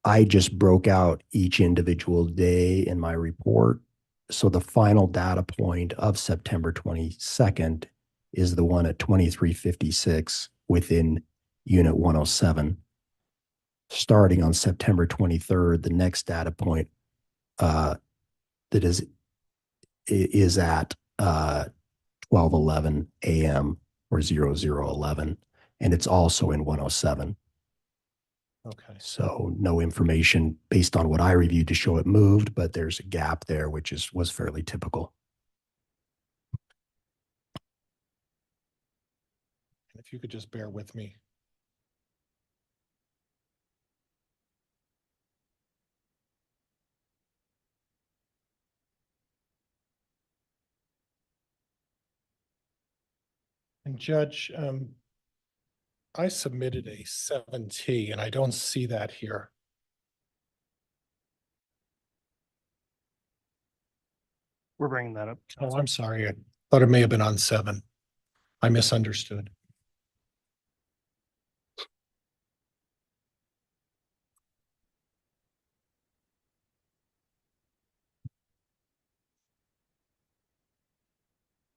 I just broke out each individual day in my report. So the final data point of September 22nd is the one at 23:56 within unit 107. Starting on September 23rd, the next data point that is at 12:11 a.m. or 00:11, and it's also in 107. Okay. So no information based on what I reviewed to show it moved, but there's a gap there, which was fairly typical. If you could just bear with me. And Judge, I submitted a 7T and I don't see that here. We're bringing that up. Oh, I'm sorry. I thought it may have been on 7. I misunderstood.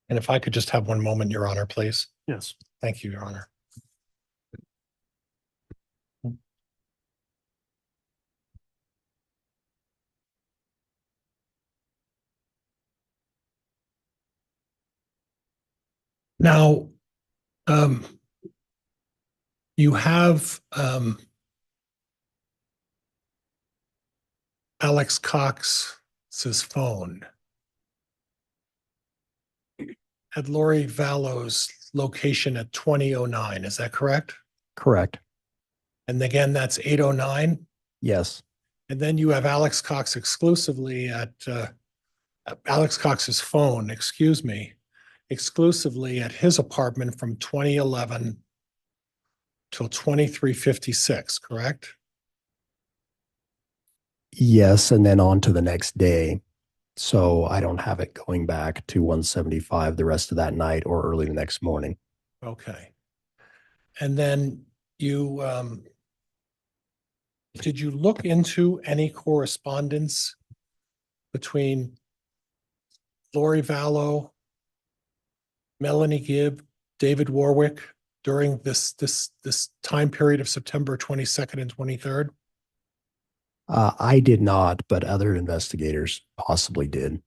And if I could just have one moment, Your Honor, please. Yes. Thank you, Your Honor. Now, you have Alex Cox's phone at Lori Vallow's location at 2009. Is that correct? Correct. And again, that's 809. Yes. And then you have Alex Cox exclusively at Alex Cox's phone, excuse me, exclusively at his apartment from 2011 till 2356, correct? Yes, and then on to the next day. So I don't have it going back to 175 the rest of that night or early the next morning. Okay. And then you, did you look into any correspondence between Lori Vallow, Melanie Gibb, David Warwick during this time period of September 22nd and 23rd? I did not, but other investigators possibly did.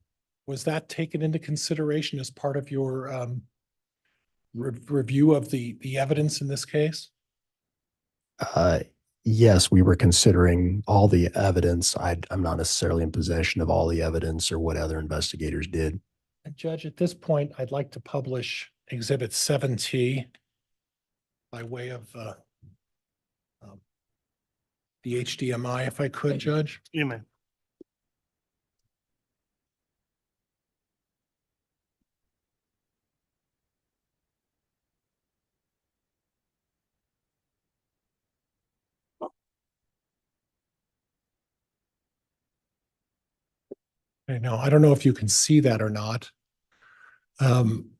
Was that taken into consideration as part of your review of the evidence in this case? Yes, we were considering all the evidence. I'm not necessarily in possession of all the evidence or what other investigators did. And Judge, at this point, I'd like to publish Exhibit 7T by way of the HDMI, if I could, Judge. You may. I know, I don't know if you can see that or not. And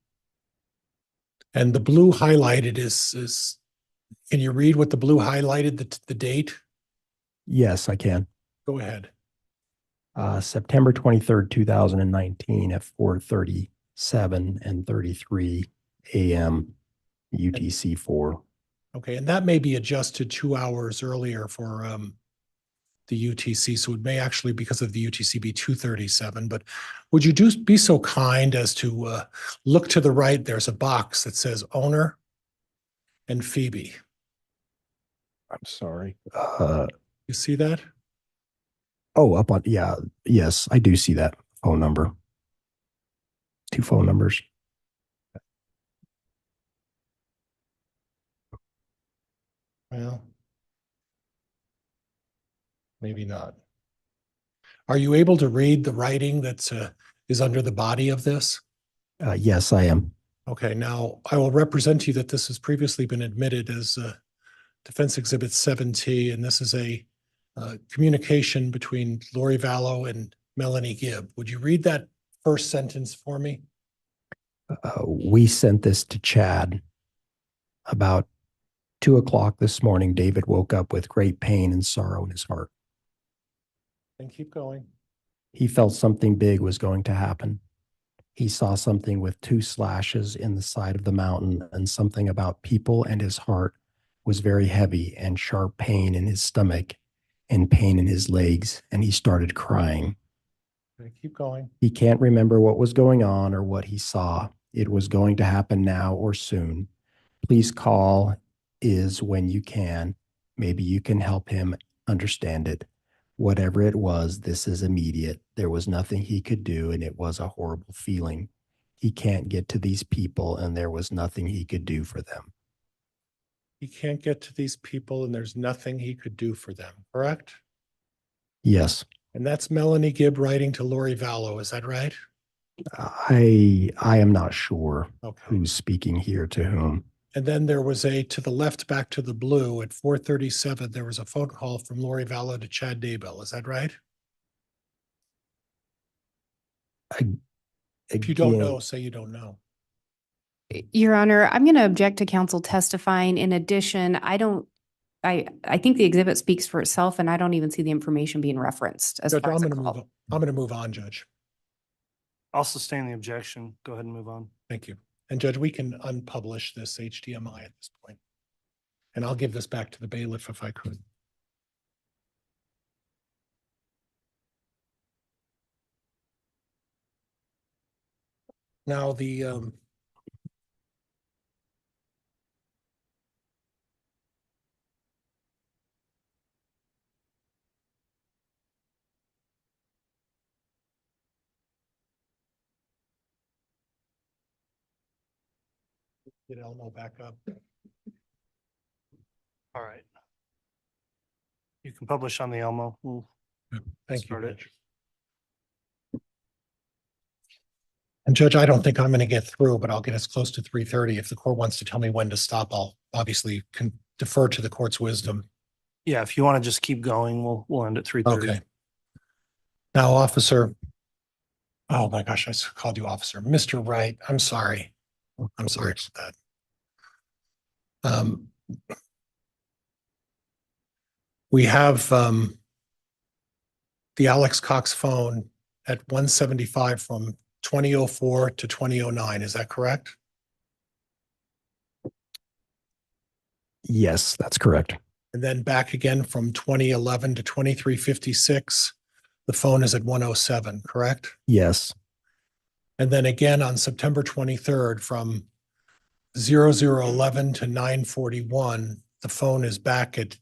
the blue highlighted is, can you read what the blue highlighted, the date? Yes, I can. Go ahead. September 23rd, 2019 at 4:37 and 33 a.m. UTC 4. Okay, and that may be adjusted 2 hours earlier for the UTC, so it may actually, because of the UTC, be 2:37. But would you be so kind as to look to the right? There's a box that says owner and Phoebe. I'm sorry. You see that? Oh, up on, yeah, yes, I do see that phone number. 2 phone numbers. Well, maybe not. Are you able to read the writing that's is under the body of this? Yes, I am. Okay, now I will represent to you that this has previously been admitted as Defense Exhibit 7T, and this is a communication between Lori Vallow and Melanie Gibb. Would you read that first sentence for me? We sent this to Chad about 2 o'clock this morning. David woke up with great pain and sorrow in his heart. And keep going. He felt something big was going to happen. He saw something with 2 slashes in the side of the mountain, and something about people, and his heart was very heavy, and sharp pain in his stomach and pain in his legs, and he started crying. Okay, keep going. He can't remember what was going on or what he saw. It was going to happen now or soon. Please call is when you can. Maybe you can help him understand it. Whatever it was, this is immediate. There was nothing he could do, and it was a horrible feeling. He can't get to these people, and there was nothing he could do for them. He can't get to these people, and there's nothing he could do for them, correct? Yes, And that's Melanie Gibb writing to Lori Vallow, is that right? I am not sure Okay. who's speaking here to whom. And then there was to the left, back to the blue at 4:37, there was a phone call from Lori Vallow to Chad Daybell. Is that right? If you don't Again, know, say you don't know. Your Honor, I'm going to object to counsel testifying. In addition, I think the exhibit speaks for itself and I don't even see the information being referenced as Judge, far I'm as a going to move call. on. I'm going to move on, Judge. I'll sustain the objection. Go ahead and move on. Thank you. And Judge, we can unpublish this HDMI at this point. And I'll give this back to the bailiff if I could. Now get Elmo back up. All right. You can publish on the Elmo. We'll Thank you, start it. Judge. And Judge, I don't think I'm going to get through, but I'll get as close to 3:30. If the court wants to tell me when to stop, I'll obviously can defer to the court's wisdom. Yeah, if you want to just keep going, we'll end at 3:30. Okay. Now, officer. Oh my gosh, I called you officer. Mr. Wright, I'm sorry. I'm sorry for that. We have the Alex Cox phone at 175 from 2004 to 2009. Is that correct? yes, that's correct. And then back again from 2011 to 2356, the phone is at 107, correct? Yes, And then again on September 23rd from 0011 to 941, the phone is back at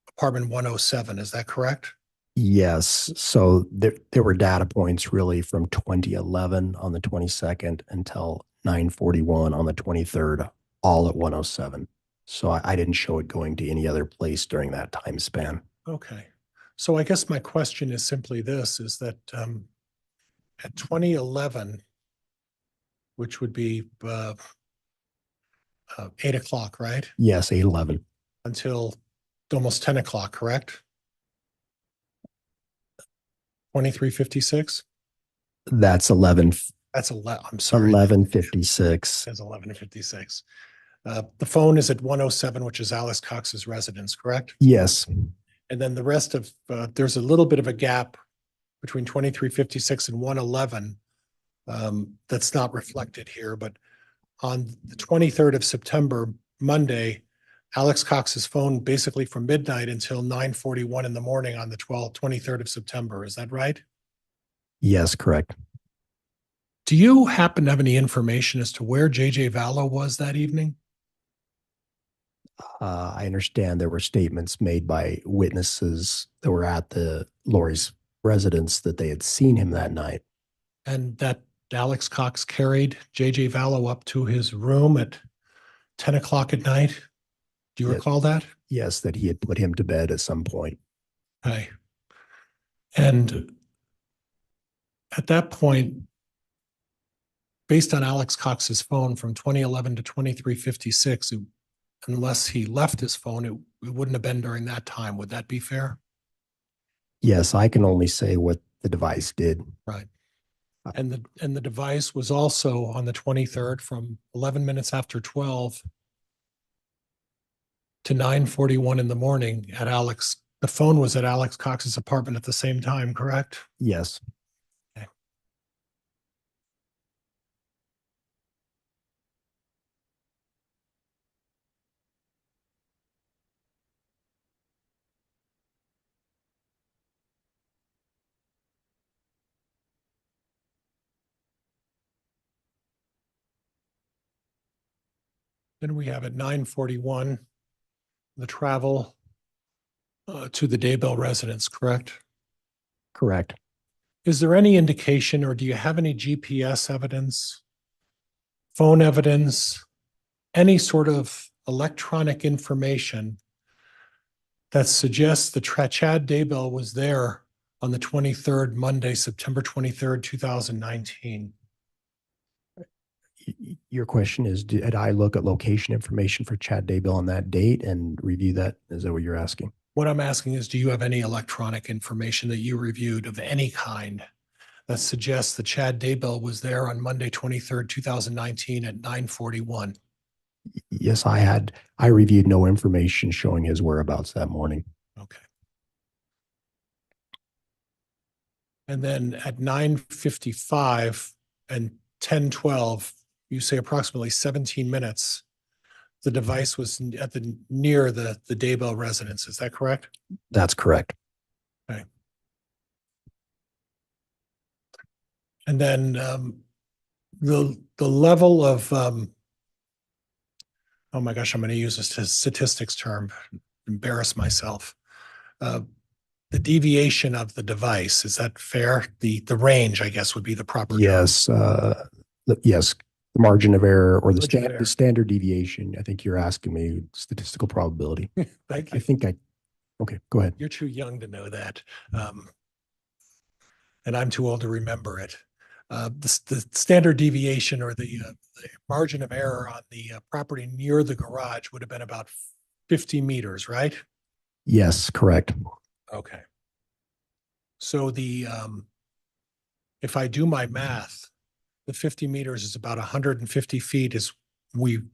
apartment 107. Is that correct? yes. So there were data points really from 2011 on the 22nd until 941 on the 23rd, all at 107. So I didn't show it going to any other place during that time span. Okay. So I guess my question is simply this, is that at 2011, which would be 8 o'clock, right? Yes, 811. Until almost 10 o'clock, correct? 2356? That's 11. That's 11. I'm sorry. 1156. That's 11:56. The phone is at 107, which is Alice Cox's residence, correct? Yes, And then the rest of, there's a little bit of a gap between 2356 and 111 that's not reflected here, but on the 23rd of September, Monday, Alex Cox's phone basically from midnight until 9:41 in the morning on the 23rd of September. Is that right? yes, correct. Do you happen to have any information as to where JJ Vallow was that evening? I understand there were statements made by witnesses that were at the Lori's residence that they had seen him that night. And that Alex Cox carried JJ Vallow up to his room at 10 o'clock at night? Do you Yes. recall that? Yes, that he had put him to bed at some point. Okay. And at that point, based on Alex Cox's phone from 2011 to 2356, unless he left his phone, it wouldn't have been during that time. Would that be fair? Yes, I can only say what the device did. Right. And the device was also on the 23rd from 11 minutes after 12 to 9:41 in the morning at Alex. The phone was at Alex Cox's apartment at the same time, correct? Yes. Okay. Then we have at 9:41, the travel to the Daybell residence, correct? Correct. Is there any indication or do you have any GPS evidence, phone evidence, any sort of electronic information that suggests that Chad Daybell was there on the 23rd, Monday, September 23rd, 2019? Your question is, did I look at location information for Chad Daybell on that date and review that? Is that what you're asking? What I'm asking is, do you have any electronic information that you reviewed of any kind that suggests that Chad Daybell was there on Monday, 23rd, 2019 at 9:41? Yes, I reviewed no information showing his whereabouts that morning. Okay. And then at 9:55 and 10:12, you say approximately 17 minutes, the device was near the Daybell residence. Is that correct? That's correct. Okay. And then the level of oh my gosh, I'm going to use a statistics term, embarrass myself. The deviation of the device, is that fair? The range, I guess, would be the proper term. Yes, yes, the margin of error or Margin of error. the standard deviation. I think you're asking me statistical probability. Thank I you. think okay, go ahead. You're too young to know that. And I'm too old to remember it. The standard deviation or the margin of error on the property near the garage would have been about 50 meters, right? Yes, correct. Okay. So if I do my math, the 50 meters is about 150 feet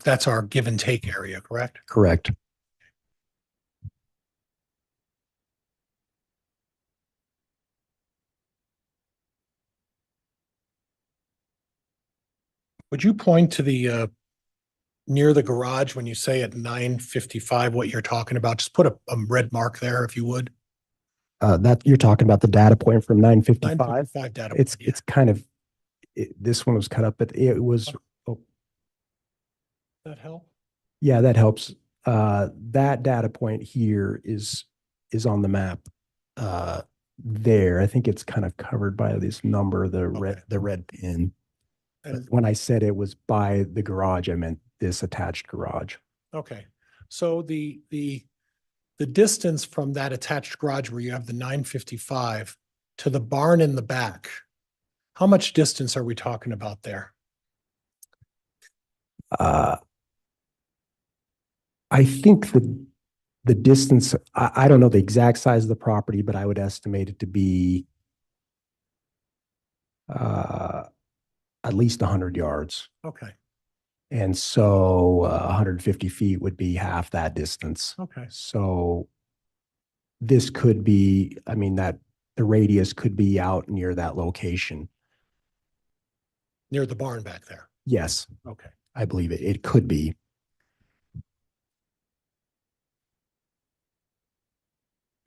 that's our give and take area, correct? Correct. Would you point to the near the garage when you say at 9:55 what you're talking about? Just put a red mark there if you would. That you're talking about the data point from 9:55. 9:55 data. It's point, yeah. it's kind of this one was cut up, but it was. Oh, That help? yeah, that helps. That data point here is on the map. There, I think it's kind of covered by this number, the red pin. And- When I said it was by the garage, I meant this attached garage. Okay, so the distance from that attached garage where you have the 9:55 to the barn in the back, how much distance are we talking about there? I think the distance, I don't know the exact size of the property, but I would estimate it to be at least 100 yards. Okay, And so 150 feet would be half that distance. okay, So this could be, I mean, that the radius could be out near that location. near the barn back there. Yes, Okay. I believe it. It could be.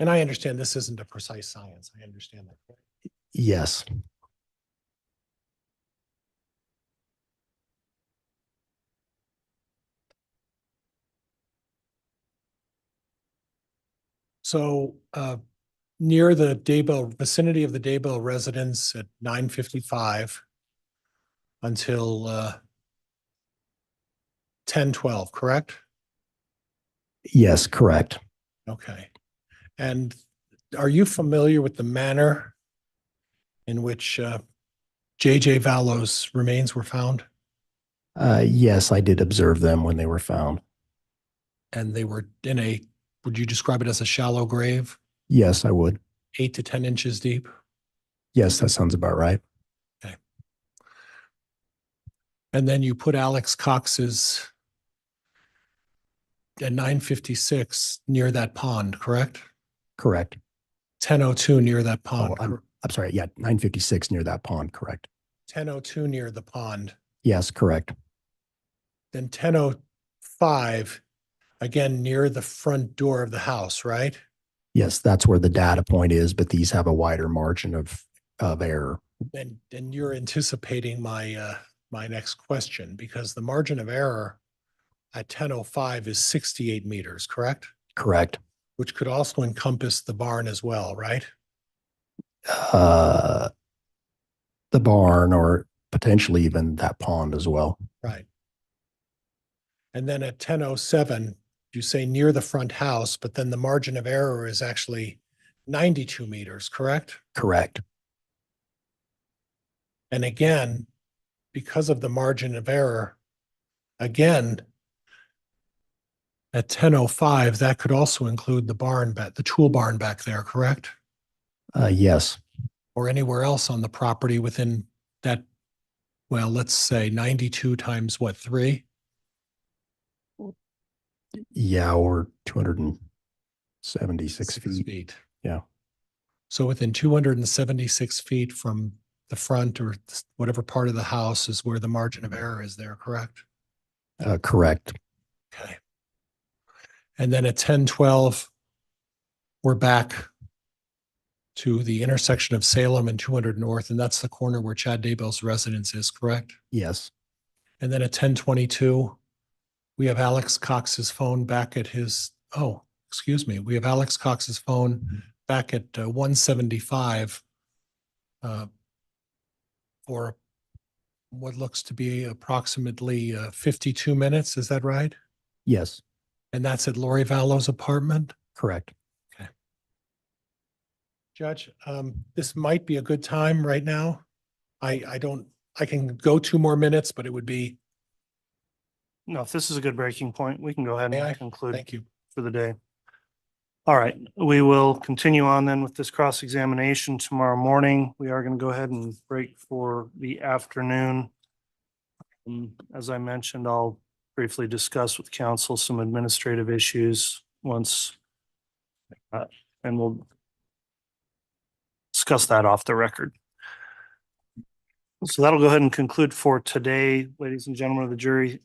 And I understand this isn't a precise science. I understand that. Yes. So near the Daybell, vicinity of the Daybell residence at 9:55 until 10:12, correct? Yes, correct. Okay. And are you familiar with the manner in which J.J. Vallow's remains were found? Yes, I did observe them when they were found. And they were would you describe it as a shallow grave, Yes, I would. 8 to 10 inches deep? Yes, that sounds about right. Okay. And then you put Alex Cox's at 9:56 near that pond, correct? Correct. 10:02 near that pond. Oh, I'm sorry. Yeah, 9:56 near that pond. Correct. 10:02 near the pond. Yes, correct. Then 10:05 again near the front door of the house, right? Yes, that's where the data point is, but these have a wider margin of error. And you're anticipating my my next question, because the margin of error at 10:05 is 68 meters, correct? Correct. Which could also encompass the barn as well, right? The barn or potentially even that pond as well. Right. And then at 10:07, you say near the front house, but then the margin of error is actually 92 meters, correct? Correct. And again, because of the margin of error, again, at 10:05, that could also include the tool barn back there, correct? Yes. Or anywhere else on the property within that, well, let's say 92 times what, 3? Yeah, or 276 feet. Yeah. So within 276 feet from the front or whatever part of the house is where the margin of error is there, correct? Correct. Okay. And then at 10:12, we're back to the intersection of Salem and 200 North, and that's the corner where Chad Daybell's residence is, correct? Yes. And then at 10:22, we have Alex Cox's phone back at his, we have Alex Cox's phone back at 175 for what looks to be approximately 52 minutes. Is that right? Yes. And that's at Lori Vallow's apartment? Correct. Judge, this might be a good time right now. I can go 2 more minutes, but it would be, No, if this is a good breaking point, we can go ahead may I? and conclude Thank you. for the day. All right, we will continue on then with this cross-examination tomorrow morning. We are going to go ahead and break for the afternoon. As I mentioned, I'll briefly discuss with council some administrative issues once, and we'll discuss that off the record. So that'll go ahead and conclude for today, ladies and gentlemen of the jury.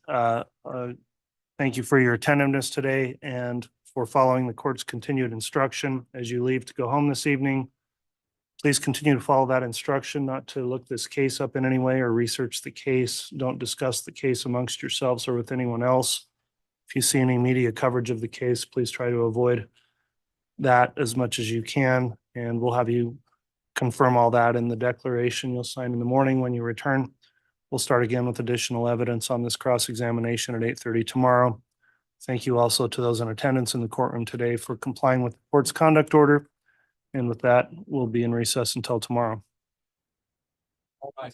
Thank you for your attentiveness today and for following the court's continued instruction as you leave to go home this evening. Please continue to follow that instruction, not to look this case up in any way or research the case. Don't discuss the case amongst yourselves or with anyone else. If you see any media coverage of the case, please try to avoid that as much as you can, and we'll have you confirm all that in the declaration you'll sign in the morning when you return. We'll start again with additional evidence on this cross-examination at 8:30 tomorrow. Thank you also to those in attendance in the courtroom today for complying with the court's conduct order. And with that, we'll be in recess until tomorrow. All right.